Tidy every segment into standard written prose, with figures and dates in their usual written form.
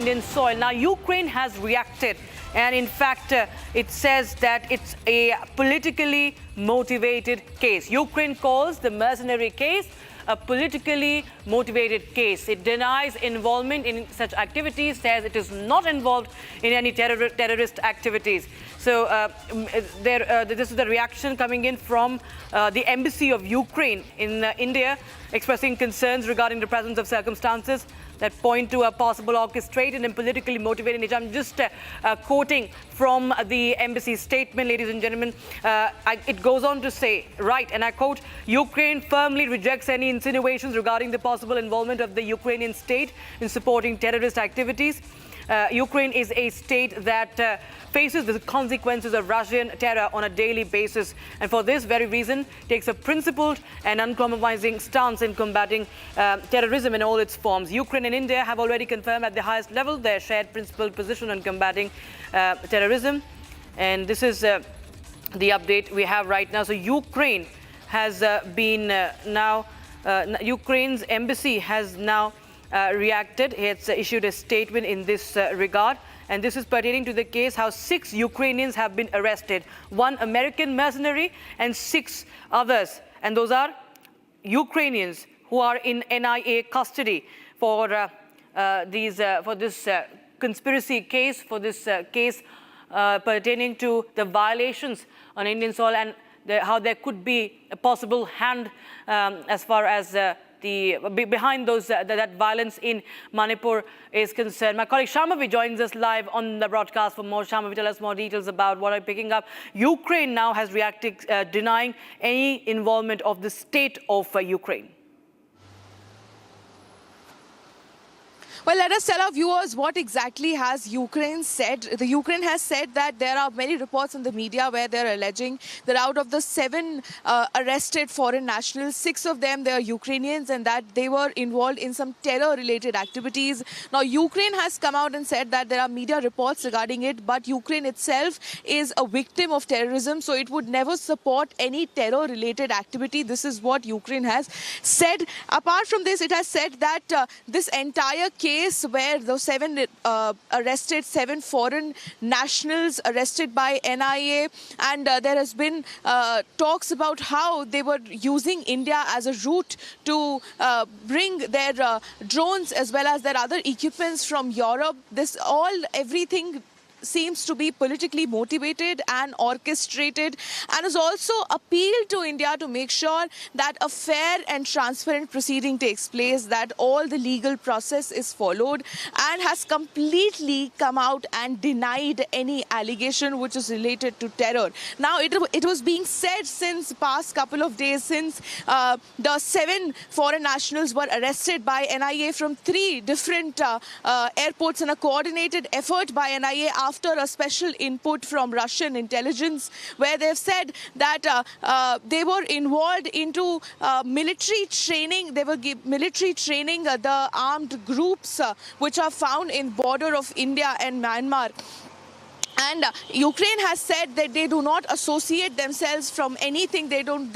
Indian soil. Now, Ukraine has reacted, and in fact, it says that it's a politically motivated case. Ukraine calls the mercenary case a politically motivated case. It denies involvement in such activities, says it is not involved in any terrorist activities. So this is the reaction coming in from the embassy of Ukraine in India, expressing concerns regarding the presence of circumstances that point to a possible orchestrated and politically motivated nature. I'm just quoting from the embassy statement, ladies and gentlemen. It goes on to say, right, and I quote, Ukraine firmly rejects any insinuations regarding the possible involvement of the Ukrainian state in supporting terrorist activities. Ukraine is a state that faces the consequences of Russian terror on a daily basis, and for this very reason takes a principled and uncompromising stance in combating terrorism in all its forms. Ukraine and India have already confirmed at the highest level their shared principled position on combating terrorism, and this is the update we have right now. So Ukraine has Ukraine's embassy has now reacted. It's issued a statement in this regard, and this is pertaining to the case how 6 Ukrainians have been arrested, 1 American mercenary and 6 others, and those are Ukrainians who are in NIA custody for this conspiracy case, for this case pertaining to the violations on Indian soil, and how there could be a possible hand as far as behind that violence in Manipur is concerned. My colleague Shamavi joins us live on the broadcast for more. Shamavi, tell us more details about what I'm picking up. Ukraine now has reacted, denying any involvement of the state of Ukraine. Well, let us tell our viewers what exactly has Ukraine said. The Ukraine has said that there are many reports in the media where they're alleging that out of the 7 arrested foreign nationals, 6 of them, they are Ukrainians, and that they were involved in some terror-related activities. Now, Ukraine has come out and said that there are media reports regarding it, but Ukraine itself is a victim of terrorism, so it would never support any terror-related activity. This is what Ukraine has said. Apart from this, it has said that this entire case where those 7 arrested, 7 foreign nationals arrested by NIA, and there has been talks about how they were using India as a route to bring their drones as well as their other equipments from Europe. Everything seems to be politically motivated and orchestrated, and has also appealed to India to make sure that a fair and transparent proceeding takes place, that all the legal process is followed, and has completely come out and denied any allegation which is related to terror. Now, it was being said since past couple of days, since the 7 foreign nationals were arrested by NIA from 3 different airports in a coordinated effort by NIA after a special input from Russian intelligence, where they've said that they were involved into military training. They were military training the armed groups which are found in border of India and Myanmar. And Ukraine has said that they do not associate themselves from anything. They don't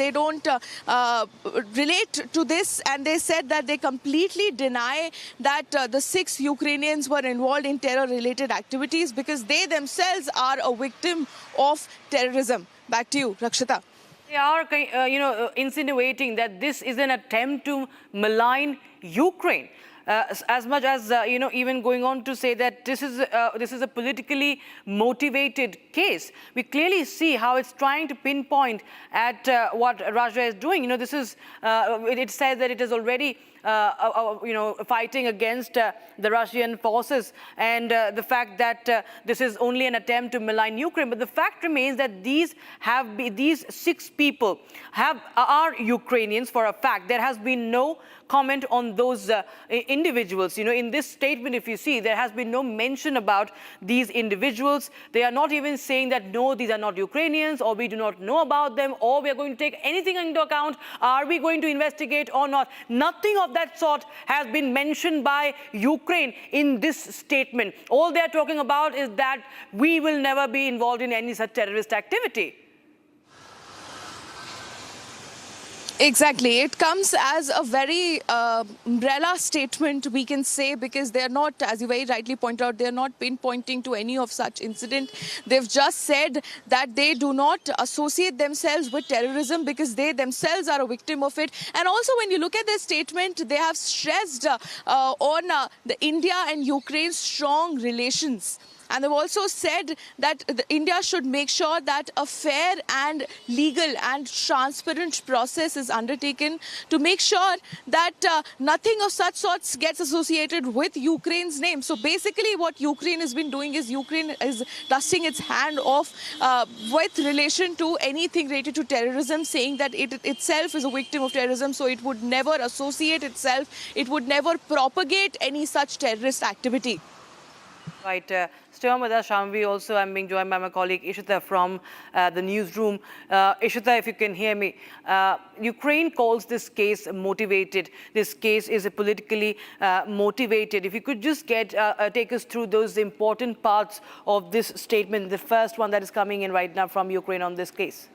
relate to this, and they said that they completely deny that the 6 Ukrainians were involved in terror-related activities because they themselves are a victim of terrorism. Back to you, Rakshita. They are, insinuating that this is an attempt to malign Ukraine. As much as even going on to say that this is a politically motivated case. We clearly see how it's trying to pinpoint at what Russia is doing. This is it says that it is already fighting against the Russian forces, and the fact that this is only an attempt to malign Ukraine. But the fact remains that these 6 people are Ukrainians for a fact. There has been no comment on those individuals. In this statement, if you see, there has been no mention about these individuals. They are not even saying that, no, these are not Ukrainians, or we do not know about them, or we are going to take anything into account. Are we going to investigate or not? Nothing of that sort has been mentioned by Ukraine in this statement. All they are talking about is that we will never be involved in any such terrorist activity. Exactly. It comes as a very umbrella statement, we can say, because they're not, as you very rightly point out, they're not pinpointing to any of such incident. They've just said that they do not associate themselves with terrorism because they themselves are a victim of it. And also, when you look at their statement, they have stressed on the India and Ukraine's strong relations. And they've also said that India should make sure that a fair and legal and transparent process is undertaken to make sure that nothing of such sorts gets associated with Ukraine's name. So basically what Ukraine has been doing is Ukraine is dusting its hand off with relation to anything related to terrorism, saying that it itself is a victim of terrorism, so it would never associate itself, it would never propagate any such terrorist activity. Right. Stay on with us, Shamvi. Also, I'm being joined by my colleague Ishita from the newsroom. Ishita, if you can hear me. Ukraine calls this case motivated. This case is politically motivated. If you could just take us through those important parts of this statement, the first one that is coming in right now from Ukraine on this case.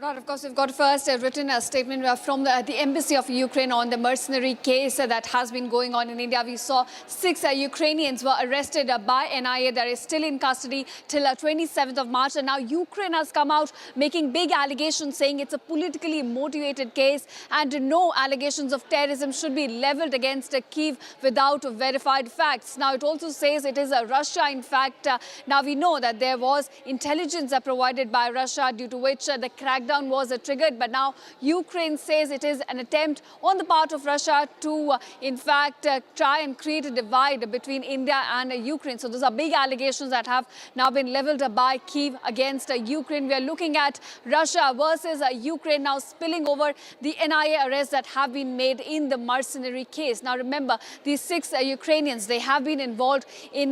Right, of course, we've got first a written statement from the Embassy of Ukraine on the mercenary case that has been going on in India. We saw 6 Ukrainians were arrested by NIA. They are still in custody till 27th of March. And now Ukraine has come out making big allegations, saying it's a politically motivated case and no allegations of terrorism should be leveled against Kyiv without verified facts. Now, it also says it is Russia. In fact, now we know that there was intelligence provided by Russia, due to which the crackdown was triggered, but now Ukraine says it is an attempt on the part of Russia to, in fact, try and create a divide between India and Ukraine. So those are big allegations that have now been leveled by Kyiv against Ukraine. We are looking at Russia versus Ukraine now spilling over the NIA arrests that have been made in the mercenary case. Now remember, these 6 Ukrainians, they have been involved in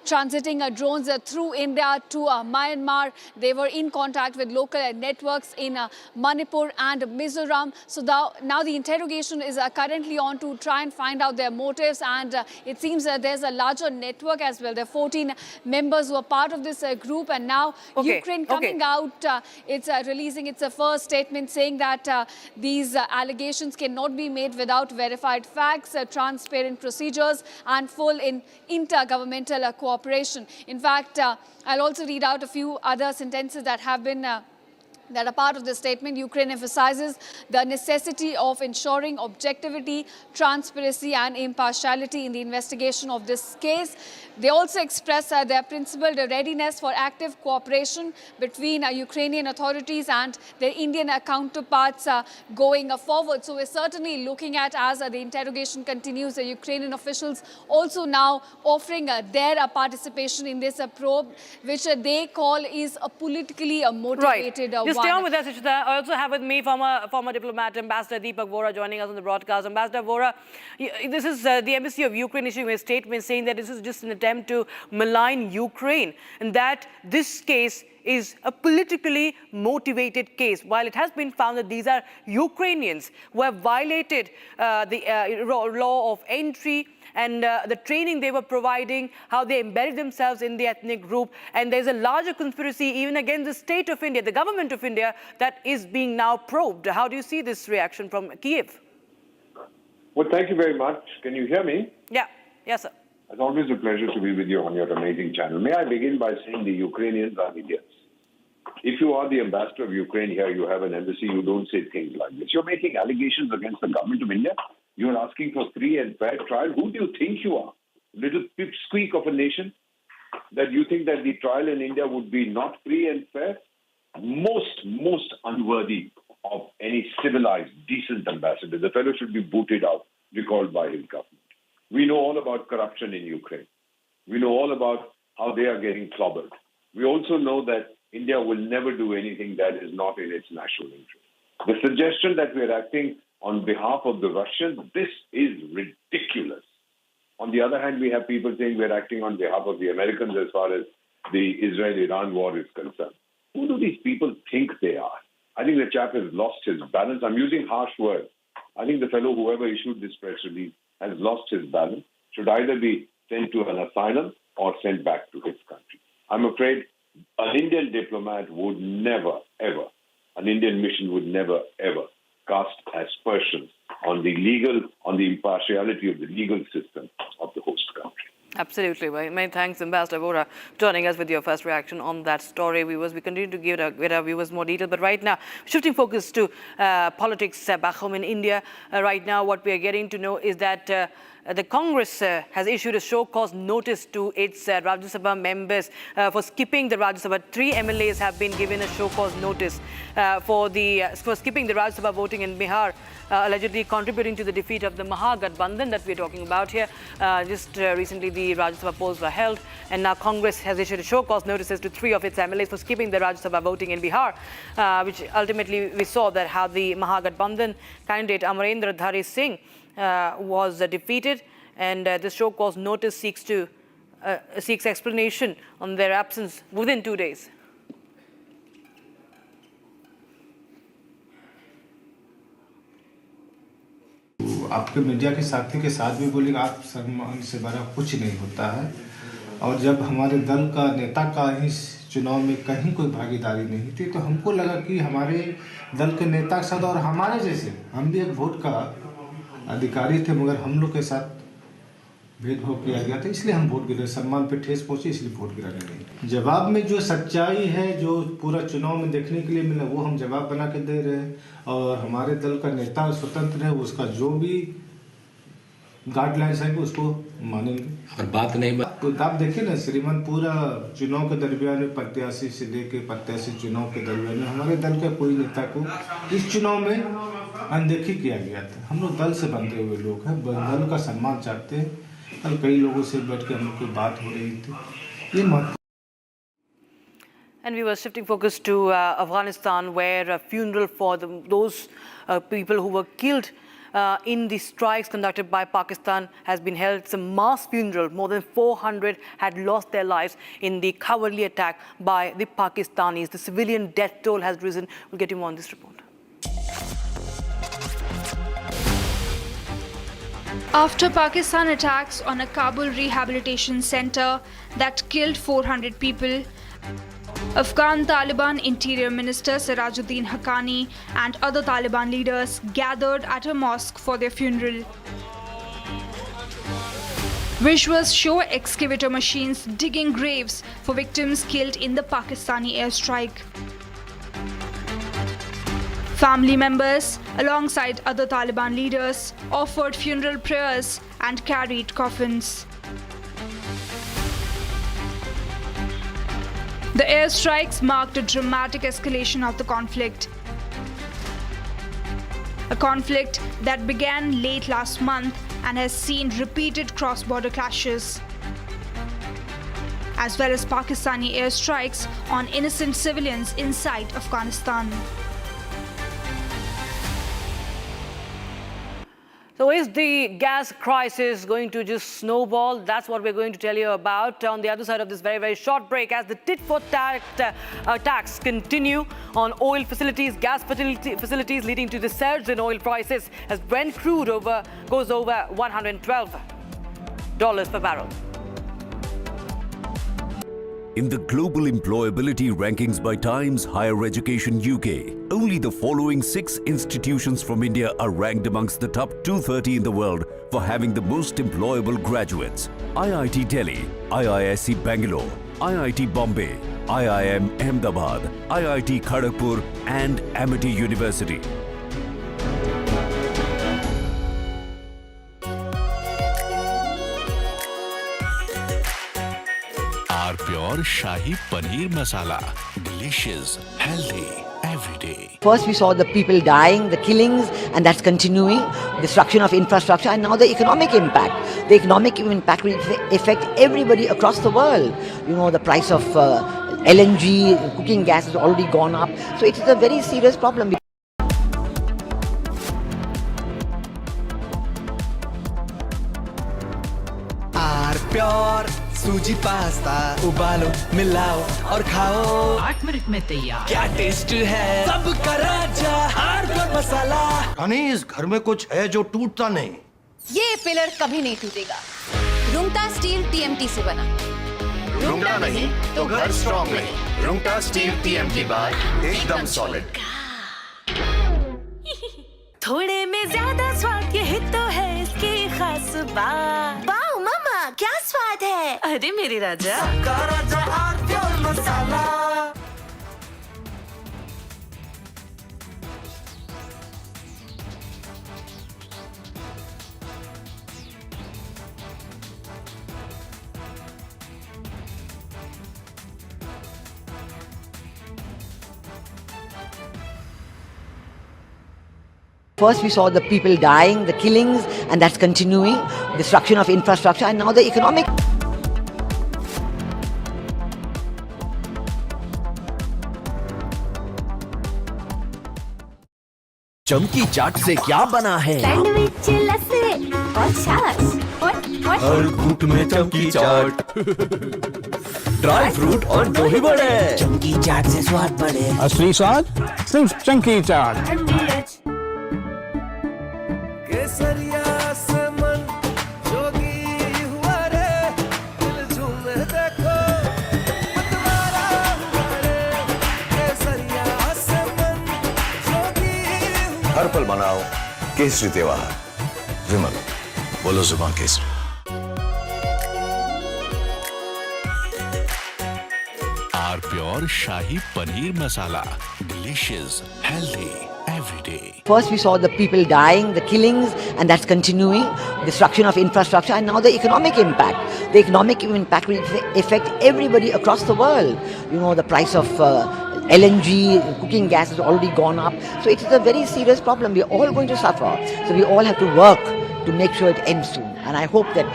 transiting drones through India to Myanmar. They were in contact with local networks in Manipur and Mizoram. So now the interrogation is currently on to try and find out their motives, and it seems that there's a larger network as well. There are 14 members who are part of this group, and now Ukraine coming out, it's releasing its first statement saying that these allegations cannot be made without verified facts, transparent procedures and full intergovernmental cooperation. In fact, I'll also read out a few other sentences that have been that are part of the statement. Ukraine emphasizes the necessity of ensuring objectivity, transparency and impartiality in the investigation of this case. They also express their principled readiness for active cooperation between Ukrainian authorities and their Indian counterparts going forward. So we're certainly looking at, as the interrogation continues, the Ukrainian officials also now offering their participation in this probe, which they call is a politically motivated one. Stay on with us, Ishita. I also have with me former diplomat, Ambassador Deepak Vora, joining us on the broadcast. Ambassador Vora, this is the Embassy of Ukraine issuing a statement saying that this is just an attempt to malign Ukraine and that this case is a politically motivated case. While it has been found that these are Ukrainians who have violated the law of entry and the training they were providing, how they embedded themselves in the ethnic group. And there's a larger conspiracy even against the state of India, the government of India, that is being now probed. How do you see this reaction from Kyiv? Well, thank you very much. Can you hear me? Yeah. Yes, sir. It's always a pleasure to be with you on your amazing channel. May I begin by saying the Ukrainians are idiots. If you are the ambassador of Ukraine here, you have an embassy, you don't say things like this. You're making allegations against the government of India. You're asking for free and fair trial. Who do you think you are? Little pipsqueak of a nation? That you think that the trial in India would be not free and fair? Most unworthy of any civilized, decent ambassador. The fellow should be booted out, recalled by his government. We know all about corruption in Ukraine. We know all about how they are getting clobbered. We also know that India will never do anything that is not in its national interest. The suggestion that we are acting on behalf of the Russians, this is ridiculous. On the other hand, we have people saying we're acting on behalf of the Americans as far as the Israel-Iran war is concerned. Who do these people think they are? I think the chap has lost his balance. I'm using harsh words. I think the fellow, whoever issued this press release, has lost his balance, should either be sent to an asylum or sent back to his country. I'm afraid an Indian diplomat would never, ever, an Indian mission would never, ever cast aspersions on the impartiality of the legal system of the host country. Absolutely. Many thanks, Ambassador Vora, joining us with your first reaction on that story. Viewers, we continue to give our viewers more detail. But right now, shifting focus to politics back home in India. Right now, what we are getting to know is that the Congress has issued a show-cause notice to its Rajya Sabha members for skipping the Rajya Sabha. 3 MLAs have been given a show-cause notice for skipping the Rajya Sabha voting in Bihar, allegedly contributing to the defeat of the Mahagathbandhan that we're talking about here. Just recently, the Rajya Sabha polls were held, and now Congress has issued a show-cause notices to 3 of its MLAs for skipping the Rajya Sabha voting in Bihar, which ultimately we saw that how the Mahagathbandhan candidate Amarendra Dhari Singh was defeated, and this show-cause notice seeks explanation on their absence within 2 days. आपके media के साथी के साथ भी बोलेगा आप सम्मान से बड़ा कुछ नहीं होता है, और जब हमारे दल का नेता का ही चुनाव में कहीं कोई भागीदारी नहीं थी तो हमको लगा कि हमारे दल के नेता के साथ, और हमारे जैसे हम भी एक वोट का अधिकारी थे, मगर हम लोग के साथ भेदभाव किया गया था, इसलिए हम वोट गिरा, सम्मान पे ठेस पहुंची, इसलिए वोट गिराने नहीं। जवाब में जो सच्चाई है, जो पूरा चुनाव में देखने के लिए मिला, वो हम जवाब बना के दे रहे हैं, और हमारे दल का नेता स्वतंत्र है, उसका जो भी गाइडलाइंस है उसको मानेंगे। और बात नहीं तो आप देखिए ना श्रीमान, पूरा चुनाव के दरमियान में प्रत्याशी से लेके प्रत्याशी चुनाव के दरमियान में हमारे दल के कोई नेता को इस चुनाव में अनदेखी किया गया था। हम लोग दल से बंधे हुए लोग हैं, दल का सम्मान चाहते हैं। कल कई लोगों से बैठ के हम लोग की बात हो रही थी, ये महत्व। And we were shifting focus to Afghanistan, where a funeral for those people who were killed in the strikes conducted by Pakistan has been held. It's a mass funeral. More than 400 had lost their lives in the cowardly attack by the Pakistanis. The civilian death toll has risen. We'll get you more on this report. After Pakistan attacks on a Kabul rehabilitation center that killed 400 people, Afghan Taliban Interior Minister Sirajuddin Haqqani and other Taliban leaders gathered at a mosque for their funeral. Visuals show excavator machines digging graves for victims killed in the Pakistani airstrike. Family members, alongside other Taliban leaders, offered funeral prayers and carried coffins. The airstrikes marked a dramatic escalation of the conflict. A conflict that began late last month and has seen repeated cross-border clashes, as well as Pakistani airstrikes on innocent civilians inside Afghanistan. So is the gas crisis going to just snowball? That's what we're going to tell you about on the other side of this very, very short break, as the tit-for-tat attacks continue on oil facilities, gas facilities, leading to the surge in oil prices as Brent crude goes over $112 per barrel. In the global employability rankings by Times Higher Education UK, only the following 6 institutions from India are ranked amongst the top 230 in the world for having the most employable graduates: IIT Delhi, IISc Bangalore, IIT Bombay, IIM Ahmedabad, IIT Kharagpur and Amity University. Pure Shahi Paneer Masala. Delicious, healthy, every day. First we saw the people dying, the killings, and that's continuing, destruction of infrastructure, and now the economic impact. The economic impact will affect everybody across the world. You know, the price of LNG, cooking gas has already gone up. So it is a very serious problem. Pure सूजी pasta उबालो मिलाओ और खाओ 8 minute में तैयार। क्या taste है सबका राजा आर्नब मसाला। रानी, इस घर में कुछ है जो टूटता नहीं। ये पिलर कभी नहीं टूटेगा। रुंगटा स्टील TMT से बना। रुंगटा नहीं तो घर स्ट्रॉन्ग नहीं। रुंगटा स्टील TMT बार एकदम सॉलिड। थोड़े में ज्यादा स्वाद, यही तो है इसकी खास बात। वाओ मम्मा, क्या स्वाद है। अरे मेरे राजा, सबका राजा R pure masala. First we saw the people dying, the killings, and that's continuing, destruction of infrastructure, and now the economic. चमकी चाट से क्या बना है? सैंडविच, लस्सी और छाछ और हर घूंट में चमकी चाट। ड्राई फ्रूट और दही बड़े। चमकी चाट से स्वाद बढ़े। असली स्वाद सिर्फ चमकी चाट। केसरिया से मन जोगी हुआ रे, दिल झूमे देखो मतवारा हुआ रे। केसरिया से मन जोगी हुआ। हर पल मनाओ केसरी त्योहार। विमल, बोलो जुबान केसरी। Our pure shahi paneer masala, delicious, healthy every day. First we saw the people dying, the killings, and that's continuing, destruction of infrastructure, and now the economic impact. The economic impact will affect everybody across the world. You know, the price of LNG, cooking gas has already gone up. So it is a very serious problem. We are all going to suffer. So we all have to work to make sure it ends soon. And I hope that,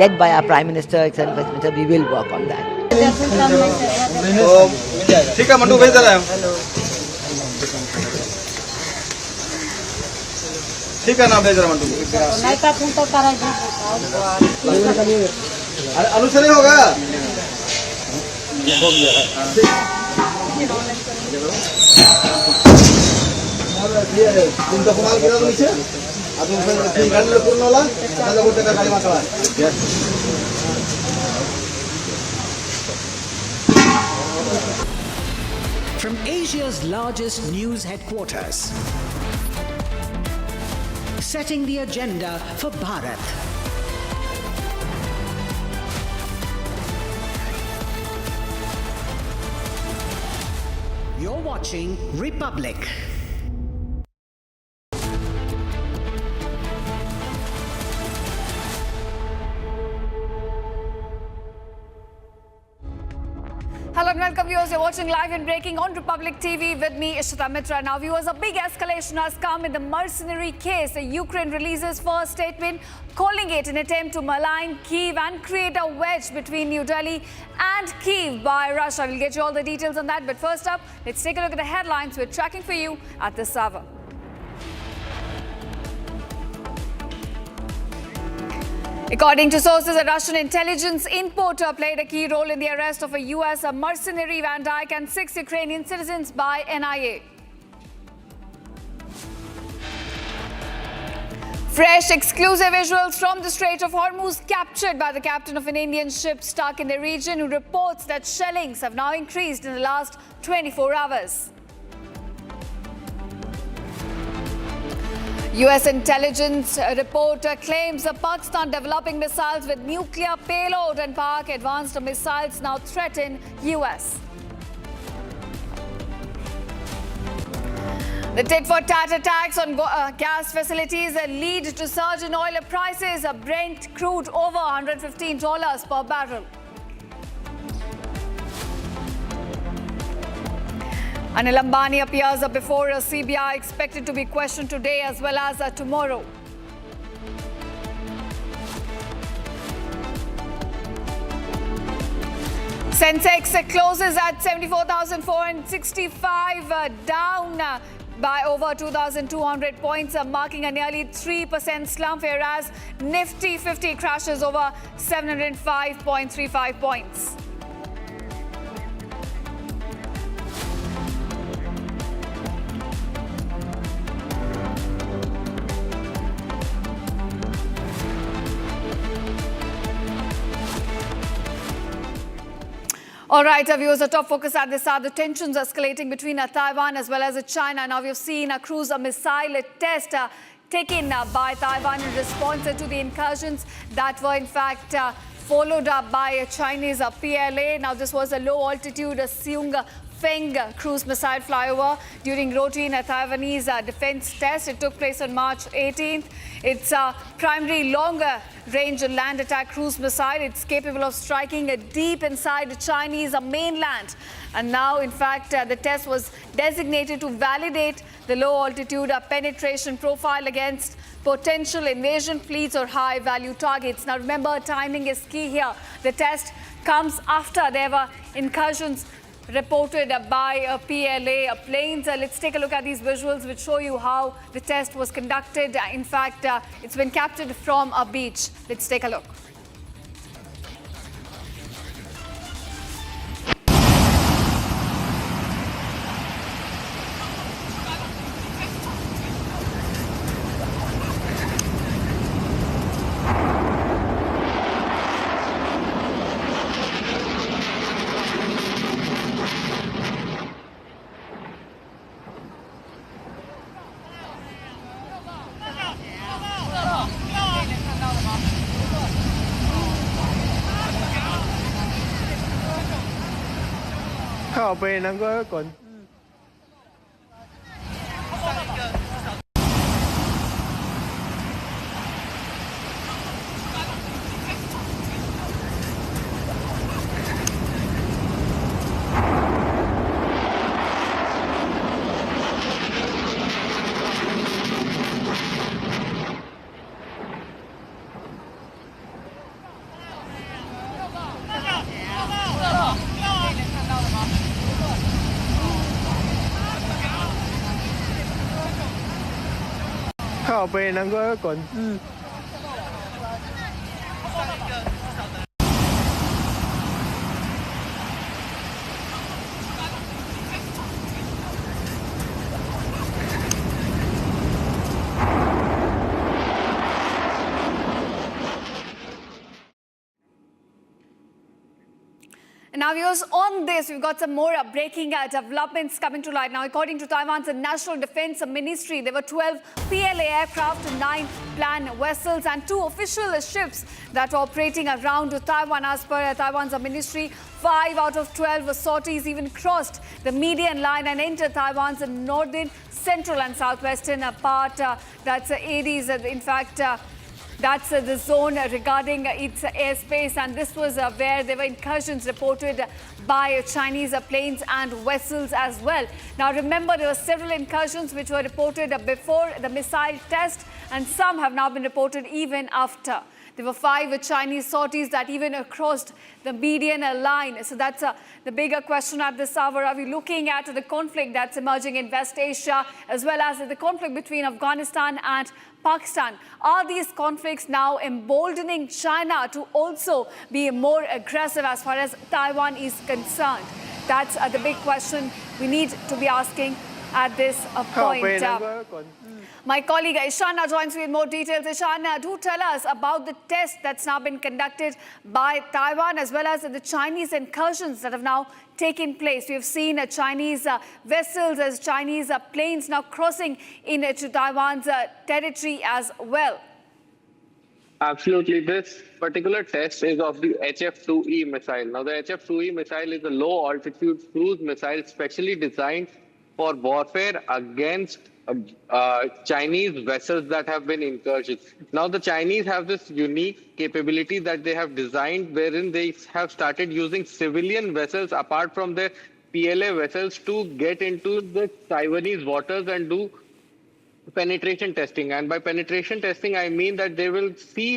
led by our Prime Minister, we will work on that. ठीक है मंटू, भेज दे रहा है। ठीक है ना, भेज रहा मंटू। अरे आलू से नहीं होगा। तुम तो कमाल किया तो नीचे अब तुम गाड़ी ले पूर्ण वाला चलो बोलते का गाड़ी मार। From Asia's largest news headquarters, setting the agenda for Bharat. You're watching Republic. Hello and welcome viewers, you're watching live and breaking on Republic TV with me, Ishita Mitra. Now viewers, a big escalation has come in the mercenary case. The Ukraine releases first statement calling it an attempt to malign Kyiv and create a wedge between New Delhi and Kyiv by Russia. We'll get you all the details on that, but first up, let's take a look at the headlines we're tracking for you at this hour. According to sources, a Russian intelligence importer played a key role in the arrest of a US mercenary Van Dyke and 6 Ukrainian citizens by NIA. Fresh exclusive visuals from the Strait of Hormuz captured by the captain of an Indian ship stuck in the region, who reports that shellings have now increased in the last 24 hours. US intelligence report claims Pakistan developing missiles with nuclear payload, and Pak advanced missiles now threaten US. The tit-for-tat attacks on gas facilities lead to surge in oil prices. Brent crude over $115 per barrel. Anil Ambani appears before a CBI, expected to be questioned today as well as tomorrow. Sensex closes at 74,465, down by over 2,200 points, marking a nearly 3% slump, whereas Nifty 50 crashes over 705.35 points. All right, our viewers, our top focus at this hour, the tensions escalating between Taiwan as well as China. Now we've seen a cruise missile test taken by Taiwan in response to the incursions that were in fact followed up by a Chinese PLA. Now this was a low altitude Seung Feng cruise missile flyover during routine Taiwanese defense test. It took place on March 18th. It's a primary longer range land attack cruise missile. It's capable of striking deep inside the Chinese mainland. And now, in fact, the test was designated to validate the low altitude penetration profile against potential invasion fleets or high value targets. Now, remember, timing is key here. The test comes after there were incursions reported by PLA planes. Let's take a look at these visuals which show you how the test was conducted. In fact, it's been captured from a beach. Let's take a look. And now, viewers, on this, we've got some more breaking developments coming to light. Now, according to Taiwan's National Defense Ministry, there were 12 PLA aircraft, 9 planned vessels, and 2 official ships that were operating around Taiwan. As per Taiwan's ministry, 5 out of 12 sorties even crossed the median line and entered Taiwan's northern, central, and southwestern part. That's Aries. In fact, that's the zone regarding its airspace, and this was where there were incursions reported by Chinese planes and vessels as well. Now remember, there were several incursions which were reported before the missile test, and some have now been reported even after. There were 5 Chinese sorties that even crossed the median line. So that's the bigger question at this hour. Are we looking at the conflict that's emerging in West Asia, as well as the conflict between Afghanistan and Pakistan? Are these conflicts now emboldening China to also be more aggressive as far as Taiwan is concerned? That's the big question we need to be asking at this point. My colleague Ishana joins me with more details. Ishana, do tell us about the test that's now been conducted by Taiwan, as well as the Chinese incursions that have now taken place. We have seen Chinese vessels as Chinese planes now crossing into Taiwan's territory as well. Absolutely. This particular test is of the HF-2E missile. Now, the HF-2E missile is a low-altitude cruise missile specially designed for warfare against Chinese vessels that have been incursions. Now, the Chinese have this unique capability that they have designed, wherein they have started using civilian vessels apart from their PLA vessels to get into the Taiwanese waters and do penetration testing. And by penetration testing, I mean that they will see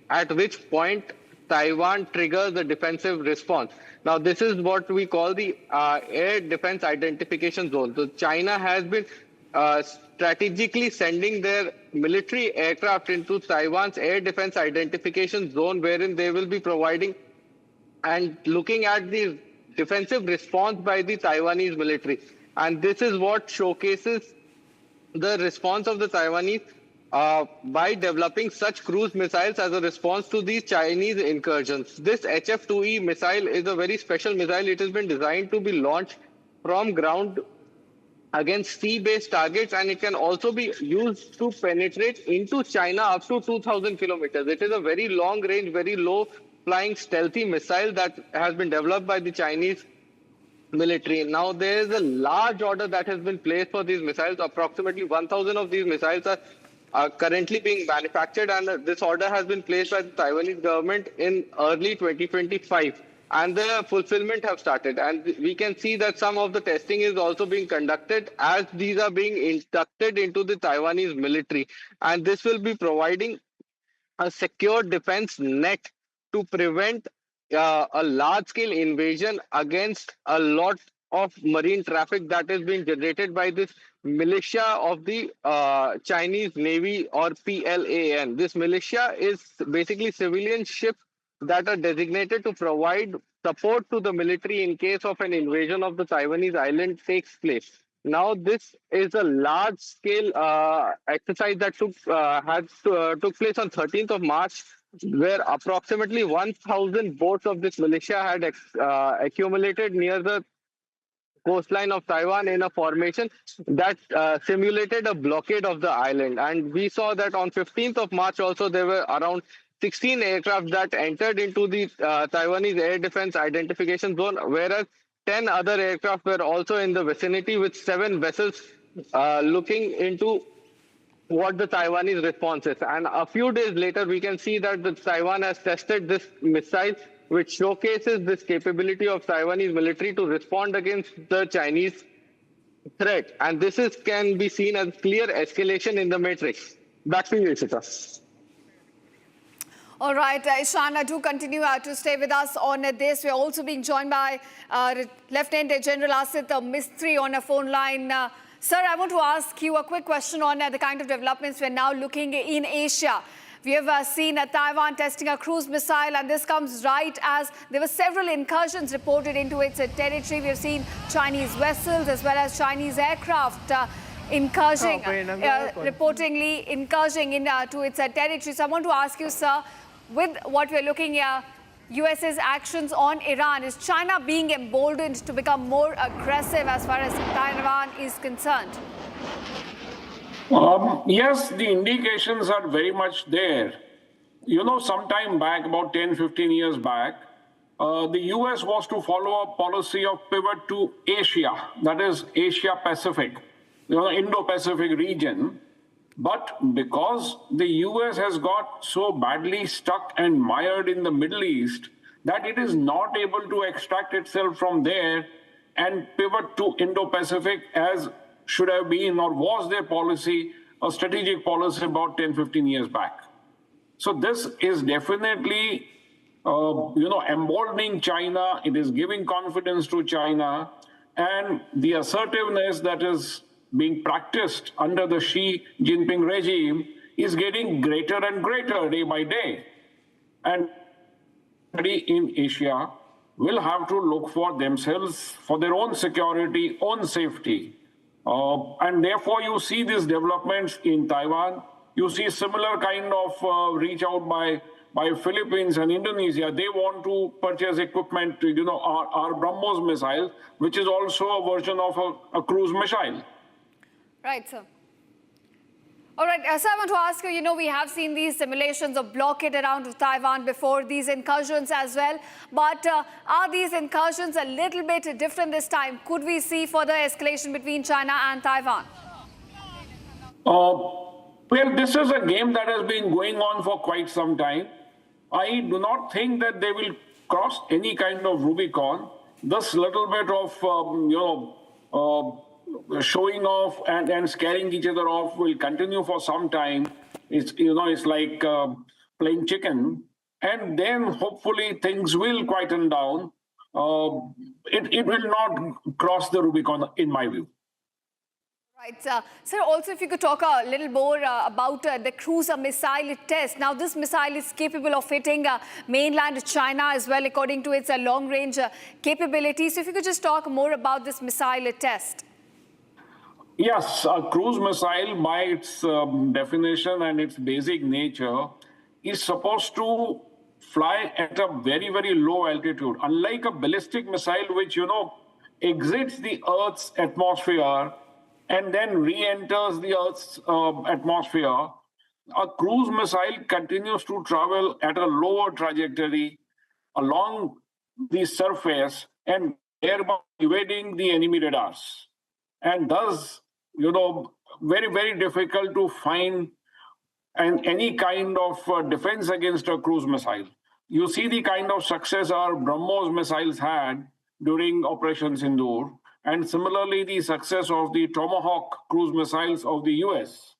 at which point Taiwan triggers the defensive response. Now, this is what we call the air defense identification zone. So China has been strategically sending their military aircraft into Taiwan's air defense identification zone, wherein they will be providing and looking at the defensive response by the Taiwanese military. And this is what showcases the response of the Taiwanese by developing such cruise missiles as a response to these Chinese incursions. This HF-2E missile is a very special missile. It has been designed to be launched from ground against sea-based targets, and it can also be used to penetrate into China up to 2,000 kilometers. It is a very long-range, very low-flying, stealthy missile that has been developed by the Chinese military. Now, there is a large order that has been placed for these missiles. Approximately 1,000 of these missiles are currently being manufactured, and this order has been placed by the Taiwanese government in early 2025. And the fulfillment have started. And we can see that some of the testing is also being conducted as these are being inducted into the Taiwanese military. And this will be providing a secure defense net to prevent a large-scale invasion against a lot of marine traffic that is being generated by this militia of the Chinese Navy, or PLAN. This militia is basically civilian ships that are designated to provide support to the military in case of an invasion of the Taiwanese island takes place. Now, this is a large-scale exercise that took place on 13th of March, where approximately 1,000 boats of this militia had accumulated near the coastline of Taiwan in a formation that simulated a blockade of the island. And we saw that on 15th of March also there were around 16 aircraft that entered into the Taiwanese air defense identification zone, whereas 10 other aircraft were also in the vicinity, with 7 vessels looking into what the Taiwanese response is. And a few days later, we can see that Taiwan has tested this missile, which showcases this capability of Taiwanese military to respond against the Chinese threat. And this can be seen as clear escalation in the matrix. Back to you, Ishita. All right, Ishana, do continue to stay with us on this. We're also being joined by Lieutenant General Asit Mistry on a phone line. Sir, I want to ask you a quick question on the kind of developments we're now looking in Asia. We have seen Taiwan testing a cruise missile, and this comes right as there were several incursions reported into its territory. We have seen Chinese vessels as well as Chinese aircraft reportedly incursioning into its territory. So I want to ask you, sir, with what we're looking here, US's actions on Iran, is China being emboldened to become more aggressive as far as Taiwan is concerned? Yes, the indications are very much there. You know, some time back, about 10, 15 years back, the US was to follow a policy of pivot to Asia, that is Asia Pacific, Indo-Pacific region. But because the US has got so badly stuck and mired in the Middle East that it is not able to extract itself from there and pivot to Indo-Pacific as should have been or was their policy, a strategic policy about 10, 15 years back. So this is definitely, emboldening China. It is giving confidence to China, and the assertiveness that is being practiced under the Xi Jinping regime is getting greater and greater day by day. And in Asia will have to look for themselves, for their own security, own safety. And therefore you see these developments in Taiwan. You see similar kind of reach out by Philippines and Indonesia. They want to purchase equipment, our BrahMos missile, which is also a version of a cruise missile. Right, sir. All right, sir, I want to ask you, we have seen these simulations of blockade around Taiwan before, these incursions as well. But are these incursions a little bit different this time? Could we see further escalation between China and Taiwan? Well, this is a game that has been going on for quite some time. I do not think that they will cross any kind of Rubicon. This little bit of, showing off and scaring each other off will continue for some time. It's like playing chicken, and then hopefully things will quieten down. It will not cross the Rubicon, in my view. Right. Sir, also if you could talk a little more about the cruise missile test. Now, this missile is capable of hitting mainland China as well, according to its long-range capabilities. So if you could just talk more about this missile test. Yes, a cruise missile, by its definition and its basic nature, is supposed to fly at a very, very low altitude. Unlike a ballistic missile, which, exits the Earth's atmosphere and then re-enters the Earth's atmosphere, a cruise missile continues to travel at a lower trajectory along the surface and thereby evading the enemy radars. And thus, very, very difficult to find any kind of defense against a cruise missile. You see the kind of success our BrahMos missiles had during Operation Sindoor, and similarly the success of the Tomahawk cruise missiles of the US.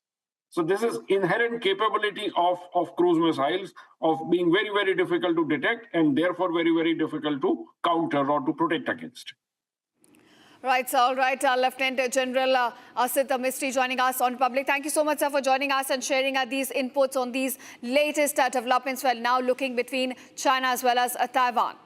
So this is inherent capability of cruise missiles of being very, very difficult to detect and therefore very, very difficult to counter or to protect against. Right, so all right, Lieutenant General Asit Mistry joining us on Public. Thank you so much, sir, for joining us and sharing these inputs on these latest developments. Well, now looking between China as well as Taiwan.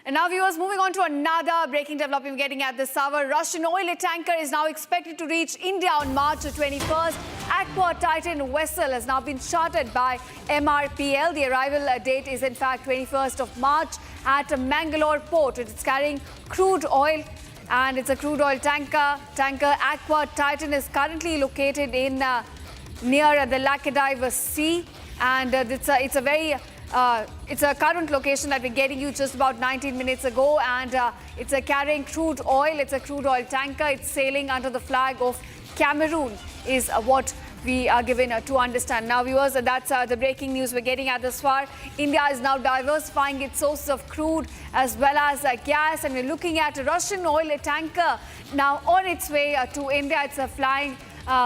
And now, viewers, moving on to another breaking development getting at this hour. Russian oil tanker is now expected to reach India on March 21st. Aqua Titan vessel has now been chartered by MRPL. The arrival date is in fact 21st of March at Mangalore port. It's carrying crude oil and it's a crude oil tanker. Aqua Titan is currently located in near the Laccadive Sea, and it's a current location that we're getting you just about 19 minutes ago, and it's carrying crude oil. It's a crude oil tanker. It's sailing under the flag of Cameroon is what we are given to understand. Now, viewers, that's the breaking news we're getting at this far. India is now diversifying its sources of crude as well as gas, and we're looking at a Russian oil tanker now on its way to India. It's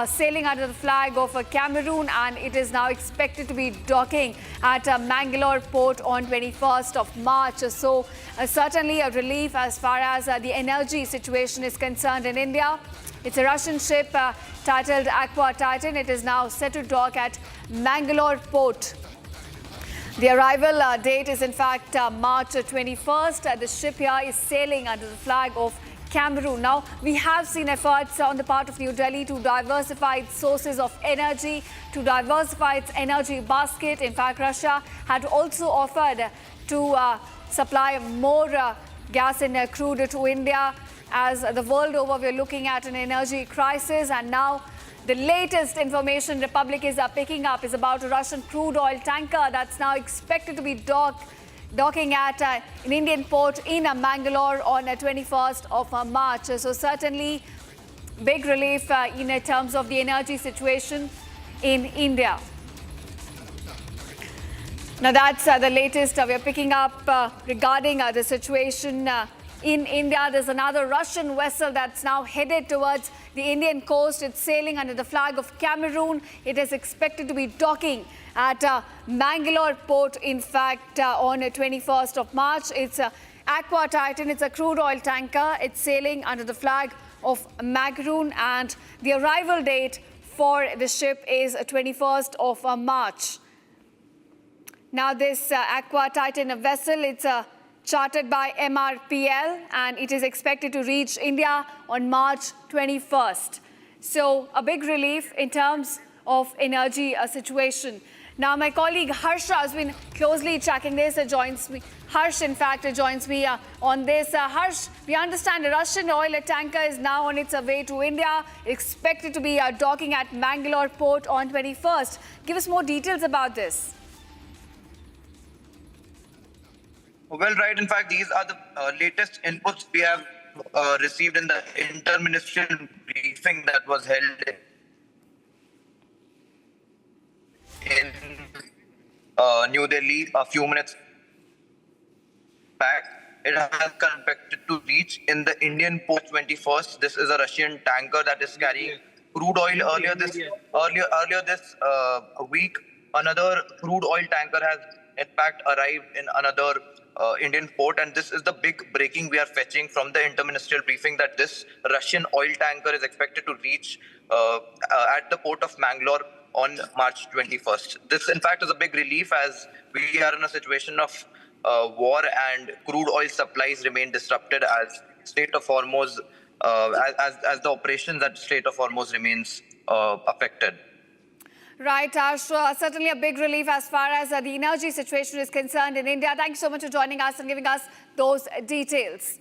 sailing under the flag of Cameroon, and it is now expected to be docking at Mangalore port on 21st of March. So certainly a relief as far as the energy situation is concerned in India. It's a Russian ship titled Aqua Titan. It is now set to dock at Mangalore port. The arrival date is in fact March 21st. The ship here is sailing under the flag of Cameroon. Now, we have seen efforts on the part of New Delhi to diversify its sources of energy, to diversify its energy basket. In fact, Russia had also offered to supply more gas and crude to India. As the world over, we're looking at an energy crisis, and now the latest information Republic is picking up is about a Russian crude oil tanker that's now expected to be docking at an Indian port in Mangalore on 21st of March. So certainly big relief in terms of the energy situation in India. Now that's the latest we're picking up regarding the situation in India. There's another Russian vessel that's now headed towards the Indian coast. It's sailing under the flag of Cameroon. It is expected to be docking at Mangalore port, in fact, on 21st of March. It's Aqua Titan. It's a crude oil tanker. It's sailing under the flag of Cameroon, and the arrival date for the ship is 21st of March. Now, this Aqua Titan vessel, it's chartered by MRPL, and it is expected to reach India on March 21st. So a big relief in terms of energy situation. Now, my colleague Harsha has been closely tracking this. Joins me. Harsh, in fact, joins me on this. Harsh, we understand a Russian oil tanker is now on its way to India, expected to be docking at Mangalore port on 21st. Give us more details about this. Well, right. In fact, these are the latest inputs we have received in the interministerial briefing that was held in New Delhi a few minutes back. It has expected to reach in the Indian port 21st. This is a Russian tanker that is carrying crude oil. Earlier this week, another crude oil tanker has in fact arrived in another Indian port, and this is the big breaking we are fetching from the interministerial briefing, that this Russian oil tanker is expected to reach at the port of Mangalore on March 21st. This, in fact, is a big relief, as we are in a situation of war and crude oil supplies remain disrupted as Strait of Hormuz, as the operations at Strait of Hormuz remains affected. Right, Ash. Certainly a big relief as far as the energy situation is concerned in India. Thank you so much for joining us and giving us those details.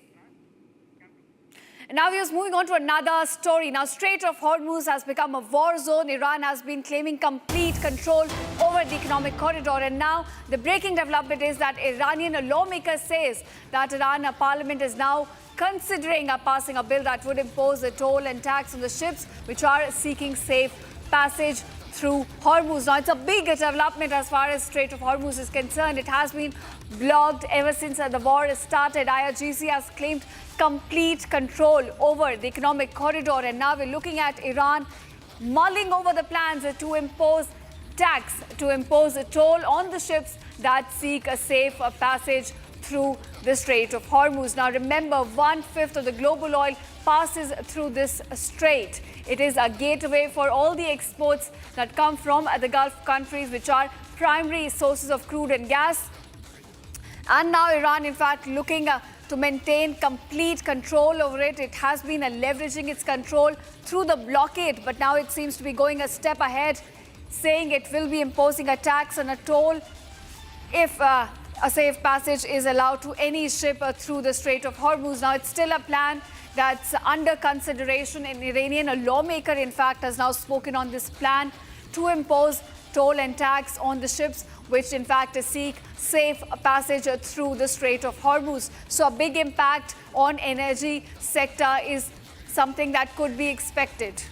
And now we are moving on to another story. Now, Strait of Hormuz has become a war zone. Iran has been claiming complete control over the economic corridor. And now the breaking development is that Iranian lawmaker says that Iran parliament is now considering passing a bill that would impose a toll and tax on the ships which are seeking safe passage through Hormuz. Now, it's a big development as far as Strait of Hormuz is concerned. It has been blocked ever since the war started. IRGC has claimed complete control over the economic corridor, and now we're looking at Iran mulling over the plans to impose tax, to impose a toll on the ships that seek a safe passage through the Strait of Hormuz. Now, remember, 1/5 of the global oil passes through this strait. It is a gateway for all the exports that come from the Gulf countries, which are primary sources of crude and gas. And now Iran, in fact, looking to maintain complete control over it. It has been leveraging its control through the blockade, but now it seems to be going a step ahead, saying it will be imposing a tax and a toll if a safe passage is allowed to any ship through the Strait of Hormuz. Now, it's still a plan that's under consideration. An Iranian lawmaker, in fact, has now spoken on this plan to impose toll and tax on the ships which, in fact, seek safe passage through the Strait of Hormuz. So a big impact on energy sector is something that could be expected.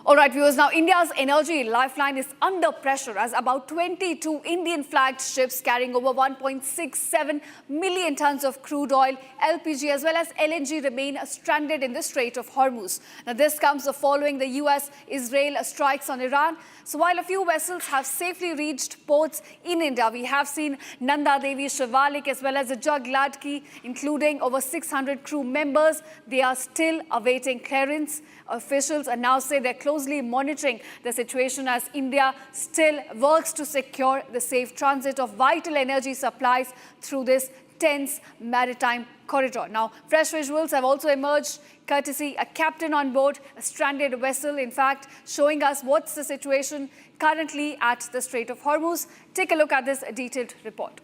All right, viewers, now India's energy lifeline is under pressure as about 22 Indian-flagged ships carrying over 1.67 million tons of crude oil, LPG as well as LNG remain stranded in the Strait of Hormuz. Now, this comes following the US-Israel strikes on Iran. So while a few vessels have safely reached ports in India, we have seen Nanda Devi Shivalik as well as the Jagladki, including over 600 crew members. They are still awaiting clearance. Officials now say they're closely monitoring the situation as India still works to secure the safe transit of vital energy supplies through this tense maritime corridor. Now, fresh visuals have also emerged, courtesy a captain on board a stranded vessel, in fact, showing us what's the situation currently at the Strait of Hormuz. Take a look at this detailed report.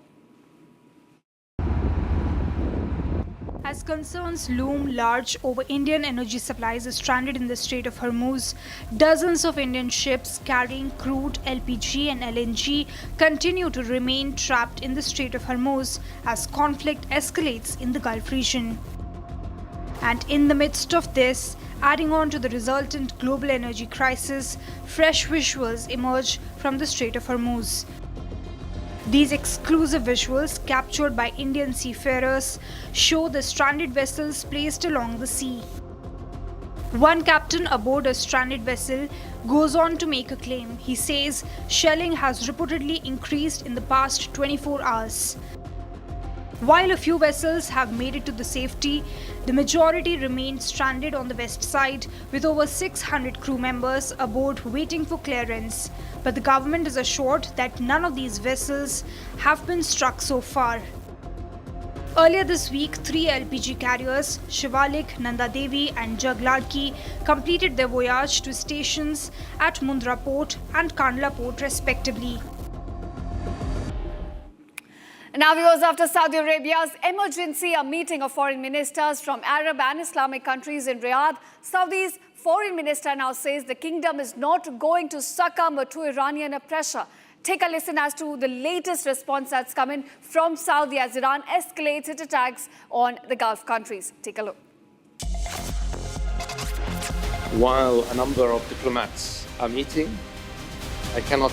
As concerns loom large over Indian energy supplies stranded in the Strait of Hormuz, dozens of Indian ships carrying crude, LPG and LNG continue to remain trapped in the Strait of Hormuz as conflict escalates in the Gulf region. And in the midst of this, adding on to the resultant global energy crisis, fresh visuals emerge from the Strait of Hormuz. These exclusive visuals, captured by Indian seafarers, show the stranded vessels placed along the sea. One captain aboard a stranded vessel goes on to make a claim. He says shelling has reportedly increased in the past 24 hours. While a few vessels have made it to the safety, the majority remain stranded on the west side with over 600 crew members aboard waiting for clearance. But the government is assured that none of these vessels have been struck so far. Earlier this week, 3 LPG carriers, Shivalik, Nanda Devi and Jagladki, completed their voyage to stations at Mundra Port and Kandla Port respectively. Now, viewers, after Saudi Arabia's emergency meeting of foreign ministers from Arab and Islamic countries in Riyadh, Saudi's foreign minister now says the kingdom is not going to succumb to Iranian pressure. Take a listen as to the latest response that's coming from Saudi as Iran escalates its attacks on the Gulf countries. Take a look. While a number of diplomats are meeting, I cannot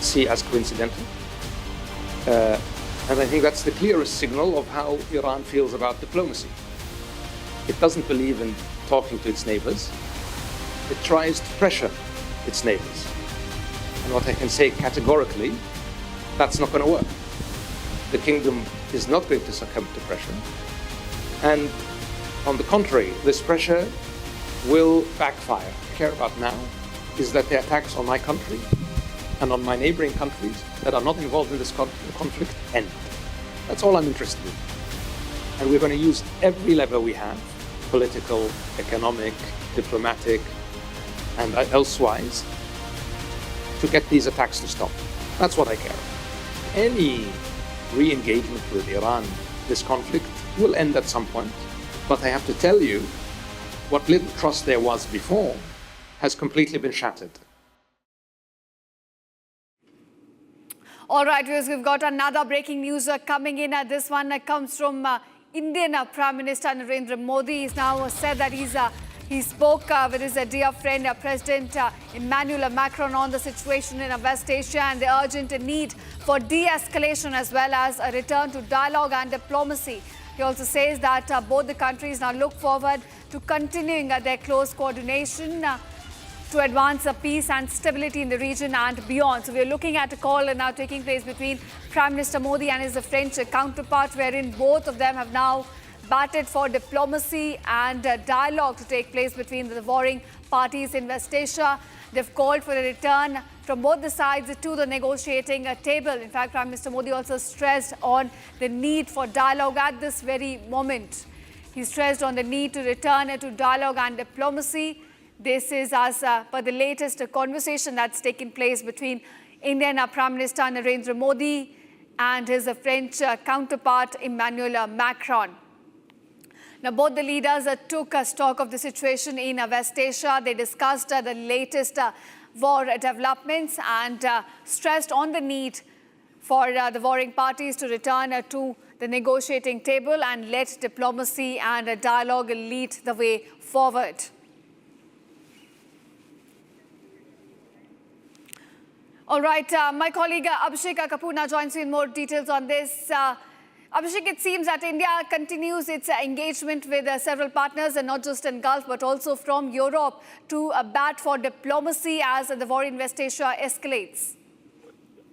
see as coincidental. And I think that's the clearest signal of how Iran feels about diplomacy. It doesn't believe in talking to its neighbors. It tries to pressure its neighbors. And what I can say categorically, that's not going to work. The kingdom is not going to succumb to pressure. And on the contrary, this pressure will backfire. I care about now is that the attacks on my country and on my neighboring countries that are not involved in this conflict end. That's all I'm interested in. And we're going to use every lever we have, political, economic, diplomatic, and elsewise, to get these attacks to stop. That's what I care about. Any re-engagement with Iran, this conflict, will end at some point. But I have to tell you, what little trust there was before has completely been shattered. All right, viewers, we've got another breaking news coming in. This one comes from Indian Prime Minister Narendra Modi. He's now said that he spoke with his dear friend President Emmanuel Macron on the situation in West Asia and the urgent need for de-escalation as well as a return to dialogue and diplomacy. He also says that both the countries now look forward to continuing their close coordination to advance peace and stability in the region and beyond. So we're looking at a call now taking place between Prime Minister Modi and his French counterpart, wherein both of them have now batted for diplomacy and dialogue to take place between the warring parties in West Asia. They've called for a return from both the sides to the negotiating table. In fact, Prime Minister Modi also stressed on the need for dialogue at this very moment. He stressed on the need to return to dialogue and diplomacy. This is as per the latest conversation that's taken place between Indian Prime Minister Narendra Modi and his French counterpart Emmanuel Macron. Now, both the leaders took stock of the situation in West Asia. They discussed the latest war developments and stressed on the need for the warring parties to return to the negotiating table and let diplomacy and dialogue lead the way forward. All right, my colleague Abhishek Kapoor now joins me in more details on this. Abhishek, it seems that India continues its engagement with several partners, and not just in Gulf, but also from Europe, to bat for diplomacy as the war in West Asia escalates.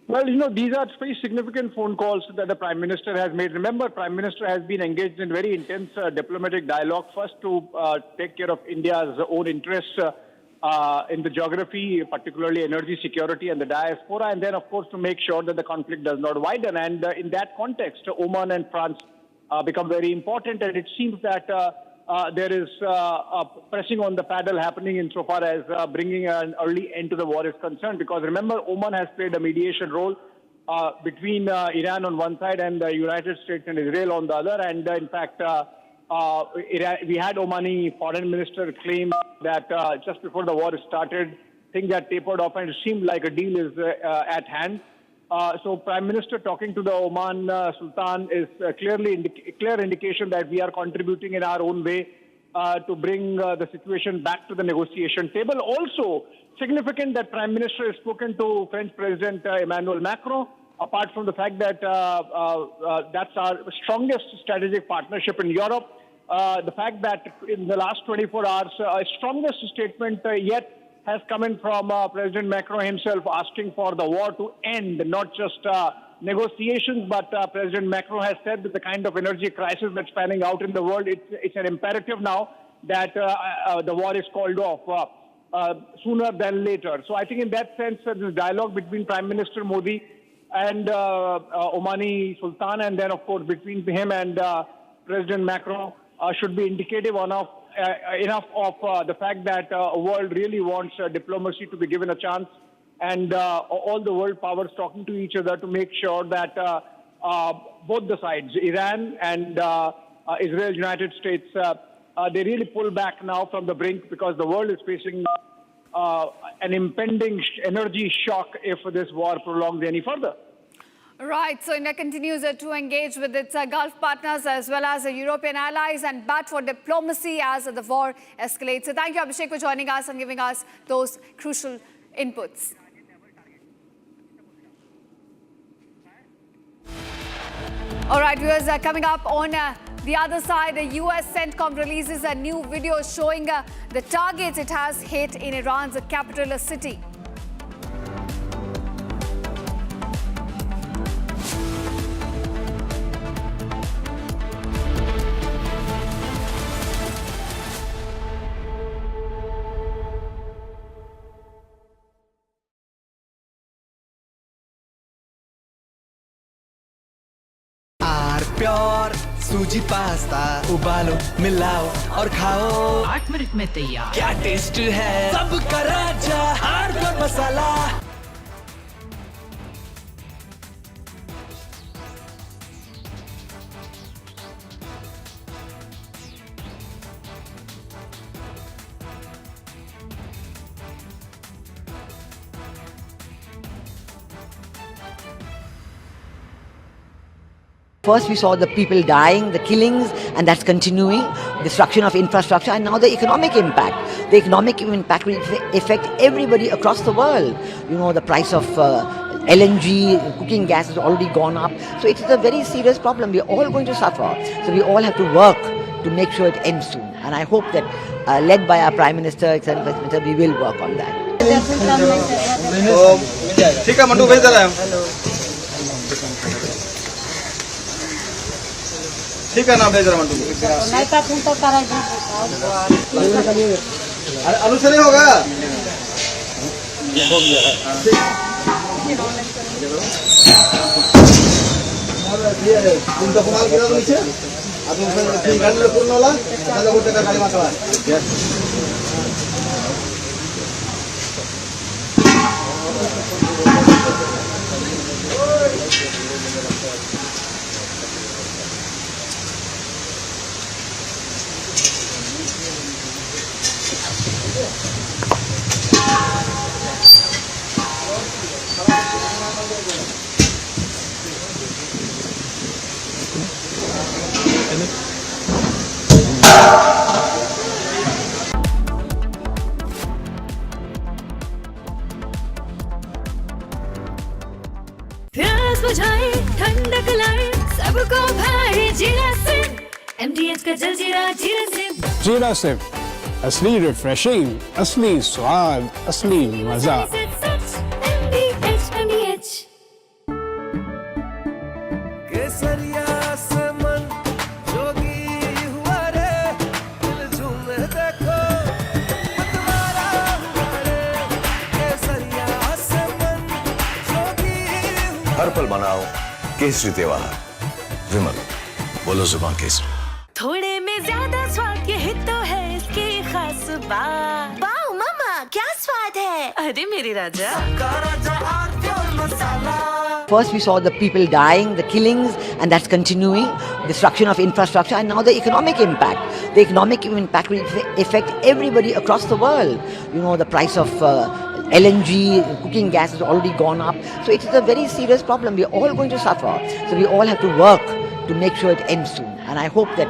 Well, these are very significant phone calls that the Prime Minister has made. Remember, Prime Minister has been engaged in very intense diplomatic dialogue, first to take care of India's own interests in the geography, particularly energy security and the diaspora, and then, of course, to make sure that the conflict does not widen. And in that context, Oman and France become very important. And it seems that there is pressing on the paddle happening insofar as bringing an early end to the war is concerned. Because remember, Oman has played a mediation role between Iran on one side and the United States and Israel on the other. And in fact, we had Omani foreign minister claim that just before the war started, things had tapered off and it seemed like a deal is at hand. So Prime Minister talking to the Oman Sultan is clear indication that we are contributing in our own way to bring the situation back to the negotiation table. Also significant that Prime Minister has spoken to French President Emmanuel Macron, apart from the fact that that's our strongest strategic partnership in Europe. The fact that in the last 24 hours, strongest statement yet has come in from President Macron himself asking for the war to end, not just negotiations, but President Macron has said that the kind of energy crisis that's panning out in the world, it's an imperative now that the war is called off sooner than later. So I think in that sense, this dialogue between Prime Minister Modi and Omani Sultan, and then, of course, between him and President Macron should be indicative enough of the fact that the world really wants diplomacy to be given a chance, and all the world powers talking to each other to make sure that both the sides, Iran and Israel, United States, they really pull back now from the brink, because the world is facing an impending energy shock if this war prolongs any further. Right, so India continues to engage with its Gulf partners as well as European allies and bat for diplomacy as the war escalates. So thank you, Abhishek, for joining us and giving us those crucial inputs. All right, viewers, coming up on the other side, the US CENTCOM releases a new video showing the targets it has hit in Iran's capital city. Pure सूजी pasta उबालो मिलाओ और खाओ 8 minute में तैयार क्या taste है सबका राजा आर्नब मसाला First, we saw the people dying, the killings, and that's continuing, destruction of infrastructure, and now the economic impact. The economic impact will affect everybody across the world. You know, the price of LNG, cooking gas has already gone up. So it is a very serious problem. We're all going to suffer. So we all have to work to make sure it ends soon. And I hope that, led by our Prime Minister, we will work on that. ठीक है मंटू भेज दे रहा है ठीक है ना भेज रहा मंटू अरे अनु से नहीं होगा तुम तो कमाल किया तो नीचे अब तुम गाड़ी ले पूर्ण वाला चलो वो तेरा गाड़ी मार प्यास बुझाए ठंडक लाए सबको भाई जीरा से MTH का जलजीरा जीरा से जीरा से असली रिफ्रेशिंग असली स्वाद असली मजा MTH केसरिया से मन जोगी हुआ रे दिल झूमे देखो मतवारा हुआ रे केसरिया से मन जोगी हर पल मनाओ केसरी त्योहार विमल बोलो जुबान केसरी थोड़े में ज्यादा स्वाद यही तो है इसकी खास बात वाओ मामा क्या स्वाद है अरे मेरे राजा First, we saw the people dying, the killings, and that's continuing, destruction of infrastructure, and now the economic impact. The economic impact will affect everybody across the world. You know, the price of LNG, cooking gas has already gone up. So it is a very serious problem. We're all going to suffer. So we all have to work to make sure it ends soon. And I hope that,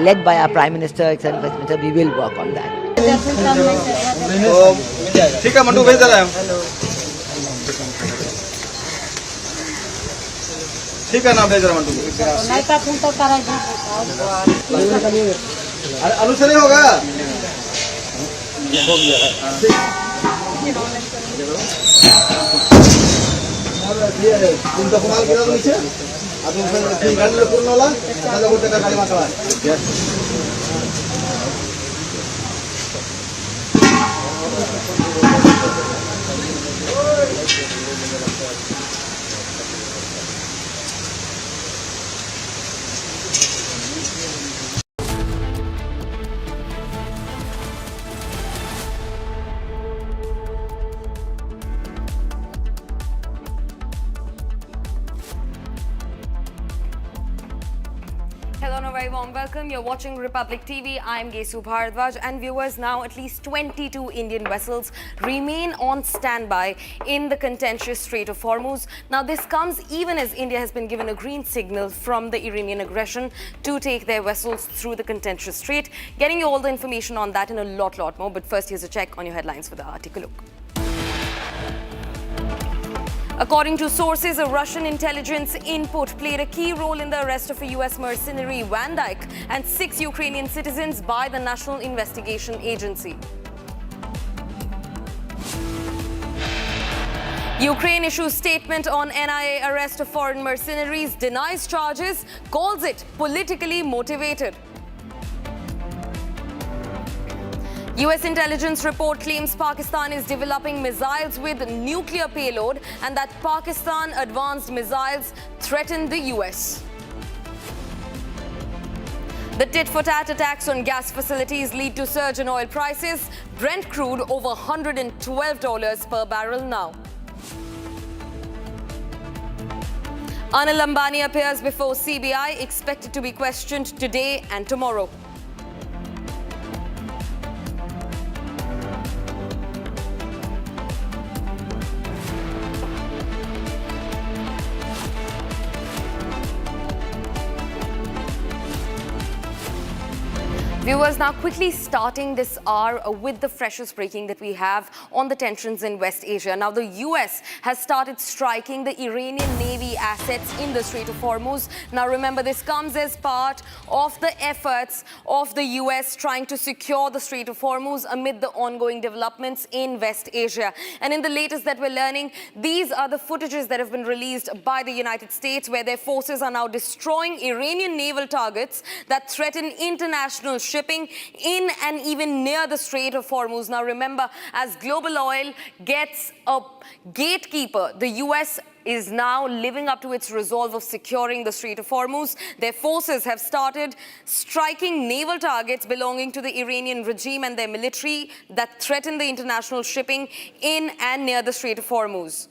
led by our Prime Minister, we will work on that. ठीक है मंटू भेज दे रहा है ठीक है ना भेज रहा मंटू अरे अनु से नहीं होगा तुम तो कमाल किया तो नीचे अब तुम गाड़ी ले पूर्ण वाला चलो वो तेरा गाड़ी मार Hello and a very warm welcome. You're watching Republic TV. I'm Gesu Bharadwaj, and viewers, now at least 22 Indian vessels remain on standby in the contentious Strait of Hormuz. Now this comes even as India has been given a green signal from the Iranian aggression to take their vessels through the contentious strait. Getting you all the information on that and a lot more. But first, here's a check on your headlines for the hour. Take a look. According to sources, a Russian intelligence input played a key role in the arrest of a US mercenary, Van Dyke, and 6 Ukrainian citizens by the National Investigation Agency. Ukraine issues statement on NIA arrest of foreign mercenaries, denies charges, calls it politically motivated. US intelligence report claims Pakistan is developing missiles with nuclear payload and that Pakistan advanced missiles threaten the US. The tit-for-tat attacks on gas facilities lead to surge in oil prices. Brent crude over $112 per barrel now. Anil Ambani appears before CBI, expected to be questioned today and tomorrow. Viewers, now quickly starting this hour with the freshest breaking that we have on the tensions in West Asia. Now, the US has started striking the Iranian Navy assets in the Strait of Hormuz. Now, remember, this comes as part of the efforts of the US trying to secure the Strait of Hormuz amid the ongoing developments in West Asia. And in the latest that we're learning, these are the footages that have been released by the United States, where their forces are now destroying Iranian naval targets that threaten international shipping in and even near the Strait of Hormuz. Now remember, as global oil gets a gatekeeper, the US is now living up to its resolve of securing the Strait of Hormuz. Their forces have started striking naval targets belonging to the Iranian regime and their military that threaten the international shipping in and near the Strait of Hormuz.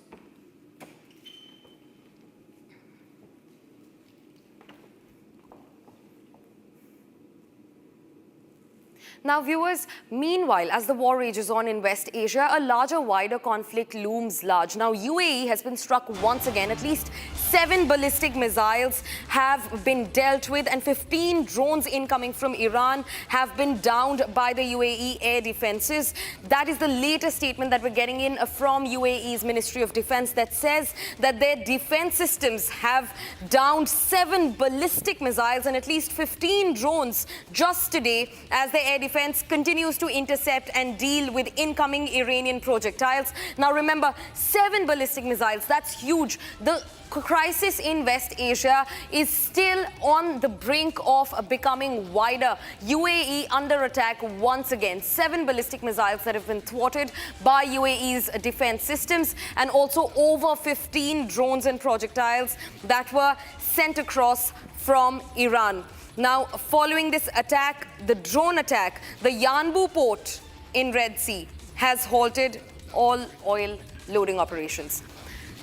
Now, viewers, meanwhile, as the war rages on in West Asia, a larger, wider conflict looms large. Now, UAE has been struck once again. At least 7 ballistic missiles have been dealt with, and 15 drones incoming from Iran have been downed by the UAE air defenses. That is the latest statement that we're getting in from UAE's Ministry of Defense that says that their defense systems have downed 7 ballistic missiles and at least 15 drones just today, as the air defense continues to intercept and deal with incoming Iranian projectiles. Now remember, 7 ballistic missiles, that's huge. The crisis in West Asia is still on the brink of becoming wider. UAE under attack once again. 7 ballistic missiles that have been thwarted by UAE's defense systems, and also over 15 drones and projectiles that were sent across from Iran. Now, following this attack, the drone attack, the Yanbu port in Red Sea has halted all oil loading operations.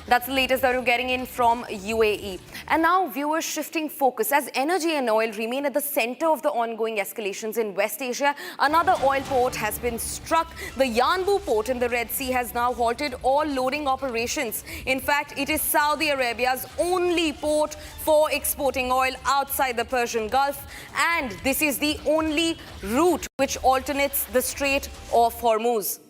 That's the latest that we're getting in from UAE. And now, viewers, shifting focus. As energy and oil remain at the center of the ongoing escalations in West Asia, another oil port has been struck. The Yanbu port in the Red Sea has now halted all loading operations. In fact, it is Saudi Arabia's only port for exporting oil outside the Persian Gulf. And this is the only route which alternates the Strait of Hormuz.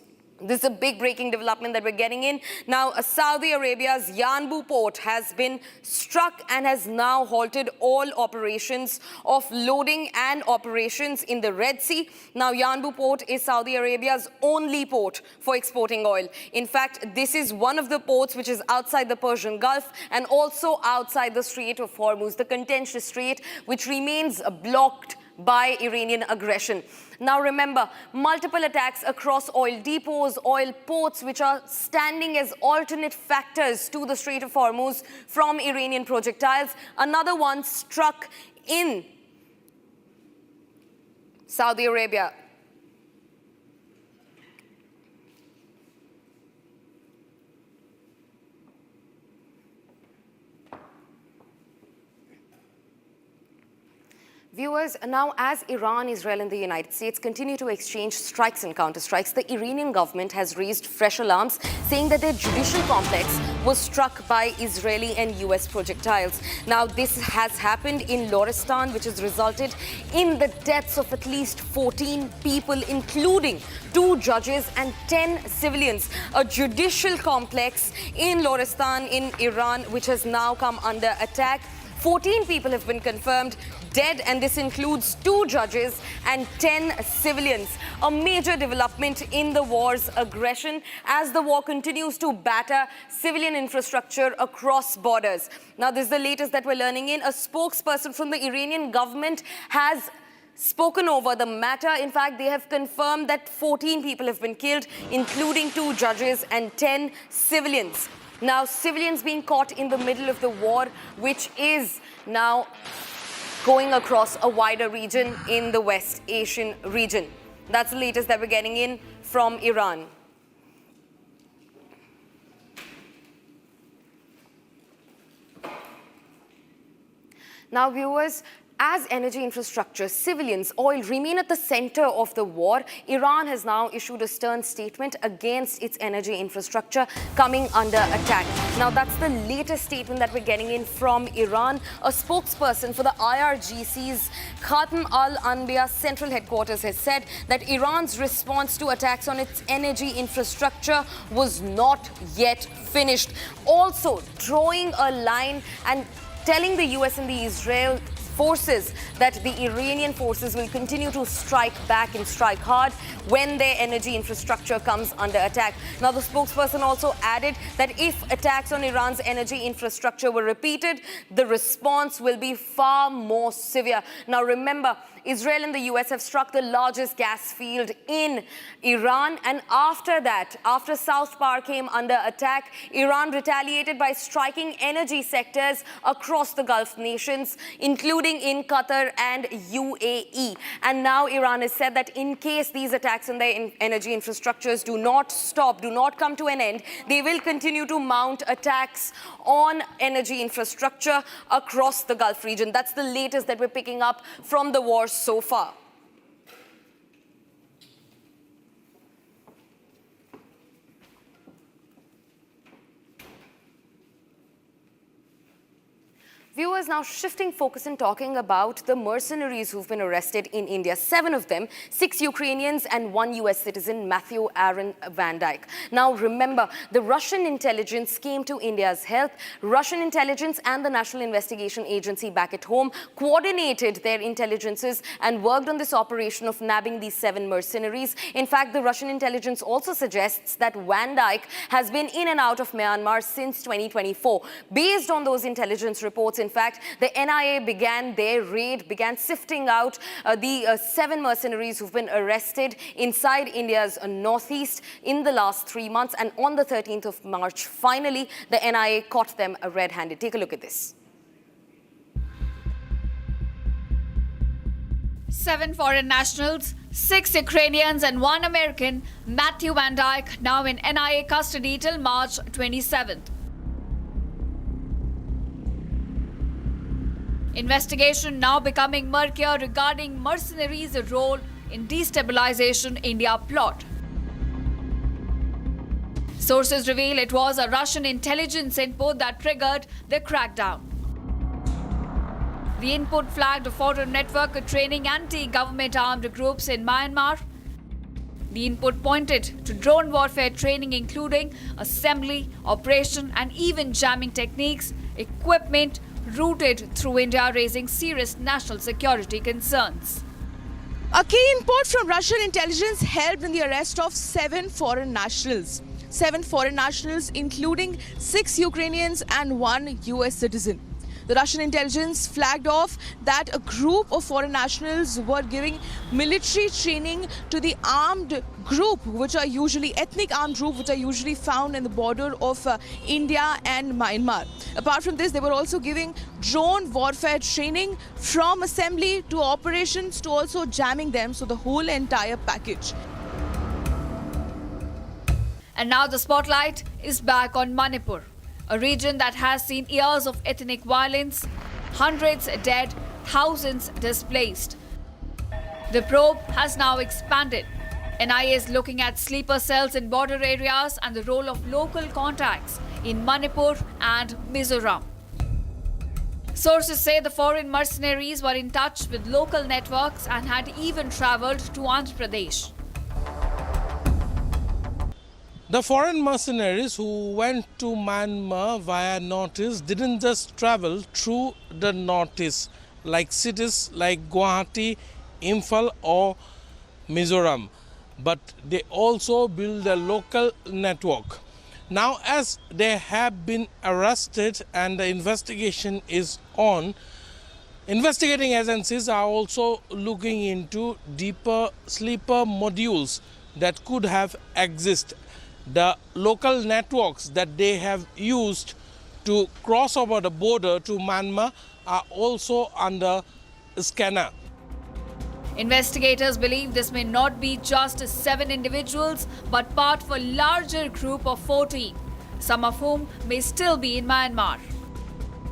This is a big breaking development that we're getting in. Now, Saudi Arabia's Yanbu port has been struck and has now halted all operations of loading and operations in the Red Sea. Now, Yanbu port is Saudi Arabia's only port for exporting oil. In fact, this is one of the ports which is outside the Persian Gulf and also outside the Strait of Hormuz, the contentious strait which remains blocked by Iranian aggression. Now remember, multiple attacks across oil depots, oil ports, which are standing as alternate factors to the Strait of Hormuz from Iranian projectiles. Another one struck in Saudi Arabia. Viewers, now as Iran, Israel and the United States continue to exchange strikes and counterstrikes, the Iranian government has raised fresh alarms, saying that their judicial complex was struck by Israeli and US projectiles. Now, this has happened in Lorestan, which has resulted in the deaths of at least 14 people, including 2 judges and 10 civilians. A judicial complex in Lorestan in Iran, which has now come under attack. 14 people have been confirmed dead, and this includes 2 judges and 10 civilians. A major development in the war's aggression as the war continues to batter civilian infrastructure across borders. Now, this is the latest that we're learning in. A spokesperson from the Iranian government has spoken over the matter. In fact, they have confirmed that 14 people have been killed, including 2 judges and 10 civilians. Now, civilians being caught in the middle of the war, which is now going across a wider region in the West Asian region. That's the latest that we're getting in from Iran. Now, viewers, as energy infrastructure, civilians, oil remain at the center of the war, Iran has now issued a stern statement against its energy infrastructure coming under attack. Now, that's the latest statement that we're getting in from Iran. A spokesperson for the IRGC's Khatam al-Anbiya central headquarters has said that Iran's response to attacks on its energy infrastructure was not yet finished. Also, drawing a line and telling the US and the Israel forces that the Iranian forces will continue to strike back and strike hard when their energy infrastructure comes under attack. Now, the spokesperson also added that if attacks on Iran's energy infrastructure were repeated, the response will be far more severe. Now, remember, Israel and the US have struck the largest gas field in Iran, and after that, after South Par came under attack, Iran retaliated by striking energy sectors across the Gulf nations, including in Qatar and UAE. And now Iran has said that in case these attacks on their energy infrastructures do not stop, do not come to an end, they will continue to mount attacks on energy infrastructure across the Gulf region. That's the latest that we're picking up from the war so far. Viewers, now shifting focus and talking about the mercenaries who've been arrested in India. 7 of them, 6 Ukrainians and 1 US citizen, Matthew Aaron Van Dyke. Now remember, the Russian intelligence came to India's help. Russian intelligence and the National Investigation Agency back at home coordinated their intelligences and worked on this operation of nabbing these 7 mercenaries. In fact, the Russian intelligence also suggests that Van Dyke has been in and out of Myanmar since 2024. Based on those intelligence reports, in fact, the NIA began their raid, began sifting out the 7 mercenaries who've been arrested inside India's northeast in the last 3 months. And on the 13th of March, finally, the NIA caught them red-handed. Take a look at this. 7 foreign nationals, 6 Ukrainians and 1 American, Matthew Van Dyke, now in NIA custody till March 27th. Investigation now becoming murkier regarding mercenaries' role in destabilization India plot. Sources reveal it was a Russian intelligence input that triggered the crackdown. The input flagged a foreign network training anti-government armed groups in Myanmar. The input pointed to drone warfare training including assembly, operation and even jamming techniques, equipment routed through India, raising serious national security concerns. A key input from Russian intelligence helped in the arrest of 7 foreign nationals. 7 foreign nationals, including 6 Ukrainians and 1 US citizen. The Russian intelligence flagged off that a group of foreign nationals were giving military training to the armed group, which are usually ethnic armed group, which are usually found in the border of India and Myanmar. Apart from this, they were also giving drone warfare training from assembly to operations to also jamming them, so the whole entire package. And now the spotlight is back on Manipur, a region that has seen years of ethnic violence, hundreds dead, thousands displaced. The probe has now expanded. NIA is looking at sleeper cells in border areas and the role of local contacts in Manipur and Mizoram. Sources say the foreign mercenaries were in touch with local networks and had even travelled to Andhra Pradesh. The foreign mercenaries who went to Myanmar via Northeast didn't just travel through the Northeast, like cities like Guwahati, Imphal or Mizoram, but they also built a local network. Now, as they have been arrested and the investigation is on, investigating agencies are also looking into deeper sleeper modules that could have existed. The local networks that they have used to cross over the border to Myanmar are also under scanner. Investigators believe this may not be just 7 individuals, but part of a larger group of 40, some of whom may still be in Myanmar.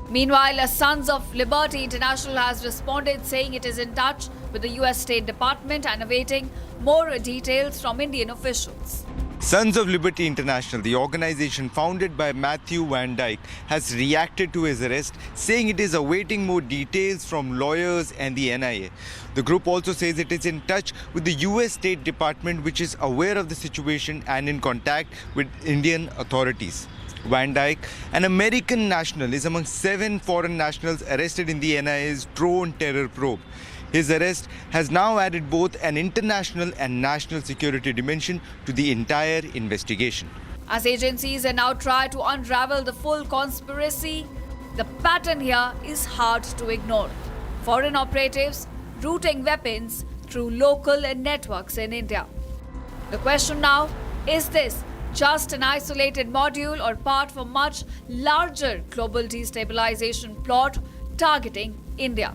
Meanwhile, Sons of Liberty International has responded saying it is in touch with the US State Department and awaiting more details from Indian officials. Sons of Liberty International, the organization founded by Matthew Van Dyke, has reacted to his arrest, saying it is awaiting more details from lawyers and the NIA. The group also says it is in touch with the US State Department, which is aware of the situation and in contact with Indian authorities. Van Dyke, an American national, is among 7 foreign nationals arrested in the NIA's drone terror probe. His arrest has now added both an international and national security dimension to the entire investigation. As agencies now try to unravel the full conspiracy, the pattern here is hard to ignore. Foreign operatives routing weapons through local networks in India. The question now, is this just an isolated module or part of a much larger global destabilization plot targeting India?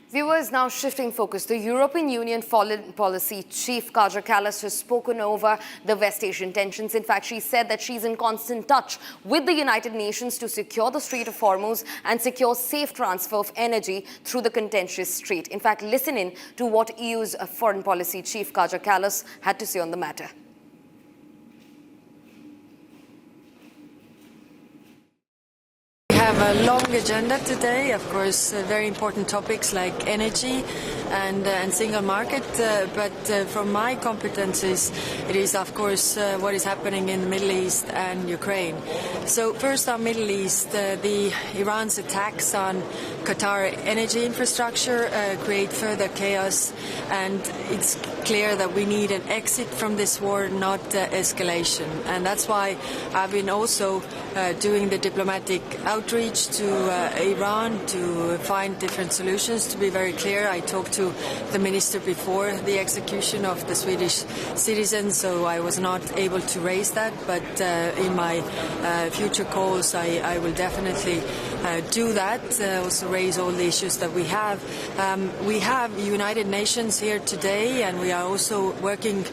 Viewers, now shifting focus. The European Union Foreign Policy Chief Kaja Kallas has spoken over the West Asian tensions. In fact, she said that she's in constant touch with the United Nations to secure the Strait of Hormuz and secure safe transfer of energy through the contentious strait. In fact, listen in to what EU's Foreign Policy Chief Kaja Kallas had to say on the matter. We have a long agenda today, of course, very important topics like energy and single market, but from my competencies, it is, of course, what is happening in the Middle East and Ukraine. So first on Middle East, the Iran's attacks on Qatar energy infrastructure create further chaos, and it's clear that we need an exit from this war, not escalation. And that's why I've been also doing the diplomatic outreach to Iran to find different solutions. To be very clear, I talked to the minister before the execution of the Swedish citizen, so I was not able to raise that, but in my future calls I will definitely do that, also raise all the issues that we have. We have United Nations here today, and we are also working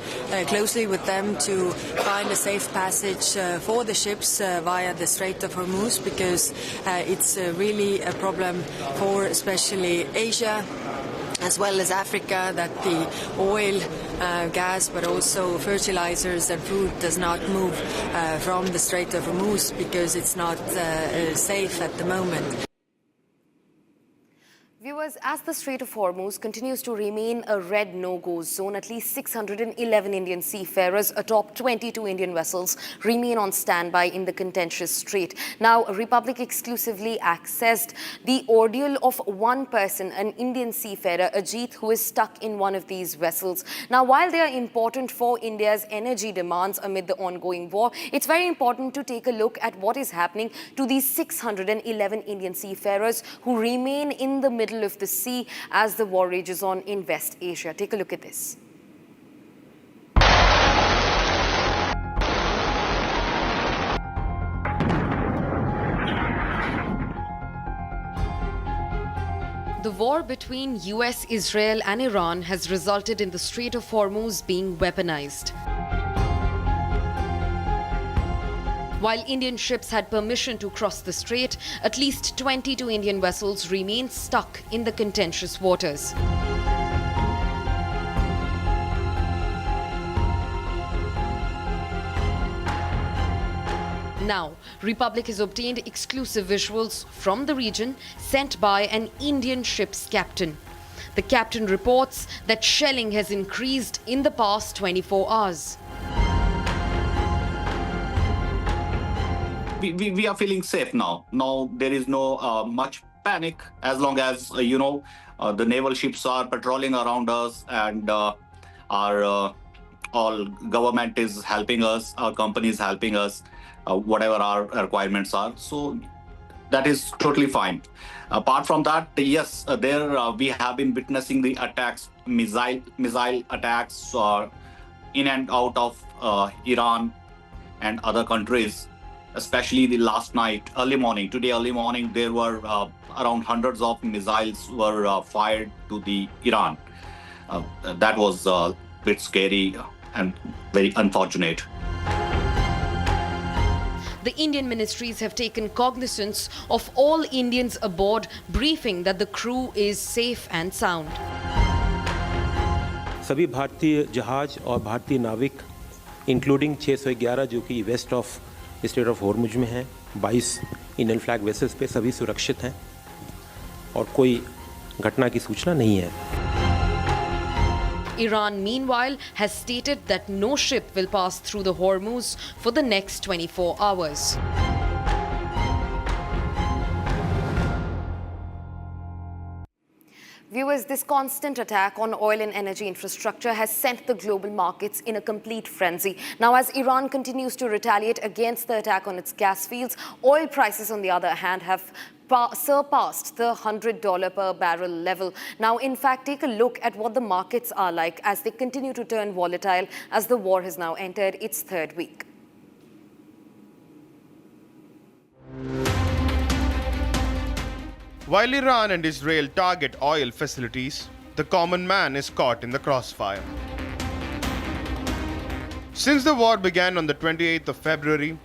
closely with them to find a safe passage for the ships via the Strait of Hormuz, because it's really a problem for especially Asia as well as Africa, that the oil, gas, but also fertilizers and food does not move from the Strait of Hormuz because it's not safe at the moment. Viewers, as the Strait of Hormuz continues to remain a red no-go zone, at least 611 Indian seafarers atop 22 Indian vessels remain on standby in the contentious strait. Now, Republic exclusively accessed the ordeal of one person, an Indian seafarer, Ajit, who is stuck in one of these vessels. Now, while they are important for India's energy demands amid the ongoing war, it's very important to take a look at what is happening to these 611 Indian seafarers who remain in the middle of the sea as the war rages on in West Asia. Take a look at this. The war between US, Israel and Iran has resulted in the Strait of Hormuz being weaponized. While Indian ships had permission to cross the strait, at least 22 Indian vessels remain stuck in the contentious waters. Now, Republic has obtained exclusive visuals from the region sent by an Indian ship's captain. The captain reports that shelling has increased in the past 24 hours. We are feeling safe now. Now there is no much panic, as long as the naval ships are patrolling around us, and our all government is helping us, our company is helping us, whatever our requirements are. So that is totally fine. Apart from that, yes, there we have been witnessing the attacks, missile attacks in and out of Iran and other countries, especially the last night, today early morning, there were around hundreds of missiles were fired to the Iran. That was a bit scary and very unfortunate. The Indian ministries have taken cognizance of all Indians aboard, briefing that the crew is safe and sound. सभी भारतीय जहाज और भारतीय नाविक including 611 जो कि west of strait of Hormuz में हैं, 22 इंडियन फ्लैग वेसल्स पे सभी सुरक्षित हैं और कोई घटना की सूचना नहीं है. Iran, meanwhile, has stated that no ship will pass through the Hormuz for the next 24 hours. Viewers, this constant attack on oil and energy infrastructure has sent the global markets in a complete frenzy. Now, as Iran continues to retaliate against the attack on its gas fields, oil prices, on the other hand, have surpassed the $100 per barrel level. Now, in fact, take a look at what the markets are like as they continue to turn volatile as the war has now entered its third week. While Iran and Israel target oil facilities, the common man is caught in the crossfire. Since the war began on the 28th of February,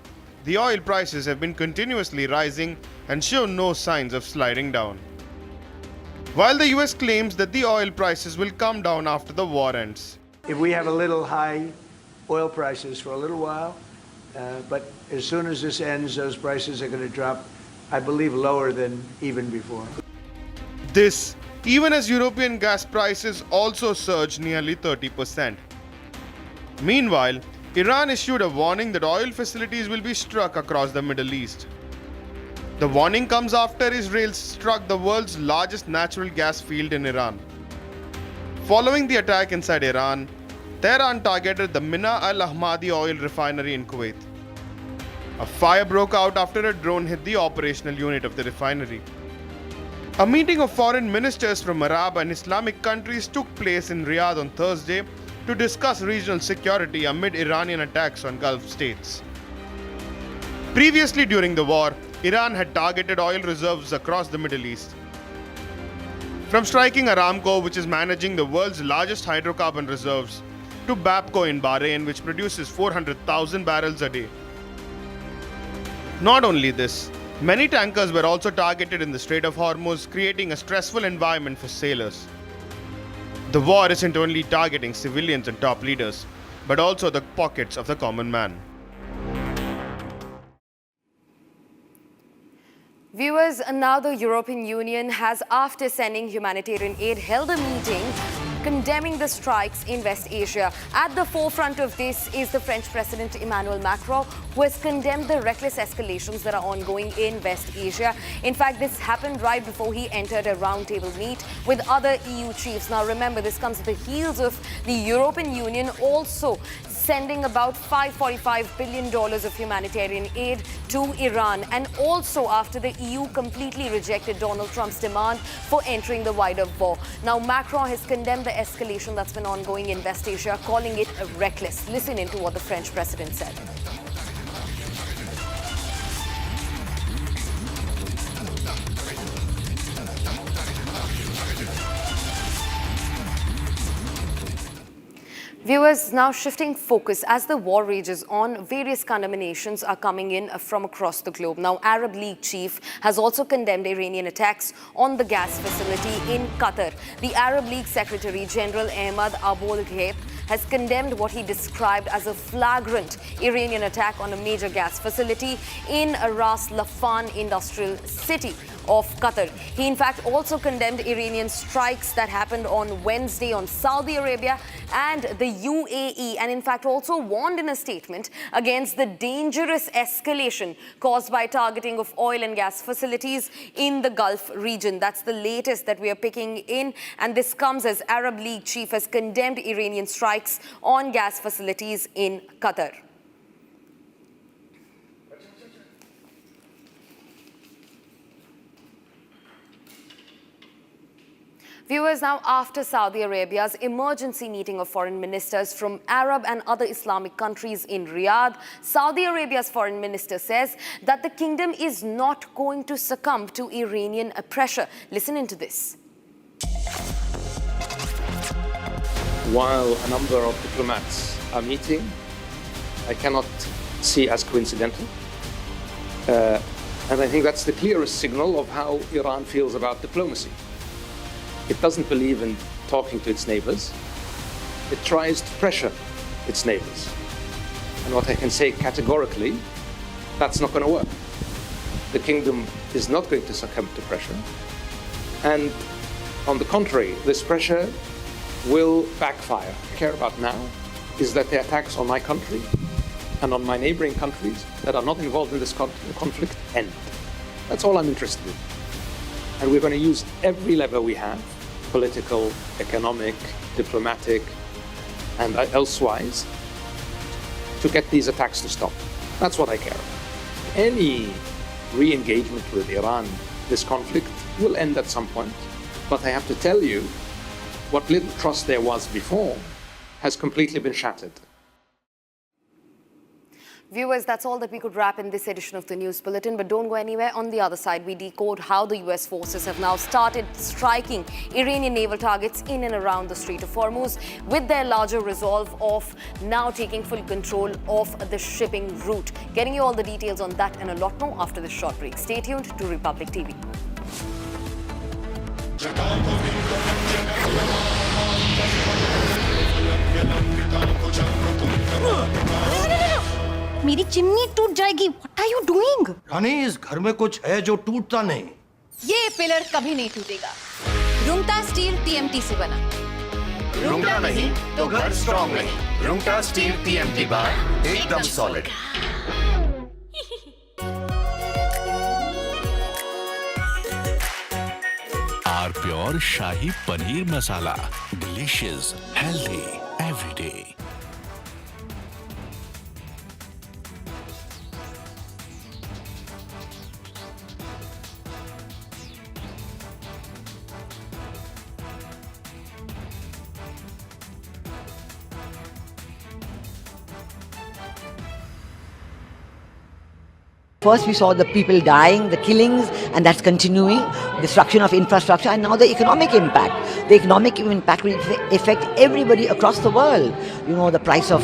the oil prices have been continuously rising and show no signs of sliding down. While the US claims that the oil prices will come down after the war ends. If we have a little high oil prices for a little while, but as soon as this ends, those prices are going to drop, I believe, lower than even before. This, even as European gas prices also surged nearly 30%. Meanwhile, Iran issued a warning that oil facilities will be struck across the Middle East. The warning comes after Israel struck the world's largest natural gas field in Iran. Following the attack inside Iran, Tehran targeted the Mina al-Ahmadi oil refinery in Kuwait. A fire broke out after a drone hit the operational unit of the refinery. A meeting of foreign ministers from Arab and Islamic countries took place in Riyadh on Thursday to discuss regional security amid Iranian attacks on Gulf states. Previously during the war, Iran had targeted oil reserves across the Middle East. From striking Aramco, which is managing the world's largest hydrocarbon reserves, to Bapco in Bahrain, which produces 400,000 barrels a day. Not only this, many tankers were also targeted in the Strait of Hormuz, creating a stressful environment for sailors. The war isn't only targeting civilians and top leaders, but also the pockets of the common man. Viewers, now the European Union has, after sending humanitarian aid, held a meeting condemning the strikes in West Asia. At the forefront of this is the French President Emmanuel Macron, who has condemned the reckless escalations that are ongoing in West Asia. In fact, this happened right before he entered a roundtable meet with other EU chiefs. Now remember, this comes at the heels of the European Union also sending about $545 billion of humanitarian aid to Iran, and also after the EU completely rejected Donald Trump's demand for entering the wider war. Now, Macron has condemned the escalation that's been ongoing in West Asia, calling it reckless. Listen into what the French president said. Viewers, now shifting focus as the war rages on, various condemnations are coming in from across the globe. Now, Arab League chief has also condemned Iranian attacks on the gas facility in Qatar. The Arab League Secretary General Ahmad Abul-Ghait has condemned what he described as a flagrant Iranian attack on a major gas facility in Ras Laffan industrial city of Qatar. He in fact also condemned Iranian strikes that happened on Wednesday on Saudi Arabia and the UAE, and in fact also warned in a statement against the dangerous escalation caused by targeting of oil and gas facilities in the Gulf region. That's the latest that we are picking in, and this comes as Arab League chief has condemned Iranian strikes on gas facilities in Qatar. Viewers, now after Saudi Arabia's emergency meeting of foreign ministers from Arab and other Islamic countries in Riyadh, Saudi Arabia's foreign minister says that the kingdom is not going to succumb to Iranian pressure. Listen into this. While a number of diplomats are meeting, I cannot see as coincidental. And I think that's the clearest signal of how Iran feels about diplomacy. It doesn't believe in talking to its neighbors. It tries to pressure its neighbors. And what I can say categorically, that's not going to work. The kingdom is not going to succumb to pressure. And on the contrary, this pressure will backfire. What I care about now is that the attacks on my country and on my neighboring countries that are not involved in this conflict end. That's all I'm interested in. And we're going to use every lever we have, political, economic, diplomatic, and elsewise, to get these attacks to stop. That's what I care about. Any re-engagement with Iran, this conflict, will end at some point. But I have to tell you, what little trust there was before has completely been shattered. Viewers, that's all that we could wrap in this edition of the News Bulletin. But don't go anywhere. On the other side, we decode how the US forces have now started striking Iranian naval targets in and around the Strait of Hormuz, with their larger resolve of now taking full control of the shipping route. Getting you all the details on that and a lot more after this short break. Stay tuned to Republic TV. मेरी chimney टूट जाएगी। What are you doing? रानी, इस घर में कुछ है जो टूटता नहीं। ये पिलर कभी नहीं टूटेगा। रुंगटा स्टील TMT से बना। रुंगटा नहीं तो घर स्ट्रॉन्ग नहीं। रुंगटा स्टील TMT बार एकदम solid. Our pure shahi paneer masala, delicious, healthy every day. First we saw the people dying, the killings, and that's continuing, destruction of infrastructure, and now the economic impact. The economic impact will affect everybody across the world. You know, the price of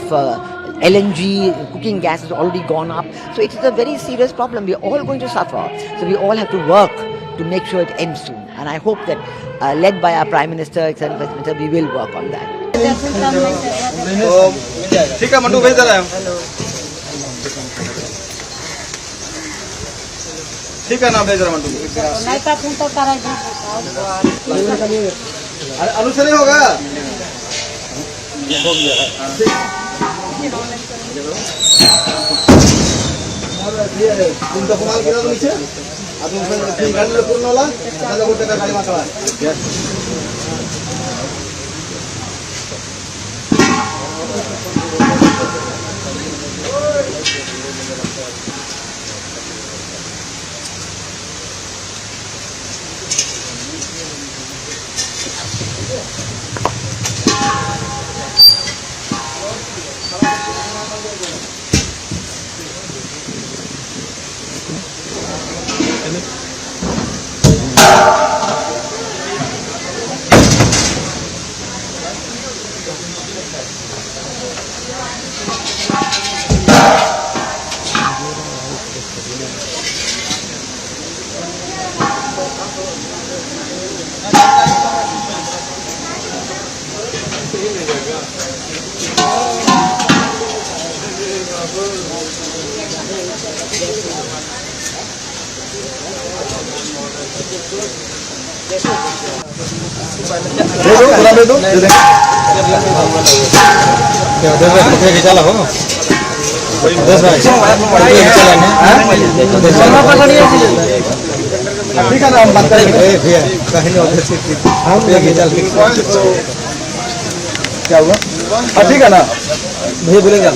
LNG, cooking gas has already gone up. So it is a very serious problem. We are all going to suffer. So we all have to work to make sure it ends soon. And I hope that, led by our Prime Minister, Executive Minister, we will work on that. ठीक है mandu भेज दे रहे हैं ठीक है ना भेज रहा मंडू आलू से नहीं होगा तुम तो कमाल किया नीचे अब गाड़ी पूर्ण वाला गाड़ी माता चला हो ठीक है ना हम बात करेंगे क्या हुआ ठीक है ना भैया बोलेंगे आप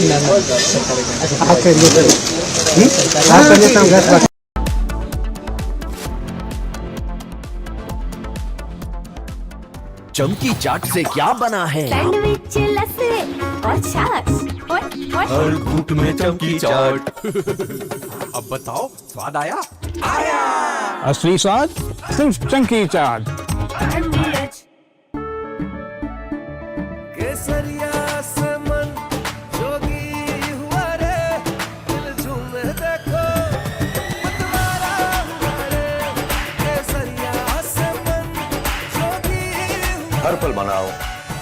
चमकी चाट से क्या बना है? सैंडविच लस्सी और छाछ और हर घूंट में चमकी चाट। अब बताओ स्वाद आया? आया। असली स्वाद सिर्फ चमकी चाट। केसरिया से मन जोगी हुआ रे, दिल झूमे देखो मतवारा हुआ रे। केसरिया से मन जोगी हुआ। हर पल मनाओ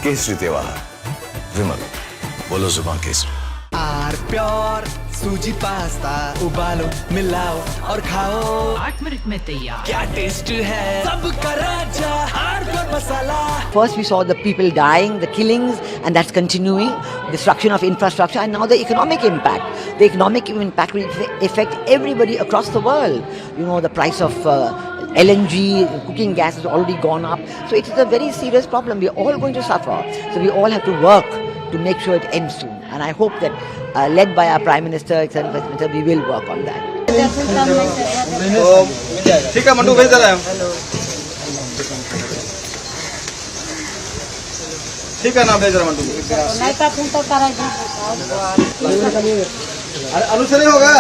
केसरी त्योहार। विमल, बोलो जुबान केसरी। आर प्योर सूजी पास्ता उबालो मिलाओ और खाओ 8 मिनट में तैयार। क्या टेस्ट है सबका राजा R pure masala. First we saw the people dying, the killings, and that's continuing, destruction of infrastructure, and now the economic impact. The economic impact will affect everybody across the world. You know, the price of LNG, cooking gas has already gone up. So it is a very serious problem. We are all going to suffer. So we all have to work to make sure it ends soon. And I hope that, led by our Prime Minister, Executive Minister, we will work on that. ठीक है mandu भेज दे रहे हैं। ठीक है ना भेज रहे हैं मंडू। आलू से नहीं होगा?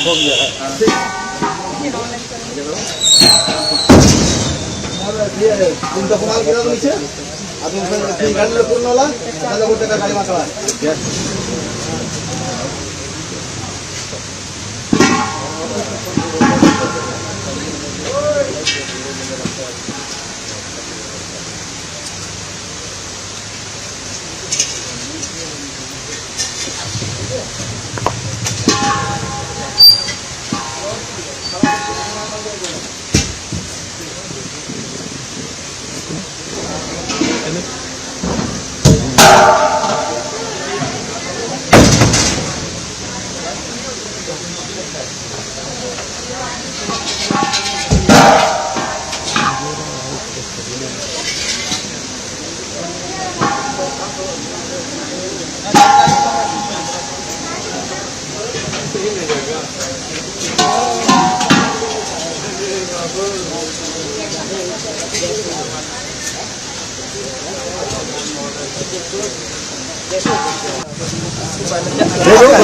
हो गया। तुम तो कमाल किया तो नीचे। अब तुम गाड़ी ले पूर्ण वाला, चलो वो टका गाड़ी मारवा।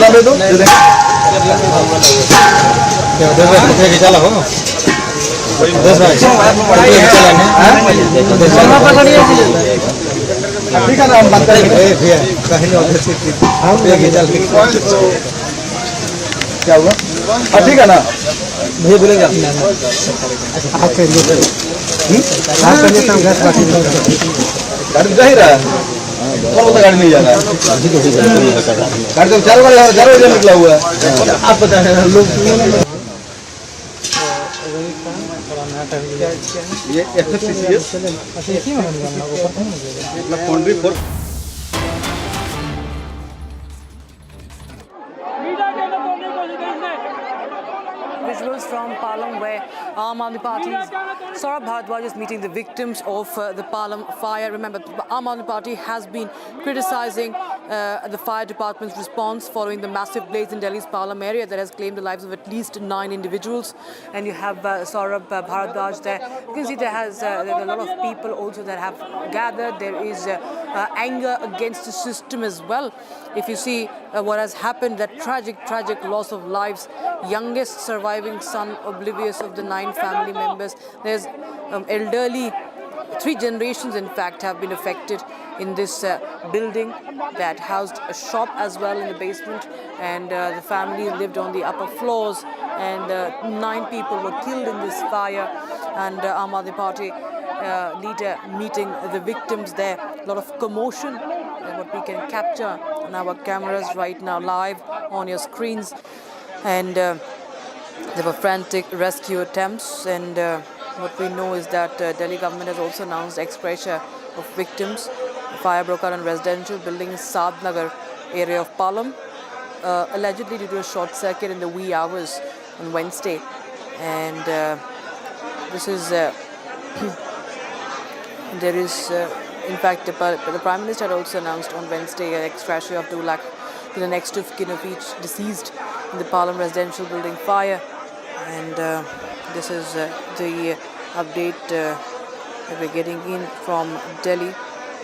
दे दो चला हो 10 ठीक है ना हम बात करेंगे कहीं क्या हुआ ठीक है ना भैया बोलेंगे आप गाड़ी जा ही रहा है कौन बोलता गाड़ी नहीं जा रहा है गाड़ी तो 4 बजे निकला हुआ है आप बता रहे हैं लोग ये Visuals from Palam where Aam Aadmi Party's Saurabh Bharadwaj is meeting the victims of the Palam fire. Remember, Aam Aadmi Party has been criticizing the fire department's response following the massive blaze in Delhi's Palam area that has claimed the lives of at least 9 individuals. And you have Saurabh Bharadwaj there. You can see there are a lot of people also that have gathered. There is anger against the system as well. If you see what has happened, that tragic loss of lives, youngest surviving son oblivious of the 9 family members. There's elderly, 3 generations in fact have been affected in this building that housed a shop as well in the basement, and the family lived on the upper floors, and 9 people were killed in this fire. And Aam Aadmi Party leader meeting the victims there. A lot of commotion, what we can capture on our cameras right now live on your screens. And there were frantic rescue attempts, and what we know is that Delhi government has also announced ex-gratia of victims. The fire broke out in residential building in Sadnagar area of Palam, allegedly due to a short circuit in the wee hours on Wednesday. And this is there is in fact the Prime Minister had also announced on Wednesday an ex-gratia of 2 lakh to the next of kin of each deceased in the Palam residential building fire. And this is the update that we're getting in from Delhi.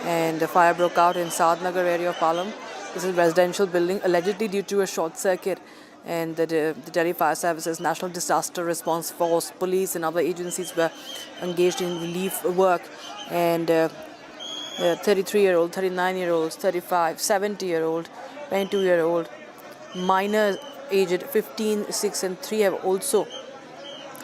And the fire broke out in Sadnagar area of Palam. This is a residential building, allegedly due to a short circuit. And the Delhi Fire Services, National Disaster Response Force, police and other agencies were engaged in relief work. And 33-year-old, 39-year-olds, 35, 70-year-old, 22-year-old, minors aged 15, 6 and 3 have also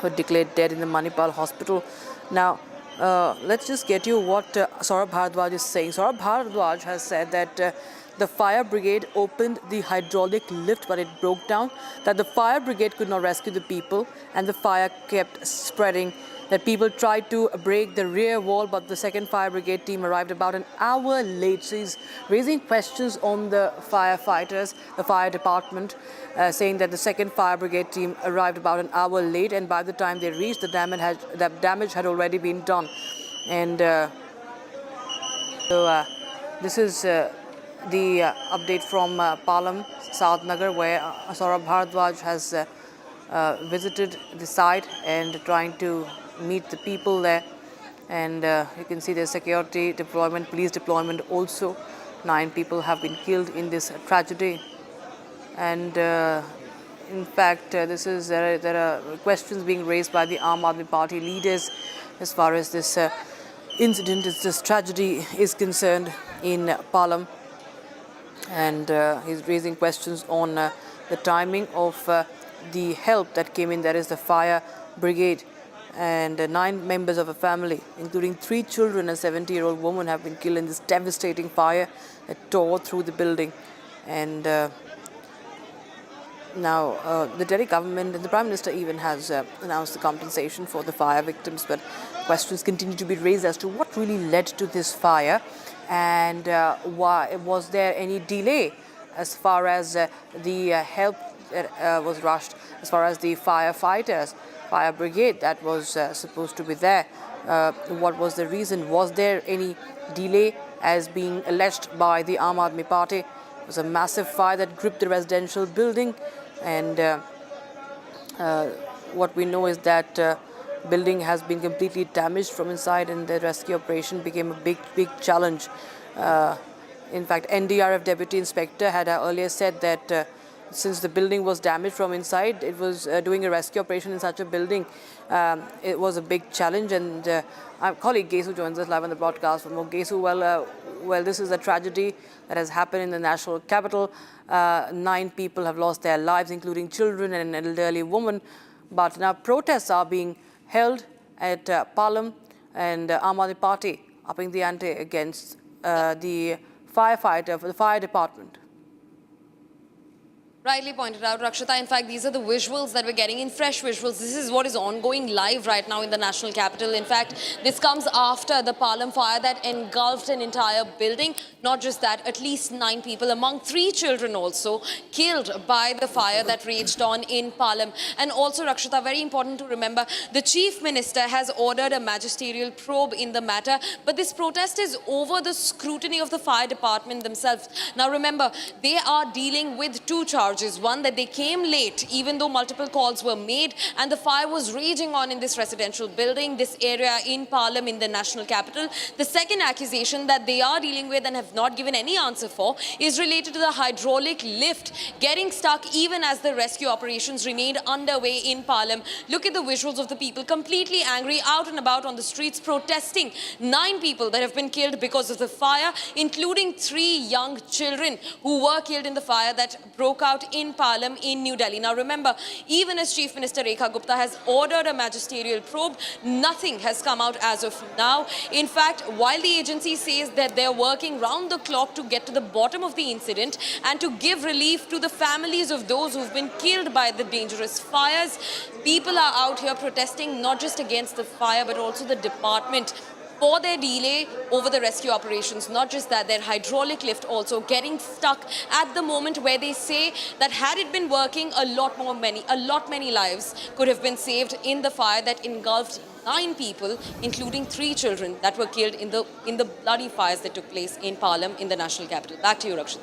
were declared dead in the Manipal hospital. Now, let's just get you what Saurabh Bharadwaj is saying. Saurabh Bharadwaj has said that the fire brigade opened the hydraulic lift, but it broke down, that the fire brigade could not rescue the people, and the fire kept spreading, that people tried to break the rear wall, but the second fire brigade team arrived about an hour late. So he's raising questions on the firefighters, the fire department, saying that the second fire brigade team arrived about an hour late, and by the time they reached, the damage had already been done. And this is the update from Palam, Sadnagar, where Saurabh Bharadwaj has visited the site and trying to meet the people there. And you can see there's security deployment, police deployment also. 9 people have been killed in this tragedy. And in fact, there are questions being raised by the Aam Aadmi Party leaders as far as this incident, this tragedy is concerned in Palam. And he's raising questions on the timing of the help that came in. There is the fire brigade, and 9 members of a family, including 3 children and a 70-year-old woman, have been killed in this devastating fire that tore through the building. And now the Delhi government and the Prime Minister even has announced the compensation for the fire victims, but questions continue to be raised as to what really led to this fire. And why was there any delay as far as the help that was rushed, as far as the firefighters, fire brigade that was supposed to be there? What was the reason? Was there any delay as being alleged by the Aam Aadmi Party? It was a massive fire that gripped the residential building, and what we know is that building has been completely damaged from inside, and the rescue operation became a big challenge. In fact, NDRF Deputy Inspector had earlier said that since the building was damaged from inside, it was doing a rescue operation in such a building. It was a big challenge, and our colleague Gesu joins us live on the broadcast for more. Gesu, well, this is a tragedy that has happened in the national capital. 9 people have lost their lives, including children and an elderly woman. But now protests are being held at Palam, and Aam Aadmi Party upping the ante against the firefighter for the fire department. Rightly pointed out, Rakshita. In fact, these are the visuals that we're getting in, fresh visuals. This is what is ongoing live right now in the national capital. In fact, this comes after the Palam fire that engulfed an entire building. Not just that, at least 9 people, among 3 children also, killed by the fire that raged on in Palam. And also, Rakshita, very important to remember, the Chief Minister has ordered a magisterial probe in the matter. But this protest is over the scrutiny of the fire department themselves. Now, remember, they are dealing with 2 charges. One, that they came late, even though multiple calls were made, and the fire was raging on in this residential building, this area in Palam in the national capital. The second accusation that they are dealing with and have not given any answer for is related to the hydraulic lift getting stuck even as the rescue operations remained underway in Palam. Look at the visuals of the people completely angry, out and about on the streets protesting. 9 people that have been killed because of the fire, including 3 young children who were killed in the fire that broke out in Palam in New Delhi. Now remember, even as Chief Minister Rekha Gupta has ordered a magisterial probe, nothing has come out as of now. In fact, while the agency says that they're working round the clock to get to the bottom of the incident and to give relief to the families of those who've been killed by the dangerous fires, people are out here protesting not just against the fire but also the department for their delay over the rescue operations. Not just that, their hydraulic lift also getting stuck at the moment where they say that had it been working, a lot many lives could have been saved in the fire that engulfed 9 people, including 3 children that were killed in the bloody fires that took place in Palam in the national capital. Back to you, Rakshita.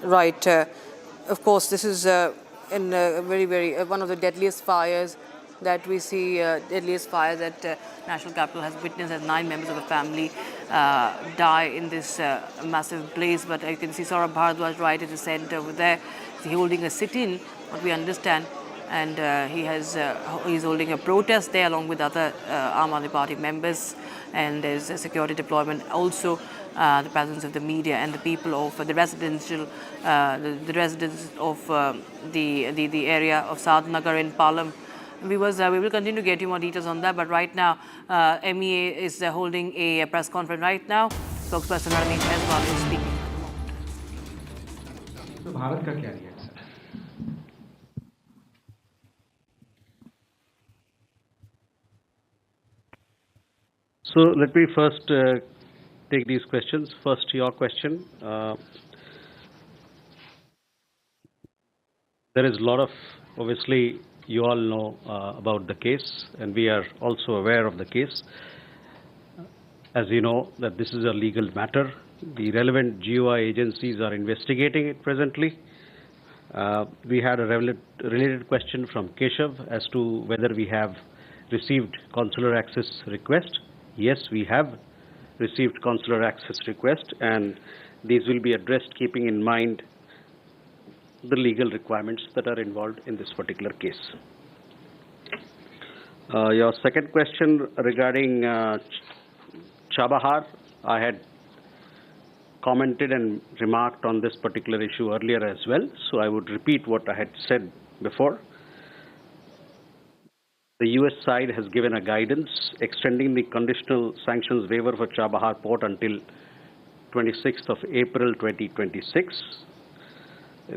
Right. Of course, this is one of the deadliest fires that we see deadliest fires that National Capital has witnessed as 9 members of a family die in this massive blaze. But you can see Saurabh Bharadwaj right at the center over there. He's holding a sit-in, what we understand, and he's holding a protest there along with other Aam Aadmi Party members. And there's a security deployment also. The presence of the media and the people of the residential, the residents of the area of Saad Nagar in Palam. We will continue to get you more details on that. But right now, MEA is holding a press conference right now. Spokesperson Ranveer Kaijwal is speaking. तो भारत का क्या reaction? So let me first take these questions. First, your question. There is a lot of, obviously, you all know about the case, and we are also aware of the case. As you know, that this is a legal matter. The relevant GOI agencies are investigating it presently. We had a related question from Keshav as to whether we have received consular access request. Yes, we have received consular access request, and these will be addressed keeping in mind the legal requirements that are involved in this particular case. Your second question regarding Chabahar, I had commented and remarked on this particular issue earlier as well, so I would repeat what I had said before. The US side has given a guidance extending the conditional sanctions waiver for Chabahar port until 26th of April 2026.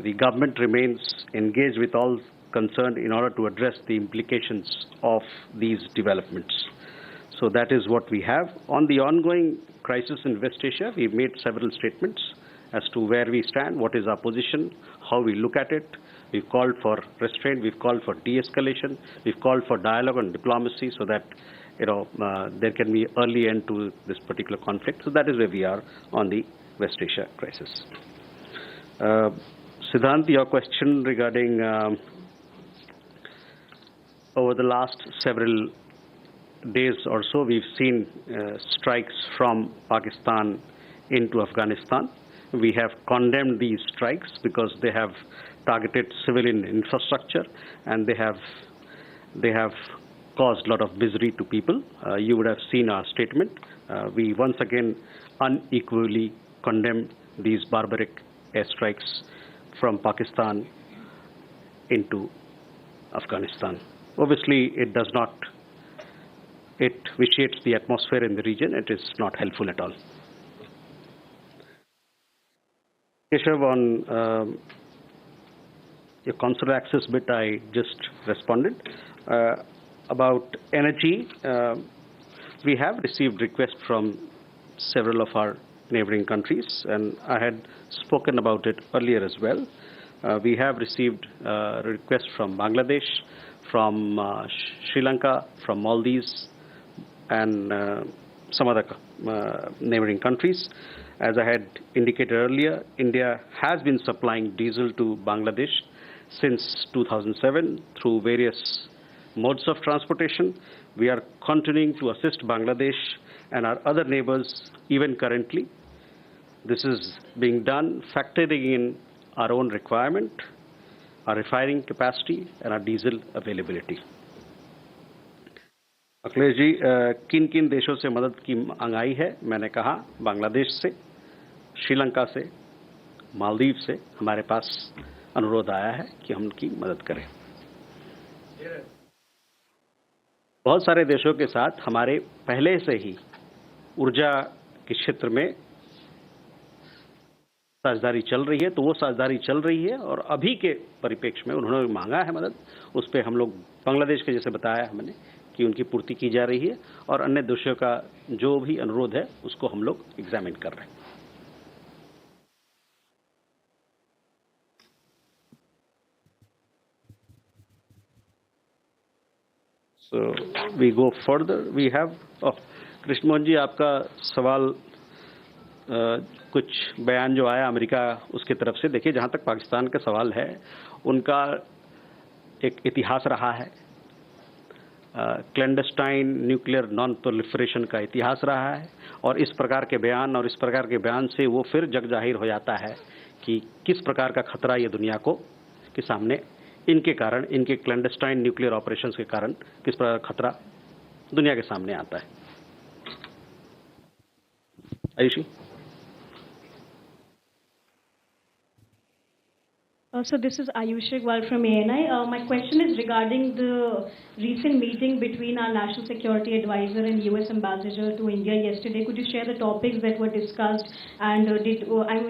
The government remains engaged with all concerned in order to address the implications of these developments. So that is what we have. On the ongoing crisis in West Asia, we've made several statements as to where we stand, what is our position, how we look at it. We've called for restraint, we've called for de-escalation, we've called for dialogue and diplomacy so that there can be early end to this particular conflict. So that is where we are on the West Asia crisis. Siddhant, your question regarding over the last several days or so, we've seen strikes from Pakistan into Afghanistan. We have condemned these strikes because they have targeted civilian infrastructure and they have caused a lot of misery to people. You would have seen our statement. We once again unequally condemn these barbaric airstrikes from Pakistan into Afghanistan. Obviously, it vitiates the atmosphere in the region. It is not helpful at all. Keshav, on your consular access bit, I just responded. About energy, we have received requests from several of our neighboring countries, and I had spoken about it earlier as well. We have received requests from Bangladesh, from Sri Lanka, from Maldives, and some other neighboring countries. As I had indicated earlier, India has been supplying diesel to Bangladesh since 2007 through various modes of transportation. We are continuing to assist Bangladesh and our other neighbors even currently. This is being done factoring in our own requirement, our refining capacity, and our diesel availability. Akhilesh ji, किन किन देशों से मदद की मांग आई है? मैंने कहा बांग्लादेश से, श्रीलंका से, मालदीव से हमारे पास अनुरोध आया है कि हम उनकी मदद करें। बहुत सारे देशों के साथ हमारे पहले से ही ऊर्जा के क्षेत्र में साझेदारी चल रही है, तो वो साझेदारी चल रही है और अभी के परिप्रेक्ष्य में उन्होंने मांगा है मदद, उस पर हम लोग बांग्लादेश के जैसे बताया हमने कि उनकी पूर्ति की जा रही है और अन्य देशों का जो भी अनुरोध है उसको हम लोग एग्जामिन कर रहे हैं। So we go further. We have Krishna Mohan ji, आपका सवाल कुछ बयान जो आया अमेरिका उसके तरफ से, देखिए जहां तक पाकिस्तान का सवाल है, उनका एक इतिहास रहा है क्लैंडस्टाइन न्यूक्लियर नॉन प्रोलिफरेशन का इतिहास रहा है, और इस प्रकार के बयान से वो फिर जग जाहिर हो जाता है कि किस प्रकार का खतरा ये दुनिया को के सामने इनके कारण, इनके क्लैंडस्टाइन न्यूक्लियर ऑपरेशंस के कारण किस प्रकार का खतरा दुनिया के सामने आता है। Ayushi. So this is Ayush Iqbal from ANI. My question is regarding the recent meeting between our National Security Advisor and US Ambassador to India yesterday. Could you share the topics that were discussed, and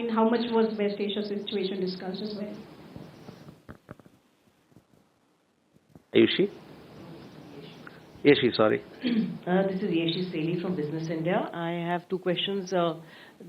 how much was West Asia situation discussed as well? Ayushi? Yeshi, sorry. This is Yeshi Seli from Business India. I have two questions.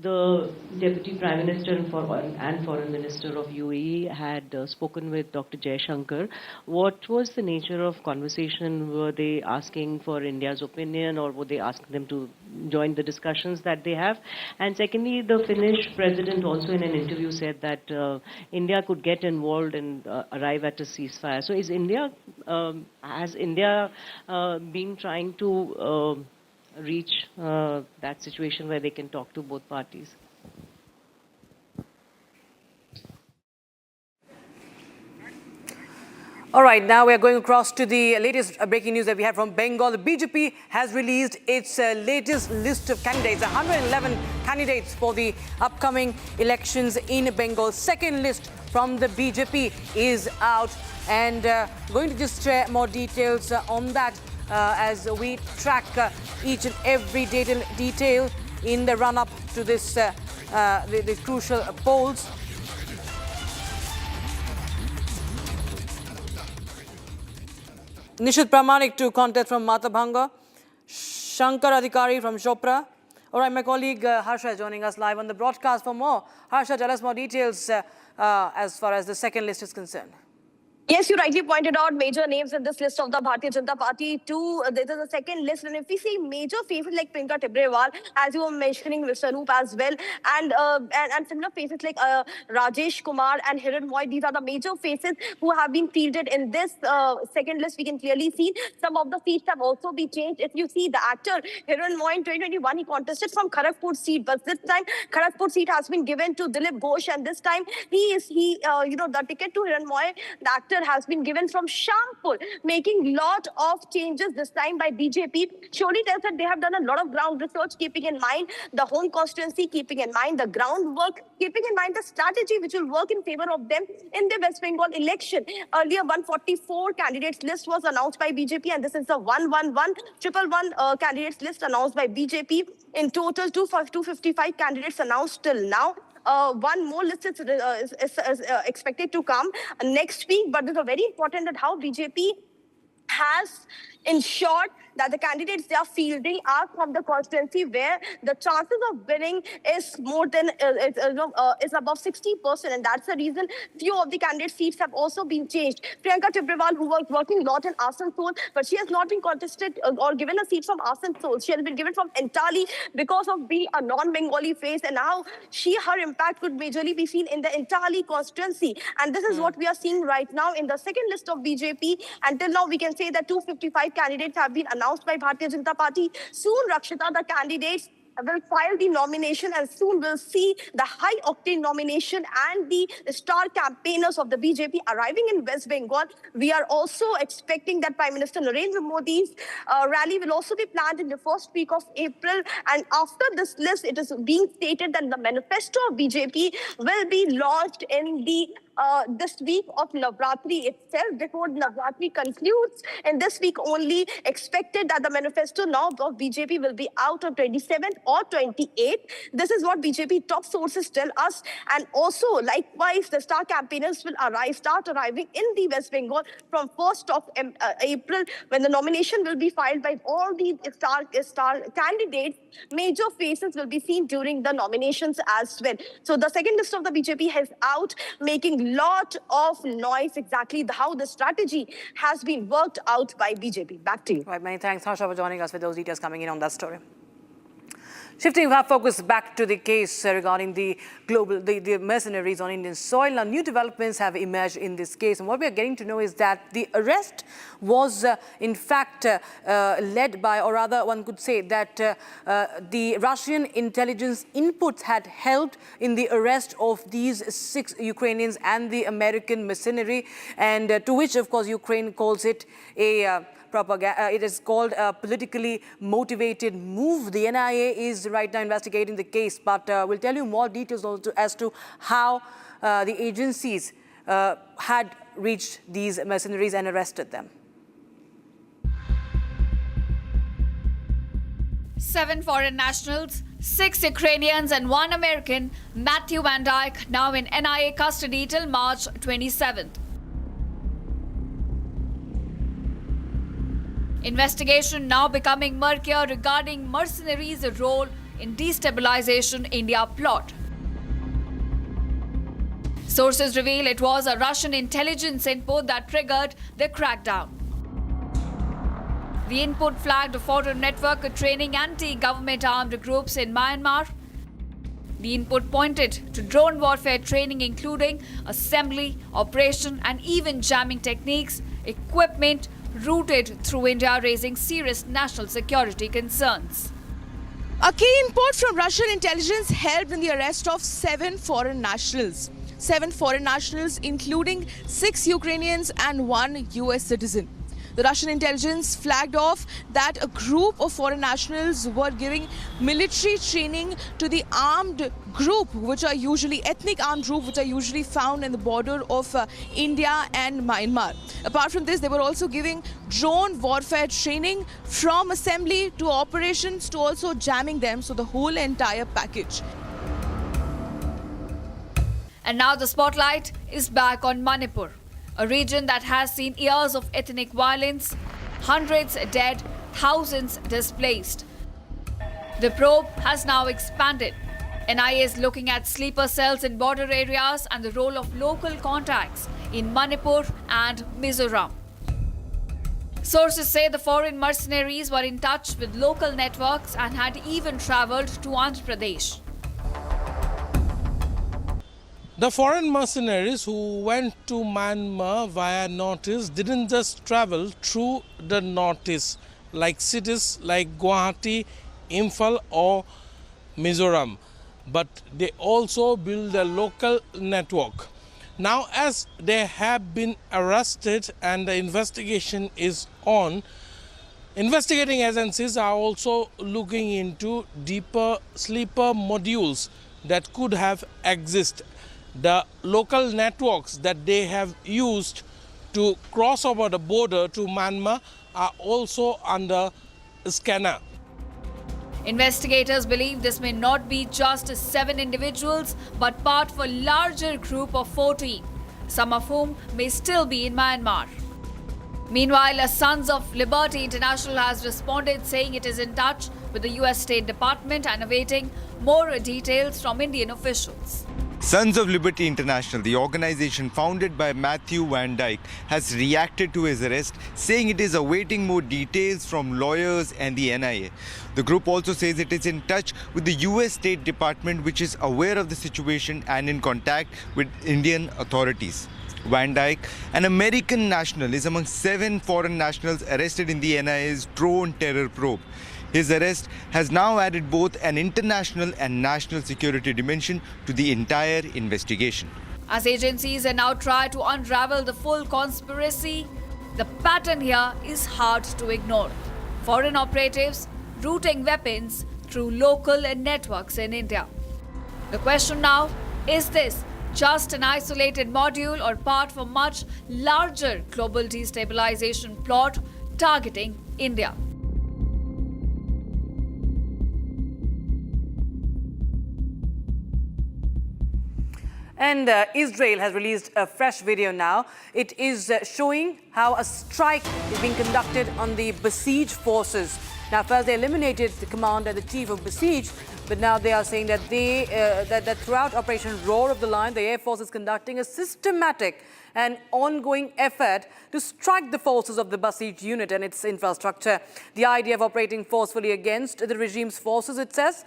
The Deputy Prime Minister and Foreign Minister of UAE had spoken with Dr. Jaishankar. What was the nature of conversation? Were they asking for India's opinion, or were they asking them to join the discussions that they have? And secondly, the Finnish president also in an interview said that India could get involved and arrive at a ceasefire. So has India been trying to reach that situation where they can talk to both parties? All right, now we are going across to the latest breaking news that we have from Bengal. The BJP has released its latest list of candidates, 111 candidates for the upcoming elections in Bengal. Second list from the BJP is out, and going to just share more details on that as we track each and every detail in the run-up to this the crucial polls. Nishit Pramanik to contest from Matabhanga, Shankar Adhikari from Chopra. All right, my colleague Harsha is joining us live on the broadcast for more. Harsha, tell us more details as far as the second list is concerned. Yes, you rightly pointed out major names in this list of the Bharatiya Janata Party. There is a second list, and if we see major faces like Priyanka Tibrewal, as you were mentioning, Mr. Roop as well, and similar faces like Rajesh Kumar and Hiran Moy, these are the major faces who have been fielded in this second list. We can clearly see some of the seats have also been changed. If you see the actor Hiran Moy in 2021, he contested from Kharagpur seat, but this time Kharagpur seat has been given to Dilip Ghosh, and this time the ticket to Hiran Moy, the actor, has been given from Shampur, making lot of changes this time by BJP. Surely tells that they have done a lot of ground research, keeping in mind the home constituency, keeping in mind the groundwork, keeping in mind the strategy which will work in favor of them in the West Bengal election. Earlier, 144 candidates list was announced by BJP, and this is the 111 candidates list announced by BJP. In total, 255 candidates announced till now. One more list is expected to come next week, but it's very important that how BJP has ensured that the candidates they are fielding are from the constituency where the chances of winning is more than is above 60%, and that's the reason few of the candidate seats have also been changed. Priyanka Tibrewal, who was working a lot in Asansol, but she has not been contested or given a seat from Asansol. She has been given from Entali because of being a non-Bengali face, and now her impact could majorly be seen in the Entali constituency, and this is what we are seeing right now in the second list of BJP. Until now, we can say that 255 candidates have been announced by Bharatiya Janata Party. Soon, Rakshita, the candidates will file the nomination, and soon we'll see the high-octane nomination and the star campaigners of the BJP arriving in West Bengal. We are also expecting that Prime Minister Narendra Modi's rally will also be planned in the first week of April. And after this list, it is being stated that the manifesto of BJP will be launched in the this week of Navratri itself, before Navratri concludes. And this week only, expected that the manifesto now of BJP will be out on 27th or 28th. This is what BJP top sources tell us. And also, likewise, the star campaigners will start arriving in the West Bengal from 1st of April, when the nomination will be filed by all the star candidates. Major faces will be seen during the nominations as well. So the second list of the BJP is out, making lot of noise, exactly how the strategy has been worked out by BJP. Back to you. Right, many thanks, Harsha, for joining us with those details coming in on that story. Shifting our focus back to the case regarding the mercenaries on Indian soil. Now, new developments have emerged in this case, and what we are getting to know is that the arrest was in fact led by, or rather one could say that the Russian intelligence inputs had helped in the arrest of these 6 Ukrainians and the American mercenary, and to which, of course, Ukraine calls it a it is called a politically motivated move. The NIA is right now investigating the case, but we'll tell you more details also as to how the agencies had reached these mercenaries and arrested them. 7 foreign nationals, 6 Ukrainians and 1 American, Matthew Van Dyke, now in NIA custody till March 27th. Investigation now becoming murkier regarding mercenaries' role in destabilization India plot. Sources reveal it was a Russian intelligence input that triggered the crackdown. The input flagged a foreign network training anti-government armed groups in Myanmar. The input pointed to drone warfare training including assembly, operation and even jamming techniques, equipment routed through India, raising serious national security concerns. A key input from Russian intelligence helped in the arrest of 7 foreign nationals. 7 foreign nationals, including 6 Ukrainians and 1 US citizen. The Russian intelligence flagged off that a group of foreign nationals were giving military training to the armed group, which are usually ethnic armed group, which are usually found in the border of India and Myanmar. Apart from this, they were also giving drone warfare training from assembly to operations to also jamming them, so the whole entire package. And now the spotlight is back on Manipur, a region that has seen years of ethnic violence, hundreds dead, thousands displaced. The probe has now expanded. NIA is looking at sleeper cells in border areas and the role of local contacts in Manipur and Mizoram. Sources say the foreign mercenaries were in touch with local networks and had even travelled to Andhra Pradesh. The foreign mercenaries who went to Myanmar via Northeast didn't just travel through the Northeast, like cities like Guwahati, Imphal or Mizoram, but they also built a local network. Now, as they have been arrested and the investigation is on, investigating agencies are also looking into deeper sleeper modules that could have existed. The local networks that they have used to cross over the border to Myanmar are also under scanner. Investigators believe this may not be just 7 individuals, but part of a larger group of 14, some of whom may still be in Myanmar. Meanwhile, Sons of Liberty International has responded, saying it is in touch with the US State Department and awaiting more details from Indian officials. Sons of Liberty International, the organization founded by Matthew Van Dyke, has reacted to his arrest, saying it is awaiting more details from lawyers and the NIA. The group also says it is in touch with the US State Department, which is aware of the situation and in contact with Indian authorities. Van Dyke, an American national, is among 7 foreign nationals arrested in the NIA's drone terror probe. His arrest has now added both an international and national security dimension to the entire investigation. As agencies now try to unravel the full conspiracy, the pattern here is hard to ignore. Foreign operatives routing weapons through local networks in India. The question now, is this just an isolated module or part of a much larger global destabilization plot targeting India? And Israel has released a fresh video now. It is showing how a strike is being conducted on the besieged forces. Now, first they eliminated the commander, the chief of besieged, but now they are saying that that throughout Operation Roar of the Lion, the Air Force is conducting a systematic and ongoing effort to strike the forces of the besieged unit and its infrastructure. The idea of operating forcefully against the regime's forces, it says,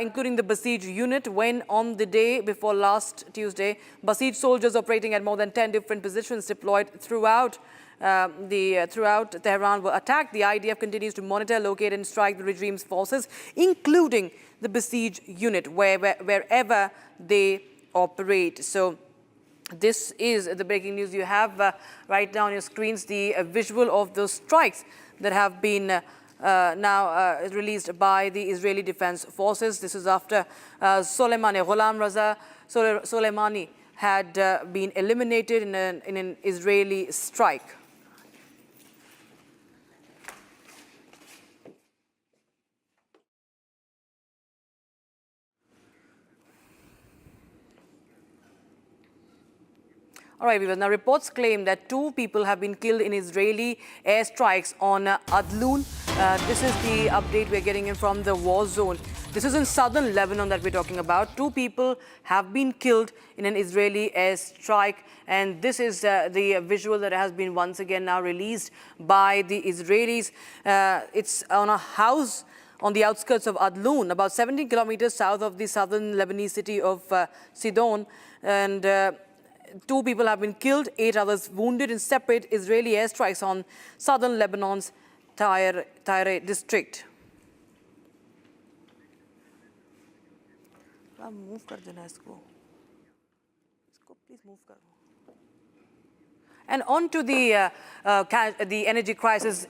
including the Basij unit, when on the day before last Tuesday, Basij soldiers operating at more than 10 different positions deployed throughout Tehran were attacked. The IDF continues to monitor, locate and strike the regime's forces, including the Basij unit, wherever they operate. So this is the breaking news. You have right now on your screens the visual of those strikes that have been now released by the Israeli Defense Forces. This is after Soleimani, Ghulam Raza Soleimani had been eliminated in an Israeli strike. All right, viewers. Now, reports claim that 2 people have been killed in Israeli airstrikes on Adlun. This is the update we're getting in from the war zone. This is in southern Lebanon that we're talking about. 2 people have been killed in an Israeli airstrike. And this is the visual that has been once again now released by the Israelis. It's on a house on the outskirts of Adlun, about 17 kilometers south of the southern Lebanese city of Sidon. And 2 people have been killed, 8 others wounded in separate Israeli airstrikes on southern Lebanon's Tyre district. Move kar dena isko. Please move kar. And on to the energy crisis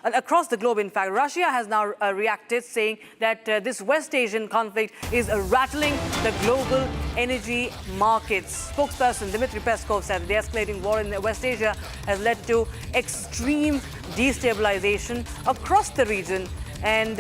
across the globe. In fact, Russia has now reacted, saying that this West Asian conflict is rattling the global energy markets. Spokesperson Dmitry Peskov said the escalating war in West Asia has led to extreme destabilization across the region, and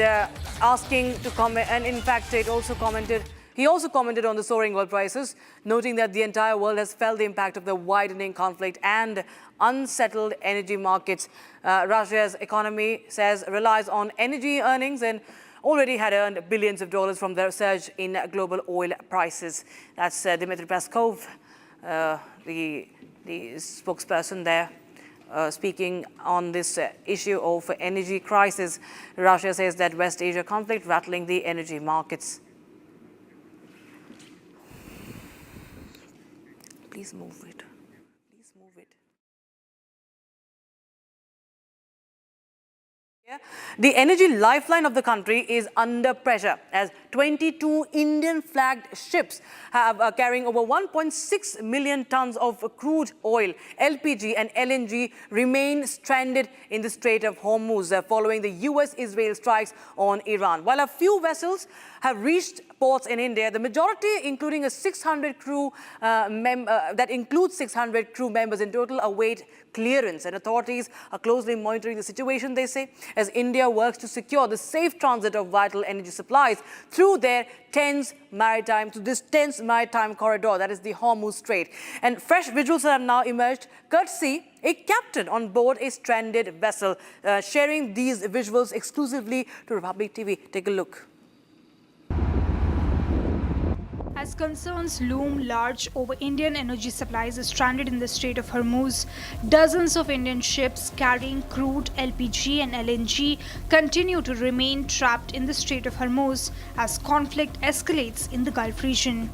asking to comment. And in fact, he also commented on the soaring oil prices, noting that the entire world has felt the impact of the widening conflict and unsettled energy markets. Russia's economy, says, relies on energy earnings and already had earned billions of dollars from the surge in global oil prices. That's Dmitry Peskov, the spokesperson there, speaking on this issue of energy crisis. Russia says that West Asia conflict rattling the energy markets. Please move it. Please move it. The energy lifeline of the country is under pressure as 22 Indian-flagged ships have carrying over 1.6 million tons of crude oil, LPG and LNG remain stranded in the Strait of Hormuz following the US-Israel strikes on Iran. While a few vessels have reached ports in India, the majority, including a 600 crew that includes 600 crew members in total, await clearance. And authorities are closely monitoring the situation, they say, as India works to secure the safe transit of vital energy supplies through this tense maritime corridor, that is the Hormuz Strait. And fresh visuals have now emerged, courtesy a captain on board a stranded vessel, sharing these visuals exclusively to Republic TV. Take a look. As concerns loom large over Indian energy supplies stranded in the Strait of Hormuz, dozens of Indian ships carrying crude, LPG and LNG continue to remain trapped in the Strait of Hormuz as conflict escalates in the Gulf region.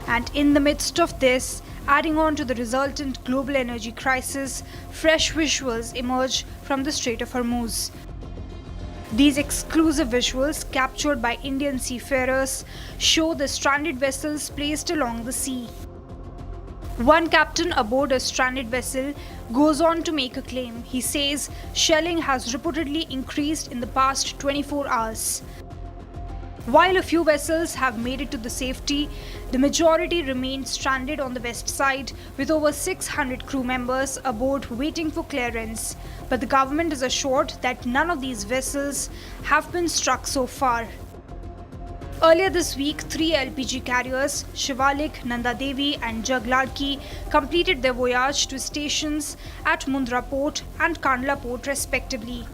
And in the midst of this, adding on to the resultant global energy crisis, fresh visuals emerge from the Strait of Hormuz. These exclusive visuals, captured by Indian seafarers, show the stranded vessels placed along the sea. One captain aboard a stranded vessel goes on to make a claim. He says shelling has reportedly increased in the past 24 hours. While a few vessels have made it to the safety, the majority remain stranded on the west side with over 600 crew members aboard waiting for clearance. But the government is assured that none of these vessels have been struck so far. Earlier this week, 3 LPG carriers, Shivalik, Nanda Devi and Jagladki, completed their voyage to stations at Mundra Port and Kandla Port respectively.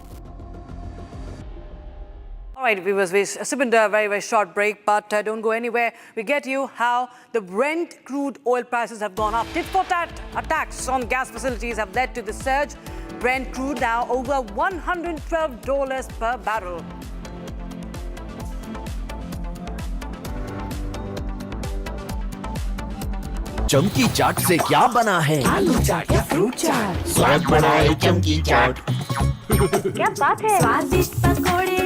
All right, viewers, we sipped a very, very short break, but don't go anywhere. We get you how the Brent crude oil prices have gone up. Tit-for-tat attacks on gas facilities have led to the surge. Brent crude now over $112 per barrel. चमकी चाट से क्या बना है? आलू चाट या fruit चाट, स्वाद बढ़ाए चमकी चाट। क्या बात है? स्वादिष्ट पकोड़े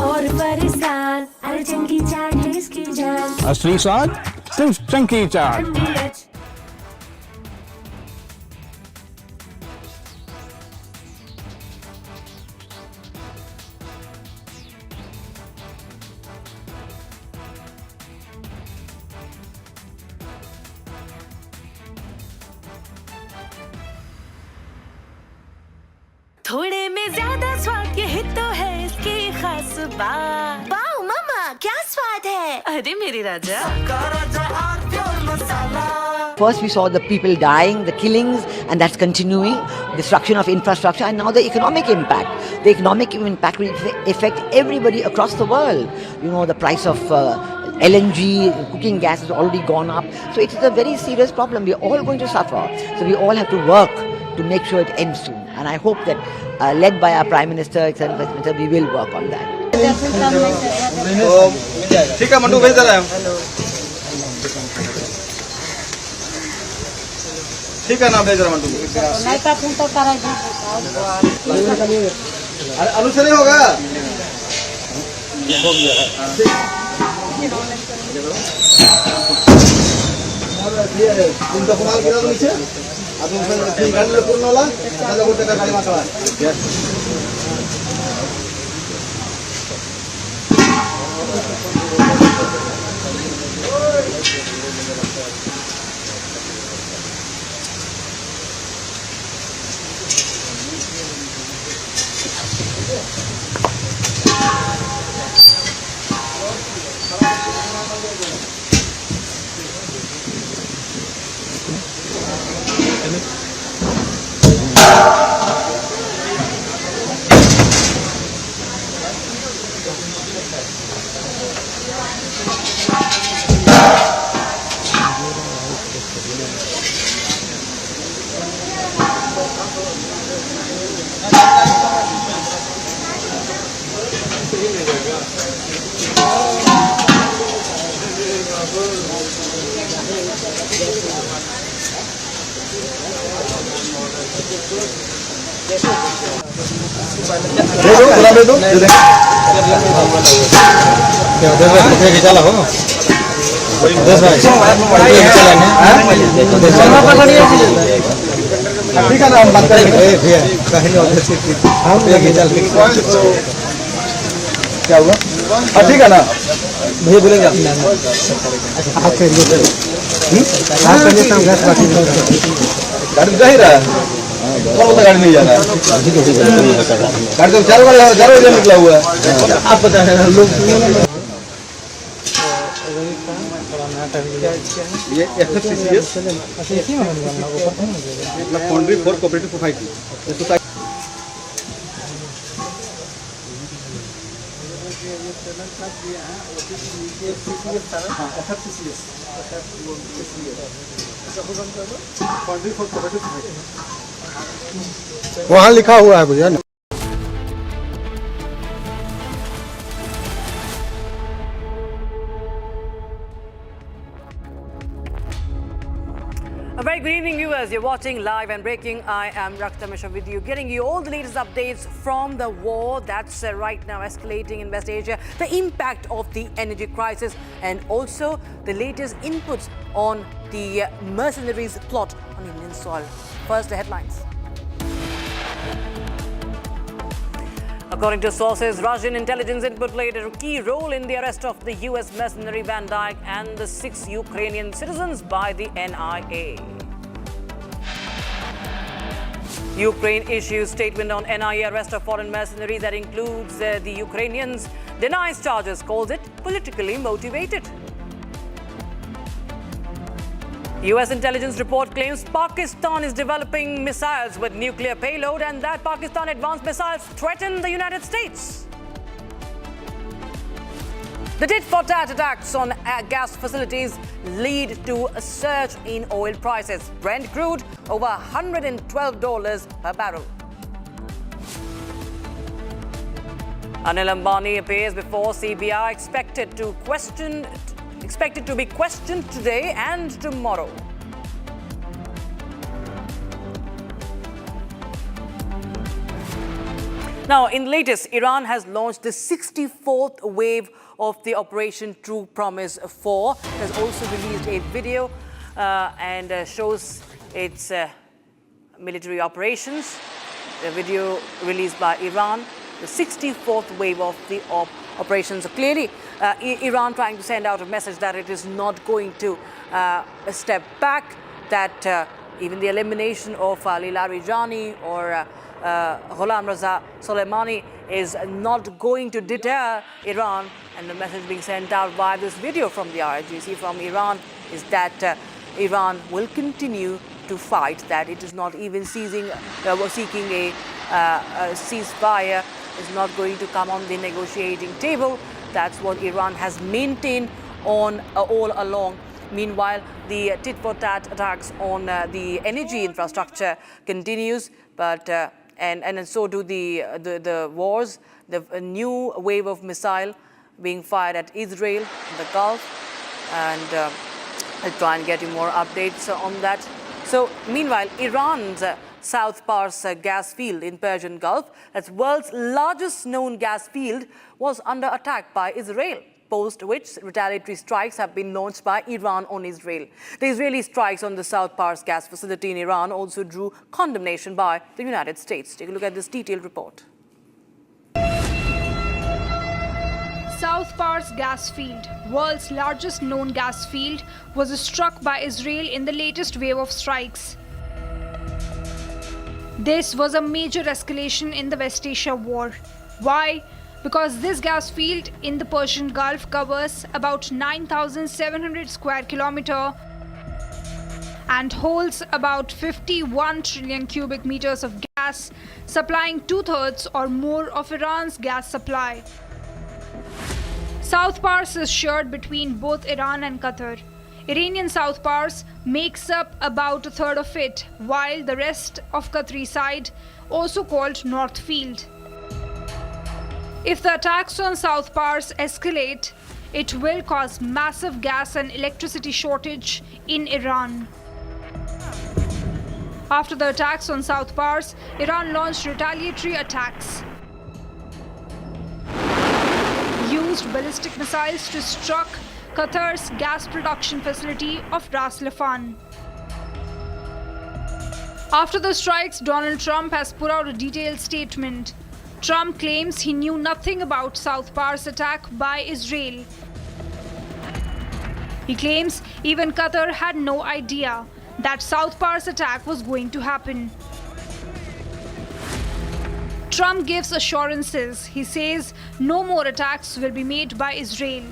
और फरसान, अरे चंकी चाट है इसकी जान। असली स्वाद सिर्फ चंकी चाट। थोड़े में ज्यादा स्वाद, यही तो है इसकी खास बात। वाओ मामा क्या स्वाद है, अरे मेरी राजा। First we saw the people dying, the killings, and that's continuing, destruction of infrastructure, and now the economic impact. The economic impact will affect everybody across the world. You know, the price of LNG, cooking gas has already gone up. So it is a very serious problem. We are all going to suffer. So we all have to work to make sure it ends soon. And I hope that, led by our Prime Minister, Executive Minister, we will work on that. ठीक है mandu भेज दे रहे हैं। ठीक है ना भेज रहे मंडू। आलू से नहीं होगा? तुम तो कमाल किया तो नीचे गाड़ी पूर्ण वाला गाड़ी माता चला हो ठीक है ना हम बात करेंगे क्या हुआ ठीक है ना भैया बोलेंगे गाड़ी जा ही रहा है कौन बोलता गाड़ी नहीं जा रहा है गाड़ी तो 4 बजे निकला हुआ है आप बता रहे हैं लोग ये FFCCS foundry for cooperative society वहाँ लिखा हुआ है भैया। A very good evening, viewers. You're watching Live and Breaking. I am Rakta Mishra with you, getting you all the latest updates from the war that's right now escalating in West Asia, the impact of the energy crisis, and also the latest inputs on the mercenaries plot on Indian soil. First, the headlines. According to sources, Russian intelligence input played a key role in the arrest of the US mercenary Van Dyke and the 6 Ukrainian citizens by the NIA. Ukraine issues statement on NIA arrest of foreign mercenaries that includes the Ukrainians, denies charges, calls it politically motivated. US intelligence report claims Pakistan is developing missiles with nuclear payload and that Pakistan advanced missiles threaten the United States. The tit-for-tat attacks on gas facilities lead to a surge in oil prices. Brent crude over $112 per barrel. Anil Ambani appears before CBI, expected to be questioned today and tomorrow. Now, in the latest, Iran has launched the 64th wave of the Operation True Promise 4. It has also released a video and shows its military operations. The video released by Iran, the 64th wave of the operations. So clearly, Iran trying to send out a message that it is not going to step back, that even the elimination of Ali Larijani or Ghulam Raza Soleimani is not going to deter Iran. And the message being sent out via this video from the IRGC from Iran is that Iran will continue to fight, that it is not even seeking a ceasefire, is not going to come on the negotiating table. That's what Iran has maintained on all along. Meanwhile, the tit-for-tat attacks on the energy infrastructure continues, but and so do the wars. A new wave of missile being fired at Israel in the Gulf, and I'll try and get you more updates on that. So, meanwhile, Iran's South Pars gas field in Persian Gulf, that's world's largest known gas field, was under attack by Israel, post which retaliatory strikes have been launched by Iran on Israel. The Israeli strikes on the South Pars gas facility in Iran also drew condemnation by the United States. Take a look at this detailed report. South Pars gas field, world's largest known gas field, was struck by Israel in the latest wave of strikes. This was a major escalation in the West Asia war. Why? Because this gas field in the Persian Gulf covers about 9,700 square kilometers and holds about 51 trillion cubic meters of gas, supplying 2/3 or more of Iran's gas supply. South Pars is shared between both Iran and Qatar. Iranian South Pars makes up about 1/3 of it, while the rest of Qatari side, also called North Field. If the attacks on South Pars escalate, it will cause massive gas and electricity shortage in Iran. After the attacks on South Pars, Iran launched retaliatory attacks, used ballistic missiles to struck Qatar's gas production facility of Ras Laffan. After the strikes, Donald Trump has put out a detailed statement. Trump claims he knew nothing about South Pars attack by Israel. He claims even Qatar had no idea that South Pars attack was going to happen. Trump gives assurances. He says no more attacks will be made by Israel.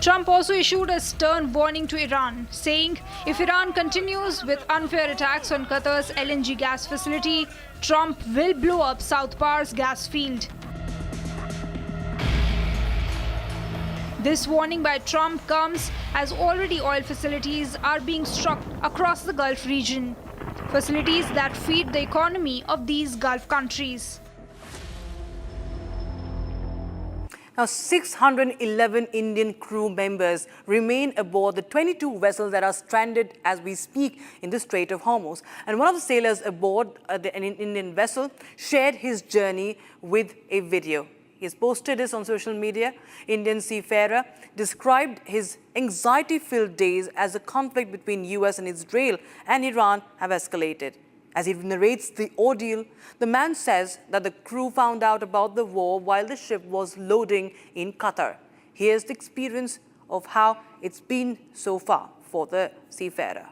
Trump also issued a stern warning to Iran, saying if Iran continues with unfair attacks on Qatar's LNG gas facility, Trump will blow up South Pars gas field. This warning by Trump comes as already oil facilities are being struck across the Gulf region, facilities that feed the economy of these Gulf countries. Now, 611 Indian crew members remain aboard the 22 vessels that are stranded as we speak in the Strait of Hormuz. And one of the sailors aboard an Indian vessel shared his journey with a video. He has posted this on social media. Indian seafarer described his anxiety-filled days as the conflict between US and Israel and Iran have escalated. As he narrates the ordeal, the man says that the crew found out about the war while the ship was loading in Qatar. Here's the experience of how it's been so far for the seafarer.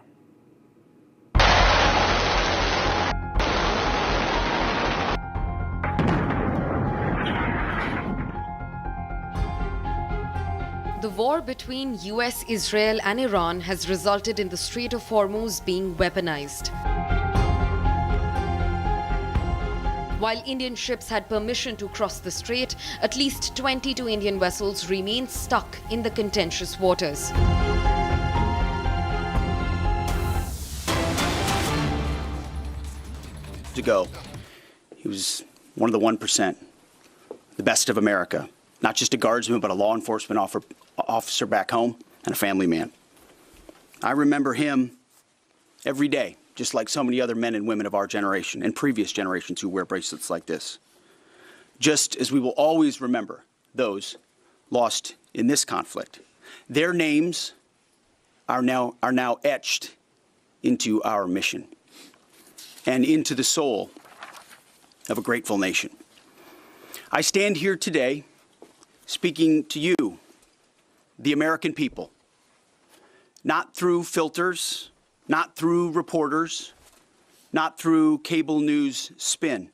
The war between US, Israel and Iran has resulted in the Strait of Hormuz being weaponized. While Indian ships had permission to cross the strait, at least 22 Indian vessels remain stuck in the contentious waters. Ago, he was one of the 1%, the best of America. Not just a guardsman, but a law enforcement officer back home and a family man. I remember him every day, just like so many other men and women of our generation and previous generations who wear bracelets like this. just as we will always remember those lost in this conflict. Their names are now etched into our mission and into the soul of a grateful nation. I stand here today speaking to you, the American people, not through filters, not through reporters, not through cable news spin.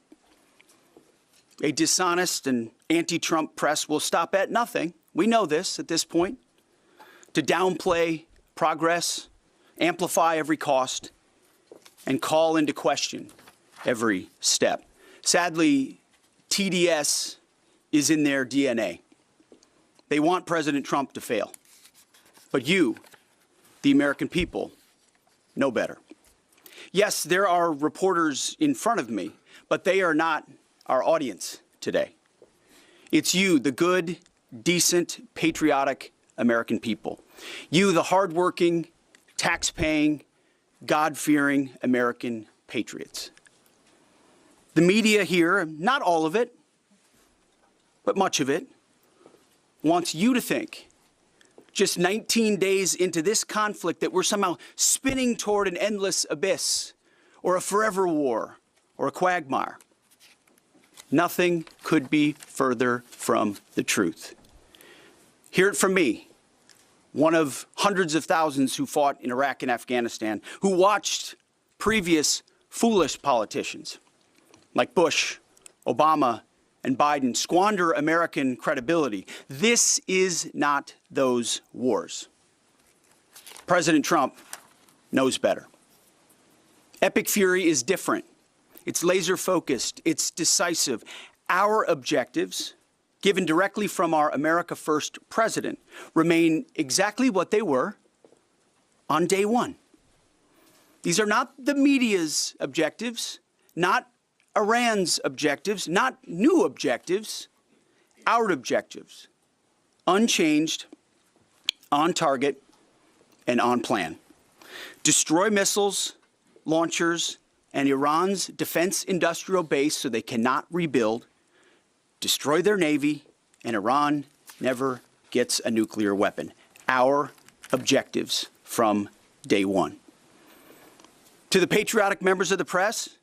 A dishonest and anti-Trump press will stop at nothing. We know this at this point. To downplay progress, amplify every cost, and call into question every step. Sadly, TDS is in their DNA. They want President Trump to fail. But you, the American people, know better. Yes, there are reporters in front of me, but they are not our audience today. It's you, the good, decent, patriotic American people. You, the hardworking, tax-paying, God-fearing American patriots. The media here, not all of it, but much of it, wants you to think, just 19 days into this conflict, that we're somehow spinning toward an endless abyss, or a forever war, or a quagmire. Nothing could be further from the truth. Hear it from me, one of hundreds of thousands who fought in Iraq and Afghanistan, who watched previous foolish politicians like Bush, Obama, and Biden squander American credibility. This is not those wars. President Trump knows better. Epic fury is different. It's laser-focused. It's decisive. Our objectives, given directly from our America First president, remain exactly what they were on day one. These are not the media's objectives, not Iran's objectives, not new objectives, our objectives, unchanged, on target, and on plan. Destroy missiles, launchers, and Iran's defense industrial base so they cannot rebuild, destroy their navy, and Iran never gets a nuclear weapon. Our objectives from day one. To the patriotic members of the press,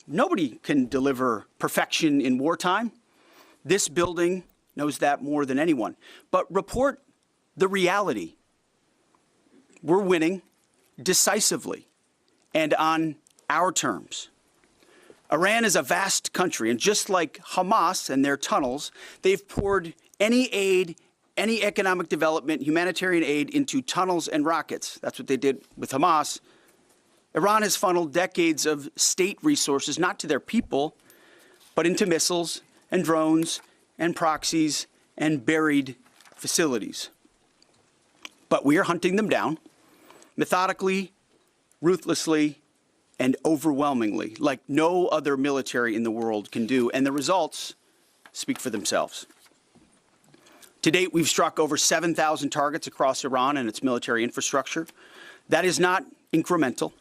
nobody can deliver perfection in wartime. This building knows that more than anyone. But report the reality. We're winning decisively and on our terms. Iran is a vast country, and just like Hamas and their tunnels, they've poured any aid, any economic development, humanitarian aid into tunnels and rockets. That's what they did with Hamas. Iran has funneled decades of state resources, not to their people, but into missiles and drones and proxies and buried facilities. But we are hunting them down, methodically, ruthlessly, and overwhelmingly, like no other military in the world can do, and the results speak for themselves. To date, we've struck over 7,000 targets across Iran and its military infrastructure. That is not incremental.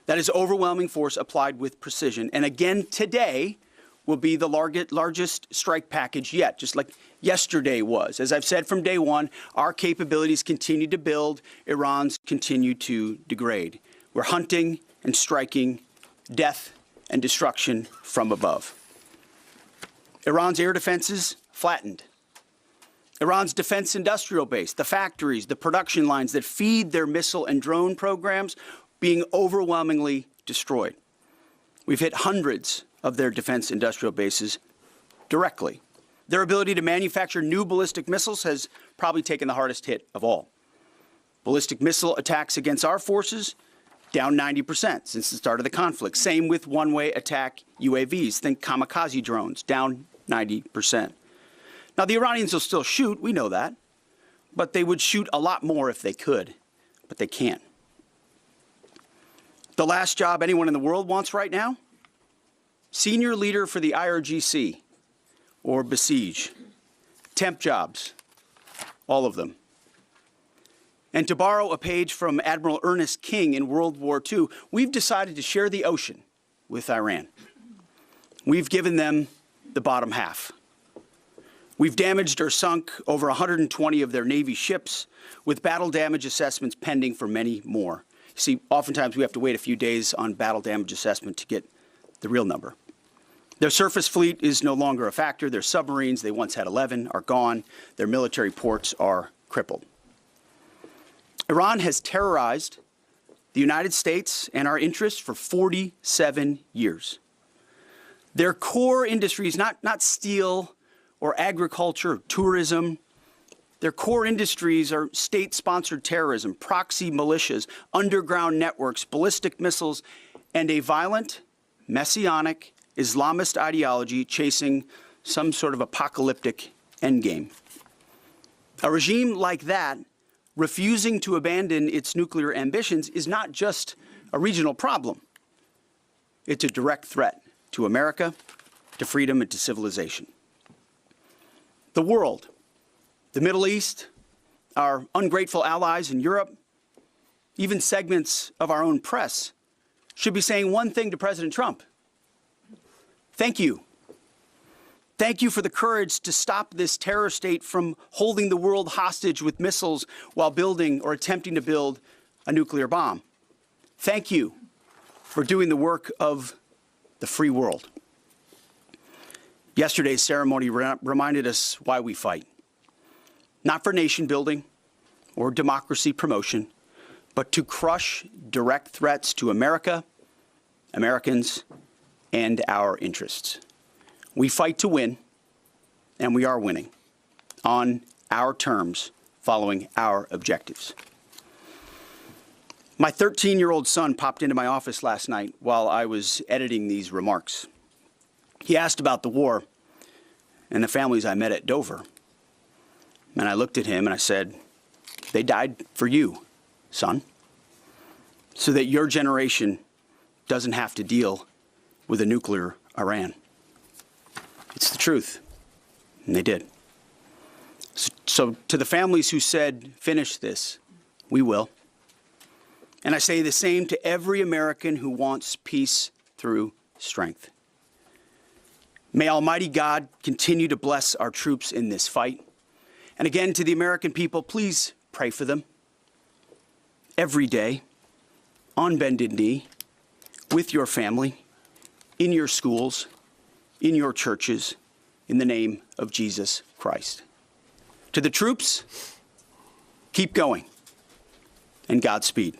That is overwhelming force applied with precision. And again, today will be the largest strike package yet, just like yesterday was. As I've said from day one, our capabilities continue to build, Iran's continue to degrade. We're hunting and striking death and destruction from above. Iran's air defenses flattened. Iran's defense industrial base, the factories, the production lines that feed their missile and drone programs, being overwhelmingly destroyed. We've hit hundreds of their defense industrial bases directly. Their ability to manufacture new ballistic missiles has probably taken the hardest hit of all. Ballistic missile attacks against our forces down 90% since the start of the conflict. Same with one-way attack UAVs. Think kamikaze drones, down 90%. Now, the Iranians will still shoot, we know that, but they would shoot a lot more if they could, but they can't. The last job anyone in the world wants right now? Senior leader for the IRGC, or Besiege. Temp jobs, all of them. And to borrow a page from Admiral Ernest King in World War II, we've decided to share the ocean with Iran. We've given them the bottom half. We've damaged or sunk over 120 of their Navy ships, with battle damage assessments pending for many more. See, oftentimes we have to wait a few days on battle damage assessment to get the real number. Their surface fleet is no longer a factor. Their submarines, they once had 11, are gone. Their military ports are crippled. Iran has terrorized the United States and our interests for 47 years. Their core industries, not steel or agriculture, or tourism, their core industries are state-sponsored terrorism, proxy militias, underground networks, ballistic missiles, and a violent, messianic, Islamist ideology chasing some sort of apocalyptic endgame. A regime like that, refusing to abandon its nuclear ambitions, is not just a regional problem. It's a direct threat to America, to freedom, and to civilization. The world, the Middle East, our ungrateful allies in Europe, even segments of our own press should be saying one thing to President Trump. Thank you. Thank you for the courage to stop this terror state from holding the world hostage with missiles while building or attempting to build a nuclear bomb. Thank you for doing the work of the free world. Yesterday's ceremony reminded us why we fight. Not for nation building or democracy promotion, but to crush direct threats to America, Americans, and our interests. We fight to win, and we are winning on our terms, following our objectives. My 13-year-old son popped into my office last night while I was editing these remarks. He asked about the war and the families I met at Dover. And I looked at him and I said, they died for you, son, so that your generation doesn't have to deal with a nuclear Iran. It's the truth. And they did. So to the families who said, finish this, we will. And I say the same to every American who wants peace through strength. May Almighty God continue to bless our troops in this fight. And again, to the American people, please pray for them every day, on bended knee, with your family, in your schools, in your churches, in the name of Jesus Christ. To the troops, keep going, and Godspeed.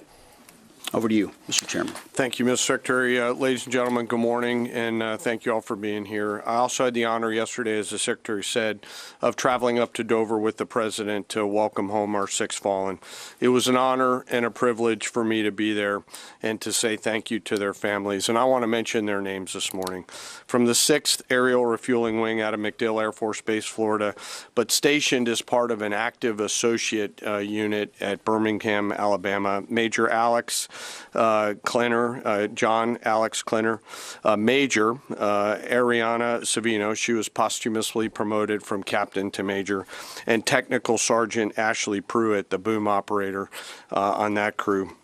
Over to you, Mr. Chairman. Thank you, Mr. Secretary. Ladies and gentlemen, good morning, and thank you all for being here. I also had the honor yesterday, as the Secretary said, of traveling up to Dover with the President to welcome home our 6 fallen. It was an honor and a privilege for me to be there and to say thank you to their families. And I want to mention their names this morning. From the 6th Aerial Refueling Wing out of MacDill Air Force Base, Florida, but stationed as part of an active associate unit at Birmingham, Alabama, Major Alex Klenner, John Alex Klenner, Major Ariana Savino, she was posthumously promoted from captain to major, and Technical Sergeant Ashley Pruitt, the boom operator on that crew.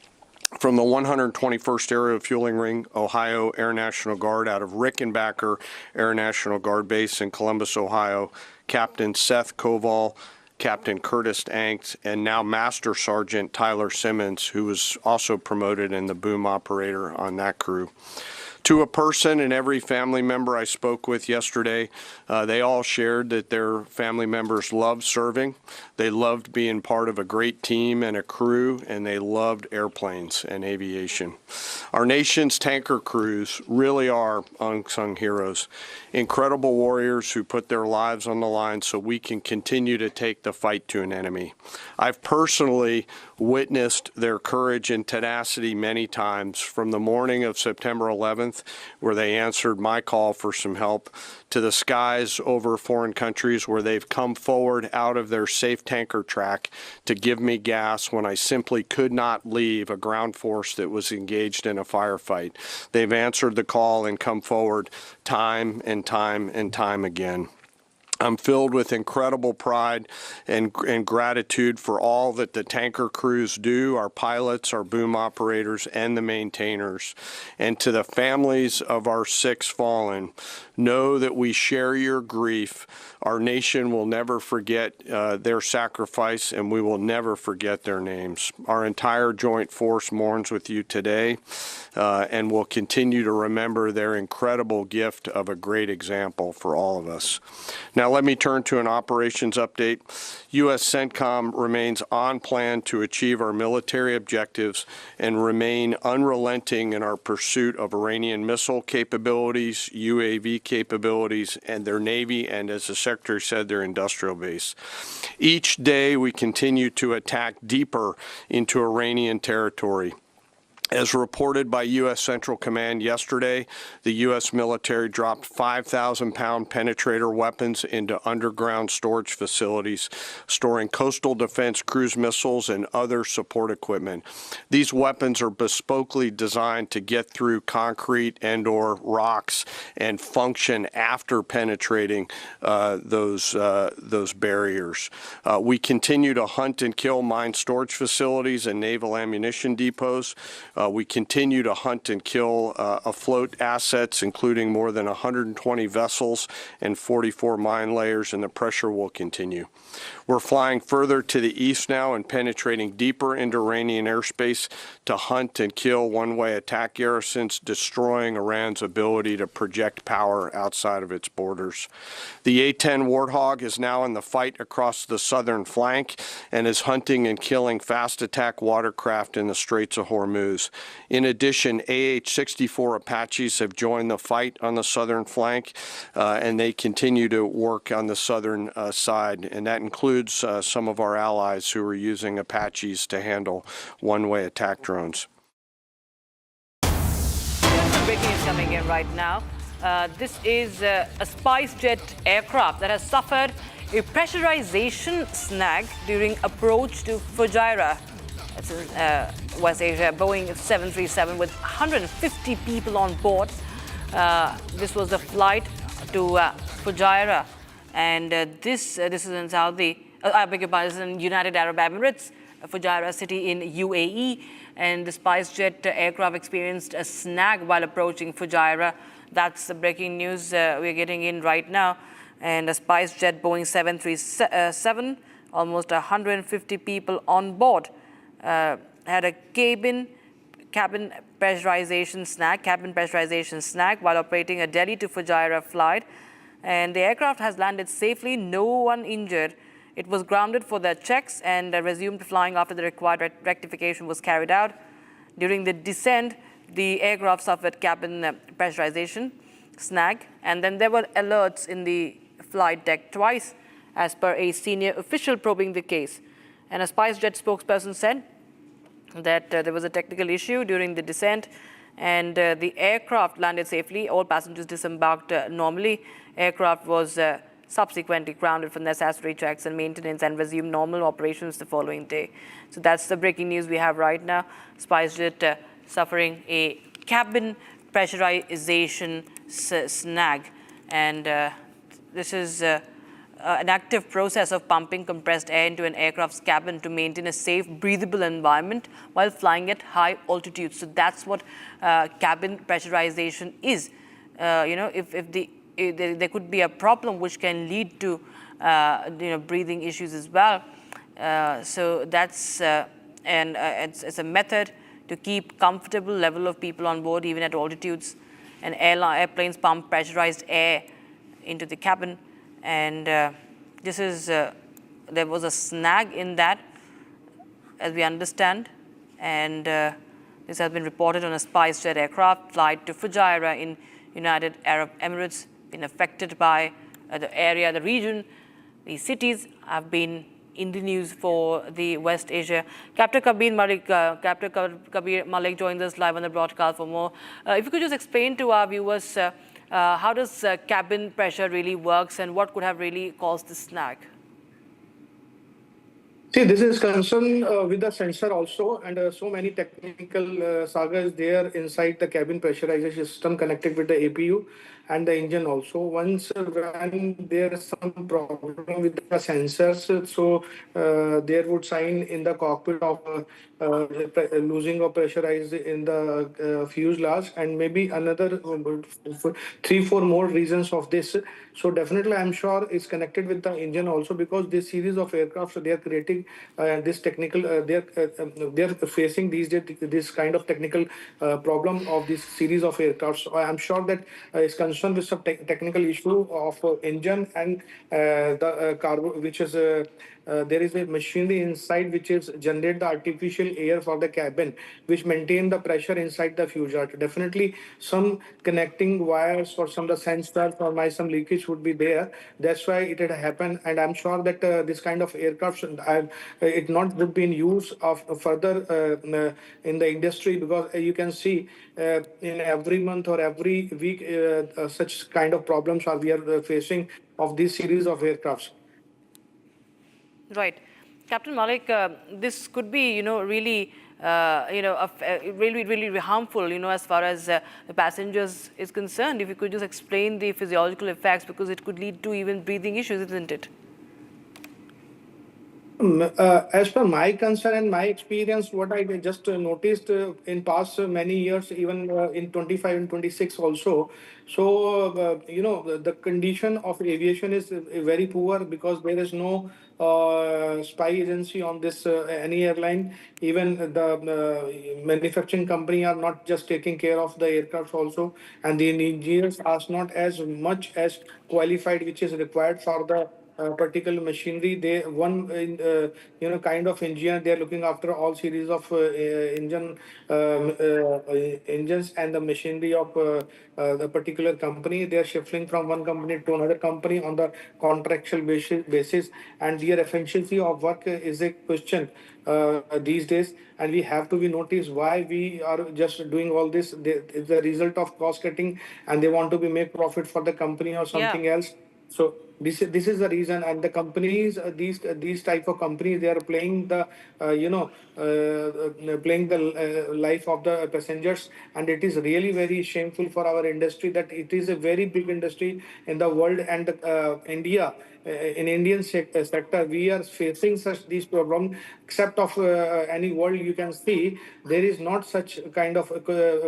From the 121st Aerial Refueling Ring, Ohio Air National Guard out of Rickenbacker Air National Guard Base in Columbus, Ohio, Captain Seth Koval, Captain Curtis Anks, and now Master Sergeant Tyler Simmons, who was also promoted in the boom operator on that crew. To a person and every family member I spoke with yesterday, they all shared that their family members loved serving, they loved being part of a great team and a crew, and they loved airplanes and aviation. Our nation's tanker crews really are unsung heroes, incredible warriors who put their lives on the line so we can continue to take the fight to an enemy. I've personally witnessed their courage and tenacity many times, from the morning of September 11th, where they answered my call for some help, to the skies over foreign countries where they've come forward out of their safe tanker track to give me gas when I simply could not leave a ground force that was engaged in a firefight. They've answered the call and come forward time and time and time again. I'm filled with incredible pride and gratitude for all that the tanker crews do, our pilots, our boom operators, and the maintainers. And to the families of our 6 fallen, know that we share your grief. Our nation will never forget their sacrifice, and we will never forget their names. Our entire joint force mourns with you today, and will continue to remember their incredible gift of a great example for all of us. Now let me turn to an operations update. U.S. CENTCOM remains on plan to achieve our military objectives and remain unrelenting in our pursuit of Iranian missile capabilities, UAV capabilities, and their Navy, and as the Secretary said, their industrial base. Each day we continue to attack deeper into Iranian territory. As reported by U.S. Central Command yesterday, the U.S. military dropped 5,000-pound penetrator weapons into underground storage facilities, storing coastal defense cruise missiles and other support equipment. These weapons are bespokely designed to get through concrete and/or rocks and function after penetrating those barriers. We continue to hunt and kill mine storage facilities and naval ammunition depots. We continue to hunt and kill afloat assets, including more than 120 vessels and 44 mine layers, and the pressure will continue. We're flying further to the east now and penetrating deeper into Iranian airspace to hunt and kill one-way attack garrisons, destroying Iran's ability to project power outside of its borders. The A-10 Warthog is now in the fight across the southern flank and is hunting and killing fast attack watercraft in the Straits of Hormuz. In addition, AH-64 Apaches have joined the fight on the southern flank, and they continue to work on the southern side, and that includes some of our allies who are using Apaches to handle one-way attack drones. Breaking is coming in right now. This is a SpiceJet aircraft that has suffered a pressurization snag during approach to Fujairah. It's in West Asia, Boeing 737 with 150 people on board. This was a flight to Fujairah, and this is in this is in United Arab Emirates, Fujairah city in UAE, and the SpiceJet aircraft experienced a snag while approaching Fujairah. That's the breaking news we're getting in right now. And a SpiceJet Boeing 737, almost 150 people on board, had a cabin pressurization snag while operating a Delhi to Fujairah flight. And the aircraft has landed safely, no one injured. It was grounded for the checks and resumed flying after the required rectification was carried out. During the descent, the aircraft suffered cabin pressurization snag, and then there were alerts in the flight deck twice, as per a senior official probing the case. And a SpiceJet spokesperson said that there was a technical issue during the descent, and the aircraft landed safely. All passengers disembarked normally. Aircraft was subsequently grounded for necessary checks and maintenance and resumed normal operations the following day. So that's the breaking news we have right now. SpiceJet suffering a cabin pressurization snag, and this is an active process of pumping compressed air into an aircraft's cabin to maintain a safe, breathable environment while flying at high altitudes. So that's what cabin pressurization is. If there could be a problem which can lead to breathing issues as well. So that's it's a method to keep comfortable level of people on board even at altitudes. And airplanes pump pressurized air into the cabin, and this is there was a snag in that, as we understand, and this has been reported on a SpiceJet aircraft flight to Fujairah in United Arab Emirates. Been affected by the region. These cities have been in the news for the West Asia. Captain Kabir Malik joins us live on the broadcast for more. If you could just explain to our viewers how does cabin pressure really works and what could have really caused the snag? See, this is concerned with the sensor also, and so many technical sagas there inside the cabin pressurization system connected with the APU and the engine also. Once when there is some problem with the sensors, so there would sign in the cockpit of losing of pressurized in the fuselage, and maybe another 3-4 more reasons of this. So definitely, I'm sure it's connected with the engine also, because this series of aircraft, so they are creating this technical. They're facing these days this kind of technical problem of this series of aircraft. So I'm sure that is concerned with some technical issue of engine and the cargo, which is. There is a machinery inside which is generate the artificial air for the cabin, which maintain the pressure inside the fuselage. Definitely, some connecting wires or some the sensors or some leakage would be there. That's why it had happened, and I'm sure that this kind of aircraft it not would be in use of further in the industry, because you can see in every month or every week such kind of problems are we are facing of this series of aircrafts. Right. Captain Malik, this could be, really, really harmful, as far as the passengers is concerned. If you could just explain the physiological effects, because it could lead to even breathing issues, isn't it? As per my concern and my experience, what I just noticed in past many years, even in 25 and 26 also. So, the condition of aviation is very poor, because there is no spy agency on this any airline. Even the manufacturing company are not just taking care of the aircraft also, and the engineers are not as much as qualified, which is required for the particular machinery. They kind of engineer. They are looking after all series of engines and the machinery of the particular company. They are shifting from one company to another company on the contractual basis, and their efficiency of work is a question these days, and we have to be noticed why we are just doing all this. It's the result of cost cutting, and they want to be make profit for the company or something else. So this is the reason, and the companies, these type of companies, they are playing the playing the life of the passengers, and it is really very shameful for our industry that it is a very big industry in the world, and India. In Indian sector, we are facing such these problems. Except of any world, you can see there is not such kind of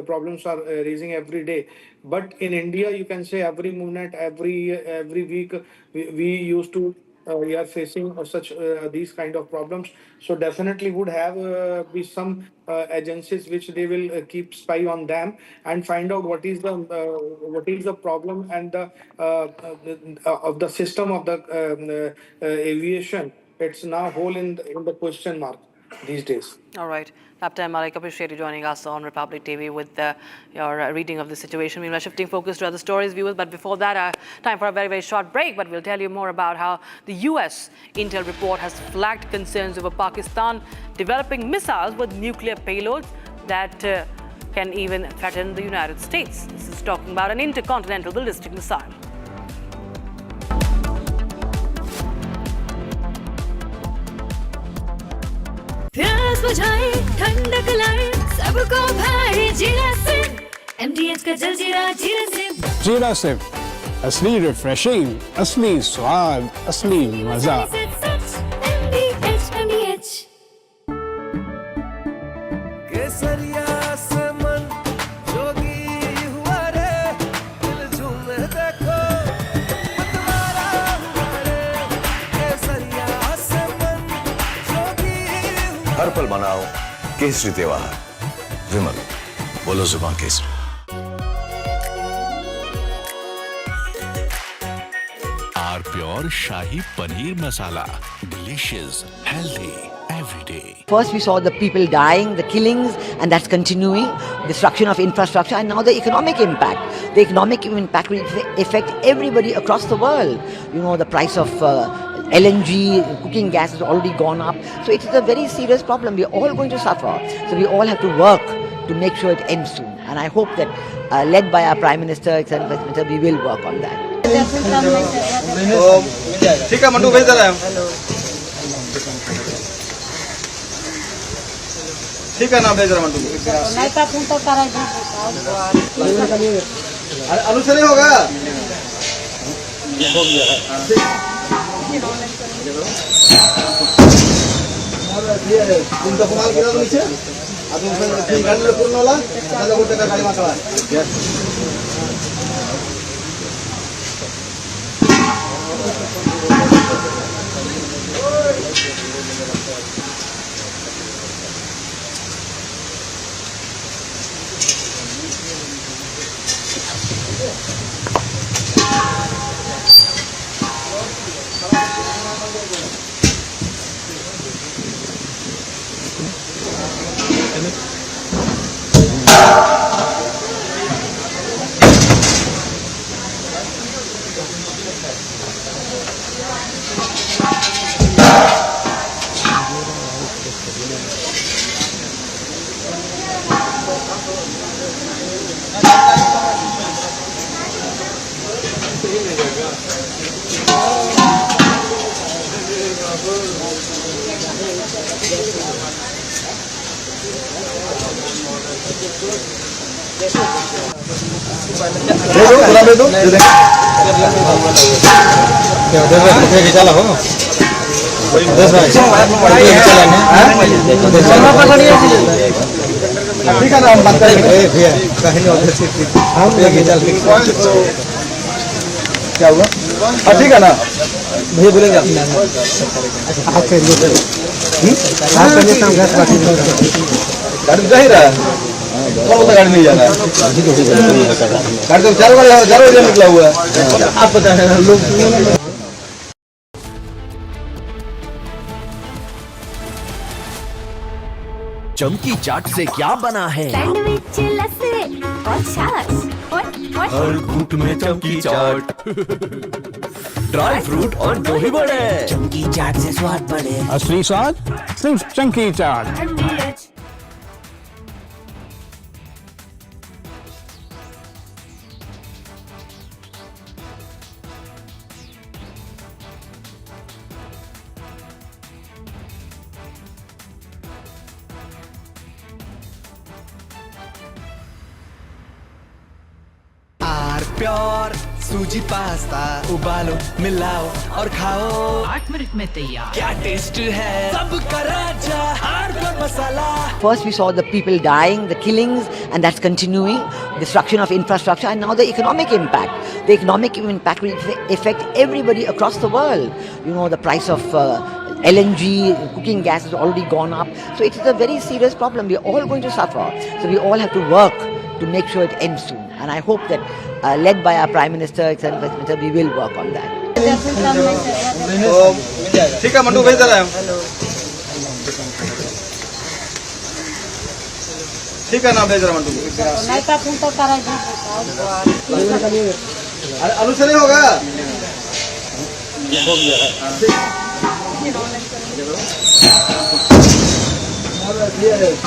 problems are raising every day. But in India, you can say every minute, every week, we used to. We are facing such these kind of problems. So definitely would have be some agencies which they will keep spy on them and find out what is the problem and the of the system of the aviation. It's now whole in the question mark these days. All right. Captain Malik, appreciate you joining us on Republic TV with your reading of the situation. Meanwhile, shifting focus to other stories, viewers. But before that, time for a very, very short break. But we'll tell you more about how the US intel report has flagged concerns over Pakistan developing missiles with nuclear payloads that can even threaten the United States. This is talking about an intercontinental ballistic missile. प्यास बुझाए ठंडक लाए सबको भाई जीरा से MDH का जलजीरा जीरा से जीरा सिप असली रिफ्रेशिंग, असली स्वाद, असली मजा। MDH केसरिया से मन जोगी हुआ रे, दिल झूमे देखो मतवारा हुआ रे। केसरिया से मन जोगी हर पल मनाओ केसरी त्योहार। विमल, बोलो जुबान केसरी। Our pure shahi paneer masala, delicious, healthy every day. First we saw the people dying, the killings, and that's continuing, destruction of infrastructure, and now the economic impact. The economic impact will affect everybody across the world. You know, the price of LNG, cooking gas has already gone up. So it is a very serious problem. We're all going to suffer. So we all have to work to make sure it ends soon. And I hope that, led by our Prime Minister, we will work on that. ठीक है मंटू भेज दे रहा है। ठीक है ना भेज रहा मंटू अरे आलू से नहीं होगा हो गया तुमचा कुमाल केला तो नीचे अजून गाडीला पूर्ण होला त्याला गोटे का गाडी माकळा चला हो ठीक है ना हम बात करेंगे कहीं क्या हुआ ठीक है ना भैया बोलेंगे गाड़ी जा ही रहा है गाड़ी नहीं जा रहा है गाड़ी तो 4 बजे निकला हुआ है आप पता है लोग चमकी चाट से क्या बना है सैंडविच लस्सी और छाछ हर घूंट में चमकी चाट ड्राई फ्रूट और दही बड़े चमकी चाट से स्वाद बढ़े असली स्वाद सिर्फ चमकी चाट प्योर सूजी पास्ता उबालो मिलाओ और खाओ 8 मिनट में तैयार क्या टेस्ट है सबका राजा R pure masala First we saw the people dying, the killings, and that's continuing, destruction of infrastructure, and now the economic impact. The economic impact will affect everybody across the world. You know, the price of LNG, cooking gas has already gone up. So it is a very serious problem. We're all going to suffer. So we all have to work to make sure it ends soon. And I hope that, led by our Prime Minister, etc., we will work on that. ठीक है मंटू भेज रहा है ठीक है ना भेज रहा मंटू अरे आलू से नहीं होगा हो गया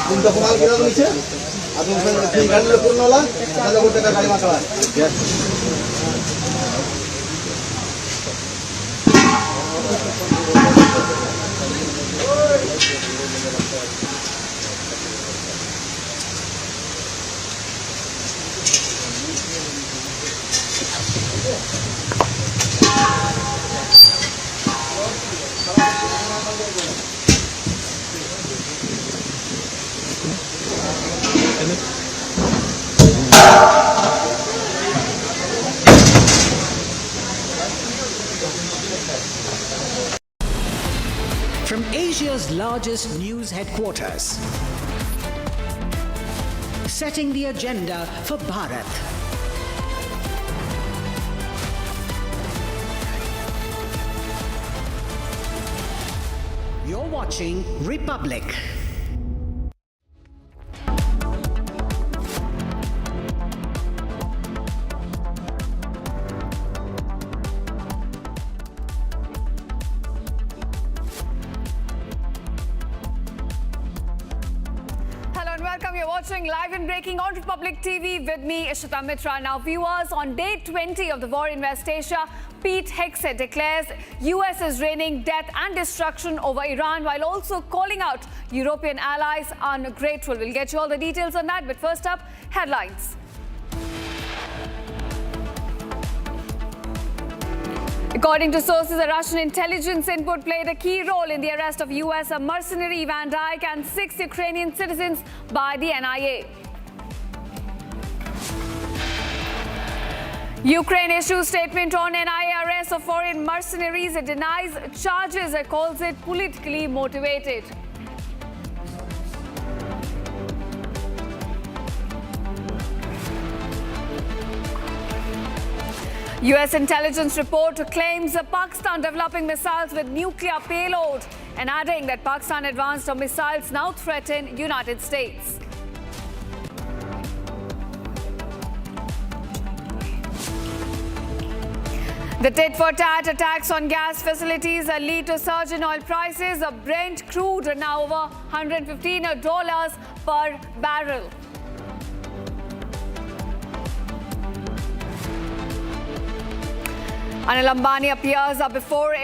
तुमचा कुमाल केला तो नीचे अजून गाडीला पूर्ण होला त्याला गोटे का गाडी माकळा From Asia's largest news headquarters, setting the agenda for Bharat. You're watching Republic. Welcome. You're watching live and breaking on Republic TV with me, Ishita Mitra. Now, viewers, on day 20 of the war in West Asia, Pete Hegseth declares US is raining death and destruction over Iran while also calling out European allies ungrateful. We'll get you all the details on that, but first up, headlines. According to sources, a Russian intelligence input played a key role in the arrest of US mercenary Van Dyke and 6 Ukrainian citizens by the NIA. Ukraine issues statement on NIA arrest of foreign mercenaries. It denies charges and calls it politically motivated. US intelligence report claims Pakistan developing missiles with nuclear payload and adding that Pakistan advanced missiles now threaten United States. The tit-for-tat attacks on gas facilities lead to surge in oil prices. Brent crude now over $115 per barrel. Anil Ambani appears before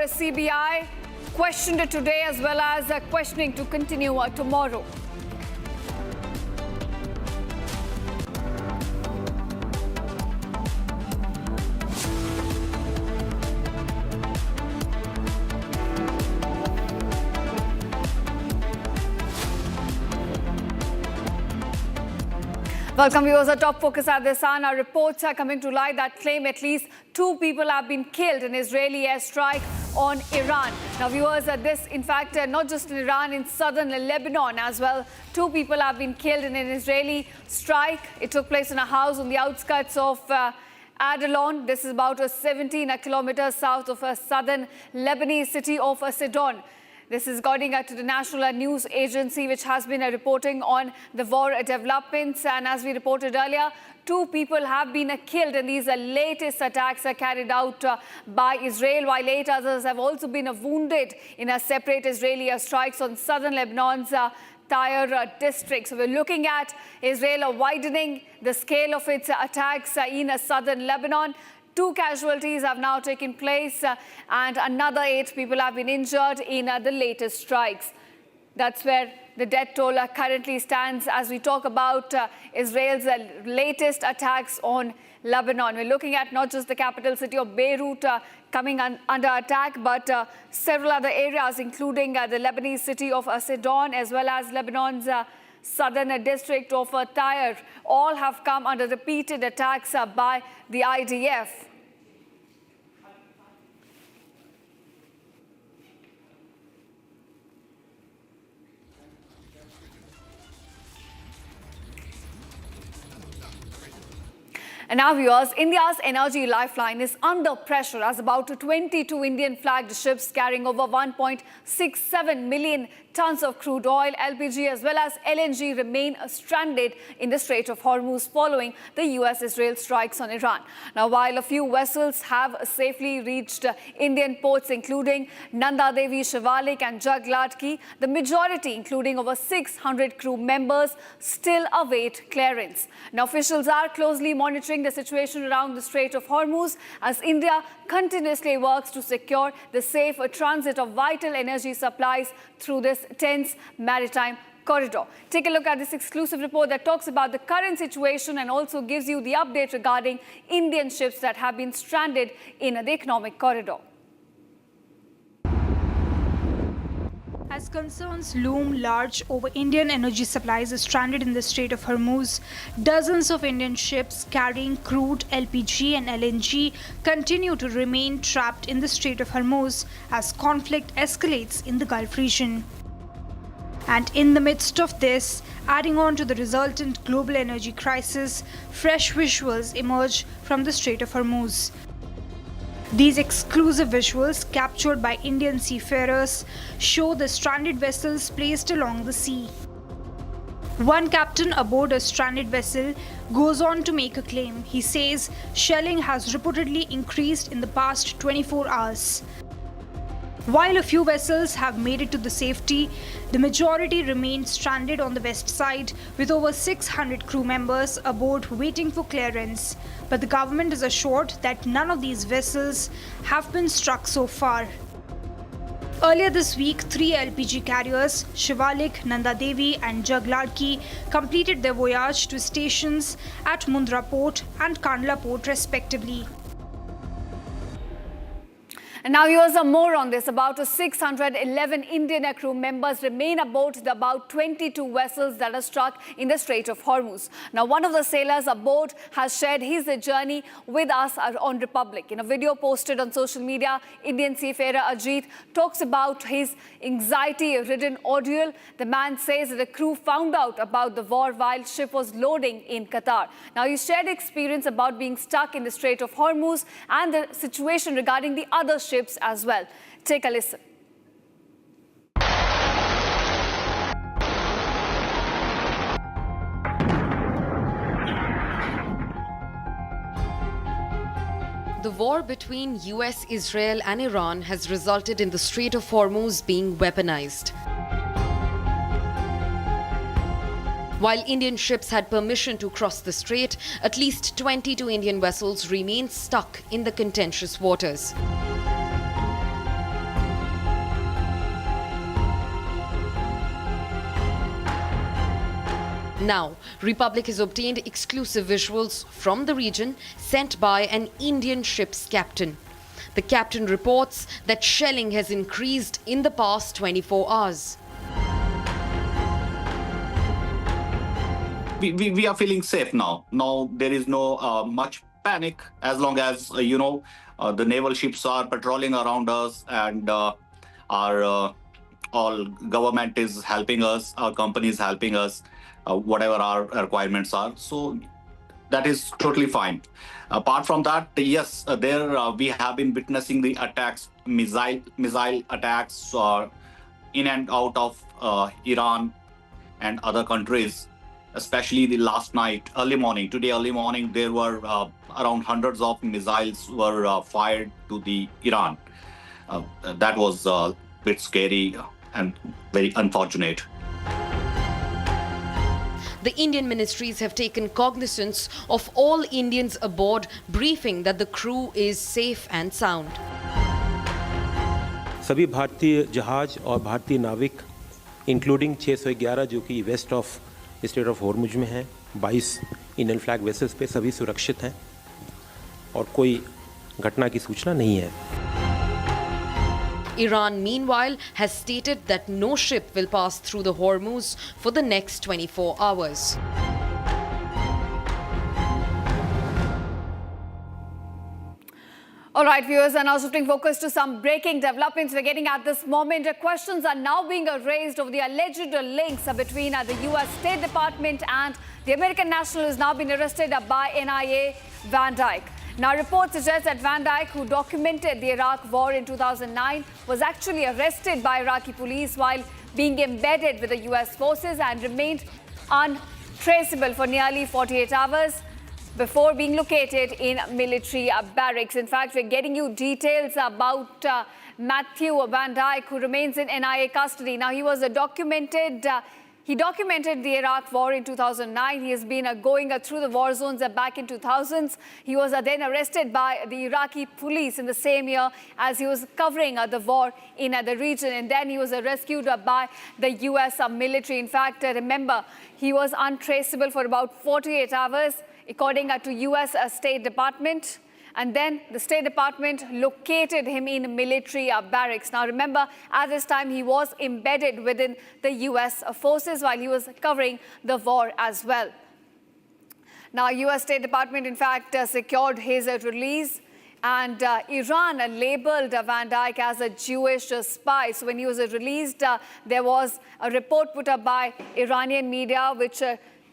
CBI, questioned today as well as questioning to continue tomorrow. Welcome viewers. Our top focus at this hour. Our reports are coming to light that claim at least 2 people have been killed in Israeli airstrike on Iran. Now viewers, this in fact not just in Iran, in southern Lebanon as well. 2 people have been killed in an Israeli strike. It took place in a house on the outskirts of Adalon. This is about 17 kilometers south of southern Lebanese city of Sidon. This is according to the National News Agency, which has been reporting on the war developments. And as we reported earlier, 2 people have been killed in these latest attacks carried out by Israel, while 8 others have also been wounded in a separate Israeli strikes on southern Lebanon's Tyre district. So we're looking at Israel widening the scale of its attacks in southern Lebanon. 2 casualties have now taken place and another 8 people have been injured in the latest strikes. That's where the death toll currently stands as we talk about Israel's latest attacks on Lebanon. We're looking at not just the capital city of Beirut coming under attack, but several other areas, including the Lebanese city of Sidon, as well as Lebanon's southern district of Tyre. All have come under repeated attacks by the IDF. And now viewers, India's energy lifeline is under pressure as about 22 Indian flagged ships carrying over 1.67 million tons of crude oil, LPG as well as LNG remain stranded in the Strait of Hormuz following the US-Israel strikes on Iran. Now, while a few vessels have safely reached Indian ports, including Nanda Devi Shivalik and Jaglatki, the majority, including over 600 crew members, still await clearance. Now, officials are closely monitoring the situation around the Strait of Hormuz as India continuously works to secure the safe transit of vital energy supplies through this tense maritime corridor. Take a look at this exclusive report that talks about the current situation and also gives you the update regarding Indian ships that have been stranded in the economic corridor. As concerns loom large over Indian energy supplies stranded in the Strait of Hormuz, dozens of Indian ships carrying crude, LPG and LNG continue to remain trapped in the Strait of Hormuz as conflict escalates in the Gulf region. And in the midst of this, adding on to the resultant global energy crisis, fresh visuals emerge from the Strait of Hormuz. These exclusive visuals, captured by Indian seafarers, show the stranded vessels placed along the sea. One captain aboard a stranded vessel goes on to make a claim. He says shelling has reportedly increased in the past 24 hours. While a few vessels have made it to the safety, the majority remain stranded on the west side with over 600 crew members aboard waiting for clearance. But the government is assured that none of these vessels have been struck so far. Earlier this week, 3 LPG carriers, Shivalik, Nanda Devi and Jagladki, completed their voyage to stations at Mundra Port and Kandla Port respectively. And now here's some more on this. About 611 Indian crew members remain aboard the about 22 vessels that are stuck in the Strait of Hormuz. Now, one of the sailors aboard has shared his journey with us on Republic. In a video posted on social media, Indian seafarer Ajit talks about his anxiety-ridden ordeal. The man says that the crew found out about the war while ship was loading in Qatar. Now, he shared experience about being stuck in the Strait of Hormuz and the situation regarding the other ships as well. Take a listen. The war between US, Israel and Iran has resulted in the Strait of Hormuz being weaponized. While Indian ships had permission to cross the strait, at least 22 Indian vessels remain stuck in the contentious waters. Now, Republic has obtained exclusive visuals from the region sent by an Indian ship's captain. The captain reports that shelling has increased in the past 24 hours. We are feeling safe now. Now there is no much panic as long as, the naval ships are patrolling around us and our all government is helping us, our company is helping us. Whatever our requirements are. So that is totally fine. Apart from that, yes, we have been witnessing the attacks, missile attacks in and out of Iran and other countries, especially the last night, today early morning, there were around hundreds of missiles were fired to the Iran. That was a bit scary and very unfortunate. The Indian ministries have taken cognizance of all Indians aboard, briefing that the crew is safe and sound. सभी भारतीय जहाज और भारतीय नाविक including 611 जो कि west of strait of Hormuz में हैं, 22 इंडियन फ्लैग वेसल्स पे सभी सुरक्षित हैं और कोई घटना की सूचना नहीं है. Iran, meanwhile, has stated that no ship will pass through the Hormuz for the next 24 hours. All right, viewers, and now shifting focus to some breaking developments we're getting at this moment. Questions are now being raised over the alleged links between the U.S. State Department and the American national who has now been arrested by NIA, Van Dyke. Now, reports suggest that Van Dyke, who documented the Iraq war in 2009, was actually arrested by Iraqi police while being embedded with the U.S. forces and remained untraceable for nearly 48 hours before being located in military barracks. In fact, we're getting you details about Matthew Van Dyke, who remains in NIA custody. Now, he was he documented the Iraq war in 2009. He has been going through the war zones back in 2000s. He was then arrested by the Iraqi police in the same year as he was covering the war in the region. And then he was rescued by the U.S. military. In fact, remember, he was untraceable for about 48 hours, according to U.S. State Department. And then the State Department located him in military barracks. Now, remember, at this time, he was embedded within the U.S. forces while he was covering the war as well. Now, U.S. State Department, in fact, secured his release. And Iran labeled Van Dyke as a Jewish spy. So when he was released, there was a report put up by Iranian media, which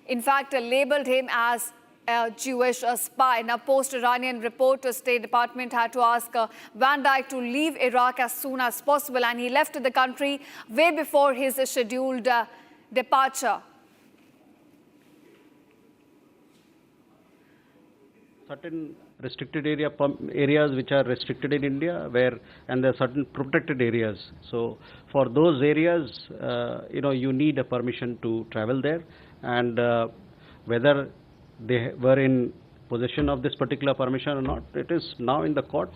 in fact labeled him as a Jewish spy. Now, post-Iranian report, the State Department had to ask Van Dyke to leave Iraq as soon as possible, and he left the country way before his scheduled departure. Certain restricted areas which are restricted in India, and there are certain protected areas. So for those areas, you need a permission to travel there, and whether they were in possession of this particular permission or not, it is now in the court.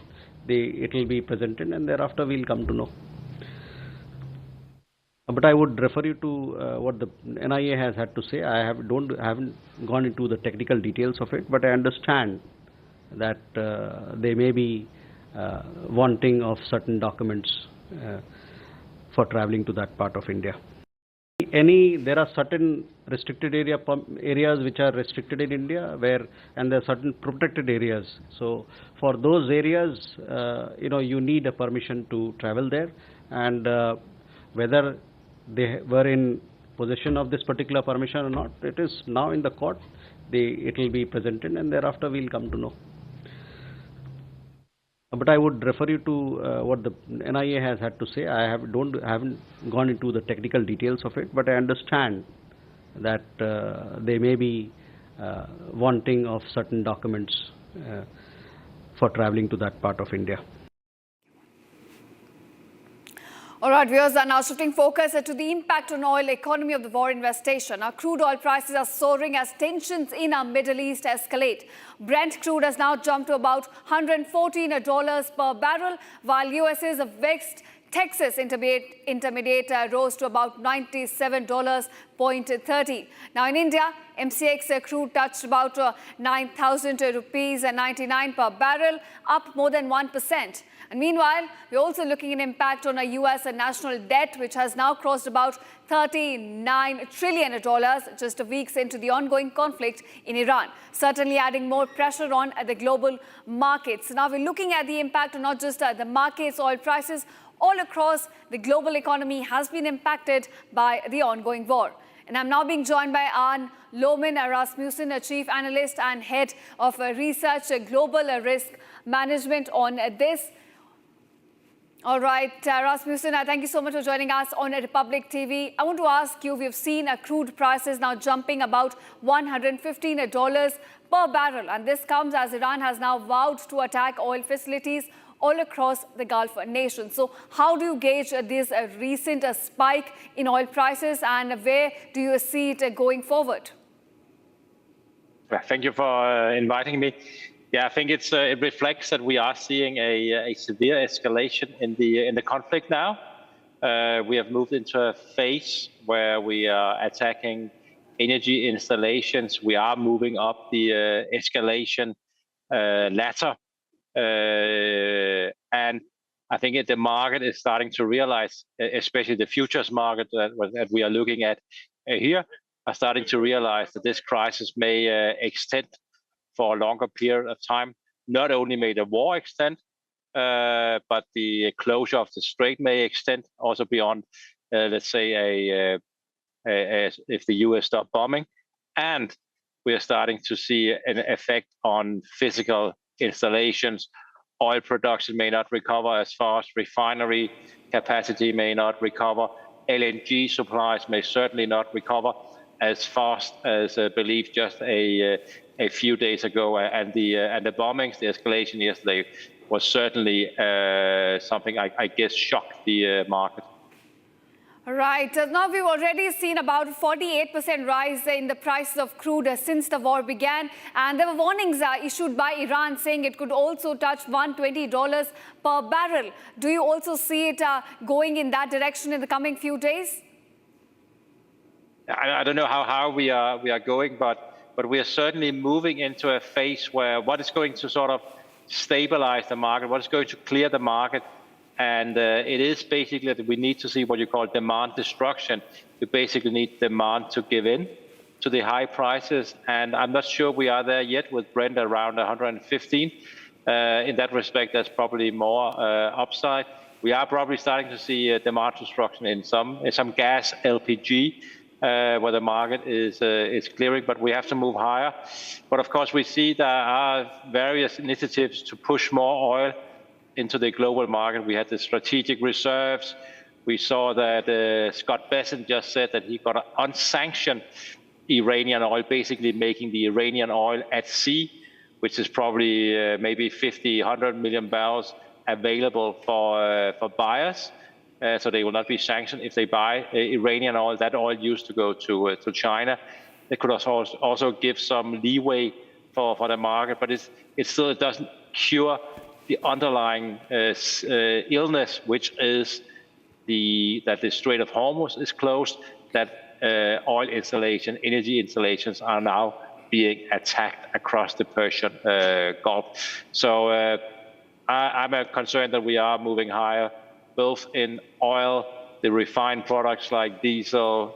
It will be presented, and thereafter we'll come to know. But I would refer you to what the NIA has had to say. I haven't gone into the technical details of it, but I understand that they may be wanting of certain documents for traveling to that part of India. There are certain restricted areas which are restricted in India, and there are certain protected areas. So for those areas, you need a permission to travel there, and whether they were in possession of this particular permission or not, it is now in the court. It will be presented, and thereafter we'll come to know. But I would refer you to what the NIA has had to say. I haven't gone into the technical details of it, but I understand that they may be wanting of certain documents for traveling to that part of India. All right, viewers are now shifting focus to the impact on oil economy of the war investigation. Our crude oil prices are soaring as tensions in our Middle East escalate. Brent crude has now jumped to about $114 per barrel, while US's West Texas intermediate rose to about $97.30. Now in India, MCX crude touched about 9,000 rupees and 99 per barrel, up more than 1%. And meanwhile, we're also looking at an impact on our US national debt, which has now crossed about $39 trillion just weeks into the ongoing conflict in Iran, certainly adding more pressure on the global markets. Now we're looking at the impact on not just the markets, oil prices, all across the global economy has been impacted by the ongoing war. And I'm now being joined by Arnab Goswami, a Chief Analyst and Head of Research Global Risk Management on this. All right, Rasmussen, thank you so much for joining us on Republic TV. I want to ask you, we've seen crude prices now jumping about $115 per barrel. And this comes as Iran has now vowed to attack oil facilities all across the Gulf nations. So how do you gauge this recent spike in oil prices, and where do you see it going forward? Thank you for inviting me. Yeah, I think it reflects that we are seeing a severe escalation in the conflict now. We have moved into a phase where we are attacking energy installations. We are moving up the escalation ladder. And I think the market is starting to realize, especially the futures market that we are looking at here, are starting to realize that this crisis may extend for a longer period of time. Not only may the war extend, but the closure of the strait may extend also beyond, let's say, if the US stop bombing. And we are starting to see an effect on physical installations. Oil production may not recover as fast. Refinery capacity may not recover. LNG supplies may certainly not recover as fast as believed just a few days ago. And the bombings, the escalation yesterday was certainly something I guess shocked the market. Right. Now we've already seen about 48% rise in the prices of crude since the war began. And there were warnings issued by Iran saying it could also touch $120 per barrel. Do you also see it going in that direction in the coming few days? I don't know how we are going, but we are certainly moving into a phase where what is going to sort of stabilize the market, what is going to clear the market. And it is basically that we need to see what you call demand destruction. We basically need demand to give in to the high prices. And I'm not sure we are there yet with Brent around 115. In that respect, there's probably more upside. We are probably starting to see demand destruction in some gas, LPG, where the market is clearing, but we have to move higher. But of course, we see there are various initiatives to push more oil into the global market. We had the strategic reserves. We saw that Scott Bessent just said that he got unsanctioned Iranian oil, basically making the Iranian oil at sea which is probably maybe 50, 100 million barrels available for buyers. So they will not be sanctioned if they buy Iranian oil. That oil used to go to China. It could also give some leeway for the market, but it still doesn't cure the underlying illness, which is that the Strait of Hormuz is closed, that oil installation, energy installations are now being attacked across the Persian Gulf. So I'm concerned that we are moving higher, both in oil, the refined products like diesel,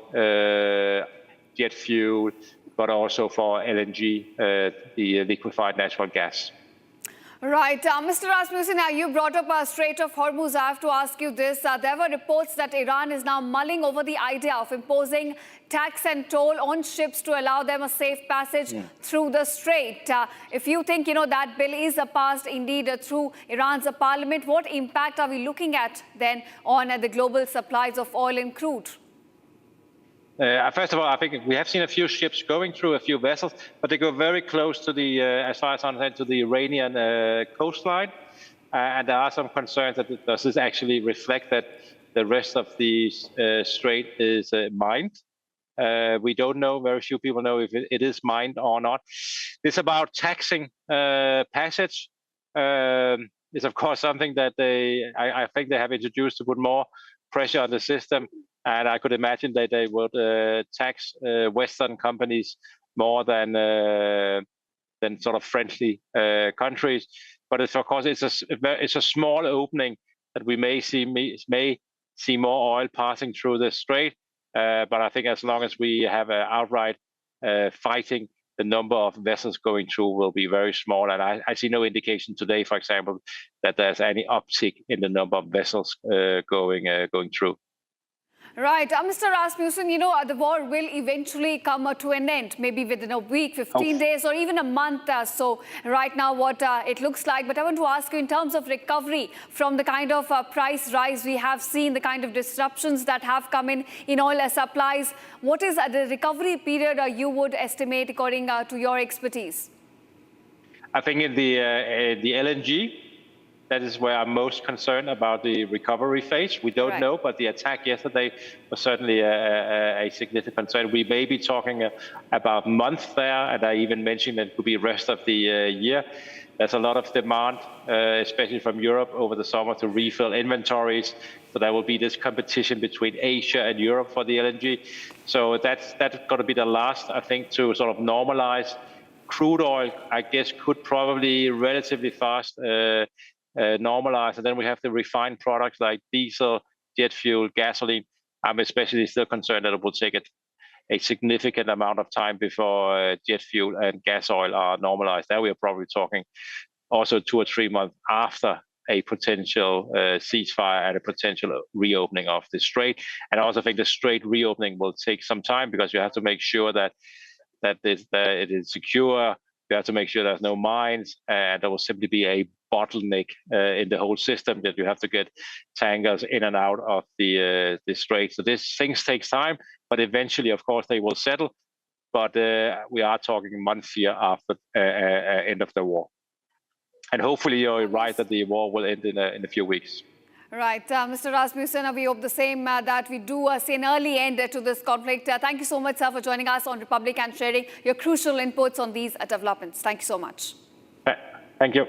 jet fuel, but also for LNG, the liquefied natural gas. Right. Mr. Rasmussen, now you brought up Strait of Hormuz. I have to ask you this. There were reports that Iran is now mulling over the idea of imposing tax and toll on ships to allow them a safe passage through the strait. If you think, that bill is passed indeed through Iran's parliament, what impact are we looking at then on the global supplies of oil and crude? First of all, I think we have seen a few ships going through, a few vessels, but they go very close to the, as far as I understand, to the Iranian coastline. And there are some concerns that does this actually reflect that the rest of the strait is mined. We don't know, very few people know if it is mined or not. This about taxing passage is, of course, something that I think they have introduced to put more pressure on the system. And I could imagine that they would tax Western companies more than sort of friendly countries. But of course, it's a small opening that we may see more oil passing through the strait. But I think as long as we have outright fighting, the number of vessels going through will be very small. And I see no indication today, for example, that there's any uptick in the number of vessels going through. Right. Mr. Rasmussen, the war will eventually come to an end, maybe within a week, 15 days, or even a month. So right now what it looks like. But I want to ask you, in terms of recovery from the kind of price rise we have seen, the kind of disruptions that have come in oil supplies, what is the recovery period you would estimate according to your expertise? I think in the LNG, that is where I'm most concerned about the recovery phase. We don't know, but the attack yesterday was certainly a significant concern. We may be talking about months there, and I even mentioned that it could be the rest of the year. There's a lot of demand, especially from Europe over the summer, to refill inventories. So there will be this competition between Asia and Europe for the LNG. So that's got to be the last, I think, to sort of normalize. Crude oil, I guess, could probably relatively fast normalize, and then we have the refined products like diesel, jet fuel, gasoline. I'm especially still concerned that it will take a significant amount of time before jet fuel and gas oil are normalized. There we are probably talking also 2 or 3 months after a potential ceasefire and a potential reopening of the strait. And I also think the strait reopening will take some time because you have to make sure that it is secure. You have to make sure there's no mines, and there will simply be a bottleneck in the whole system that you have to get tankers in and out of the strait. So these things takes time, but eventually, of course, they will settle. But we are talking months here after end of the war, and hopefully you're right that the war will end in a few weeks. Right. Mr. Rasmussen, we hope the same, that we do see an early end to this conflict. Thank you so much, sir, for joining us on Republic and sharing your crucial inputs on these developments. Thank you so much. Thank you.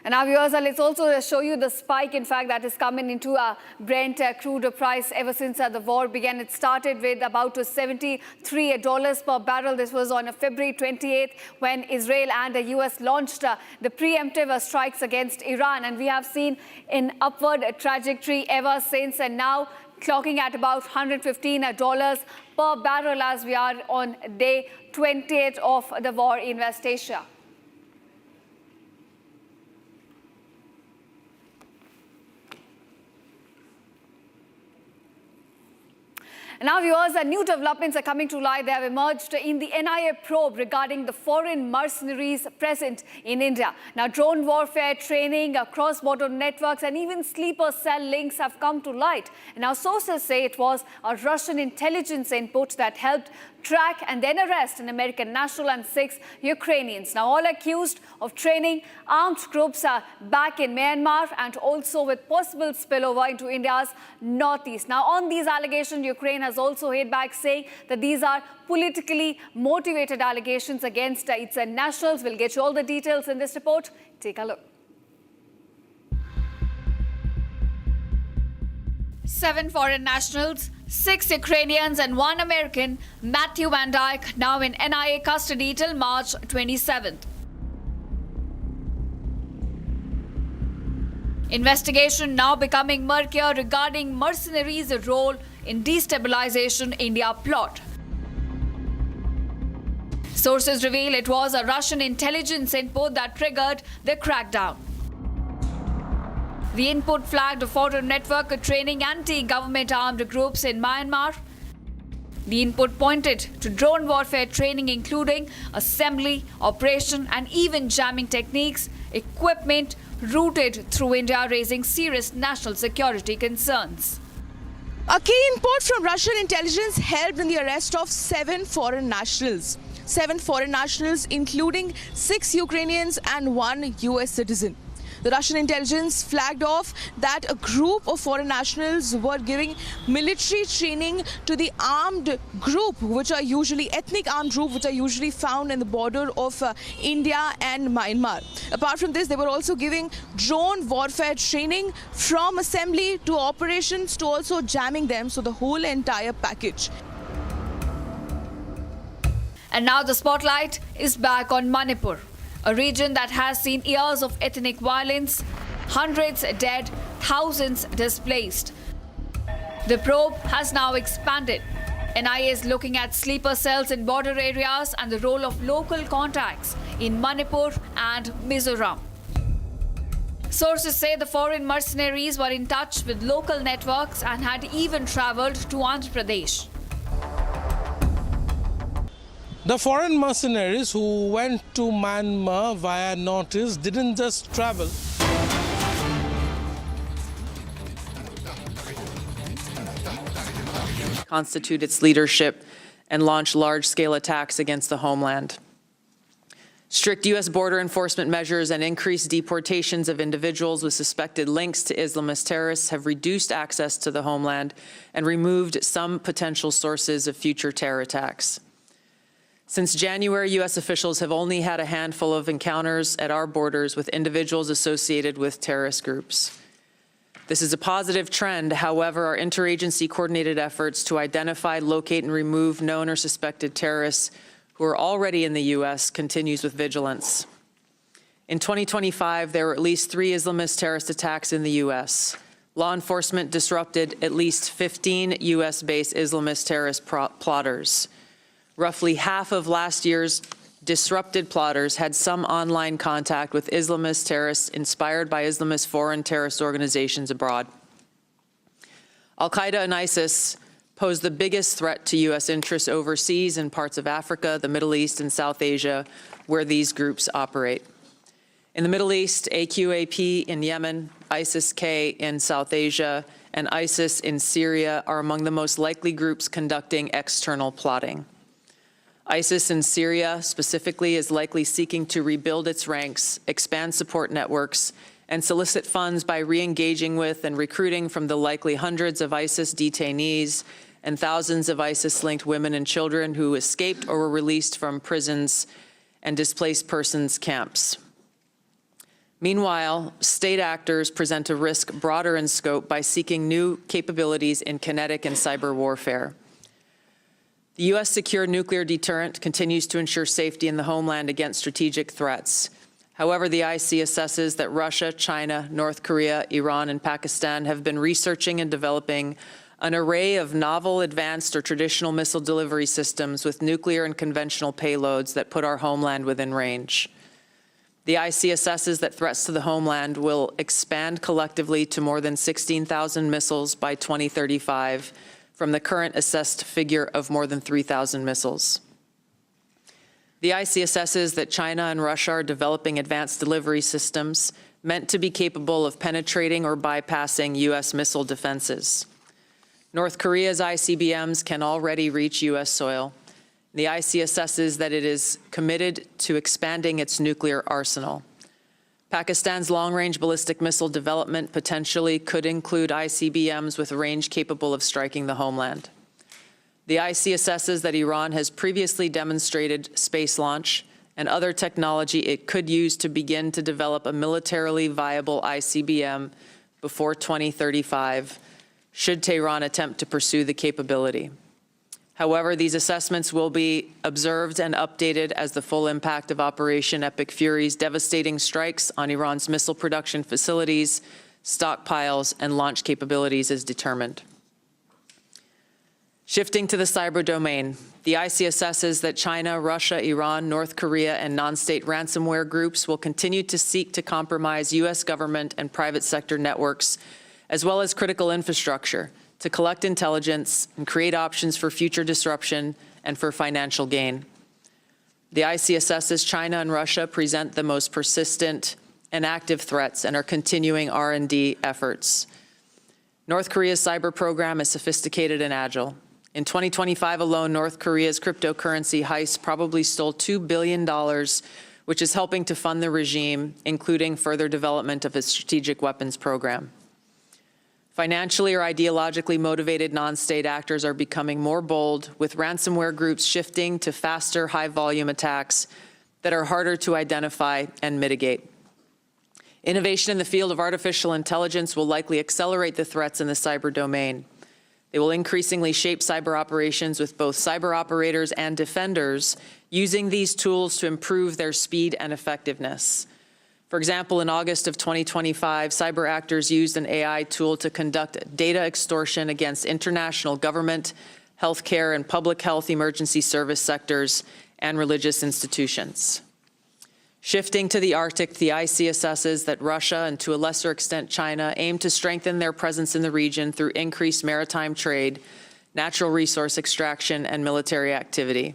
And now, viewers, let's also show you the spike, in fact, that is coming into Brent crude price ever since the war began. It started with about $73 per barrel. This was on February 28th when Israel and the US launched the preemptive strikes against Iran. And we have seen an upward trajectory ever since, and now clocking at about $115 per barrel as we are on day 28 of the war in West Asia. Now, viewers, new developments are coming to light. They have emerged in the NIA probe regarding the foreign mercenaries present in India. Now, drone warfare training, cross-border networks, and even sleeper cell links have come to light. And now, sources say it was a Russian intelligence input that helped track and then arrest an American national and 6 Ukrainians. Now, all accused of training armed groups are back in Myanmar and also with possible spillover into India's northeast. Now, on these allegations, Ukraine has also hit back, saying that these are politically motivated allegations against its nationals. We'll get you all the details in this report. Take a look. 7 foreign nationals, 6 Ukrainians and 1 American, Matthew Van Dyke, now in NIA custody till March 27th. Investigation now becoming murkier regarding mercenaries' role in destabilization India plot. Sources reveal it was a Russian intelligence input that triggered the crackdown. The input flagged a foreign network training anti-government armed groups in Myanmar. The input pointed to drone warfare training, including assembly, operation, and even jamming techniques, equipment routed through India, raising serious national security concerns. A key input from Russian intelligence helped in the arrest of 7 foreign nationals. 7 foreign nationals, including 6 Ukrainians and 1 US citizen. The Russian intelligence flagged off that a group of foreign nationals were giving military training to the armed group, which are usually ethnic armed group, which are usually found in the border of India and Myanmar. Apart from this, they were also giving drone warfare training from assembly to operations to also jamming them, so the whole entire package. And now the spotlight is back on Manipur, a region that has seen years of ethnic violence, hundreds dead, thousands displaced. The probe has now expanded. NIA is looking at sleeper cells in border areas and the role of local contacts in Manipur and Mizoram. Sources say the foreign mercenaries were in touch with local networks and had even traveled to Andhra Pradesh. The foreign mercenaries who went to Myanmar via Northeast didn't just travel. Constitute its leadership and launch large-scale attacks against the homeland. Strict U.S. border enforcement measures and increased deportations of individuals with suspected links to Islamist terrorists have reduced access to the homeland and removed some potential sources of future terror attacks. Since January, U.S. officials have only had a handful of encounters at our borders with individuals associated with terrorist groups. This is a positive trend. However, our interagency coordinated efforts to identify, locate, and remove known or suspected terrorists who are already in the U.S. continues with vigilance. In 2025, there were at least 3 Islamist terrorist attacks in the U.S. Law enforcement disrupted at least 15 U.S.-based Islamist terrorist plotters. Roughly half of last year's disrupted plotters had some online contact with Islamist terrorists inspired by Islamist foreign terrorist organizations abroad. Al-Qaeda and ISIS pose the biggest threat to U.S. interests overseas in parts of Africa, the Middle East, and South Asia, where these groups operate. In the Middle East, AQAP in Yemen, ISIS-K in South Asia, and ISIS in Syria are among the most likely groups conducting external plotting. ISIS in Syria specifically is likely seeking to rebuild its ranks, expand support networks, and solicit funds by re-engaging with and recruiting from the likely hundreds of ISIS detainees and thousands of ISIS-linked women and children who escaped or were released from prisons and displaced persons camps. Meanwhile, state actors present a risk broader in scope by seeking new capabilities in kinetic and cyber warfare. The U.S. secure nuclear deterrent continues to ensure safety in the homeland against strategic threats. However, the IC assesses that Russia, China, North Korea, Iran, and Pakistan have been researching and developing an array of novel, advanced, or traditional missile delivery systems with nuclear and conventional payloads that put our homeland within range. The IC assesses that threats to the homeland will expand collectively to more than 16,000 missiles by 2035, from the current assessed figure of more than 3,000 missiles. The IC assesses that China and Russia are developing advanced delivery systems meant to be capable of penetrating or bypassing U.S. missile defenses. North Korea's ICBMs can already reach U.S. soil, The IC assesses that it is committed to expanding its nuclear arsenal. Pakistan's long-range ballistic missile development potentially could include ICBMs with a range capable of striking the homeland. The IC assesses that Iran has previously demonstrated space launch and other technology it could use to begin to develop a militarily viable ICBM before 2035, should Tehran attempt to pursue the capability. However, these assessments will be observed and updated as the full impact of Operation Epic Fury's devastating strikes on Iran's missile production facilities, stockpiles, and launch capabilities is determined. Shifting to the cyber domain, the IC assesses that China, Russia, Iran, North Korea, and non-state ransomware groups will continue to seek to compromise U.S. government and private sector networks, as well as critical infrastructure, to collect intelligence and create options for future disruption and for financial gain. The IC assesses China and Russia present the most persistent and active threats and are continuing R&D efforts. North Korea's cyber program is sophisticated and agile. In 2025 alone, North Korea's cryptocurrency heist probably stole $2 billion, which is helping to fund the regime, including further development of its strategic weapons program. Financially or ideologically motivated non-state actors are becoming more bold, with ransomware groups shifting to faster, high-volume attacks that are harder to identify and mitigate. Innovation in the field of artificial intelligence will likely accelerate the threats in the cyber domain. They will increasingly shape cyber operations, with both cyber operators and defenders using these tools to improve their speed and effectiveness. For example, in August of 2025, cyber actors used an AI tool to conduct data extortion against international government, healthcare, and public health emergency service sectors and religious institutions. Shifting to the Arctic, the IC assesses that Russia, and to a lesser extent China, aim to strengthen their presence in the region through increased maritime trade, natural resource extraction, and military activity.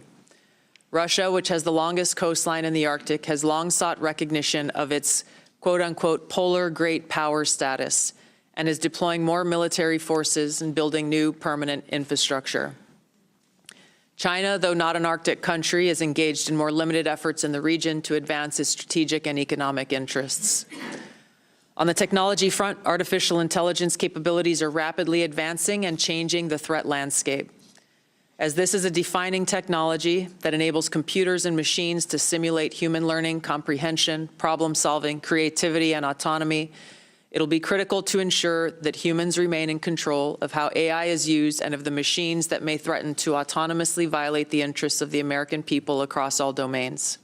Russia, which has the longest coastline in the Arctic, has long sought recognition of its quote-unquote polar great power status and is deploying more military forces and building new permanent infrastructure. China, though not an Arctic country, is engaged in more limited efforts in the region to advance its strategic and economic interests. On the technology front, artificial intelligence capabilities are rapidly advancing and changing the threat landscape. As this is a defining technology that enables computers and machines to simulate human learning, comprehension, problem-solving, creativity, and autonomy, it'll be critical to ensure that humans remain in control of how AI is used and of the machines that may threaten to autonomously violate the interests of the American people across all domains.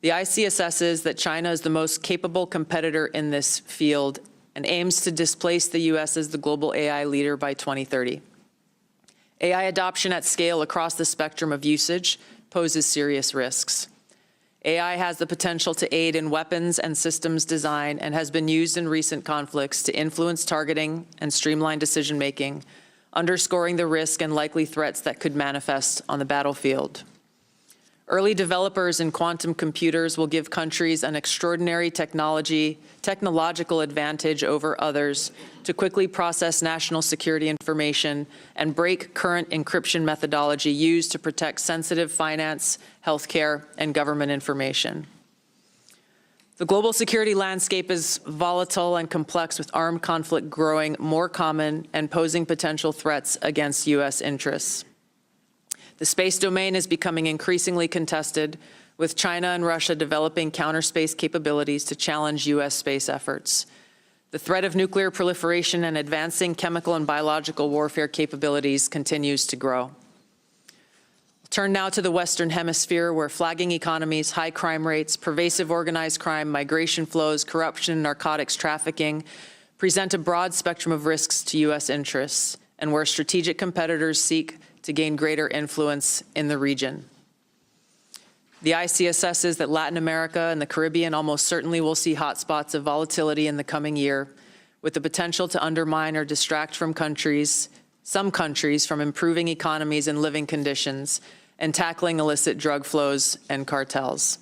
The IC assesses that China is the most capable competitor in this field and aims to displace the U.S. as the global AI leader by 2030. AI adoption at scale across the spectrum of usage poses serious risks. AI has the potential to aid in weapons and systems design and has been used in recent conflicts to influence targeting and streamline decision-making, underscoring the risk and likely threats that could manifest on the battlefield. Early developers in quantum computers will give countries an extraordinary technological advantage over others to quickly process national security information and break current encryption methodology used to protect sensitive finance, healthcare, and government information. The global security landscape is volatile and complex, with armed conflict growing more common and posing potential threats against U.S. interests. The space domain is becoming increasingly contested, with China and Russia developing counter-space capabilities to challenge U.S. space efforts. The threat of nuclear proliferation and advancing chemical and biological warfare capabilities continues to grow. I'll turn now to the Western Hemisphere, where flagging economies, high crime rates, pervasive organized crime, migration flows, corruption, and narcotics trafficking present a broad spectrum of risks to U.S. interests, and where strategic competitors seek to gain greater influence in the region. The IC assesses that Latin America and the Caribbean almost certainly will see hotspots of volatility in the coming year, with the potential to undermine or distract from some countries from improving economies and living conditions and tackling illicit drug flows and cartels.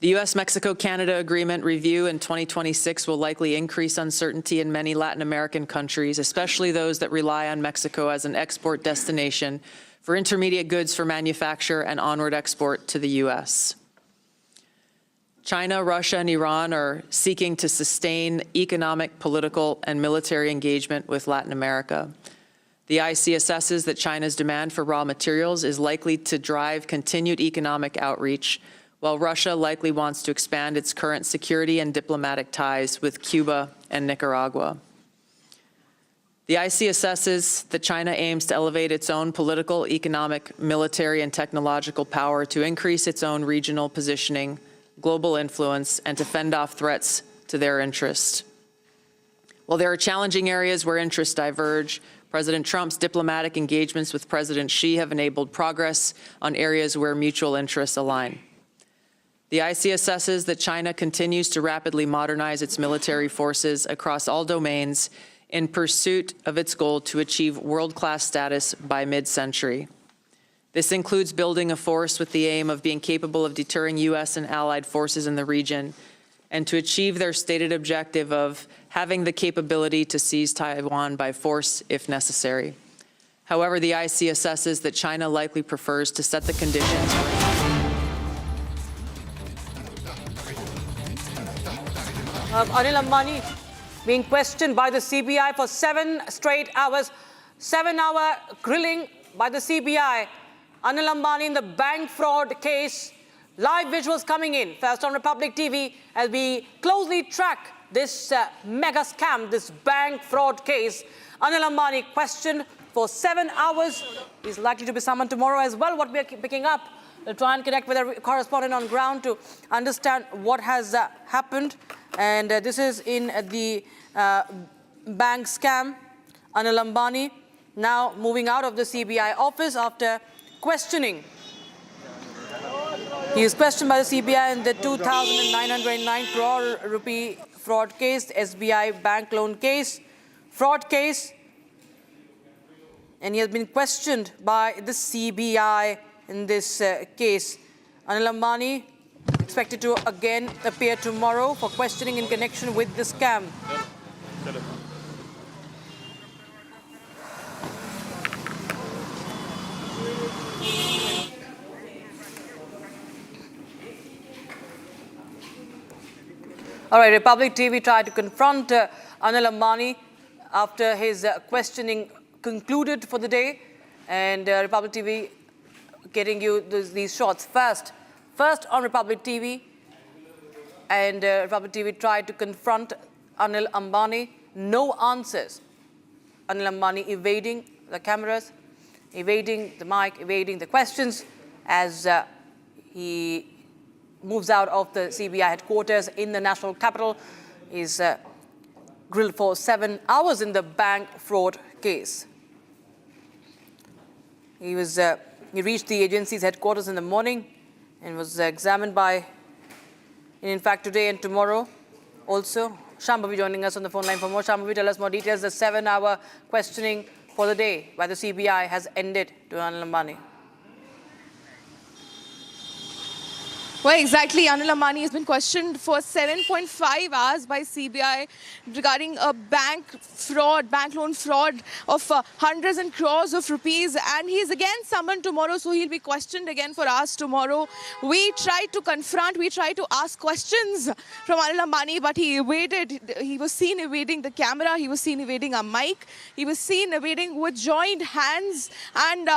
The U.S.-Mexico-Canada agreement review in 2026 will likely increase uncertainty in many Latin American countries, especially those that rely on Mexico as an export destination for intermediate goods for manufacture and onward export to the U.S. China, Russia, and Iran are seeking to sustain economic, political, and military engagement with Latin America. The IC assesses that China's demand for raw materials is likely to drive continued economic outreach, while Russia likely wants to expand its current security and diplomatic ties with Cuba and Nicaragua. The IC assesses that China aims to elevate its own political, economic, military, and technological power to increase its own regional positioning, global influence, and to fend off threats to their interests. While there are challenging areas where interests diverge, President Trump's diplomatic engagements with President Xi have enabled progress on areas where mutual interests align. The IC assesses that China continues to rapidly modernize its military forces across all domains in pursuit of its goal to achieve world-class status by mid-century. This includes building a force with the aim of being capable of deterring U.S. and allied forces in the region, and to achieve their stated objective of having the capability to seize Taiwan by force if necessary. However, the IC assesses that China likely prefers to set the conditions Anil Ambani being questioned by the CBI for 7 straight hours, 7-hour grilling by the CBI. Anil Ambani in the bank fraud case. Live visuals coming in first on Republic TV as we closely track this mega scam, this bank fraud case. Anil Ambani questioned for 7 hours. He's likely to be summoned tomorrow as well. What we are picking up, we'll try and connect with a correspondent on ground to understand what has happened. And this is in the bank scam. Anil Ambani now moving out of the CBI office after questioning. He is questioned by the CBI in the 2,909 crore rupee fraud case, SBI bank loan case, fraud case. And he has been questioned by the CBI in this case. Anil Ambani expected to again appear tomorrow for questioning in connection with the scam. All right, Republic TV tried to confront Anil Ambani after his questioning concluded for the day. And Republic TV getting you these shots first on Republic TV. And Republic TV tried to confront Anil Ambani. No answers. Anil Ambani evading the cameras, evading the mic, evading the questions as he moves out of the CBI headquarters in the national capital. He's grilled for 7 hours in the bank fraud case. He reached the agency's headquarters in the morning and was examined by, in fact, today and tomorrow also. Shambhavi joining us on the phone line for more. Shambhavi, tell us more details. The 7-hour questioning for the day by the CBI has ended to Anil Ambani. Well, exactly. Anil Ambani has been questioned for 7.5 hours by CBI regarding a bank loan fraud of hundreds and crores of rupees. And he's again summoned tomorrow, so he'll be questioned again for hours tomorrow. We tried to confront, we tried to ask questions from Anil Ambani, but he evaded. He was seen evading the camera. He was seen evading a mic. He was seen evading with joined hands. And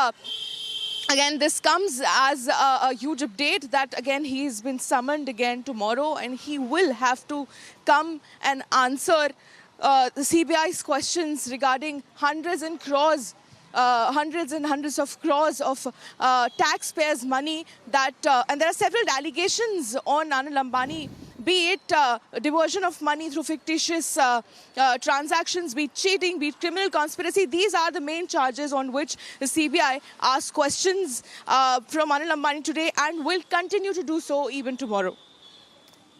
again, this comes as a huge update that, again, he's been summoned again tomorrow and he will have to come and answer the CBI's questions regarding hundreds and hundreds of crores of taxpayers' money that, and there are several allegations on Anil Ambani, be it diversion of money through fictitious transactions, be it cheating, be it criminal conspiracy. These are the main charges on which the CBI asked questions from Anil Ambani today and will continue to do so even tomorrow.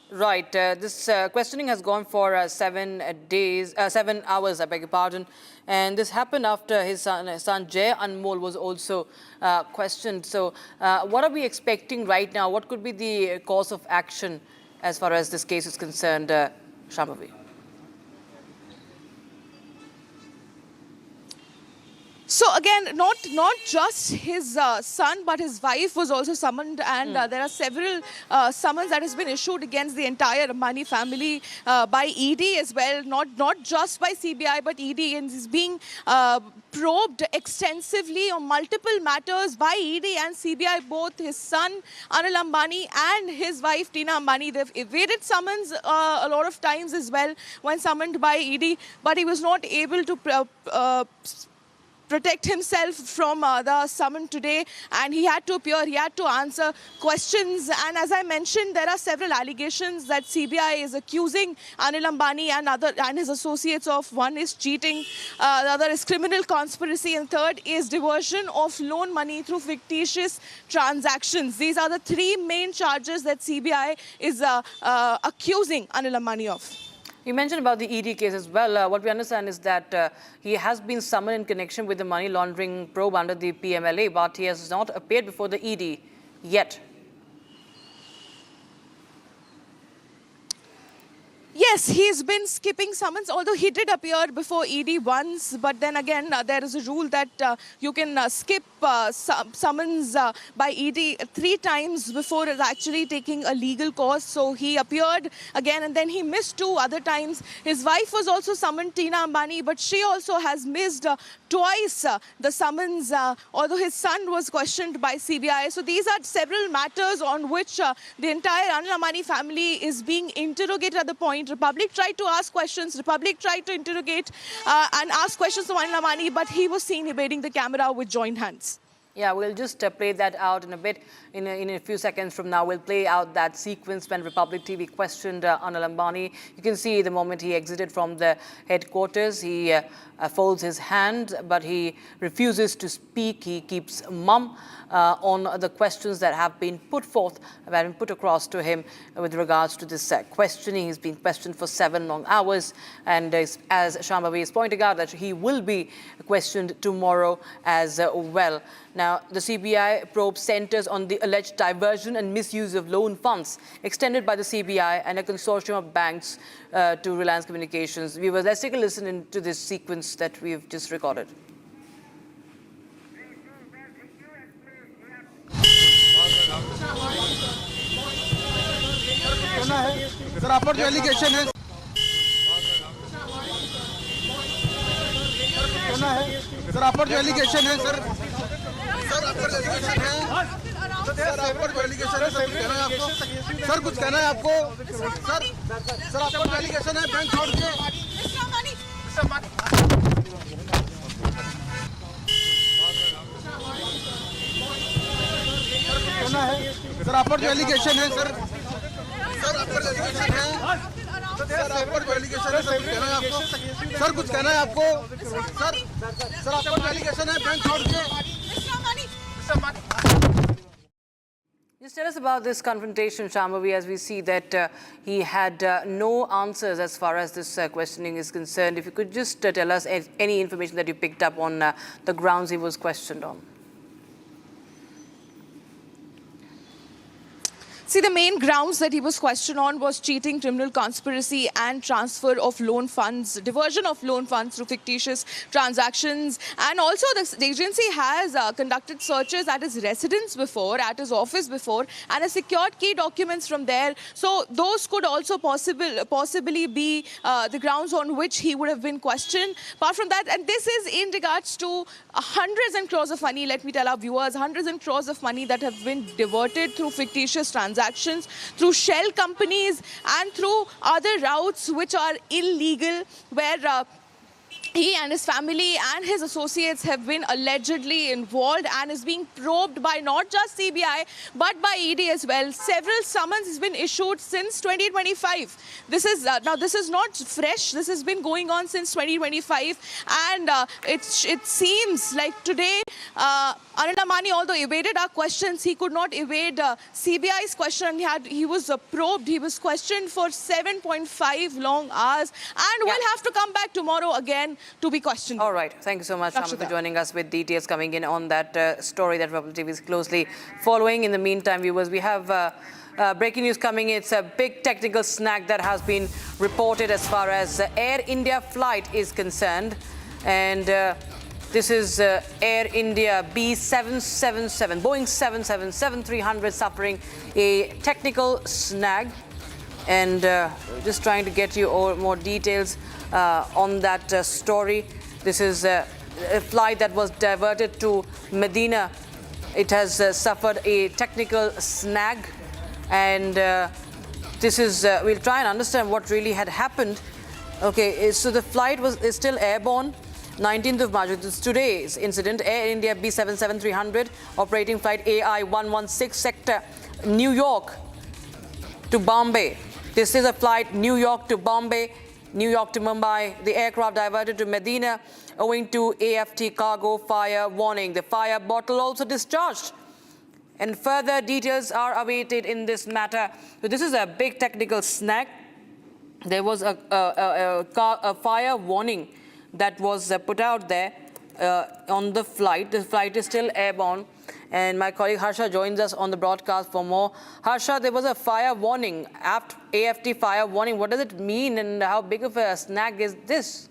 Right. This questioning has gone for 7 hours, I beg your pardon. And this happened after his son Jay Anmol was also questioned. So what are we expecting right now? What could be the course of action as far as this case is concerned, Shambhavi? So again, not just his son, but his wife was also summoned, and there are several summons that has been issued against the entire Ambani family by ED as well. Not just by CBI, but ED is being probed extensively on multiple matters by ED and CBI. Both his son Anil Ambani and his wife Tina Ambani, they've evaded summons a lot of times as well when summoned by ED, but he was not able to protect himself from the summon today, and he had to appear, he had to answer questions. And as I mentioned, there are several allegations that CBI is accusing Anil Ambani and his associates of. One is cheating, the other is criminal conspiracy, and third is diversion of loan money through fictitious transactions. These are the three main charges that CBI is accusing Anil Ambani of. You mentioned about the ED case as well. What we understand is that he has been summoned in connection with the money laundering probe under the PMLA, but he has not appeared before the ED yet. Yes, he's been skipping summons, although he did appear before ED once. But then again, there is a rule that you can skip summons by ED 3 times before actually taking a legal course. So he appeared again, and then he missed 2 other times. His wife was also summoned, Tina Ambani, but she also has missed twice the summons, although his son was questioned by CBI. So these are several matters on which the entire Anil Ambani family is being interrogated at the point. Republic tried to ask questions, Republic tried to interrogate and ask questions to Anil Ambani, but he was seen evading the camera with joined hands. Yeah, we'll just play that out in a bit. In a few seconds from now, we'll play out that sequence when Republic TV questioned Anil Ambani. You can see the moment he exited from the headquarters, he folds his hand, but he refuses to speak. He keeps mum on the questions that have been put forth, have been put across to him with regards to this questioning. He's been questioned for 7 long hours, and as Shambhavi is pointing out, that he will be questioned tomorrow as well. Now, the CBI probe centers on the alleged diversion and misuse of loan funds extended by the CBI and a consortium of banks to Reliance Communications. Viewers, let's take a listen to this sequence that we've just recorded. Sir आप पर जो allegation है sir आप पर जो allegation है sir आप पर एलिगेशन है सर आप पर जो एलिगेशन है सर कहना है आपको सर कुछ कहना है आपको सर आप पर जो एलिगेशन है बैंक छोड़ के सर आप पर जो एलिगेशन है सर आप पर एलिगेशन है सर आप पर जो एलिगेशन है सर कहना है आपको सर कुछ कहना है आपको सर आप पर एलिगेशन है बैंक छोड़ के Just tell us about this confrontation, Shambhavi, as we see that he had no answers as far as this questioning is concerned. If you could just tell us any information that you picked up on the grounds he was questioned on. See, the main grounds that he was questioned on was cheating, criminal conspiracy, and transfer of loan funds, diversion of loan funds through fictitious transactions. And also, the agency has conducted searches at his residence before, at his office before, and has secured key documents from there. So those could also possibly be the grounds on which he would have been questioned. Apart from that, and this is in regards to hundreds and crores of money, let me tell our viewers, hundreds and crores of money that have been diverted through fictitious transactions, through shell companies and through other routes which are illegal, where he and his family and his associates have been allegedly involved and is being probed by not just CBI but by ED as well. Several summons has been issued since 2025. This is now this is not fresh. This has been going on since 2025, and it seems like today Anil Ambani, although evaded our questions, he could not evade CBI's question. He was probed. He was questioned for 7.5 long hours, and will have to come back tomorrow again to be questioned. All right. Thank you so much, Shambhavi, for joining us with details coming in on that story that Republic TV is closely following. In the meantime, viewers, we have breaking news coming in. It's a big technical snag that has been reported as far as Air India flight is concerned. And This is Air India B777, Boeing 777-300 suffering a technical snag. And just trying to get you all more details on that story. This is a flight that was diverted to Medina. It has suffered a technical snag. And this is, we'll try and understand what really had happened. Okay, so the flight is still airborne. 19th of March, this is today's incident. Air India B777-300 operating flight AI-116 sector New York to Bombay. This is a flight New York to Bombay, New York to Mumbai. The aircraft diverted to Medina owing to AFT cargo fire warning. The fire bottle also discharged. And further details are awaited in this matter. So this is a big technical snag. There was a fire warning that was put out there on the flight. The flight is still airborne. And my colleague Harsha joins us on the broadcast for more. Harsha, there was a fire warning, AFT fire warning. What does it mean and how big of a snag is this?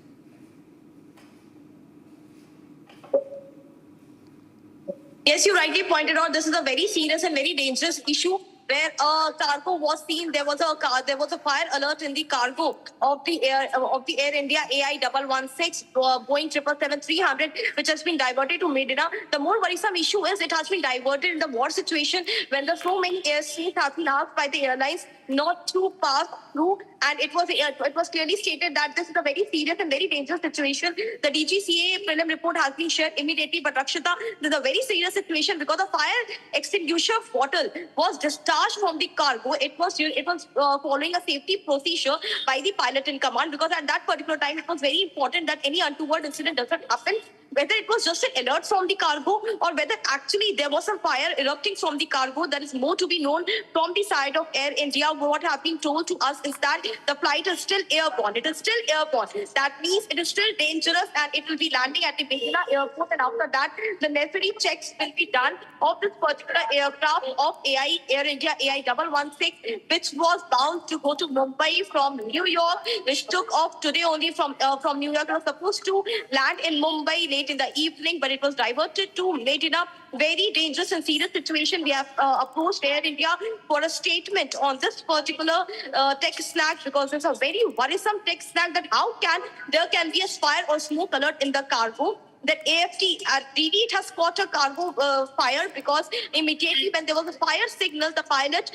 Yes, you rightly pointed out this is a very serious and very dangerous issue where a cargo was seen. There was a fire alert in the cargo of the Air India AI-116 Boeing 777-300, which has been diverted to Medina. The more worrisome issue is it has been diverted in the war situation when there so many airspace have been asked by the airlines not to pass through, and it was clearly stated that this is a very serious and very dangerous situation. The DGCA prelim report has been shared immediately, but Rakshita, this is a very serious situation because the fire extinguisher bottle was discharged from the cargo. It was following a safety procedure by the pilot in command, because at that particular time it was very important that any untoward incident doesn't happen. Whether it was just an alert from the cargo or whether actually there was some fire erupting from the cargo, that is more to be known from the side of Air India. What have been told to us is that the flight is still airborne. It is still airborne. That means it is still dangerous and it will be landing at the Medina airport, and after that the necessary checks will be done of this particular aircraft of Air India AI-116, which was bound to go to Mumbai from New York, which took off today only from New York. It was supposed to land in Mumbai late in the evening, but it was diverted to Medina. Very dangerous and serious situation. We have approached Air India for a statement on this particular tech snag, because it's a very worrisome tech snag that how can there be a fire or smoke alert in the cargo. That AFT really it has caught a cargo fire, because immediately when there was a fire signal, the pilot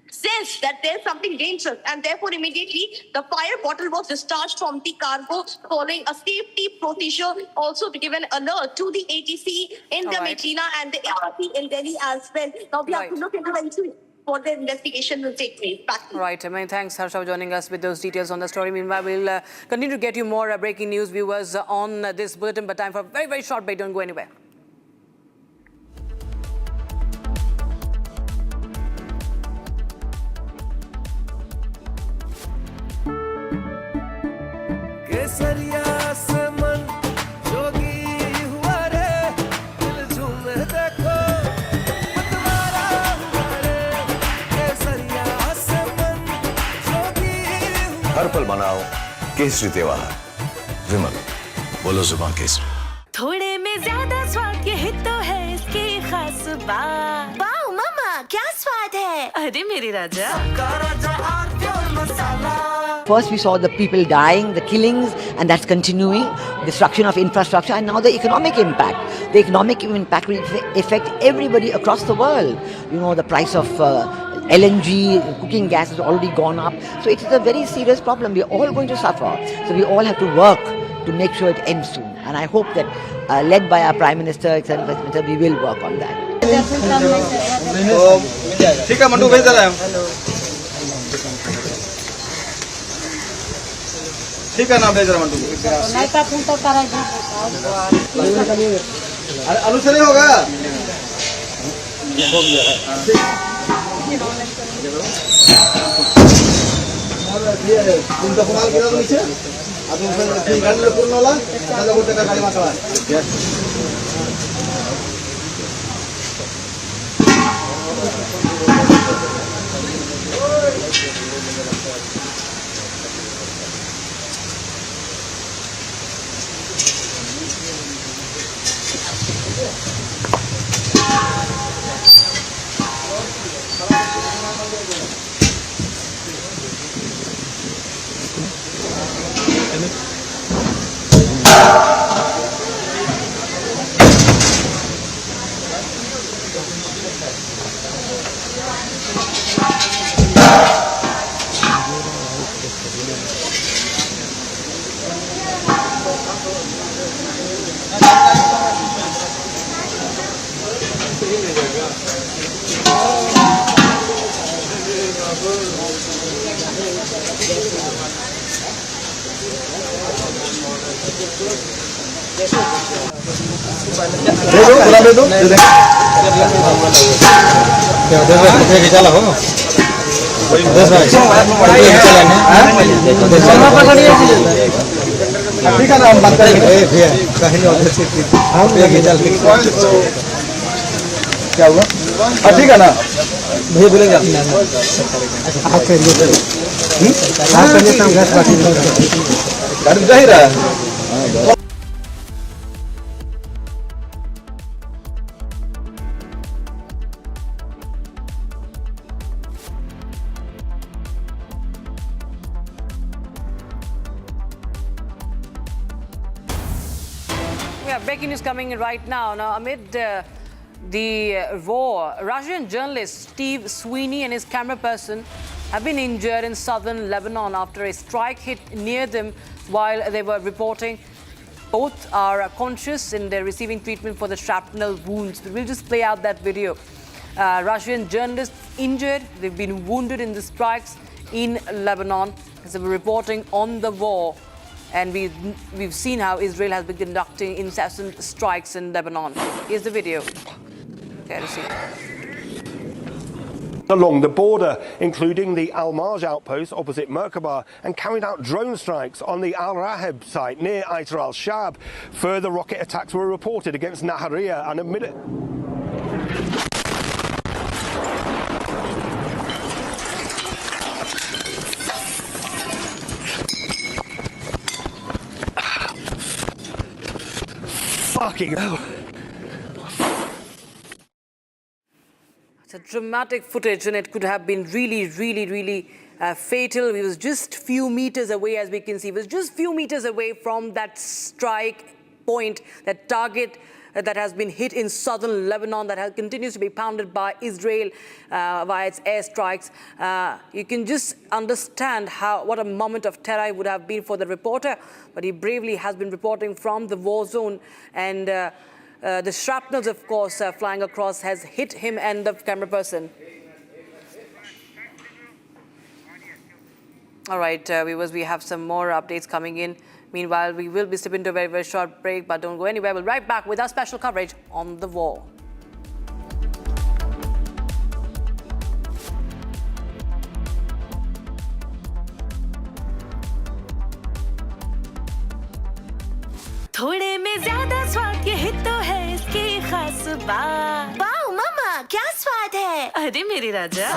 sensed that there's something dangerous, and therefore immediately the fire bottle was discharged from the cargo following a safety procedure. Also to give an alert to the ATC in the Medina and the ATC in Delhi as well. Now we have to look into the what the investigation will take place. Right. I mean, thanks, Harsha, for joining us with those details on the story. Meanwhile, we'll continue to get you more breaking news, viewers, on this bulletin, but time for a very, very short break. Don't go anywhere. हर पल मनाओ केसरी त्योहार विमल बोलो जुबान केसरी थोड़े में ज्यादा स्वाद, यही तो है इसकी खास बात। वाओ मम्मा, क्या स्वाद है? अरे मेरी राजा। First we saw the people dying, the killings, and that's continuing, destruction of infrastructure, and now the economic impact. The economic impact will affect everybody across the world. You know, the price of LNG, cooking gas has already gone up. So it is a very serious problem. We are all going to suffer. So we all have to work to make sure it ends soon. And I hope that, led by our Prime Minister, Executive Minister, we will work on that. ठीक है mandu, भेज दे रहे हैं। ठीक है ना, भेज रहे हैं मंडू। अनुसरण हो गया। तुमचा कुणाल गेला तो नीचे अजून गाडीला पूर्ण होला त्याला बोलते का गाडी मागवा दे दो क्या चला हो ठीक है ना हम बात करेंगे कहीं चल क्या हुआ ठीक है ना भैया बोलेंगे आप जा ही रहा है Yeah, breaking news coming in right now. Now, amid the war, Russian journalist Steve Sweeney and his camera person have been injured in southern Lebanon after a strike hit near them while they were reporting. Both are conscious and they're receiving treatment for the shrapnel wounds. We'll just play out that video. Russian journalists injured. They've been wounded in the strikes in Lebanon as they were reporting on the war. And we've seen how Israel has been conducting incessant strikes in Lebanon. Here's the video. There to see. Along the border, including the Al-Marj outpost opposite Merkaba, and carried out drone strikes on the Al-Raheb site near Aitar al-Shab. Further rocket attacks were reported against Nahariya and fucking hell. It's a dramatic footage and it could have been really fatal. He was just few meters away, as we can see. He was just few meters away from that strike point, that target that has been hit in southern Lebanon, that continues to be pounded by Israel via its airstrikes. You can just understand what a moment of terror it would have been for the reporter, but he bravely has been reporting from the war zone, and the shrapnels, of course, flying across has hit him and the camera person. All right, viewers, we have some more updates coming in. Meanwhile, we will be stepping into a very short break, but don't go anywhere. We'll be right back with our special coverage on the war. थोड़े में ज्यादा स्वाद ये तो है इसकी खास बात। वाओ मामा क्या स्वाद है? अरे मेरी राजा।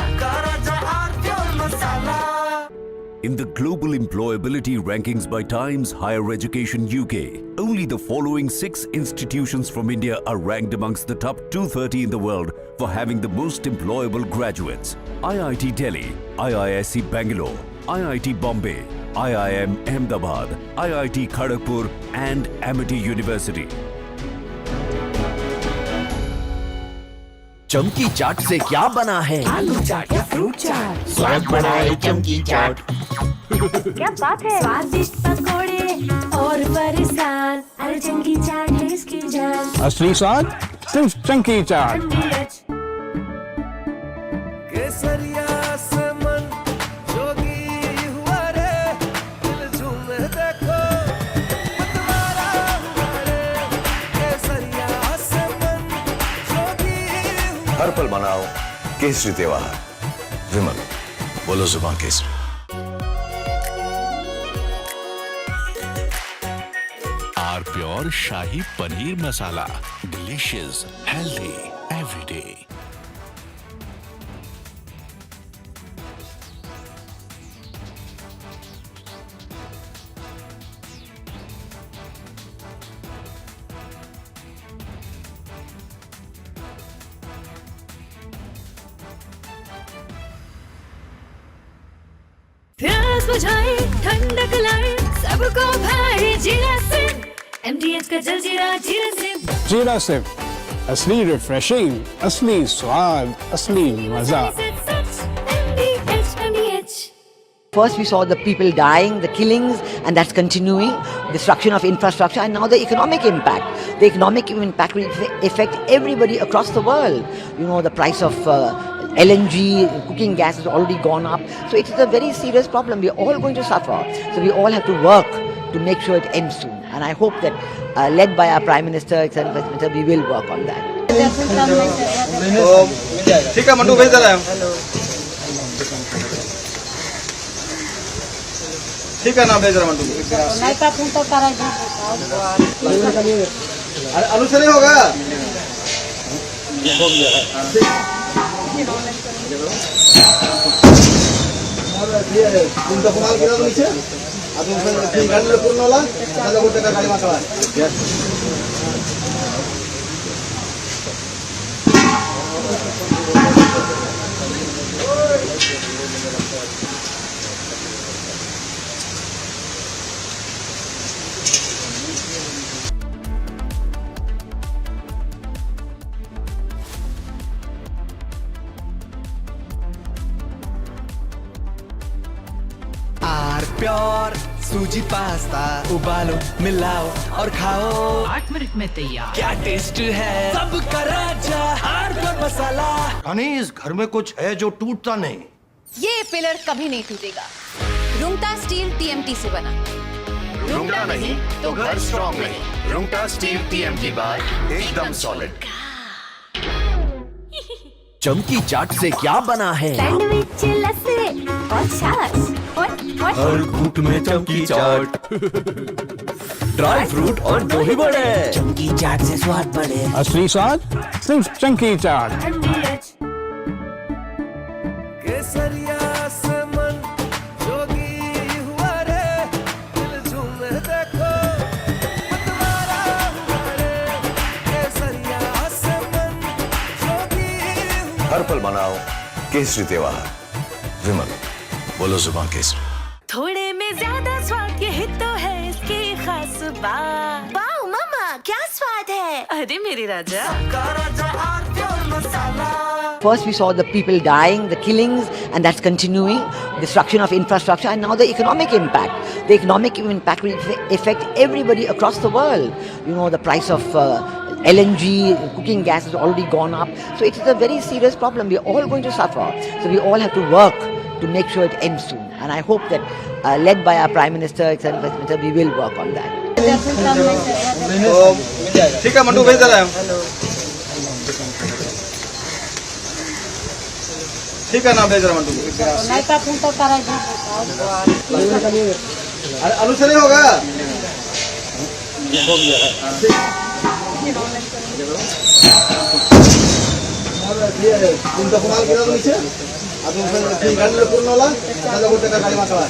In the global employability rankings by Times Higher Education UK, only the following 6 institutions from India are ranked amongst the top 230 in the world for having the most employable graduates. IIT Delhi, IISc Bangalore, IIT Bombay, IIM Ahmedabad, IIT Kharagpur and Amity University. चमकी चाट से क्या बना है? आलू चाट या fruit चाट, स्वाद बनाए चमकी चाट। क्या बात है? स्वादिष्ट पकोड़े और फरसान, अरे चमकी चाट है इसकी जान। असली स्वाद सिर्फ चमकी चाट। केसरिया से मन जोगी हुआ रे, दिल झूमे देखो मतवारा हुआ रे। केसरिया से मन जोगी हर पल मनाओ केसरी त्योहार। विमल, बोलो जुबान केसरी। Our pure shahi paneer masala, delicious, healthy every day. प्यास बुझाए ठंडक लाए सबको भाए जीरा से MDH का जलजीरा जीरा से जीरा सिर्फ असली रिफ्रेशिंग, असली स्वाद, असली मजा। First we saw the people dying, the killings, and that's continuing. destruction of infrastructure, and now the economic impact. The economic impact will affect everybody across the world. You know, the price of LNG, cooking gas has already gone up. So it is a very serious problem. We are all going to suffer. So we all have to work to make sure it ends soon. And I hope that, led by our Prime Minister, etc., we will work on that. ठीक है mandu भेज दे रहा है ठीक है ना भेज रहा मंडू अरे आलू से नहीं होगा तुमचा कुणाल गिरा तो नीचे अजून गाडी पूर्ण होला त्याला कुठे का गाडी मागवा प्योर सूजी पास्ता उबालो मिलाओ और खाओ 8 मिनट में तैयार क्या टेस्ट है सबका राजा आर प्योर मसाला। रानी इस घर में कुछ है जो टूटता नहीं। ये पिलर कभी नहीं टूटेगा। रुंगटा स्टील TMT से बना। रुंगटा नहीं तो घर स्ट्रॉन्ग नहीं। रुंगटा स्टील TMT बार एकदम सॉलिड। चमकी चाट से क्या बना है सैंडविच लस्सी और छाछ और हर घूंट में चमकी चाट ड्राई फ्रूट और दही बड़े चमकी चाट से स्वाद बढ़े। असली स्वाद सिर्फ चंकी चाट। केसरिया से मन जोगी हुआ रे दिल झूमे देखो मतवारा हुआ रे केसरिया से मन जोगी हर पल मनाओ केसरी त्योहार। विमल बोलो जुबान केसरी। थोड़े में ज्यादा स्वाद ये तो है इसकी खास बात। वाओ मामा क्या स्वाद है। अरे मेरे राजा First we saw the people dying, the killings, and that's continuing, destruction of infrastructure, and now the economic impact. The economic impact will affect everybody across the world. You know, the price of LNG, cooking gas has already gone up. So it is a very serious problem. We are all going to suffer. So we all have to work to make sure it ends soon. And I hope that, led by our Prime Minister, etc., we will work on that. ठीक है mandu भेज दे रहा है ठीक है ना भेज रहा मंडू अरे आलू से नहीं होगा तुमचा कुणाल गिरा तो नीचे अजून गाडी पूर्ण होला त्याला कुठे का गाडी मागवा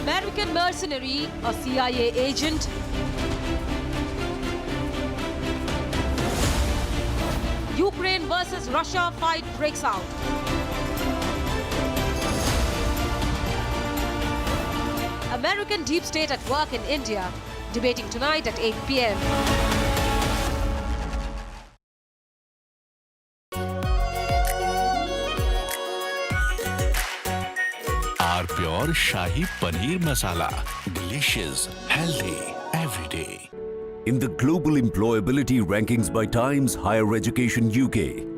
American mercenary, a CIA agent, Ukraine versus Russia fight breaks out. American deep state at work in India, debating tonight at 8 p.m. Our pure shahi paneer masala, delicious, healthy every day. In the global employability rankings by Times Higher Education UK,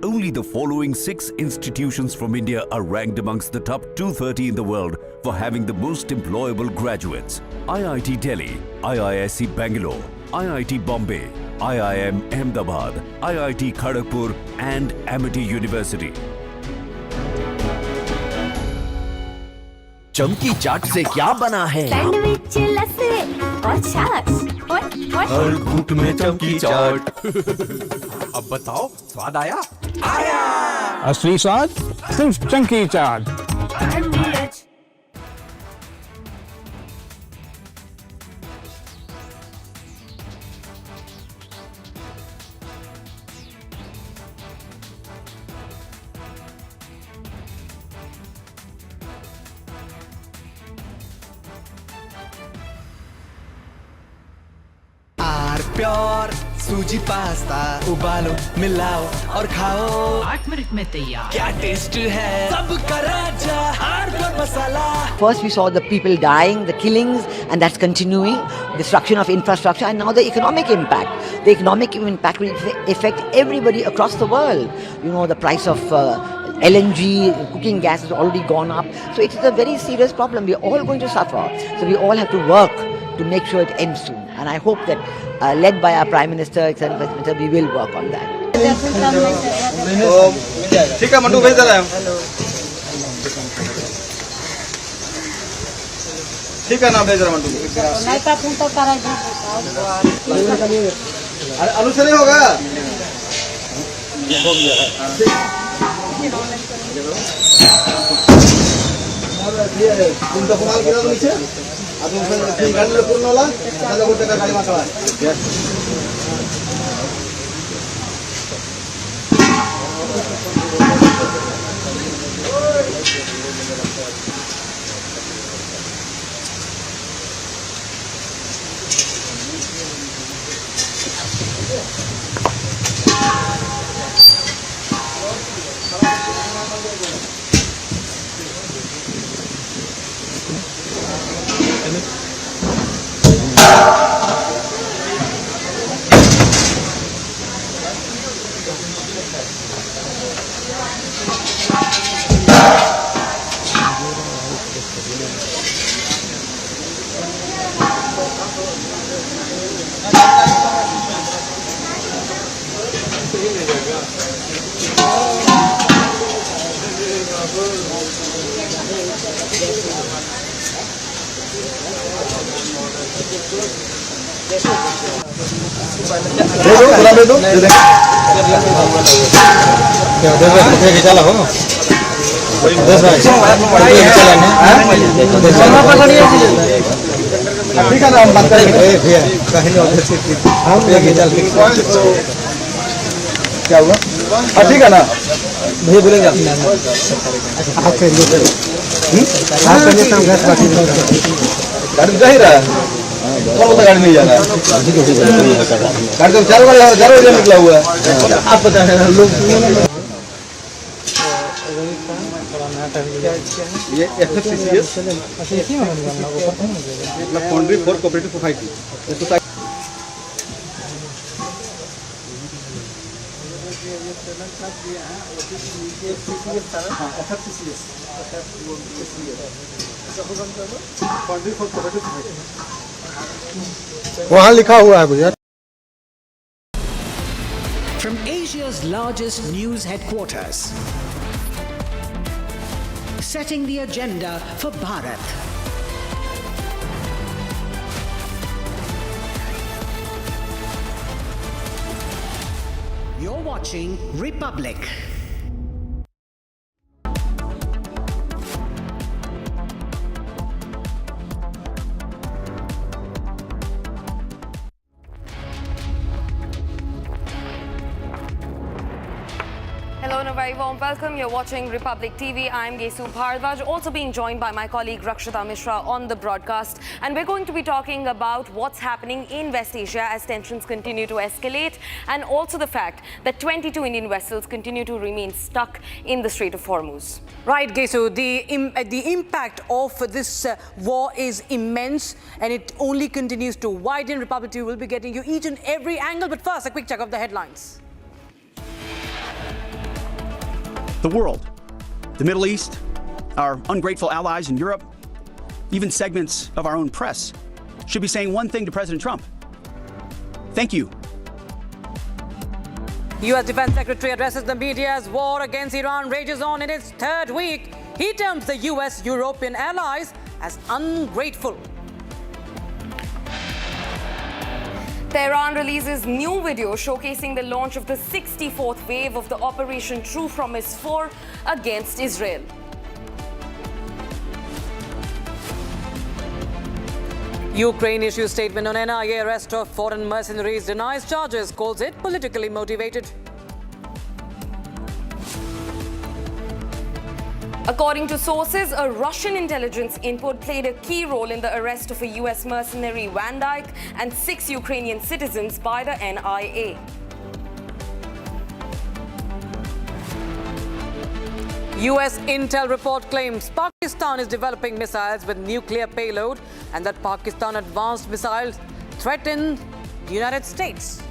only the following 6 institutions from India are ranked amongst the top 230 in the world for having the most employable graduates: IIT Delhi, IISc Bangalore, IIT Bombay, IIM Ahmedabad, IIT Kharagpur and Amity University. चमकी चाट से क्या बना है? Sandwich लस्सी और छाछ हर घूंट में चमकी चाट। अब बताओ स्वाद आया? आया। असली स्वाद सिर्फ चंकी चाट। प्योर सूजी पास्ता उबालो मिलाओ और खाओ 8 मिनट में तैयार। क्या टेस्ट है सबका राजा R pure masala. First we saw the people dying, the killings, and that's continuing, destruction of infrastructure, and now the economic impact. The economic impact will affect everybody across the world. You know, the price of LNG, cooking gas has already gone up. So it is a very serious problem. We're all going to suffer. So we all have to work to make sure it ends soon. And I hope that, led by our Prime Minister, etc., we will work on that. ठीक है मंटू भेज दे रहे हैं। ठीक है ना भेज रहे मंटू। अरे आलू से नहीं होगा। तुम तो कमाल गिरा दो नीचे। अब उसमें गाड़ी में पूर्ण वाला, ज़्यादा कुछ का गाड़ी में चला है। चला हो ठीक है ना हम बात करेंगे क्या हुआ ठीक है ना भैया बोलेंगे गाड़ी जा ही रहा है गाड़ी नहीं जा रहा है गाड़ी तो 4 बजे निकला हुआ है आप बता रहे लोग ये FFCCS मतलब फाउंड्री फॉर कोऑपरेटिव सोसाइटी वहाँ लिखा हुआ है भैया। From Asia's largest news headquarters, setting the agenda for Bharat. You're watching Republic. Hello and a very warm welcome. You're watching Republic TV. I'm Gesu Bharadwaj, also being joined by my colleague Rakshita Mishra on the broadcast. And we're going to be talking about what's happening in West Asia as tensions continue to escalate, and also the fact that 22 Indian vessels continue to remain stuck in the Strait of Hormuz. Right, Gesu, the impact of this war is immense, and it only continues to widen. Republic TV will be getting you each and every angle. But first, a quick check of the headlines. The world, the Middle East, our ungrateful allies in Europe, even segments of our own press should be saying one thing to President Trump. Thank you. U.S. Defense Secretary addresses the media as war against Iran rages on in its third week. He terms the US European allies as ungrateful. Tehran releases new video showcasing the launch of the 64th wave of the Operation True Promise 4 against Israel. Ukraine issues statement on NIA arrest of foreign mercenaries, denies charges, calls it politically motivated. According to sources, a Russian intelligence input played a key role in the arrest of a US mercenary Van Dyke and 6 Ukrainian citizens by the NIA. US intel report claims Pakistan is developing missiles with nuclear payload and that Pakistan advanced missiles threaten the United States.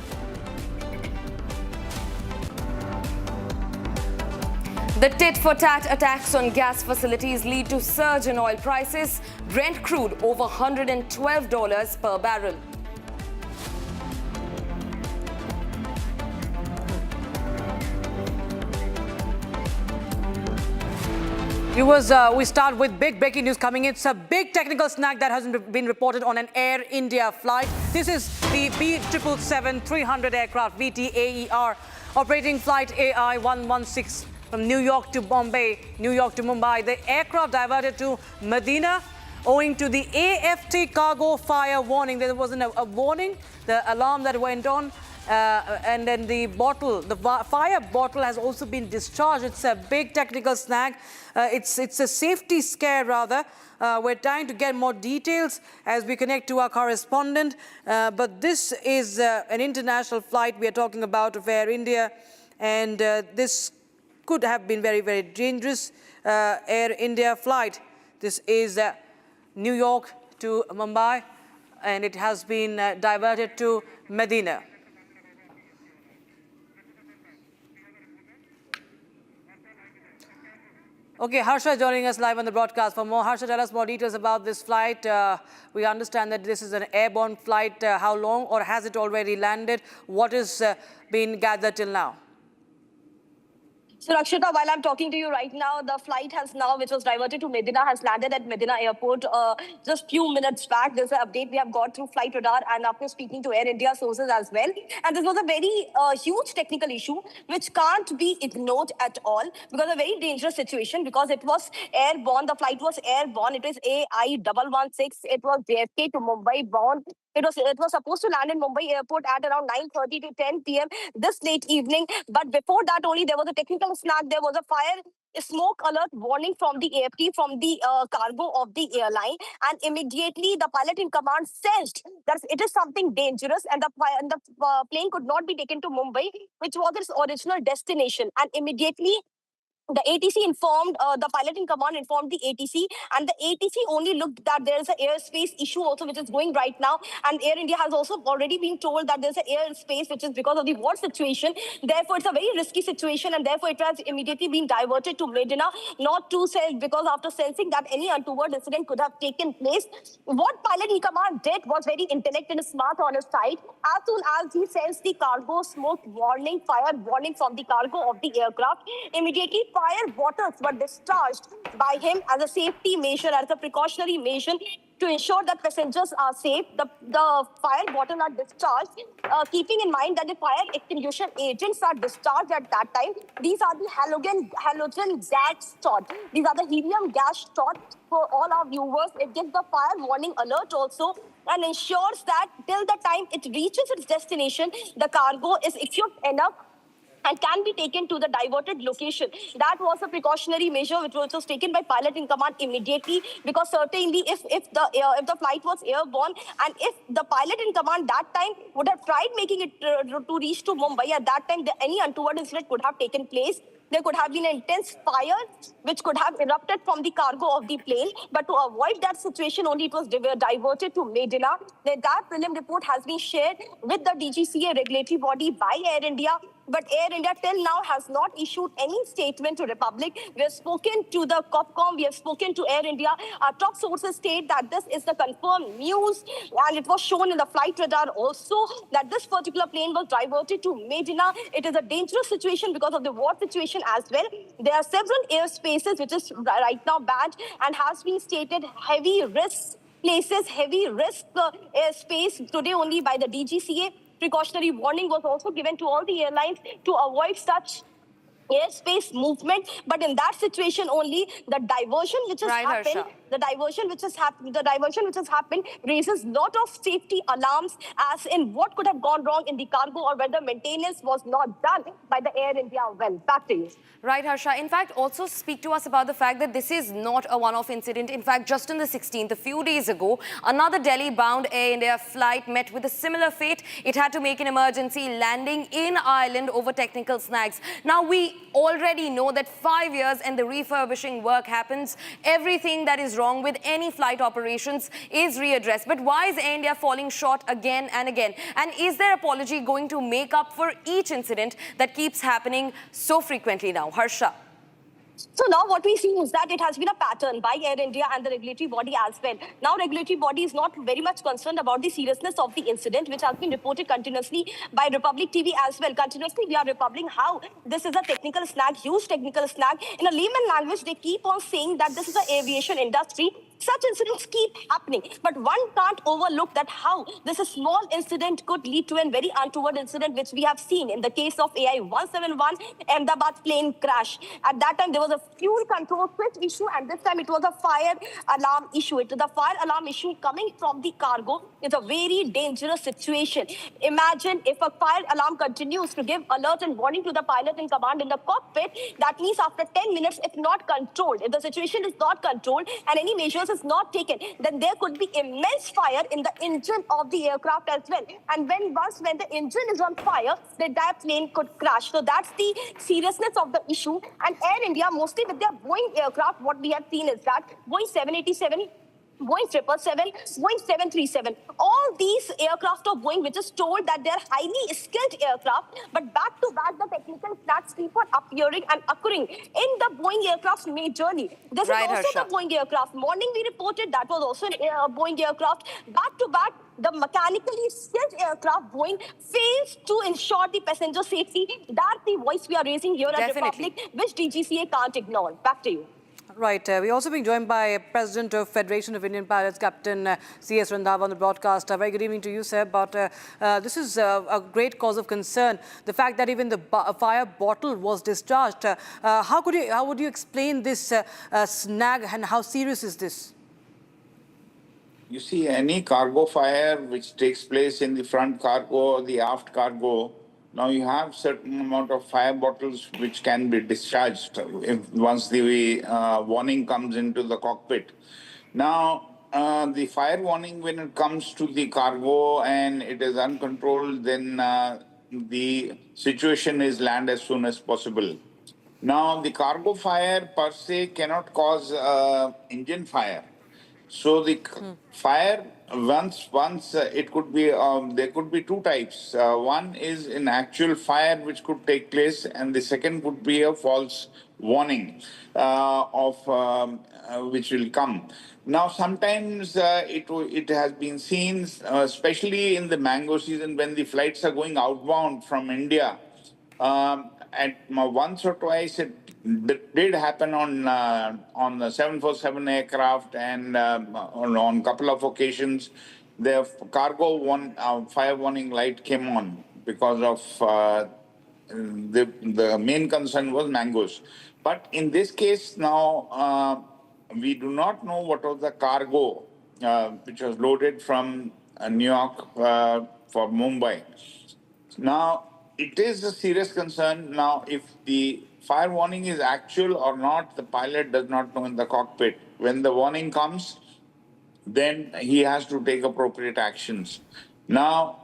The tit-for-tat attacks on gas facilities lead to surge in oil prices. Brent crude over $112 per barrel. Viewers, we start with big breaking news coming in. It's a big technical snag that has been reported on an Air India flight. This is the B777-300 aircraft, VTAER, operating flight AI 116 from New York to Bombay, New York to Mumbai. The aircraft diverted to Medina owing to the AFT cargo fire warning. There wasn't a warning, the alarm that went on. And then the fire bottle has also been discharged. It's a big technical snag. It's a safety scare rather. We're trying to get more details as we connect to our correspondent. But this is an international flight we are talking about of Air India. And this could have been very, very dangerous. Air India flight. This is New York to Mumbai. And it has been diverted to Medina. Okay, Harsha joining us live on the broadcast. For more, Harsha, tell us more details about this flight. We understand that this is an airborne flight. How long, or has it already landed? What has been gathered till now? So, Rakshita, while I'm talking to you right now, the flight has now, which was diverted to Medina, has landed at Medina Airport just few minutes back. There's an update we have got through Flight Radar and after speaking to Air India sources as well. And this was a very huge technical issue which can't be ignored at all because a very dangerous situation because it was airborne. The flight was airborne. It was AI116. It was JFK to Mumbai bound. It was supposed to land in Mumbai airport at around 9:30 to 10 p.m. this late evening. But before that only, there was a technical snag. There was a smoke alert warning from the AFT, from the cargo of the airline. And immediately, the pilot in command sensed that it is something dangerous and the plane could not be taken to Mumbai, which was its original destination. And immediately, the ATC informed, the pilot in command informed the ATC, and the ATC only looked that there is an airspace issue also which is going right now, and Air India has also already been told that there's an airspace which is because of the war situation. Therefore, it's a very risky situation, and therefore it has immediately been diverted to Medina, not to say because after sensing that any untoward incident could have taken place. What pilot in command did was very intellect and smart on his side. As soon as he sensed the cargo smoke warning, fire warning from the cargo of the aircraft, immediately fire bottles were discharged by him as a safety measure, as a precautionary measure to ensure that passengers are safe. The fire bottles are discharged, keeping in mind that the fire extinguisher agents are discharged at that time. These are the halogen gas shot. These are the helium gas shot. For all our viewers, it gives the fire warning alert also and ensures that till the time it reaches its destination, the cargo is equipped enough and can be taken to the diverted location. That was a precautionary measure which was taken by pilot in command immediately, because certainly if the flight was airborne and if the pilot in command that time would have tried making it to reach to Mumbai, at that time any untoward incident could have taken place. There could have been intense fire which could have erupted from the cargo of the plane. But to avoid that situation, only it was diverted to Medina. The entire prelim report has been shared with the DGCA regulatory body by Air India. but Air India till now has not issued any statement to Republic. We have spoken to the COPCOM, we have spoken to Air India. Our top sources state that this is the confirmed news, and it was shown in the flight radar also that this particular plane was diverted to Medina. It is a dangerous situation because of the war situation as well. There are several airspaces which is right now banned and has been stated heavy risk places, heavy risk airspace today only by the DGCA. Precautionary warning was also given to all the airlines to avoid such airspace movement, but in that situation only the diversion which has happened, the diversion which has happened raises lot of safety alarms as in what could have gone wrong in the cargo or whether maintenance was not done by the Air India well. Back to you. Right, Harsha. In fact, also speak to us about the fact that this is not a one-off incident. In fact, just on the 16th, a few days ago, another Delhi-bound Air India flight met with a similar fate. It had to make an emergency landing in Ireland over technical snags. Now, we already know that 5 years and the refurbishing work happens. Everything that is wrong with any flight operations is readdressed. But why is Air India falling short again and again? And is their apology going to make up for each incident that keeps happening so frequently now? Harsha. So now what we see is that it has been a pattern by Air India and the regulatory body as well. Now regulatory body is not very much concerned about the seriousness of the incident, which has been reported continuously by Republic TV as well. Continuously we are reporting how this is a technical snag, huge technical snag. In a layman language, they keep on saying that this is the aviation industry. Such incidents keep happening, but one can't overlook that how this a small incident could lead to a very untoward incident, which we have seen in the case of AI 171 Ahmedabad plane crash. At that time, there was a fuel control switch issue, and this time it was a fire alarm issue. The fire alarm issue coming from the cargo is a very dangerous situation. Imagine if a fire alarm continues to give alert and warning to the pilot in command in the cockpit, that means after 10 minutes, if not controlled, if the situation is not controlled and any measures is not taken, then there could be immense fire in the engine of the aircraft as well. And when the engine is on fire, the entire plane could crash. So that's the seriousness of the issue. And Air India, mostly with their Boeing aircraft, what we have seen is that Boeing 787, Boeing 777, Boeing 737, all these aircraft of Boeing, which is told that they're highly skilled aircraft, but back to back, the technical snags keep on appearing and occurring in the Boeing aircraft's mid-journey. This is also the Boeing aircraft. Morning we reported that was also a Boeing aircraft. Back to back, the mechanically skilled aircraft Boeing fails to ensure the passenger safety. That's the voice we are raising here at Republic, which DGCA can't ignore. Back to you. Right. We're also being joined by President of Federation of Indian Pilots, Captain C.S. Randhawa on the broadcast. Very good evening to you, sir. But this is a great cause of concern. The fact that even the fire bottle was discharged. How would you explain this snag and how serious is this? You see, any cargo fire which takes place in the front cargo or the aft cargo, now you have certain amount of fire bottles which can be discharged once the warning comes into the cockpit. Now, the fire warning, when it comes to the cargo and it is uncontrolled, then the situation is land as soon as possible. Now, the cargo fire per se cannot cause engine fire. So the fire, once it could be, there could be two types. One is an actual fire which could take place, and the second would be a false warning which will come. Now, sometimes it has been seen, especially in the mango season when the flights are going outbound from India. And once or twice it did happen on the 747 aircraft, and on a couple of occasions the cargo fire warning light came on because of the main concern was mangoes. But in this case now, we do not know what was the cargo which was loaded from New York for Mumbai. Now, it is a serious concern. Now, if the fire warning is actual or not, the pilot does not know in the cockpit. When the warning comes, then he has to take appropriate actions. Now,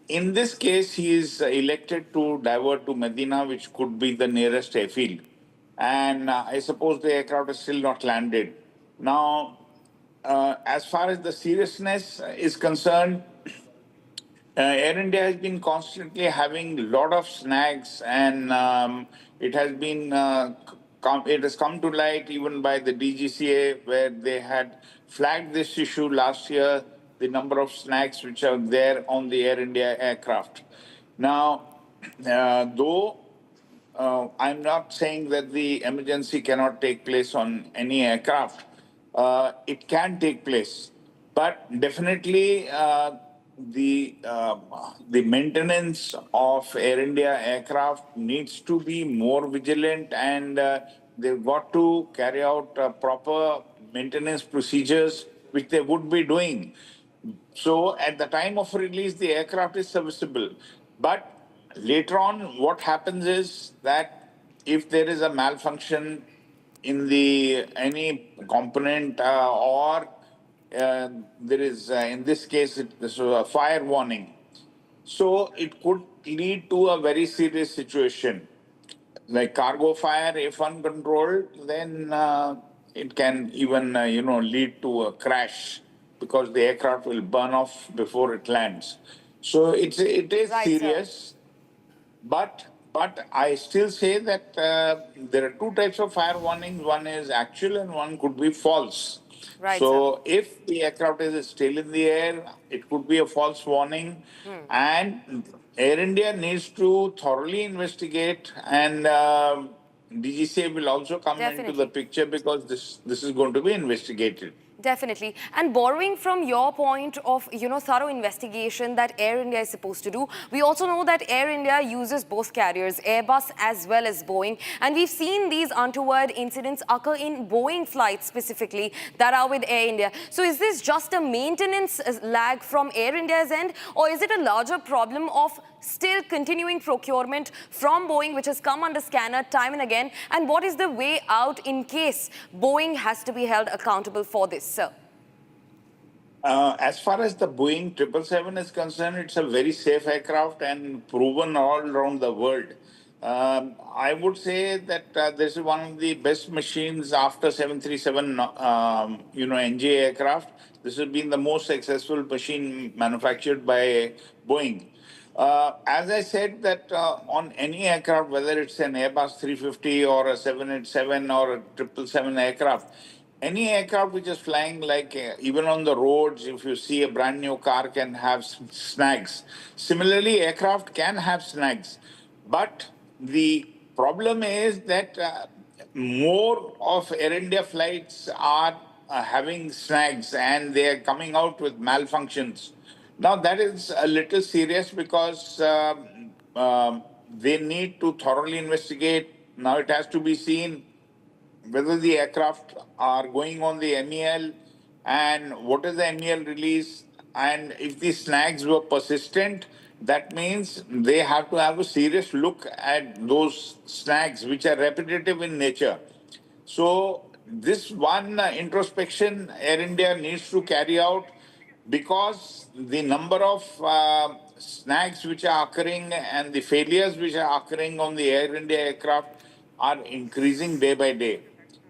in this case, he is elected to divert to Medina, which could be the nearest airfield. And I suppose the aircraft is still not landed. Now, as far as the seriousness is concerned, Air India has been constantly having a lot of snags, and it has been it has come to light even by the DGCA, where they had flagged this issue last year, the number of snags which are there on the Air India aircraft. Now, though I'm not saying that the emergency cannot take place on any aircraft, it can take place, but definitely the maintenance of Air India aircraft needs to be more vigilant, and they've got to carry out proper maintenance procedures, which they would be doing. So at the time of release, the aircraft is serviceable. But later on, what happens is that if there is a malfunction in the any component or there is, in this case, this was a fire warning. So it could lead to a very serious situation. Like cargo fire, if uncontrolled, then it can even, lead to a crash, because the aircraft will burn off before it lands. So it is Right, serious, but I still say that there are two types of fire warnings. One is actual and one could be false. Right, So if the aircraft is still in the air, it could be a false warning, and Air India needs to thoroughly investigate, and DGCA will also come into the picture, because this is going to be investigated. Definitely. And borrowing from your point of, thorough investigation that Air India is supposed to do, we also know that Air India uses both carriers, Airbus as well as Boeing. And we've seen these untoward incidents occur in Boeing flights specifically that are with Air India. So is this just a maintenance lag from Air India's end, or is it a larger problem of still continuing procurement from Boeing, which has come under scanner time and again? And what is the way out in case Boeing has to be held accountable for this, sir? As far as the Boeing 777 is concerned, it's a very safe aircraft and proven all around the world. I would say that this is one of the best machines after 737, NG aircraft. This has been the most successful machine manufactured by Boeing. As I said, that on any aircraft, whether it's an Airbus 350 or a 787 or a 777 aircraft, any aircraft which is flying, like even on the roads, if you see a brand new car can have snags. Similarly, aircraft can have snags. But the problem is that more of Air India flights are having snags, and they are coming out with malfunctions. Now, that is a little serious, because they need to thoroughly investigate. Now, it has to be seen whether the aircraft are going on the MEL, and what is the MEL release. And if the snags were persistent, that means they have to have a serious look at those snags which are repetitive in nature. So this one introspection Air India needs to carry out, because the number of snags which are occurring and the failures which are occurring on the Air India aircraft are increasing day by day.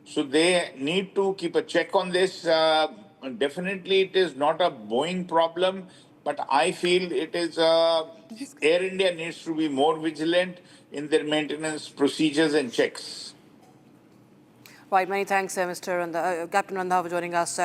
So they need to keep a check on this. Definitely it is not a Boeing problem, but I feel it is Air India needs to be more vigilant in their maintenance procedures and checks. Right, many thanks, Mr. Captain Randhawa, for joining us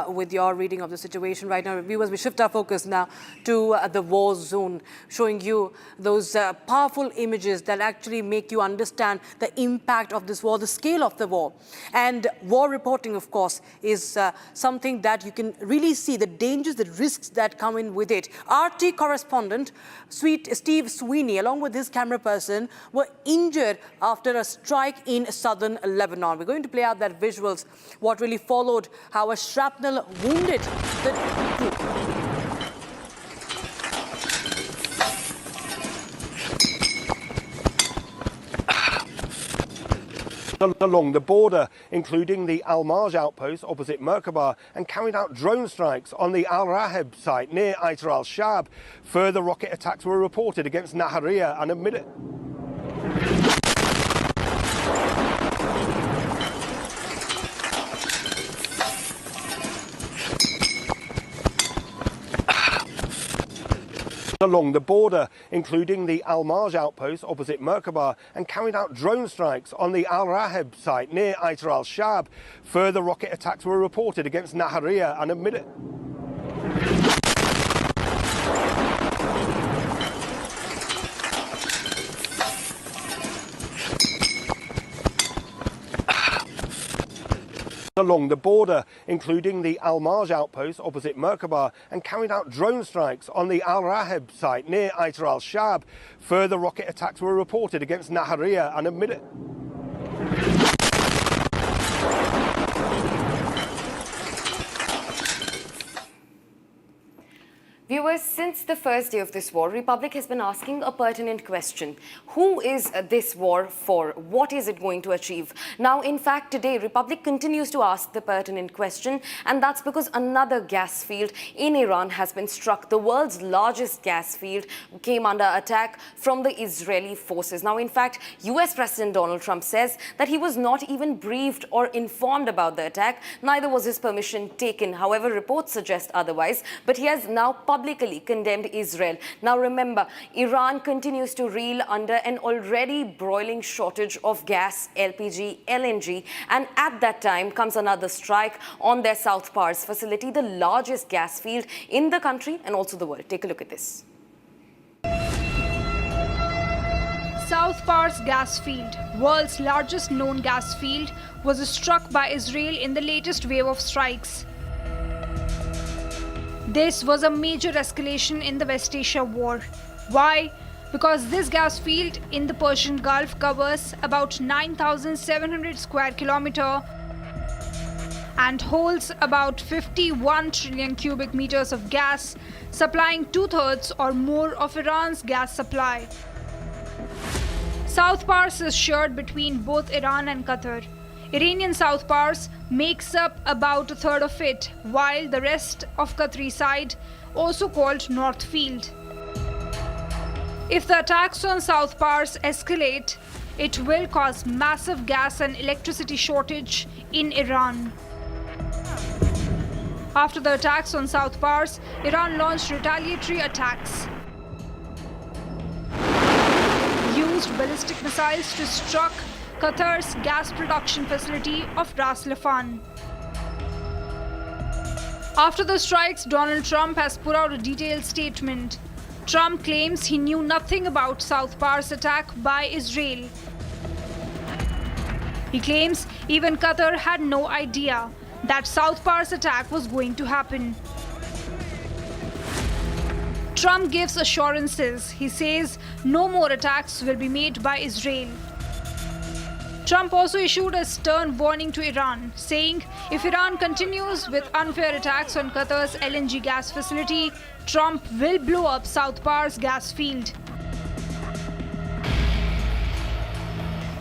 with your reading of the situation. Right now, viewers, we shift our focus now to the war zone, showing you those powerful images that actually make you understand the impact of this war, the scale of the war. And war reporting, of course, is something that you can really see the dangers, the risks that come in with it. RT correspondent Steve Sweeney, along with his camera person, were injured after a strike in southern Lebanon. We're going to play out that visuals, what really followed, how a shrapnel wounded the group. Along the border, including the Al-Marj outpost opposite Merkaba, and carried out drone strikes on the Al-Raheb site near Aitar al-Shab. Further rocket attacks were reported against Nahariya and a military. along the border, including the Al-Marj outpost opposite Merkaba, and carried out drone strikes on the Al-Raheb site near Aitar al-Shab. Further rocket attacks were reported against Nahariya and a along the border, including the Al-Marj outpost opposite Merkaba, and carried out drone strikes on the Al-Raheb site near Aitar al-Shab. Further rocket attacks were reported against Nahariya and a Viewers, since the first day of this war, Republic has been asking a pertinent question. Who is this war for? What is it going to achieve? Now, in fact, today, Republic continues to ask the pertinent question, and that's because another gas field in Iran has been struck. The world's largest gas field came under attack from the Israeli forces. Now, in fact, US President Donald Trump says that he was not even briefed or informed about the attack. Neither was his permission taken. However, reports suggest otherwise, but he has now publicly condemned Israel. Now remember, Iran continues to reel under an already broiling shortage of gas, LPG, LNG, and at that time comes another strike on their South Pars facility, the largest gas field in the country and also the world. Take a look at this. South Pars gas field, world's largest known gas field, was struck by Israel in the latest wave of strikes. This was a major escalation in the West Asia war. Why? Because this gas field in the Persian Gulf covers about 9,700 square kilometers and holds about 51 trillion cubic meters of gas, supplying 2/3 or more of Iran's gas supply. South Pars is shared between both Iran and Qatar. Iranian South Pars makes up about 1/3 of it, while the rest of Qatari side, also called North Field. If the attacks on South Pars escalate, it will cause massive gas and electricity shortage in Iran. After the attacks on South Pars, Iran launched retaliatory attacks, used ballistic missiles to struck Qatar's gas production facility of Ras Laffan. After the strikes, Donald Trump has put out a detailed statement. Trump claims he knew nothing about South Pars attack by Israel. He claims even Qatar had no idea that South Pars attack was going to happen. Trump gives assurances. He says no more attacks will be made by Israel. Trump also issued a stern warning to Iran, saying if Iran continues with unfair attacks on Qatar's LNG gas facility, Trump will blow up South Pars gas field.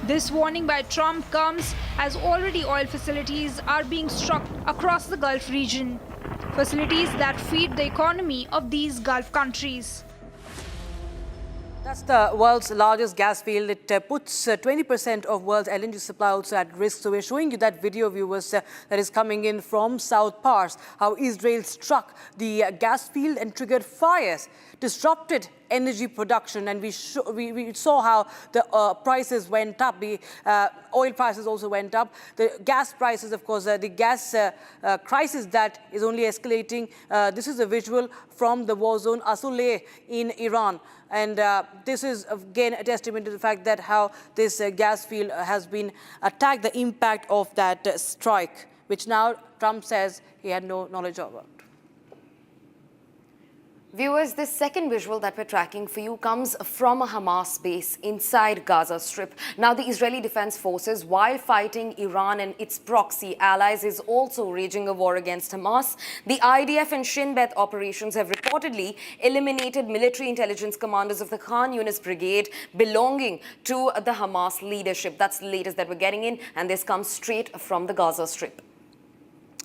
This warning by Trump comes as already oil facilities are being struck across the Gulf region, facilities that feed the economy of these Gulf countries. That's the world's largest gas field. It puts 20% of world's LNG supply also at risk. So we're showing you that video, viewers, that is coming in from South Pars, how Israel struck the gas field and triggered fires, disrupted energy production, and we saw how the prices went up. The oil prices also went up. The gas prices, of course, the gas crisis that is only escalating. This is a visual from the war zone Asuleh in Iran. And this is, again, a testament to the fact that how this gas field has been attacked, the impact of that strike, which now Trump says he had no knowledge about. Viewers, this second visual that we're tracking for you comes from a Hamas base inside Gaza Strip. Now, the Israeli Defense Forces, while fighting Iran and its proxy allies, is also waging a war against Hamas. The IDF and Shin Bet operations have reportedly eliminated military intelligence commanders of the Khan Yunis brigade belonging to the Hamas leadership. That's the latest that we're getting in, and this comes straight from the Gaza Strip.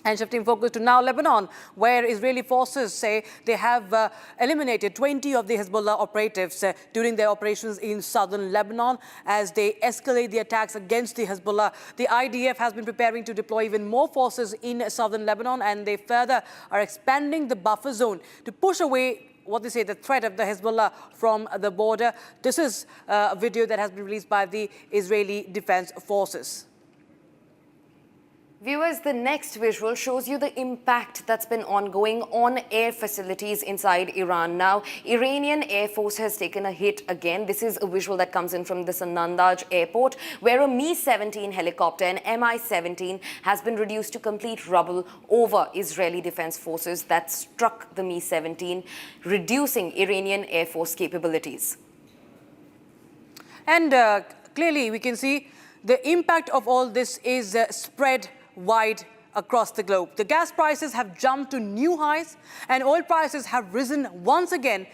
And shifting focus to now Lebanon, where Israeli forces say they have eliminated 20 of the Hezbollah operatives during their operations in southern Lebanon as they escalate the attacks against the Hezbollah. The IDF has been preparing to deploy even more forces in southern Lebanon, and they further are expanding the buffer zone to push away what they say, the threat of the Hezbollah from the border. This is a video that has been released by the Israeli Defense Forces. Viewers, the next visual shows you the impact that's been ongoing on air facilities inside Iran. Now, Iranian Air Force has taken a hit again. This is a visual that comes in from the Sanandaj airport, where a Mi-17 helicopter, an Mi-17, has been reduced to complete rubble over Israeli Defense Forces that struck the Mi-17, reducing Iranian Air Force capabilities. And clearly, we can see the impact of all this is spread wide across the globe. The gas prices have jumped to new highs, and oil prices have risen once again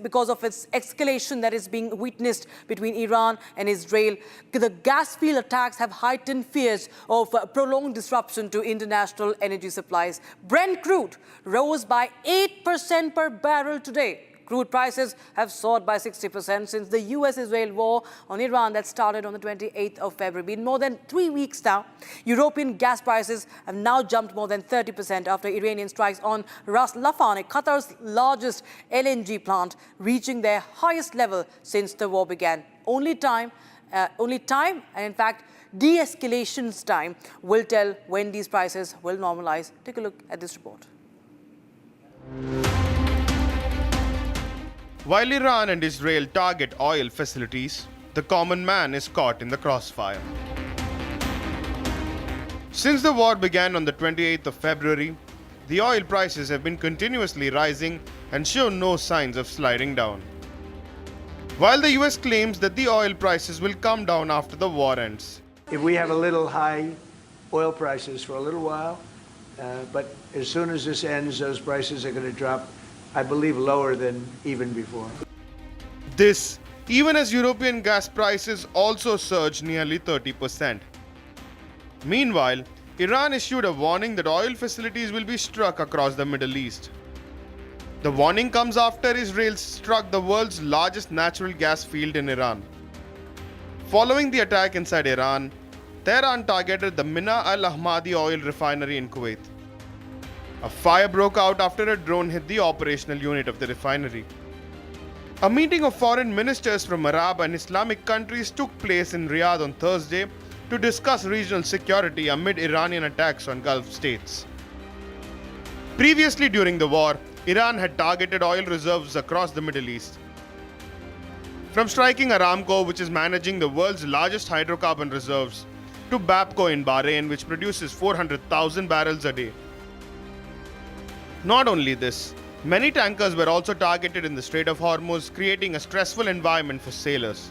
because of its escalation that is being witnessed between Iran and Israel. The gas field attacks have heightened fears of prolonged disruption to international energy supplies. Brent crude rose by 8% per barrel today. Crude prices have soared by 60% since the US-Israel war on Iran that started on the 28th of February. Been more than 3 weeks now. European gas prices have now jumped more than 30% after Iranian strikes on Ras Laffan, Qatar's largest LNG plant, reaching their highest level since the war began. Only time, and in fact, de-escalation's time will tell when these prices will normalize. Take a look at this report. While Iran and Israel target oil facilities, the common man is caught in the crossfire. Since the war began on the 28th of February, the oil prices have been continuously rising and show no signs of sliding down. While the US claims that the oil prices will come down after the war ends. If we have a little high oil prices for a little while, but as soon as this ends, those prices are going to drop, I believe, lower than even before. This, even as European gas prices also surged nearly 30%. Meanwhile, Iran issued a warning that oil facilities will be struck across the Middle East. The warning comes after Israel struck the world's largest natural gas field in Iran. Following the attack inside Iran, Tehran targeted the Mina al-Ahmadi oil refinery in Kuwait. A fire broke out after a drone hit the operational unit of the refinery. A meeting of foreign ministers from Arab and Islamic countries took place in Riyadh on Thursday to discuss regional security amid Iranian attacks on Gulf states. Previously during the war, Iran had targeted oil reserves across the Middle East. From striking Aramco, which is managing the world's largest hydrocarbon reserves, to Bapco in Bahrain, which produces 400,000 barrels a day. Not only this, many tankers were also targeted in the Strait of Hormuz, creating a stressful environment for sailors.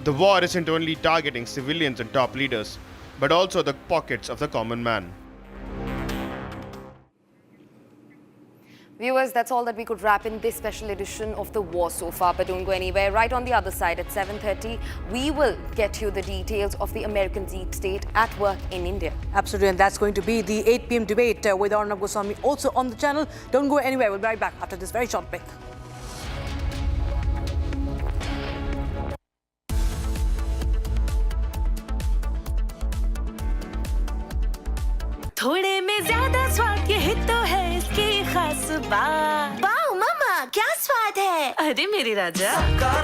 The war isn't only targeting civilians and top leaders, but also the pockets of the common man. Viewers, that's all that we could wrap in this special edition of The War So Far, but don't go anywhere. Right on the other side at 7:30, we will get you the details of the American deep state at work in India. Absolutely, and that's going to be the 8 p.m. debate with Arnab Goswami also on the channel. Don't go anywhere. We'll be right back after this very short break. थोड़े में ज्यादा स्वाद, ये तो है इसकी खास बात। वाओ मम्मा, क्या स्वाद है? अरे मेरी राजा,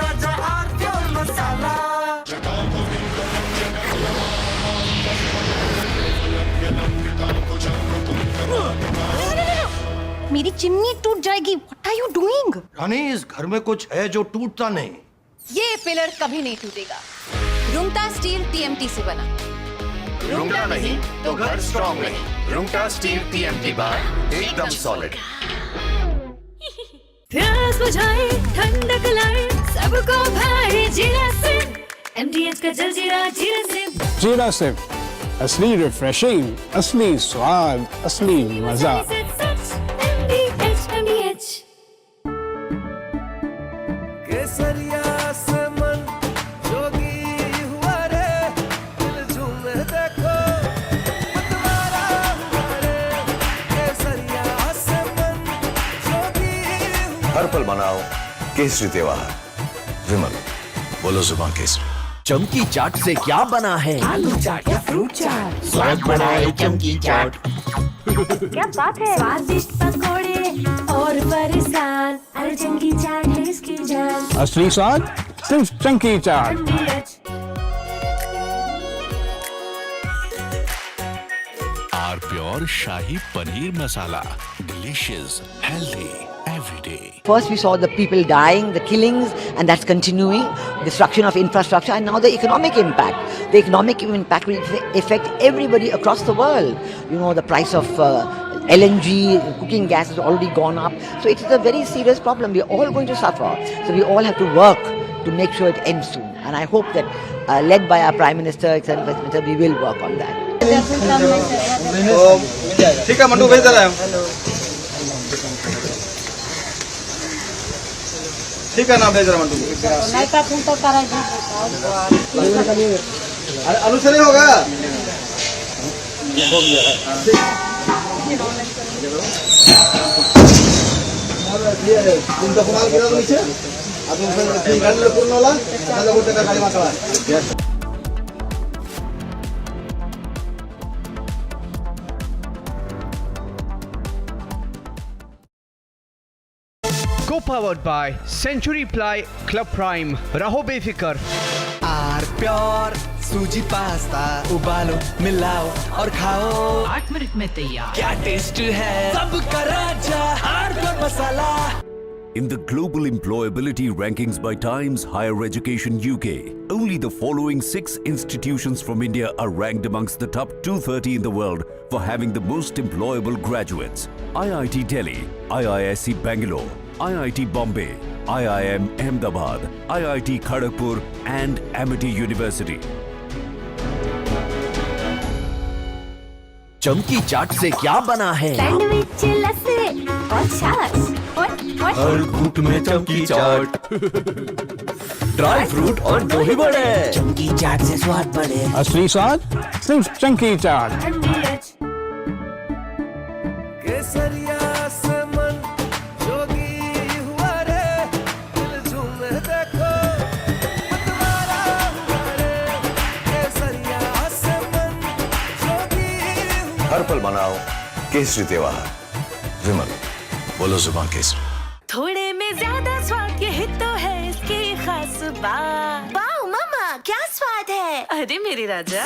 राजा और प्योर मसाला। मेरी चिमनी टूट जाएगी। What are you doing? रानी, इस घर में कुछ है जो टूटता नहीं। ये पिलर कभी नहीं टूटेगा। रुंगटा स्टील TMT से बना। रुंगटा नहीं तो घर स्ट्रॉन्ग नहीं। रुंगटा स्टील TMT बार एकदम सॉलिड। प्यास बुझाए, ठंडक लाए, सबको भाए जीरा सिप। MDH का जलजीरा जीरा सिप। जीरा सिप, असली रिफ्रेशिंग, असली स्वाद, असली मजा। MDH। केसरिया से मन जोगी हुआ रे, दिल झूमे देखो मतवारा हुआ रे। केसरिया से मन जोगी हुआ। हर पल मनाओ केसरी त्योहार। विमल, बोलो जुबान केसरी। चमकी चाट से क्या बना है? आलू चाट या फ्रूट चाट, स्वाद बढ़ाए चमकी चाट। क्या बात है? स्वादिष्ट पकोड़े और फरसान, अरे चंकी चाट है इसकी जान। असली स्वाद सिर्फ chunky chaat. R pure shahi paneer masala, delicious, healthy every day. First we saw the people dying, the killings, and that's continuing, destruction of infrastructure, and now the economic impact. The economic impact will affect everybody across the world. You know, the price of LNG, cooking gas has already gone up. So it is a very serious problem. We are all going to suffer. So we all have to work to make sure it ends soon. And I hope that, led by our Prime Minister, Executive Minister, we will work on that. ठीक है mandu भेज दे रहा है। ठीक है ना भेज रहा मंडू। आलू से नहीं होगा। तुमचा कुणाल गेला तो नीचे अजून गाडीला पूर्ण होला त्याला गोटे का गाडी मागला। Co-powered by Century Ply Club Prime. रहो बेफिक्र। आर प्योर सूजी पास्ता उबालो मिलाओ और खाओ 8 मिनट में तैयार। क्या टेस्ट है सबका राजा R pure masala. In the global employability rankings by Times Higher Education UK, only the following 6 institutions from India are ranked amongst the top 230 in the world for having the most employable graduates. IIT Delhi, IISc Bangalore, IIT Bombay, IIM Ahmedabad, IIT Kharagpur and Amity University. चमकी चाट से क्या बना है? Sandwich लस्सी और छाछ और हर घूंट में चमकी चाट। ड्राई फ्रूट और दही बड़े। चमकी चाट से स्वाद बढ़े। असली स्वाद सिर्फ चंकी चाट। केसरिया से मन जोगी हुआ रे, दिल झूमे देखो मतवारा हुआ रे। केसरिया से मन जोगी हुआ। हर पल मनाओ केसरी त्योहार। विमल, बोलो जुबान केसरी। थोड़े में ज्यादा स्वाद, यही तो है इसकी खास बात। वाओ मामा क्या स्वाद है। अरे मेरे राजा।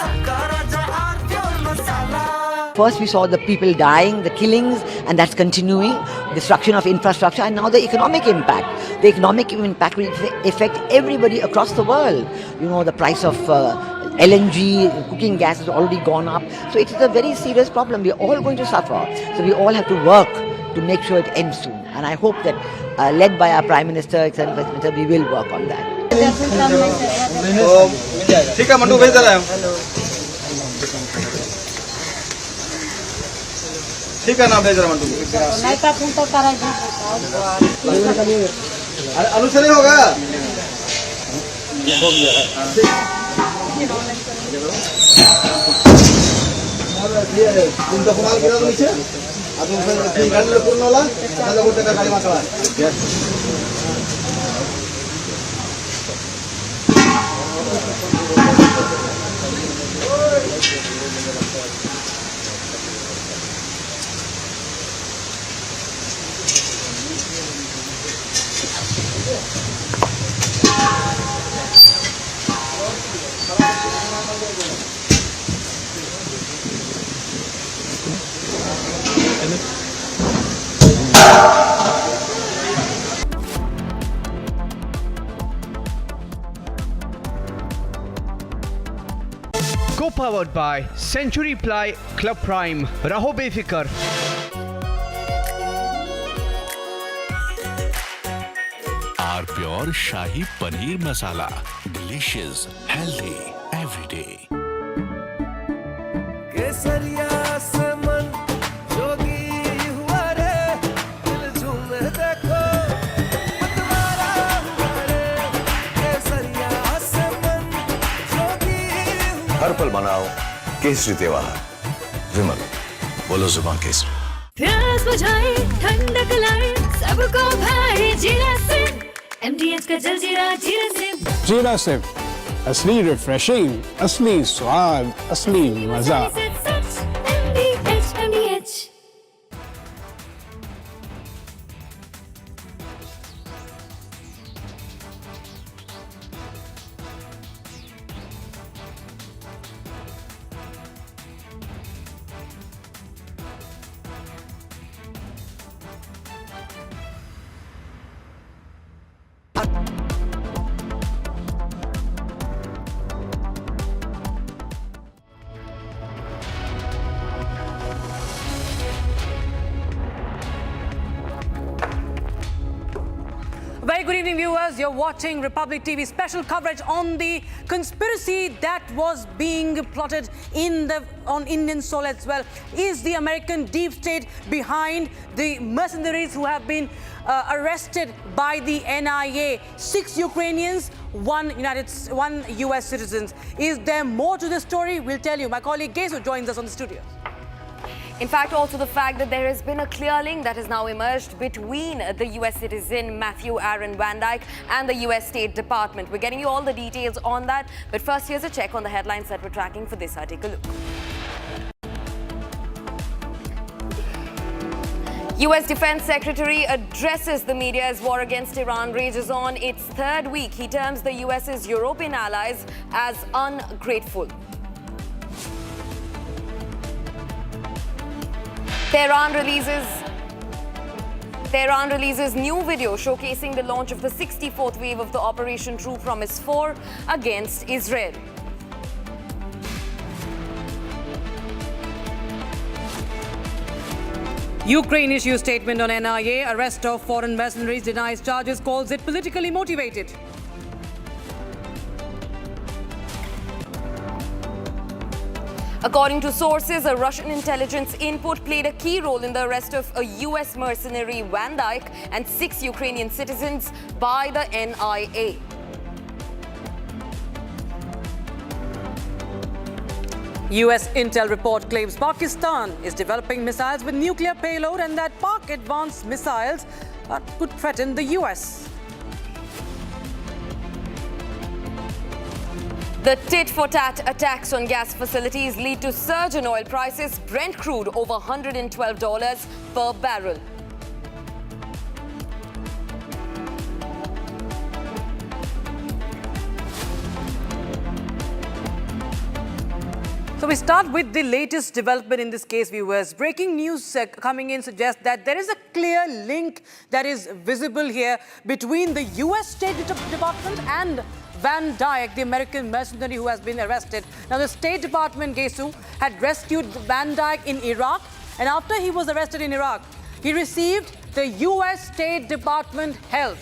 First we saw the people dying, the killings, and that's continuing, destruction of infrastructure, and now the economic impact. The economic impact will affect everybody across the world. You know, the price of LNG, cooking gas has already gone up. So it is a very serious problem. We are all going to suffer. So we all have to work to make sure it ends soon. And I hope that, led by our Prime Minister, Executive Minister, we will work on that. ठीक है mandu भेज दे रहा है। ठीक है ना भेज रहा मंडू। आलू से नहीं होगा। तुमचा कुणाल गेला तो नीचे अजून गाडीला पूर्ण होला त्याला गोटे का गाडी मागला। Co-powered by Century Ply Club Prime. रहो बेफिक्र। Our pure shahi paneer masala, delicious, healthy every day. केसरिया से मन जोगी हुआ रे, दिल झूमे देखो मतवारा हुआ रे। केसरिया से मन जोगी हुआ। हर पल मनाओ केसरी त्योहार। विमल, बोलो जुबान केसरी। प्यास बुझाए ठंडक लाए सबको भाई जीरा से MDH का जलजीरा जीरा से। जीरा सिप, असली रिफ्रेशिंग, असली स्वाद, असली मजा। Very good evening, viewers. You're watching Republic TV special coverage on the conspiracy that was being plotted on Indian soil as well. Is the American deep state behind the mercenaries who have been arrested by the NIA? 6 Ukrainians, one US citizens. Is there more to the story? We'll tell you. My colleague Gesu joins us on the studio. In fact, also the fact that there has been a clear link that has now emerged between the US citizen Matthew Aaron Van Dyke and the US State Department. We're getting you all the details on that. But first, here's a check on the headlines that we're tracking for this. Take a look. US Defense Secretary addresses the media as war against Iran rages on its 3rd week. He terms the US's European allies as ungrateful. Tehran releases new video showcasing the launch of the 64th wave of the Operation True Promise 4 against Israel. Ukraine issues statement on NIA. Arrest of foreign mercenaries, denies charges, calls it politically motivated. According to sources, a Russian intelligence input played a key role in the arrest of a US mercenary Van Dyke and 6 Ukrainian citizens by the NIA. US intel report claims Pakistan is developing missiles with nuclear payload and that Pak advanced missiles could threaten the US. The tit-for-tat attacks on gas facilities lead to surge in oil prices. Brent crude over $112 per barrel. So we start with the latest development in this case, viewers. Breaking news coming in suggests that there is a clear link that is visible here between the US State Department and Van Dyke, the American mercenary who has been arrested. Now, the State Department, Gesu, had rescued Van Dyke in Iraq, and after he was arrested in Iraq, he received the US State Department help.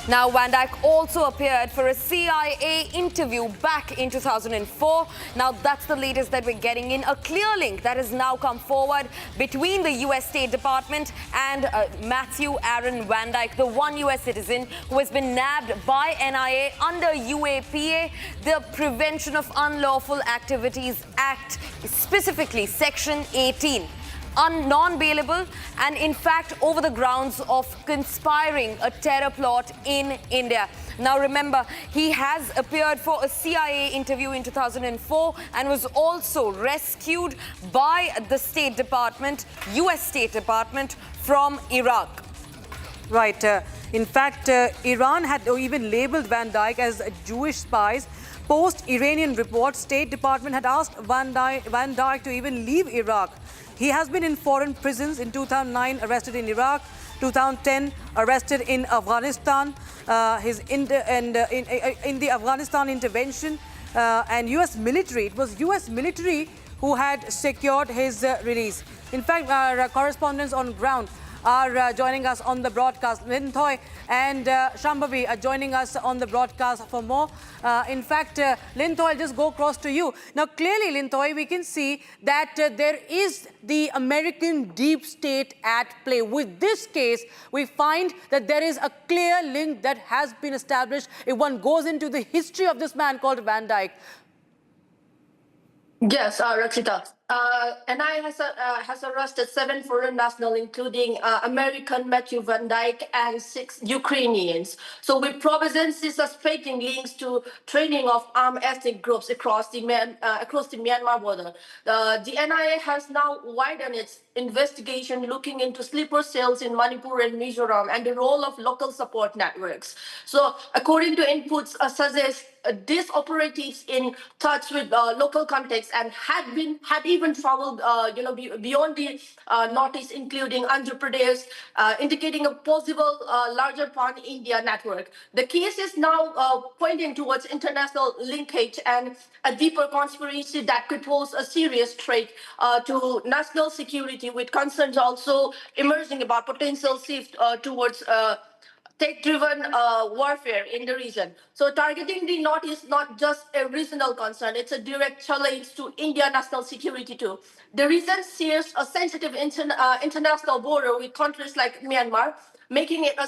Now, Van Dyke also appeared for a CIA interview back in 2004. Now, that's the latest that we're getting in. A clear link that has now come forward between the US State Department and Matthew Aaron Van Dyke, the one US citizen who has been nabbed by NIA under UAPA, the Prevention of Unlawful Activities Act, specifically Section 18. Non-bailable and in fact over the grounds of conspiring a terror plot in India. Now remember, he has appeared for a CIA interview in 2004 and was also rescued by the State Department, US State Department, from Iraq. Right. In fact, Iran had even labeled Van Dyke as Jewish spies. Post-Iranian reports, State Department had asked Van Dyke to even leave Iraq. He has been in foreign prisons. In 2009, arrested in Iraq. 2010, arrested in Afghanistan. In the Afghanistan intervention and US military. It was US military who had secured his release. In fact, our correspondents on ground are joining us on the broadcast. Lintoy and Shambhavi are joining us on the broadcast for more. In fact, Lintoy, I'll just go across to you. Now, clearly, Lintoy, we can see that there is the American deep state at play. With this case, we find that there is a clear link that has been established if one goes into the history of this man called Van Dyke. Yes, Rakshita. NIA has arrested 7 foreign nationals, including American Matthew Van Dyke and 6 Ukrainians. So with provinces suspecting links to training of armed ethnic groups across the Myanmar border. The NIA has now widened its investigation, looking into sleeper cells in Manipur and Mizoram and the role of local support networks. So according to inputs suggest these operatives in touch with local context and had even traveled beyond the northeast, including Andhra Pradesh, indicating a possible larger pan-India network. The case is now pointing towards international linkage and a deeper conspiracy that could pose a serious threat to national security, with concerns also emerging about potential shift towards state-driven warfare in the region. So targeting the North is not just a regional concern, it's a direct challenge to India's national security too. The region shares a sensitive international border with countries like Myanmar, making it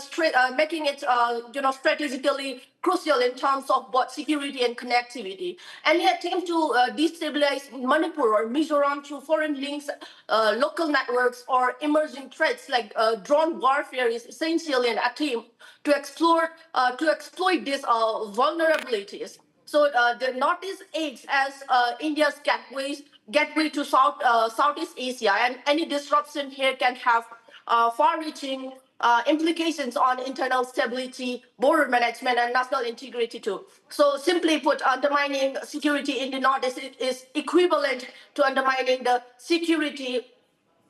strategically crucial in terms of both security and connectivity. Any attempt to destabilize Manipur or Mizoram through foreign links, local networks, or emerging threats like drone warfare is essentially an attempt to exploit these vulnerabilities. So the Northeast acts as India's gateway to Southeast Asia, and any disruption here can have far-reaching implications on internal stability, border management, and national integrity too. So simply put, undermining security in the Northeast is equivalent to undermining the security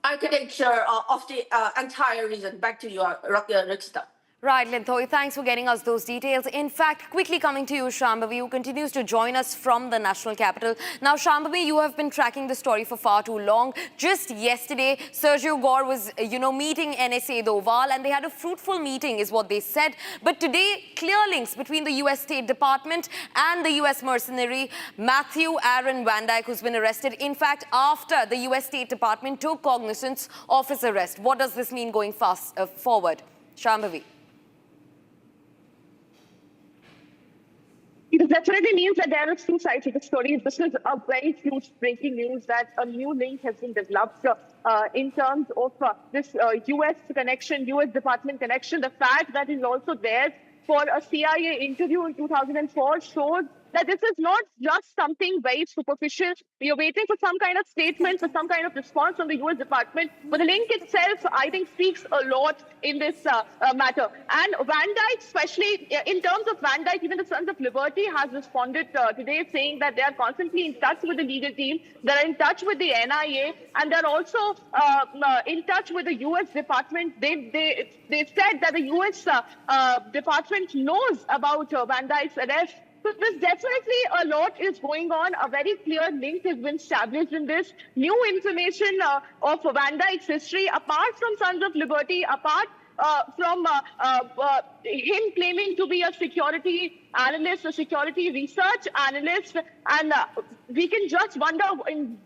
architecture of the entire region. Back to you, Rakshita. Right, Linthoi, thanks for getting us those details. In fact, quickly coming to you, Shambhavi, who continues to join us from the national capital. Now, Shambhavi, you have been tracking the story for far too long. Just yesterday, Sergio Gore was, meeting NSA, the Oval, and they had a fruitful meeting, is what they said. But today, clear links between the U.S. State Department and the U.S. mercenary Matthew Aaron Van Dyke, who's been arrested. In fact, after the U.S. State Department took cognizance of his arrest. What does this mean going forward? Shambhavi. It definitely means that there are two sides to the story. This is a very huge breaking news that a new link has been developed in terms of this U.S. connection, U.S. Department connection. The fact that is also there for a CIA interview in 2004 shows that this is not just something very superficial. We are waiting for some kind of statement, for some kind of response from the U.S. Department. But the link itself, I think, speaks a lot in this matter. And Van Dyke, especially in terms of Van Dyke, even the Sons of Liberty has responded today saying that they are constantly in touch with the legal team. They're in touch with the NIA, and they're also in touch with the U.S. Department. They said that the U.S. Department knows about Van Dyke's arrest. So there's definitely a lot is going on. A very clear link has been established in this. New information of Van Dyke's history, apart from Sons of Liberty, apart from him claiming to be a security analyst, a security research analyst. And we can just wonder in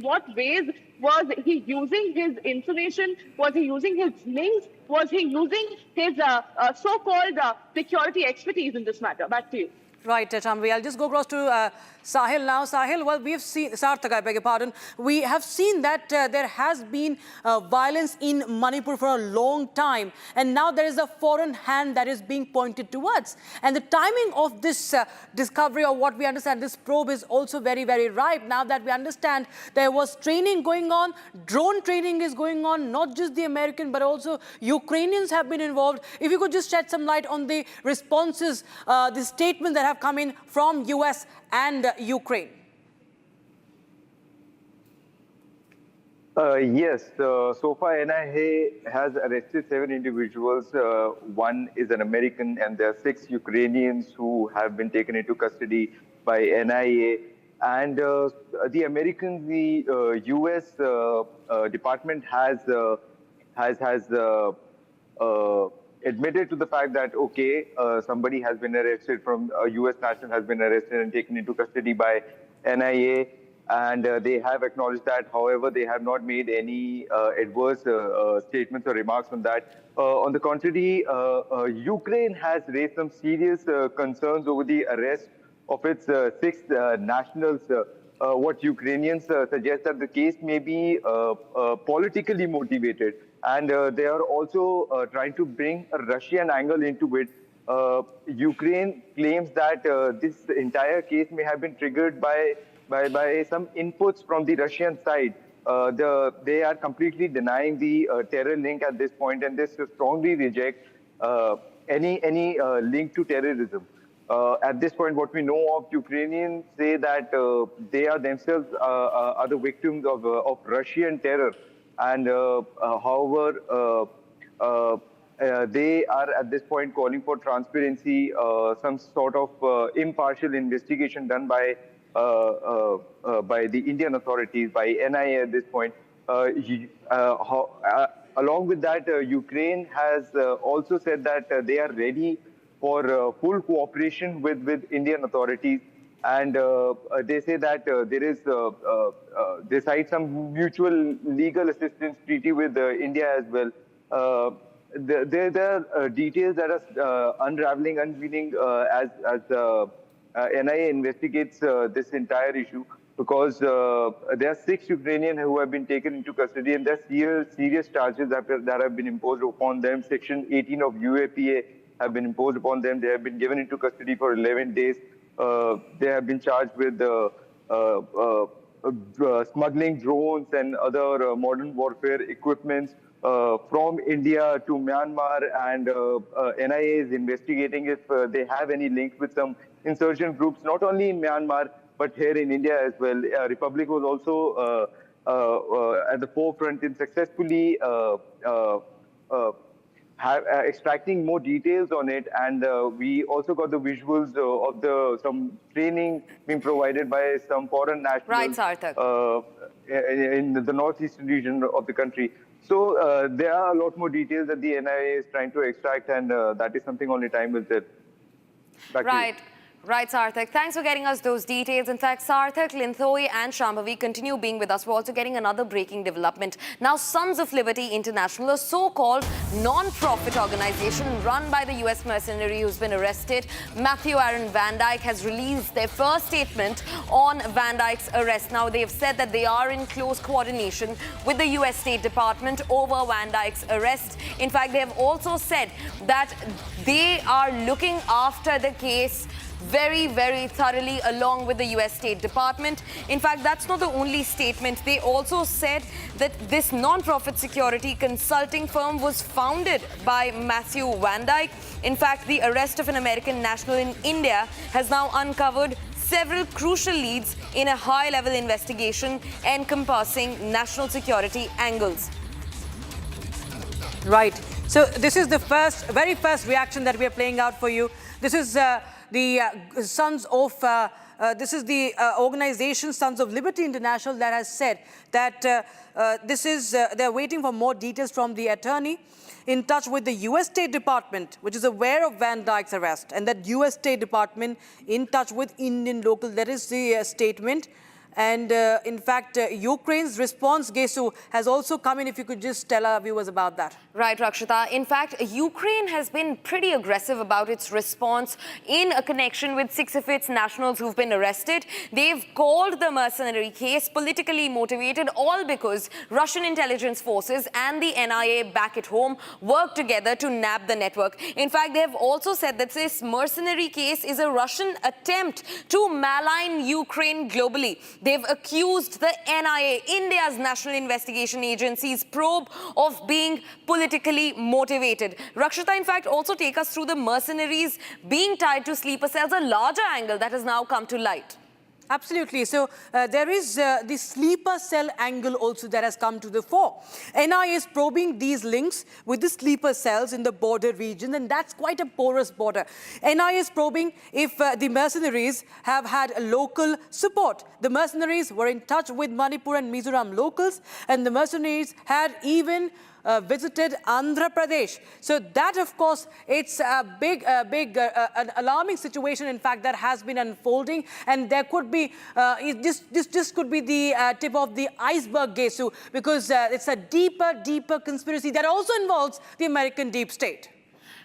what ways was he using his information? Was he using his links? Was he using his so-called security expertise in this matter? Back to you. Right, Shambhavi. I'll just go across to Sahil now. Sahil, well, we have seen, Sarthak, I beg your pardon, we have seen that there has been violence in Manipur for a long time, and now there is a foreign hand that is being pointed towards. And the timing of this discovery, or what we understand, this probe is also very, very ripe. Now that we understand there was training going on, drone training is going on, not just the American, but also Ukrainians have been involved. If you could just shed some light on the responses, the statements that have come in from US and Ukraine. Yes, so far NIA has arrested 7 individuals. One is an American, and there are 6 Ukrainians who have been taken into custody by NIA. And the Americans, the U.S. Department has admitted to the fact that, okay, somebody has been arrested from a U.S. national has been arrested and taken into custody by NIA, and they have acknowledged that. However, they have not made any adverse statements or remarks on that. On the contrary, Ukraine has raised some serious concerns over the arrest of its 6 nationals. What Ukrainians suggest that the case may be politically motivated. And they are also trying to bring a Russian angle into it. Ukraine claims that this entire case may have been triggered by some inputs from the Russian side. They are completely denying the terror link at this point, and they strongly reject any link to terrorism. At this point, what we know of Ukrainians say that they are themselves are the victims of Russian terror. And however, they are at this point calling for transparency, some sort of impartial investigation done by the Indian authorities, by NIA at this point. along with that, Ukraine has also said that they are ready for full cooperation with Indian authorities. And they say that they cite some mutual legal assistance treaty with India as well. There are details that are unveiling as NIA investigates this entire issue, because there are 6 Ukrainians who have been taken into custody, and there are serious charges that have been imposed upon them. Section 18 of UAPA have been imposed upon them. They have been given into custody for 11 days. They have been charged with smuggling drones and other modern warfare equipments from India to Myanmar, and NIA is investigating if they have any links with some insurgent groups, not only in Myanmar, but here in India as well. Republic was also at the forefront in successfully extracting more details on it, and we also got the visuals of some training being provided by some foreign nationals, Right, Sarthak. In the northeastern region of the country. So there are a lot more details that the NIA is trying to extract, and that is something only time will tell. Back to you. Right, Sarthak. Thanks for getting us those details. In fact, Sarthak, Linthoy and Shambhavi continue being with us. We're also getting another breaking development. Now, Sons of Liberty International, a so-called non-profit organization run by the US mercenary who's been arrested, Matthew Aaron Van Dyke, has released their first statement on Van Dyke's arrest. Now, they've said that they are in close coordination with the US State Department over Van Dyke's arrest. In fact, they have also said that they are looking after the case very, very thoroughly along with the US State Department. In fact, that's not the only statement. They also said that this non-profit security consulting firm was founded by Matthew Van Dyke. In fact, the arrest of an American national in India has now uncovered several crucial leads in a high-level investigation encompassing national security angles. Right. So this is the very first reaction that we are playing out for you. This is the Sons of, this is the organization Sons of Liberty International that has said that they're waiting for more details from the attorney in touch with the US State Department, which is aware of Van Dyke's arrest, and that US State Department in touch with Indian local. That is the statement. And in fact, Ukraine's response, Gesu, has also come in. If you could just tell our viewers about that. Right, Rakshita. In fact, Ukraine has been pretty aggressive about its response in a connection with 6 of its nationals who've been arrested. They've called the mercenary case politically motivated, all because Russian intelligence forces and the NIA back at home work together to nab the network. In fact, they have also said that this mercenary case is a Russian attempt to malign Ukraine globally. They've accused the NIA, India's National Investigation Agency's probe, of being politically motivated. Rakshita, in fact, also take us through the mercenaries being tied to sleeper cells, a larger angle that has now come to light. Absolutely. So there is the sleeper cell angle also that has come to the fore. NIA is probing these links with the sleeper cells in the border region, and that's quite a porous border. NIA is probing if the mercenaries have had local support. The mercenaries were in touch with Manipur and Mizoram locals, and the mercenaries had even visited Andhra Pradesh. So that, of course, it's a big an alarming situation, in fact, that has been unfolding. And there could be, this could be the tip of the iceberg, Gesu, because it's a deeper conspiracy that also involves the American deep state.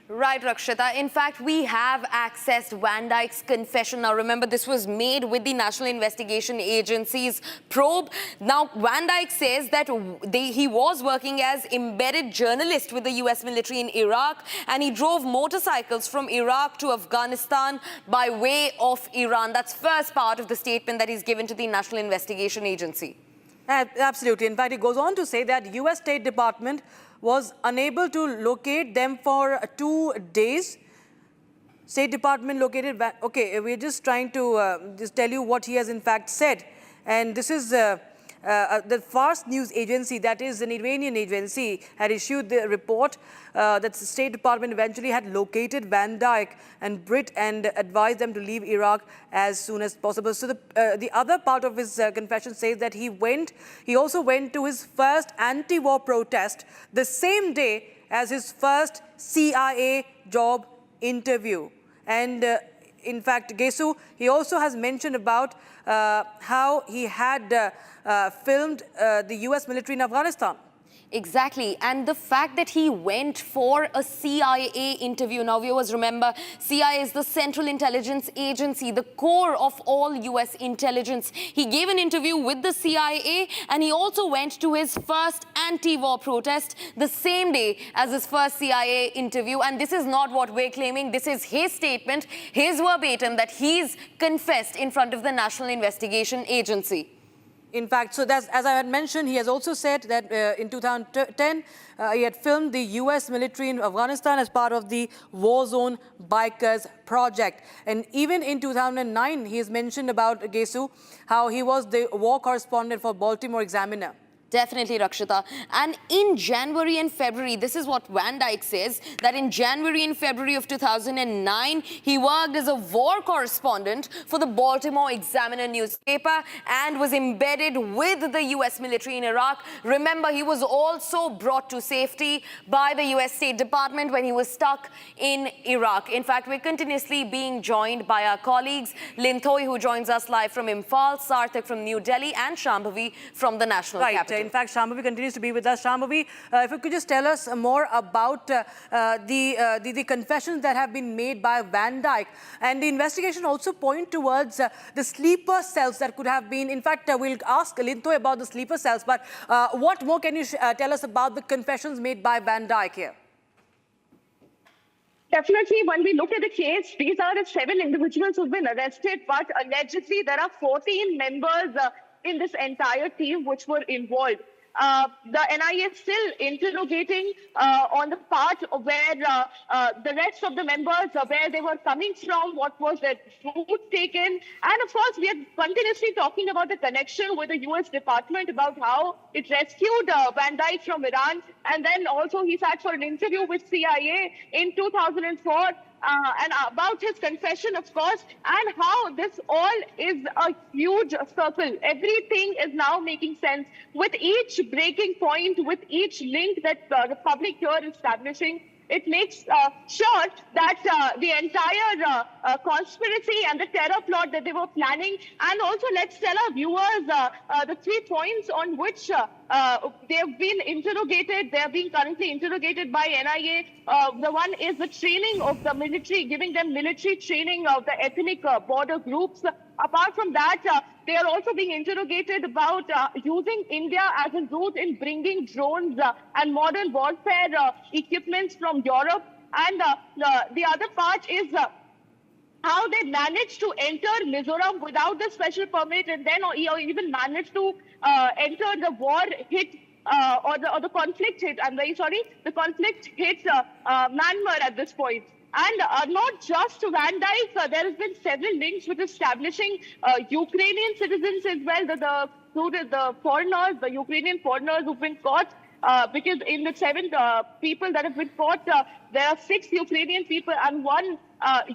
Right, Rakshita. In fact, we have accessed Van Dyke's confession. Now, remember, this was made with the National Investigation Agency's probe. Now, Van Dyke says that he was working as embedded journalist with the US military in Iraq, and he drove motorcycles from Iraq to Afghanistan by way of Iran. That's first part of the statement that he's given to the National Investigation Agency. Absolutely. In fact, he goes on to say that US State Department was unable to locate them for 2 days. State Department located... Okay, we're just trying to just tell you what he has in fact said. And this is the Fars news agency, that is an Iranian agency, had issued the report that the State Department eventually had located Van Dijk and Brit and advised them to leave Iraq as soon as possible. So the other part of his confession says that he also went to his first anti-war protest the same day as his first CIA job interview. And in fact, Gesu, he also has mentioned about how he had filmed the US military in Afghanistan. Exactly. And the fact that he went for a CIA interview. Now, viewers, remember, CIA is the Central Intelligence Agency, the core of all US intelligence. He gave an interview with the CIA, and he also went to his first anti-war protest the same day as his first CIA interview. And this is not what we're claiming. This is his statement, his verbatim, that he's confessed in front of the National Investigation Agency. In fact, so that's, as I had mentioned, he has also said that in 2010, he had filmed the US military in Afghanistan as part of the War Zone Bikers project. And even in 2009, he has mentioned about Gesu, how he was the war correspondent for Baltimore Examiner. Definitely, Rakshita. And in January and February, this is what Van Dijk says, that in January and February of 2009, he worked as a war correspondent for the Baltimore Examiner newspaper and was embedded with the US military in Iraq. Remember, he was also brought to safety by the US State Department when he was stuck in Iraq. In fact, we're continuously being joined by our colleagues, Linthoi, who joins us live from Imphal, Sarthak from New Delhi, and Shambhavi from the national capital. In fact, Shambhavi continues to be with us. Shambhavi, if you could just tell us more about the confessions that have been made by Van Dijk. And the investigation also point towards the sleeper cells that could have been. In fact, we'll ask Linthoi about the sleeper cells. But what more can you tell us about the confessions made by Van Dijk here? Definitely, when we look at the case, these are the 7 individuals who've been arrested, but allegedly there are 14 members in this entire team which were involved. The NIA is still interrogating on the part where the rest of the members, where they were coming from, what was their route taken. And of course, we are continuously talking about the connection with the US Department about how it rescued Van Dijk from Iran. And then also he sat for an interview with CIA in 2004. And about his confession, of course, and how this all is a huge circle. Everything is now making sense with each breaking point, with each link that the public here is establishing. It makes sure that the entire conspiracy and the terror plot that they were planning, and also let's tell our viewers the 3 points on which they have been interrogated. They are being currently interrogated by NIA. The one is the training of the military, giving them military training of the ethnic border groups. Apart from that, they are also being interrogated about using India as a route in bringing drones and modern warfare equipments from Europe. And the other part is how they managed to enter Mizoram without the special permit, and then even managed to enter the war hit or the conflict hit. I'm very sorry, the conflict hit Myanmar at this point. And not just to Van Dijk, there has been several links with establishing Ukrainian citizens as well, the foreigners, the Ukrainian foreigners who've been caught. Because in the 7 people that have been caught, there are 6 Ukrainian people and 1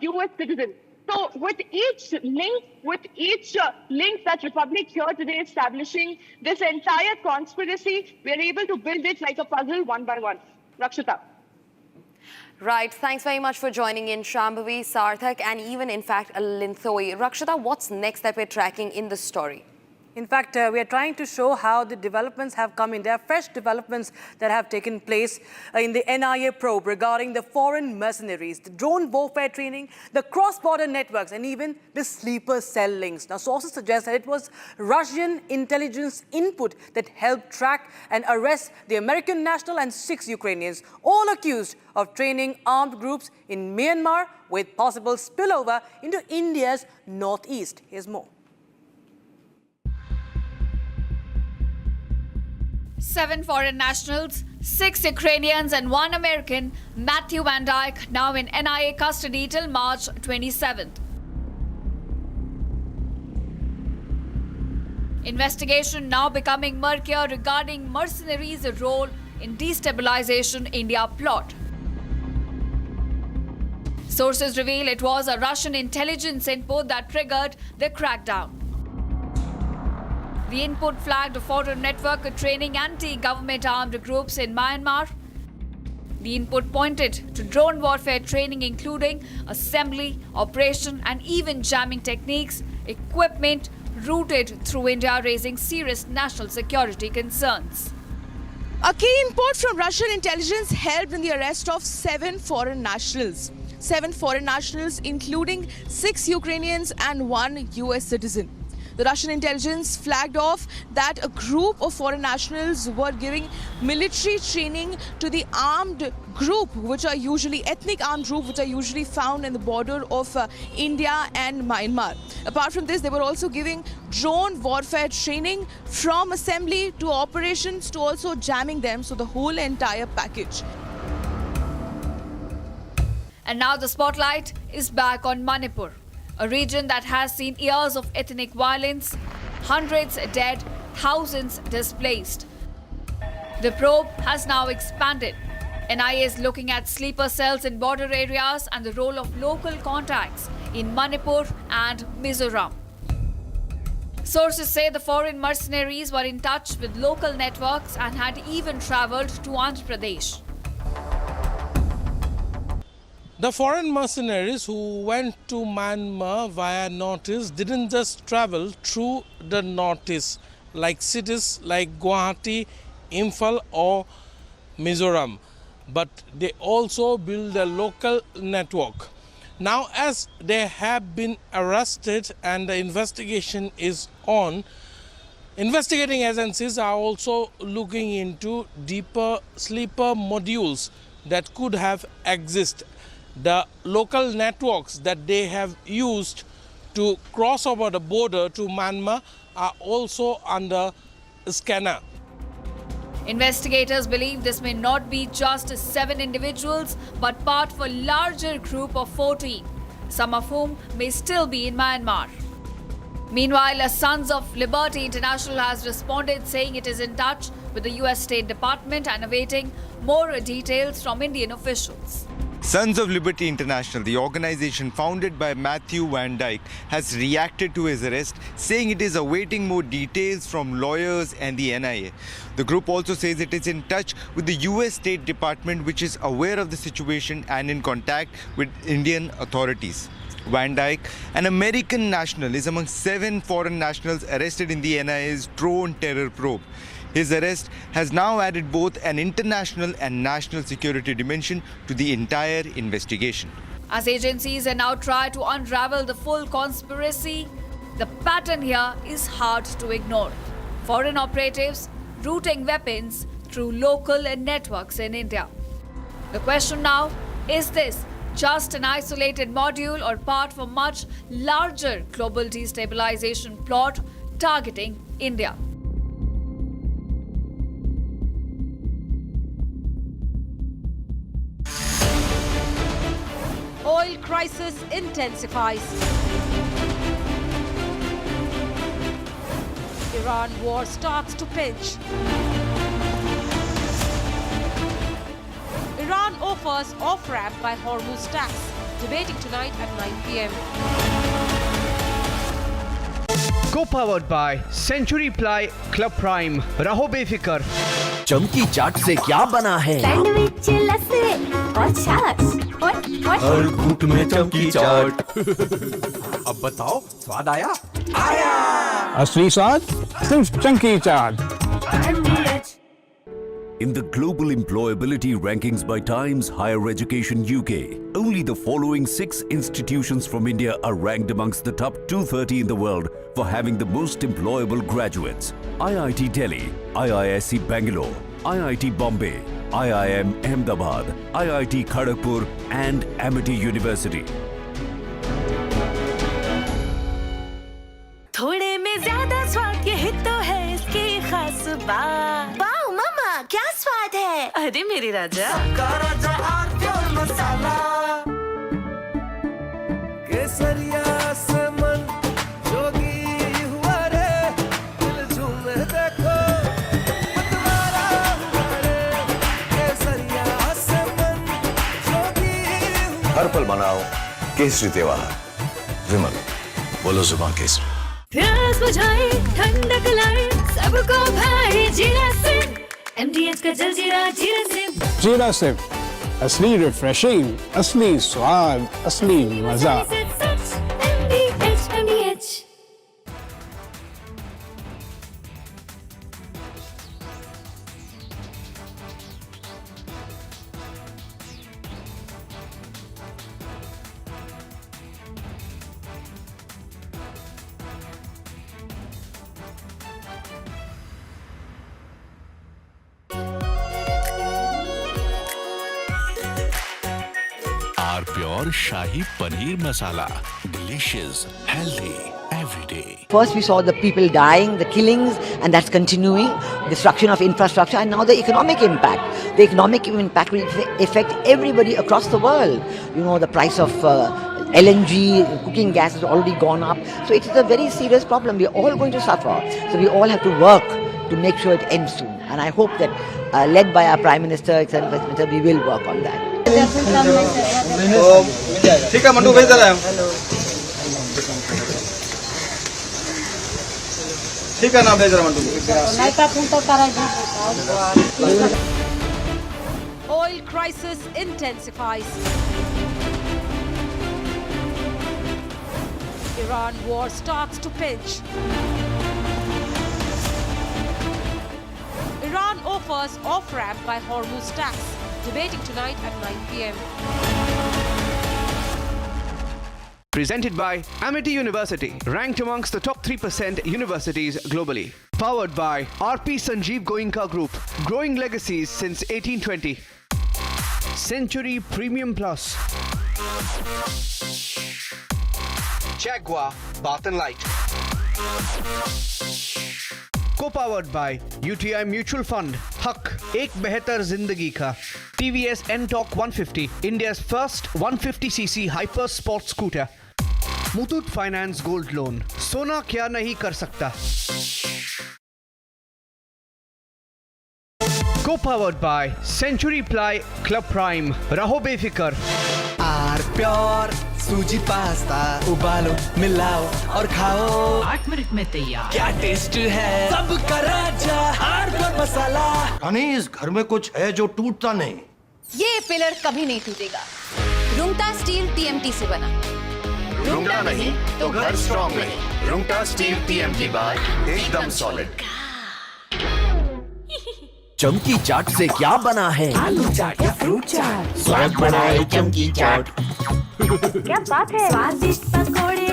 US citizen. So with each link that Republic here today establishing this entire conspiracy, we are able to build it like a puzzle one by one. Rakshita. Right. Thanks very much for joining in, Shambhavi, Sarthak, and even, in fact, Linthoi. Rakshita, what's next that we're tracking in this story? In fact, we are trying to show how the developments have come in. There are fresh developments that have taken place in the NIA probe regarding the foreign mercenaries, the drone warfare training, the cross-border networks, and even the sleeper cell links. Now, sources suggest that it was Russian intelligence input that helped track and arrest the American national and 6 Ukrainians, all accused of training armed groups in Myanmar with possible spillover into India's northeast. Here's more. 7 foreign nationals, 6 Ukrainians and 1 American, Matthew Van Dijk, now in NIA custody till March 27th. Investigation now becoming murkier regarding mercenaries' role in destabilization India plot. Sources reveal it was a Russian intelligence input that triggered the crackdown. The input flagged a foreign network training anti-government armed groups in Myanmar. The input pointed to drone warfare training including assembly, operation and even jamming techniques, equipment routed through India, raising serious national security concerns. A key input from Russian intelligence helped in the arrest of 7 foreign nationals. 7 foreign nationals including 6 Ukrainians and 1 US citizen. The Russian intelligence flagged off that a group of foreign nationals were giving military training to the armed group, which are usually ethnic armed group, which are usually found in the border of India and Myanmar. Apart from this, they were also giving drone warfare training from assembly to operations to also jamming them, so the whole entire package. And now the spotlight is back on Manipur, a region that has seen years of ethnic violence, hundreds dead, thousands displaced. The probe has now expanded. NIA is looking at sleeper cells in border areas and the role of local contacts in Manipur and Mizoram. Sources say the foreign mercenaries were in touch with local networks and had even travelled to Andhra Pradesh. The foreign mercenaries who went to Myanmar via Northeast didn't just travel through the Northeast, like cities like Guwahati, Imphal or Mizoram, but they also built a local network. Now, as they have been arrested and the investigation is on, investigating agencies are also looking into deeper sleeper modules that could have existed. The local networks that they have used to cross over the border to Myanmar are also under scanner. Investigators believe this may not be just 7 individuals, but part of a larger group of 14, some of whom may still be in Myanmar. Meanwhile, Sons of Liberty International has responded saying it is in touch with the US State Department and awaiting more details from Indian officials. Sons of Liberty International, the organization founded by Matthew Van Dyke, has reacted to his arrest, saying it is awaiting more details from lawyers and the NIA. The group also says it is in touch with the US State Department, which is aware of the situation and in contact with Indian authorities. Van Dyke, an American national, is among 7 foreign nationals arrested in the NIA's drone terror probe. His arrest has now added both an international and national security dimension to the entire investigation. As agencies now try to unravel the full conspiracy, the pattern here is hard to ignore. Foreign operatives routing weapons through local networks in India. The question now, is this just an isolated module or part of a much larger global destabilization plot targeting India? Oil crisis intensifies. Iran war starts to pinch. Iran offers off-ramp by Hormuz tax. Debating tonight at 9 p.m. Co-powered by Century Ply Club Prime. Raho befikar. चमकी चाट से क्या बना है? Sandwich लस्सी और छाछ और हर घूंट में चमकी चाट। अब बताओ स्वाद आया? आया। असली स्वाद सिर्फ चमकी चाट। In the global employability rankings by Times Higher Education UK, only the following 6 institutions from India are ranked amongst the top 230 in the world for having the most employable graduates. IIT Delhi, IISc Bangalore, IIT Bombay, IIM Ahmedabad, IIT Kharagpur and Amity University. थोड़े में ज्यादा स्वाद यही तो है इसकी खास बात। वाओ मामा क्या स्वाद है? अरे मेरे राजा राजा और प्योर मसाला केसरिया से मन जोगी हुआ रे दिल हर पल मनाओ केसरी त्योहार। विमल, बोलो जुबान केसरी। प्यास बुझाए ठंडक लाए सबको भाई जीरा से MDH का जलजीरा जीरा से। जीरा से असली रिफ्रेशिंग, असली स्वाद, असली मजा। MDH। Our pure shahi paneer masala, delicious, healthy every day. First we saw the people dying, the killings, and that's continuing, destruction of infrastructure, and now the economic impact. The economic impact will affect everybody across the world. You know, the price of LNG, cooking gas has already gone up. So it is a very serious problem. We are all going to suffer. So we all have to work to make sure it ends soon. And I hope that, led by our Prime Minister, etc., we will work on that. ठीक है मंटू, भेज दे रहे हैं। ठीक है ना, भेज रहे हैं Mantu. Oil crisis intensifies. Iran war starts to pinch. Iran offers off-ramp by Hormuz tax. Debating tonight at 9 p.m. Presented by Amity University, ranked amongst the top 3% universities globally. Powered by RP Sanjeev Goenka Group, growing legacies since 1820. Century Premium Plus. Jaguar Bath and Light. Co-powered by UTI Mutual Fund, Haq, एक बेहतर जिंदगी का. TVS N-Torq 150, India's first 150cc hyper sport scooter. Muthoot Finance Gold Loan, सोना क्या नहीं कर सकता. Co-powered by Century Ply Club Prime, रहो बेफिकर. आर प्योर सूजी पास्ता, उबालो मिलाओ और खाओ, 8 मिनट में तैयार. क्या टेस्ट है, सबका राजा आर प्योर मसाला. रानी, इस घर में कुछ है जो टूटता नहीं. ये पिलर कभी नहीं टूटेगा. रुंगटा स्टील TMT से बना. रुंगटा नहीं तो घर स्ट्रॉन्ग नहीं. रुंगटा स्टील TMT बार एकदम सॉलिड. चमकी चाट से क्या बना है? आलू चाट या फ्रूट चाट, स्वाद बनाए चमकी चाट. क्या बात है, स्वादिष्ट पकोड़े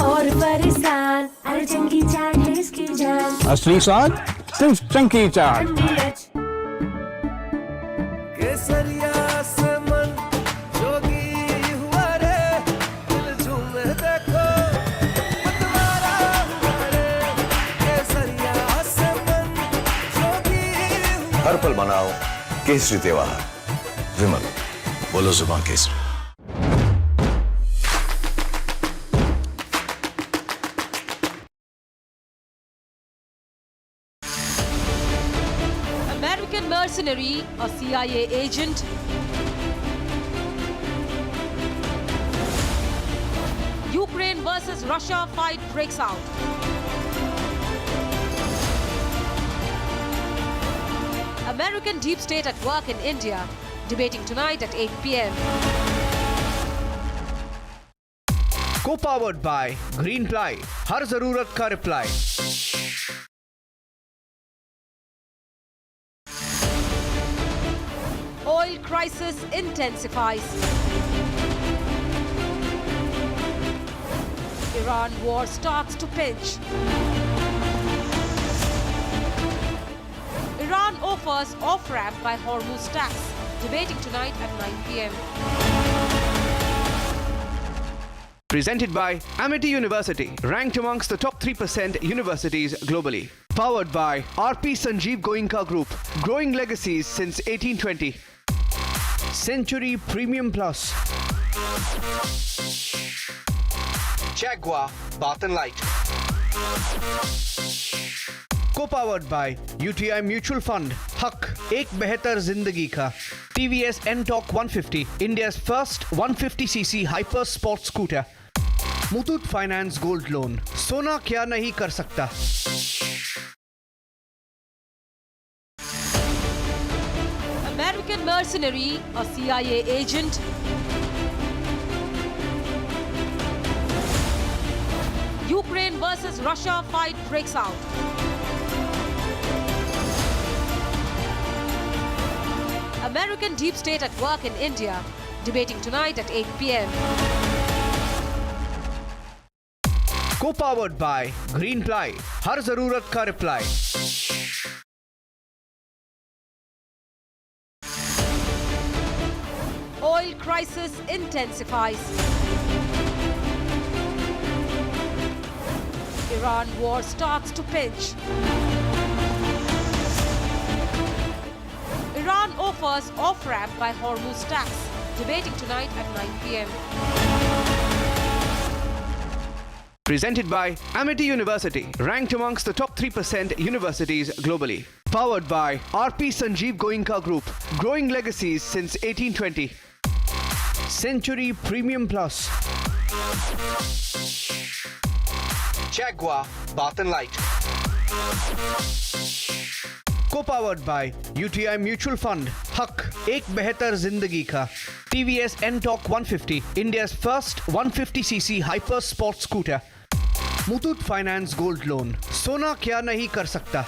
और बरसान, अरे चमकी चाट है इसकी जान. असली स्वाद सिर्फ चमकी चाट. केसरिया से मन जोगी हुआ रे, दिल झूमे देखो मतवारा हुआ रे. केसरिया से मन जोगी हुआ. हर पल मनाओ केसरी त्योहार. विमल, बोलो जुबान Kesari. American mercenary, a CIA agent. Ukraine versus Russia fight breaks out. American deep state at work in India. Debating tonight at 8 p.m. Co-powered by Green Ply, हर जरूरत का reply. Oil crisis intensifies. Iran war starts to pinch. Iran offers off-ramp by Hormuz tax. Debating tonight at 9 p.m. Presented by Amity University, ranked amongst the top 3% universities globally. Powered by RP Sanjeev Goenka Group, growing legacies since 1820. Century Premium Plus. Jaguar Bath and Light. Co-powered by UTI Mutual Fund, Haq, एक बेहतर जिंदगी का. TVS N-Torq 150, India's first 150cc hyper sport scooter. Muthoot Finance Gold Loan. Sona kya nahi kar sakta? American mercenary, a CIA agent. Ukraine versus Russia fight breaks out. American deep state at work in India, debating tonight at 8 p.m. Co-powered by Green Ply. Har zarurat ka reply. Oil crisis intensifies. Iran war starts to pinch. Iran offers off-ramp by Hormuz tax. Debating tonight at 9 p.m. Presented by Amity University, ranked amongst the top 3% universities globally. Powered by RP Sanjeev Goenka Group, growing legacies since 1820. Century Premium Plus. Jaguar Bath and Light. Co-powered by UTI Mutual Fund, Haq, Ek Behtar Zindagi Ka. TVS N-Torq 150, India's first 150cc hyper sport scooter. Muthoot Finance Gold Loan. Sona kya nahi kar sakta?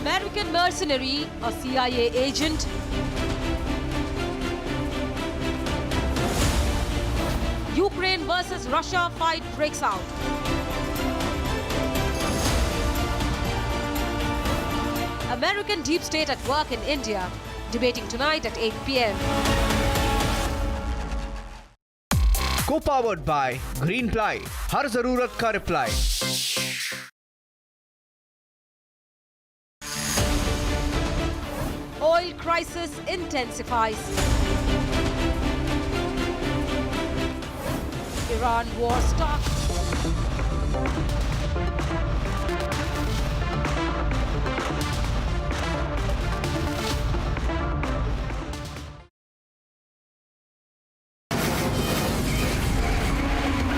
American mercenary, a CIA agent. Ukraine versus Russia fight breaks out. American deep state at work in India, debating tonight at 8 p.m. Co-powered by Green Ply. Har zarurat ka reply. Oil crisis intensifies. Iran war starts.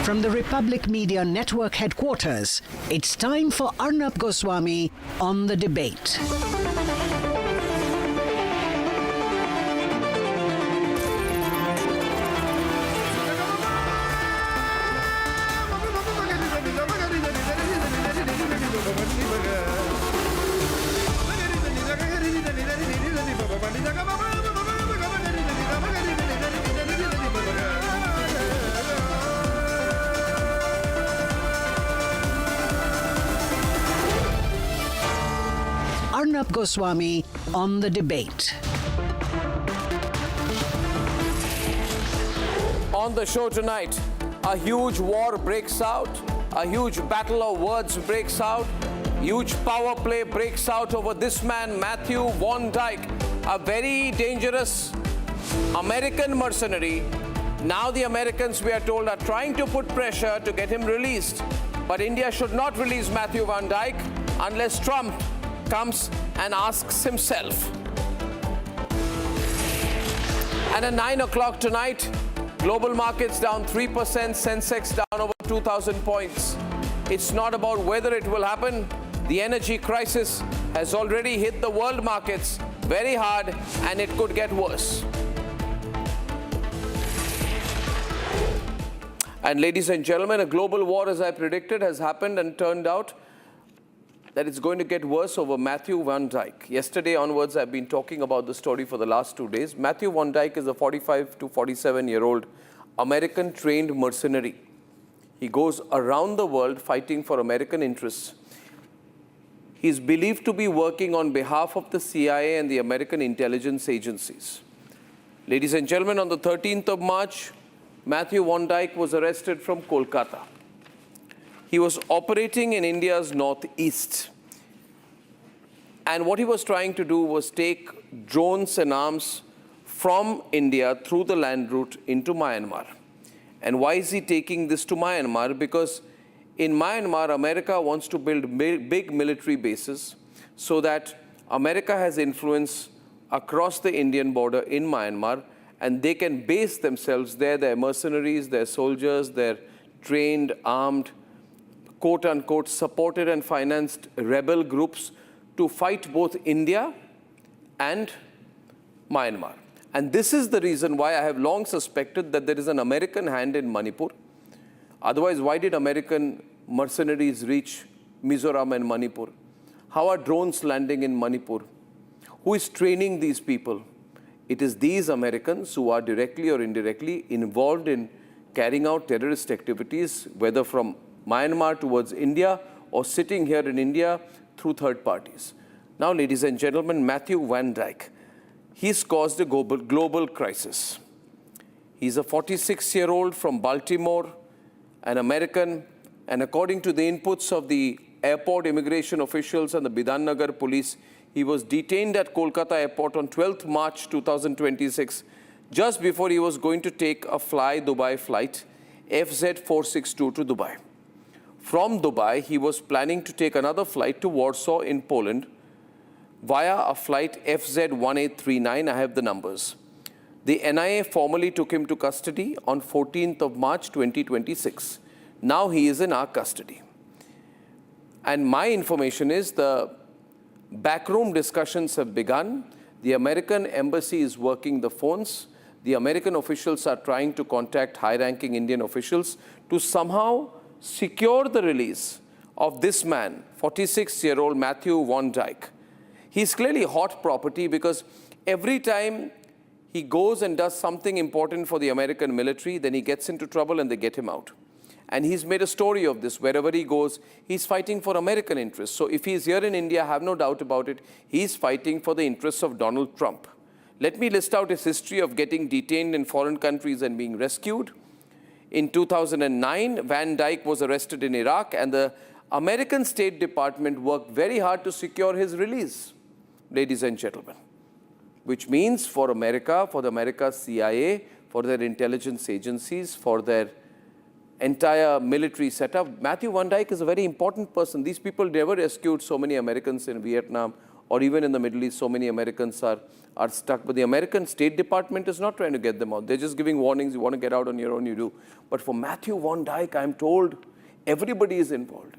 From the Republic Media Network headquarters, it's time for Arnab Goswami on the debate. Arnab Goswami on the debate. On the show tonight, a huge war breaks out, a huge battle of words breaks out, huge power play breaks out over this man, Matthew Van Dyke, a very dangerous American mercenary. Now the Americans, we are told, are trying to put pressure to get him released. But India should not release Matthew Van Dyke unless Trump comes and asks himself. And at 9 o'clock tonight, global markets down 3%, Sensex down over 2,000 points. It's not about whether it will happen. The energy crisis has already hit the world markets very hard, and it could get worse. And ladies and gentlemen, a global war, as I predicted, has happened and turned out that it's going to get worse over Matthew Van Dyke. Yesterday onwards, I've been talking about the story for the last 2 days. Matthew Van Dyke is a 45 to 47-year-old American-trained mercenary. He goes around the world fighting for American interests. He's believed to be working on behalf of the CIA and the American intelligence agencies. Ladies and gentlemen, on the 13th of March, Matthew Van Dyke was arrested from Kolkata. He was operating in India's northeast. And what he was trying to do was take drones and arms from India through the land route into Myanmar. And why is he taking this to Myanmar? Because in Myanmar, America wants to build big military bases so that America has influence across the Indian border in Myanmar, and they can base themselves there, their mercenaries, their soldiers, their trained, armed, quote-unquote, supported and financed rebel groups to fight both India and Myanmar. And this is the reason why I have long suspected that there is an American hand in Manipur. Otherwise, why did American mercenaries reach Mizoram and Manipur? How are drones landing in Manipur? Who is training these people? It is these Americans who are directly or indirectly involved in carrying out terrorist activities, whether from Myanmar towards India or sitting here in India through third parties. Now, ladies and gentlemen, Matthew Van Dyke, he's caused a global crisis. He's a 46-year-old from Baltimore, an American, and according to the inputs of the airport immigration officials and the Bidan Nagar police, he was detained at Kolkata airport on 12th March 2026, just before he was going to take a Dubai flight, FZ462 to Dubai. From Dubai, he was planning to take another flight to Warsaw in Poland via a flight FZ1839. I have the numbers. The NIA formally took him to custody on 14th of March 2026. Now he is in our custody. And my information is the backroom discussions have begun. The American embassy is working the phones. The American officials are trying to contact high-ranking Indian officials to somehow secure the release of this man, 46-year-old Matthew Van Dyke. He's clearly hot property because every time he goes and does something important for the American military, then he gets into trouble and they get him out. And he's made a story of this. Wherever he goes, he's fighting for American interests. So if he's here in India, have no doubt about it, he's fighting for the interests of Donald Trump. Let me list out his history of getting detained in foreign countries and being rescued. In 2009, Van Dyke was arrested in Iraq, and the American State Department worked very hard to secure his release, ladies and gentlemen. Which means for America, for the America's CIA, for their intelligence agencies, for their entire military setup, Matthew Van Dyke is a very important person. These people never rescued so many Americans in Vietnam or even in the Middle East. So many Americans are stuck. But the American State Department is not trying to get them out. They're just giving warnings. You want to get out on your own, you do. But for Matthew Van Dyke, I'm told everybody is involved.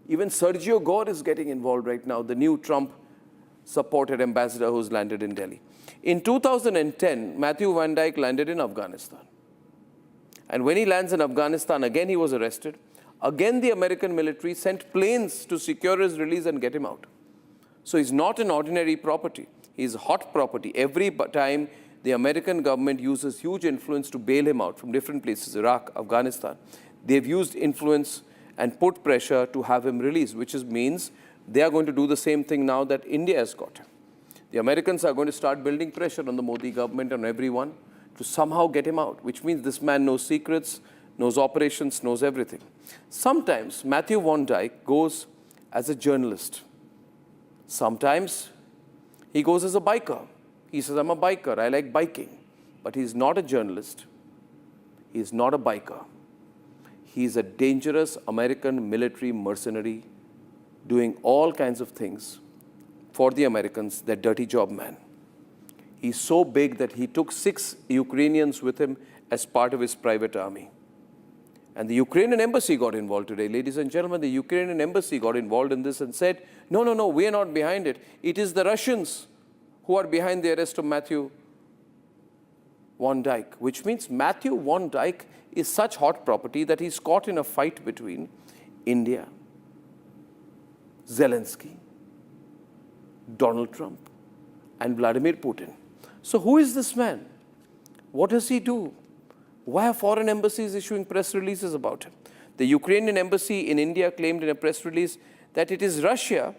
Even Sergio Gore is getting involved right now, the new Trump-supported ambassador who's landed in Delhi. In 2010, Matthew Van Dyke landed in Afghanistan. And when he lands in Afghanistan, again he was arrested. Again the American military sent planes to secure his release and get him out. So he's not an ordinary property. He's hot property. Every time the American government uses huge influence to bail him out from different places, Iraq, Afghanistan, they've used influence and put pressure to have him released, which means they are going to do the same thing now that India has got him. The Americans are going to start building pressure on the Modi government and everyone to somehow get him out, which means this man knows secrets, knows operations, knows everything. Sometimes Matthew Van Dyke goes as a journalist. Sometimes he goes as a biker. He says, I'm a biker, I like biking. But he's not a journalist. He's not a biker. He's a dangerous American military mercenary doing all kinds of things for the Americans, that dirty job man. He's so big that he took 6 Ukrainians with him as part of his private army. And the Ukrainian embassy got involved today. Ladies and gentlemen, the Ukrainian embassy got involved in this and said, no, we are not behind it. It is the Russians who are behind the arrest of Matthew Van Dyke, which means Matthew Van Dyke is such hot property that he's caught in a fight between India, Zelensky, Donald Trump, and Vladimir Putin. So who is this man? What does he do? Why are foreign embassies issuing press releases about him? The Ukrainian embassy in India claimed in a press release that it is Russia,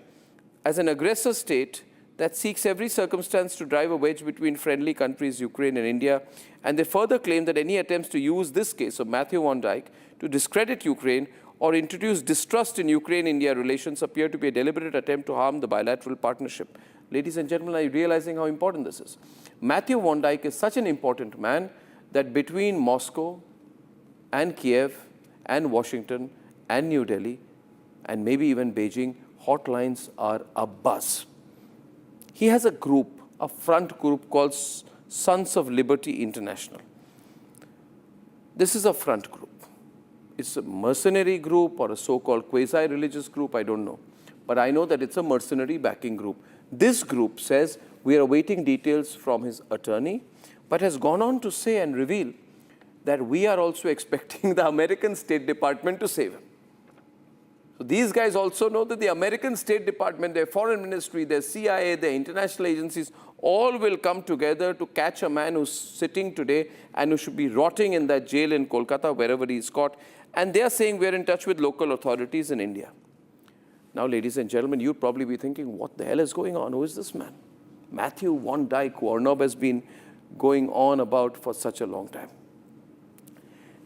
as an aggressor state, that seeks every circumstance to drive a wedge between friendly countries, Ukraine and India. And they further claim that any attempts to use this case of Matthew Van Dyke to discredit Ukraine or introduce distrust in Ukraine-India relations appear to be a deliberate attempt to harm the bilateral partnership. Ladies and gentlemen, are you realizing how important this is? Matthew Van Dyke is such an important man that between Moscow and Kiev and Washington and New Delhi and maybe even Beijing, hotlines are abuzz. He has a group, a front group called Sons of Liberty International. This is a front group. It's a mercenary group or a so-called quasi-religious group, I don't know. But I know that it's a mercenary backing group. This group says we are awaiting details from his attorney, but has gone on to say and reveal that we are also expecting the American State Department to save him. So these guys also know that the American State Department, their foreign ministry, their CIA, their international agencies, all will come together to catch a man who's sitting today and who should be rotting in that jail in Kolkata, wherever he is caught. And they are saying we are in touch with local authorities in India. Now, ladies and gentlemen, you'd probably be thinking, what the hell is going on? Who is this man? Matthew Van Dyke, who Arnab has been going on about for such a long time.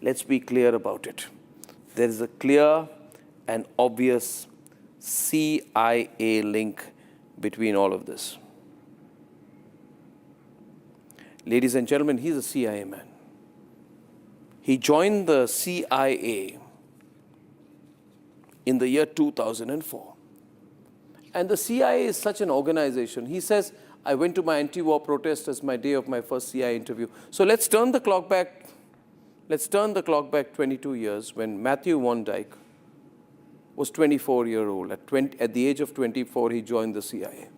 Let's be clear about it. There is a clear and obvious CIA link between all of this. Ladies and gentlemen, he's a CIA man. He joined the CIA in the year 2004. And the CIA is such an organization. He says, I went to my anti-war protest as my day of my first CIA interview. So let's turn the clock back. Let's turn the clock back 22 years when Matthew Van Dyke was 24-year-old. At the age of 24, he joined the CIA.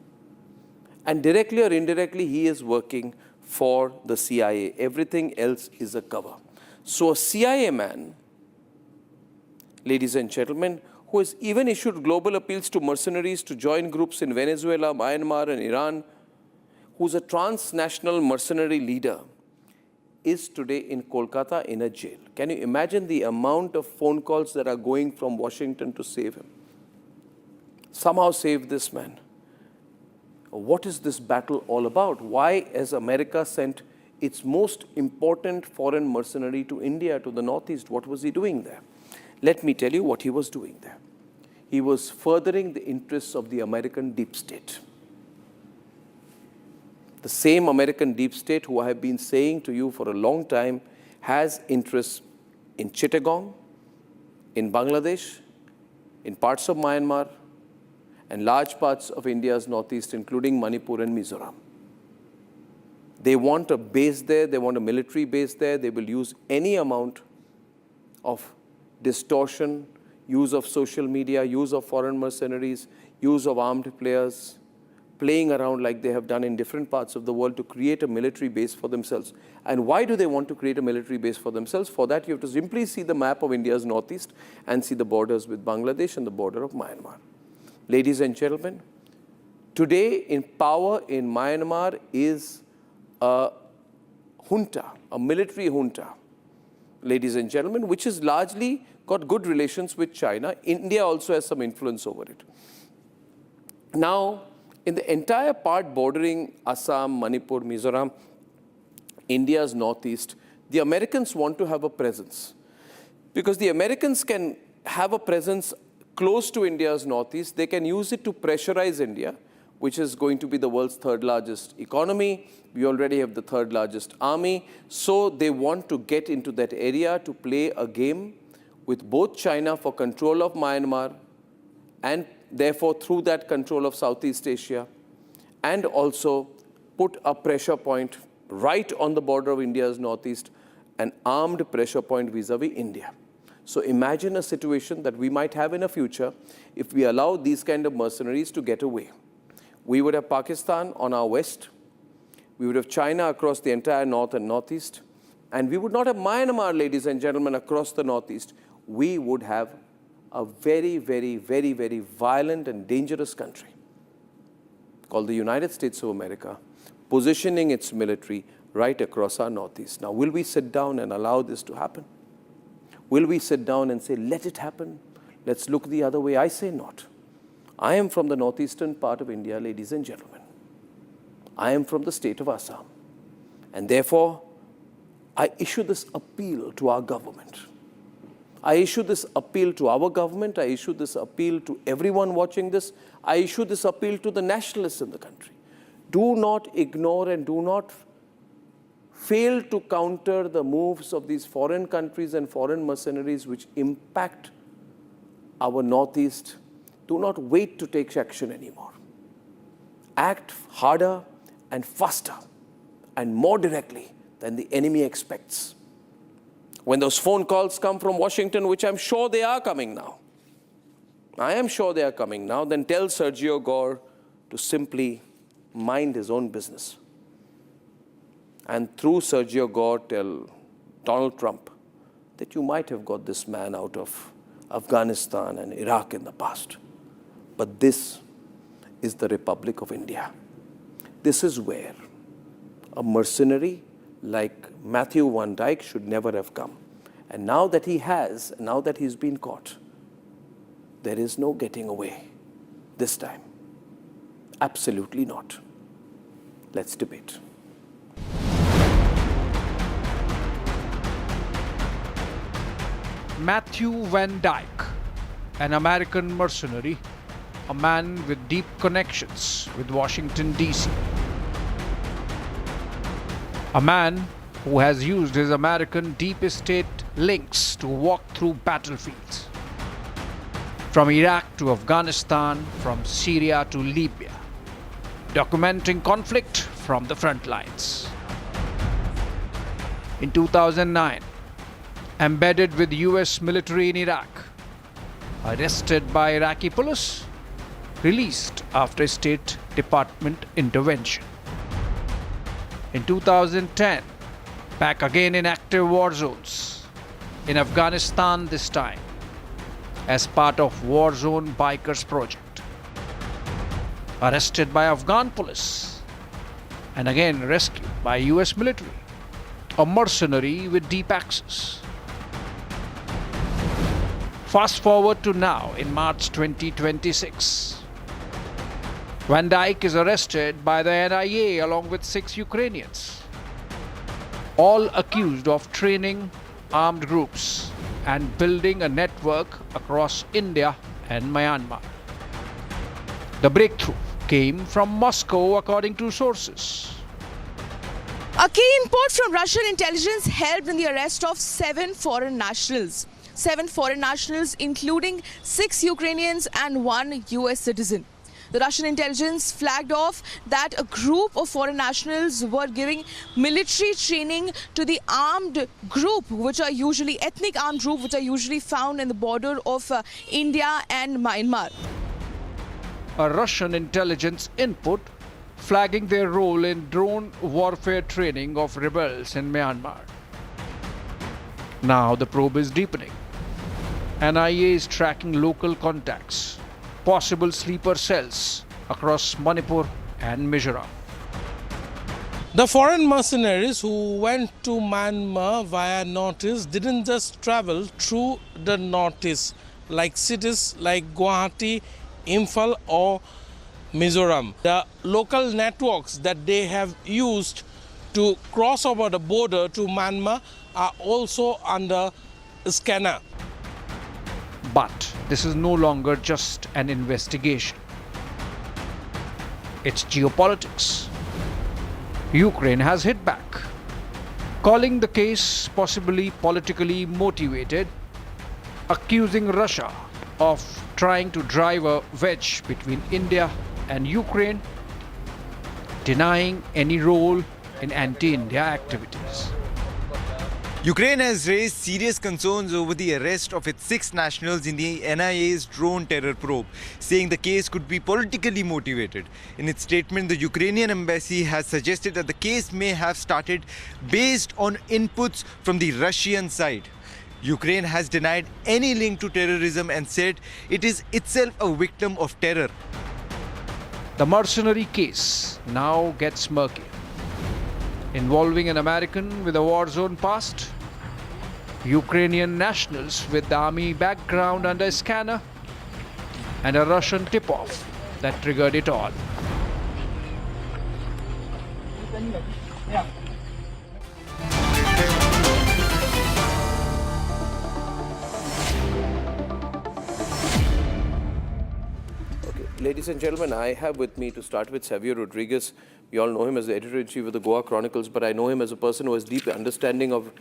And directly or indirectly, he is working for the CIA. Everything else is a cover. So a CIA man, ladies and gentlemen, who has even issued global appeals to mercenaries to join groups in Venezuela, Myanmar, and Iran, who's a transnational mercenary leader, is today in Kolkata in a jail. Can you imagine the amount of phone calls that are going from Washington to save him? Somehow save this man. What is this battle all about? Why has America sent its most important foreign mercenary to India, to the Northeast? What was he doing there? Let me tell you what he was doing there. He was furthering the interests of the American deep state. The same American deep state who I have been saying to you for a long time has interests in Chittagong, in Bangladesh, in parts of Myanmar, and large parts of India's northeast, including Manipur and Mizoram. They want a base there, they want a military base there, they will use any amount of distortion, use of social media, use of foreign mercenaries, use of armed players, playing around like they have done in different parts of the world to create a military base for themselves. And why do they want to create a military base for themselves? For that, you have to simply see the map of India's northeast and see the borders with Bangladesh and the border of Myanmar. Ladies and gentlemen, today in power in Myanmar is a junta, a military junta, ladies and gentlemen, which has largely got good relations with China. India also has some influence over it. Now, in the entire part bordering Assam, Manipur, Mizoram, India's northeast, the Americans want to have a presence. Because the Americans can have a presence close to India's northeast, they can use it to pressurize India, which is going to be the world's third largest economy. We already have the third largest army. So they want to get into that area to play a game with both China for control of Myanmar and therefore through that control of Southeast Asia, and also put a pressure point right on the border of India's northeast, an armed pressure point vis-a-vis India. So imagine a situation that we might have in the future if we allow these kind of mercenaries to get away. We would have Pakistan on our west, we would have China across the entire north and northeast, and we would not have Myanmar, ladies and gentlemen, across the northeast. We would have a very, very, very, very violent and dangerous country called the United States of America, positioning its military right across our northeast. Now, will we sit down and allow this to happen? Will we sit down and say, let it happen? Let's look the other way. I say not. I am from the northeastern part of India, ladies and gentlemen. I am from the state of Assam. And therefore, I issue this appeal to our government. I issue this appeal to our government. I issue this appeal to everyone watching this. I issue this appeal to the nationalists in the country. Do not ignore and do not fail to counter the moves of these foreign countries and foreign mercenaries which impact our northeast do not wait to take action anymore. Act harder and faster and more directly than the enemy expects. When those phone calls come from Washington, which I'm sure they are coming now, I am sure they are coming now, then tell Sergio Gore to simply mind his own business. And through Sergio Gore, tell Donald Trump that you might have got this man out of Afghanistan and Iraq in the past. But this is the Republic of India. This is where a mercenary like Matthew Van Dyke should never have come. And now that he has, now that he's been caught, there is no getting away this time. Absolutely not. Let's debate. Matthew Van Dyke, an American mercenary, a man with deep connections with Washington, D.C. A man who has used his American deep state links to walk through battlefields. From Iraq to Afghanistan, from Syria to Libya, documenting conflict from the front lines. In 2009, embedded with US military in Iraq, arrested by Iraqi police, released after State Department intervention. In 2010, back again in active war zones, in Afghanistan this time, as part of War Zone Bikers Project. Arrested by Afghan police, and again rescued by US military, a mercenary with deep access. Fast forward to now in March 2026. Van Dyke is arrested by the NIA along with 6 Ukrainians, all accused of training armed groups and building a network across India and Myanmar. The breakthrough came from Moscow, according to sources. A key input from Russian intelligence helped in the arrest of 7 foreign nationals. 7 foreign nationals, including 6 Ukrainians and 1 US citizen. The Russian intelligence flagged off that a group of foreign nationals were giving military training to the armed group, which are usually ethnic armed group, which are usually found in the border of India and Myanmar. A Russian intelligence input flagging their role in drone warfare training of rebels in Myanmar. Now the probe is deepening. NIA is tracking local contacts, possible sleeper cells across Manipur and Mizoram. The foreign mercenaries who went to Myanmar via Northeast didn't just travel through the Northeast, like cities like Guwahati, Imphal or Mizoram. The local networks that they have used to cross over the border to Myanmar are also under scanner. But this is no longer just an investigation. It's geopolitics. Ukraine has hit back, calling the case possibly politically motivated, accusing Russia of trying to drive a wedge between India and Ukraine, denying any role in anti-India activities. Ukraine has raised serious concerns over the arrest of its 6 nationals in the NIA's drone terror probe, saying the case could be politically motivated. In its statement, the Ukrainian embassy has suggested that the case may have started based on inputs from the Russian side. Ukraine has denied any link to terrorism and said it is itself a victim of terror. The mercenary case now gets murky, involving an American with a war zone past, Ukrainian nationals with the army background under scanner, and a Russian tip-off that triggered it all. Ladies and gentlemen, I have with me to start with Xavier Rodriguez. We all know him as the editor-in-chief of the Goa Chronicles, but I know him as a person who has deep understanding of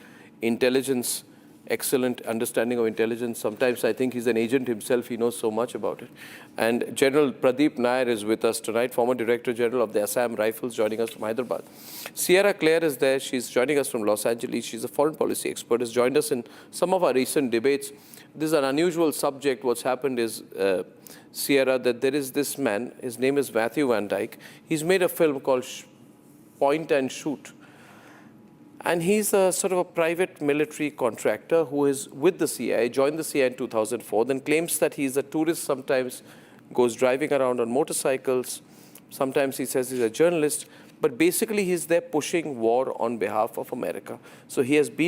intelligence excellent understanding of intelligence. Sometimes I think he's an agent himself. He knows so much about it. And General Pradeep Nair is with us tonight, former Director General of the Assam Rifles, joining us from Hyderabad. Sierra Claire is there. She's joining us from Los Angeles. She's a foreign policy expert, has joined us in some of our recent debates. This is an unusual subject. What's happened is, Sierra, that there is this man, his name is Matthew Van Dyke. He's made a film called Point and Shoot. And he's a sort of a private military contractor who is with the CIA, joined the CIA in 2004, then claims that he's a tourist, sometimes goes driving around on motorcycles, sometimes he says he's a journalist, but basically he's there pushing war on behalf of America. So he has been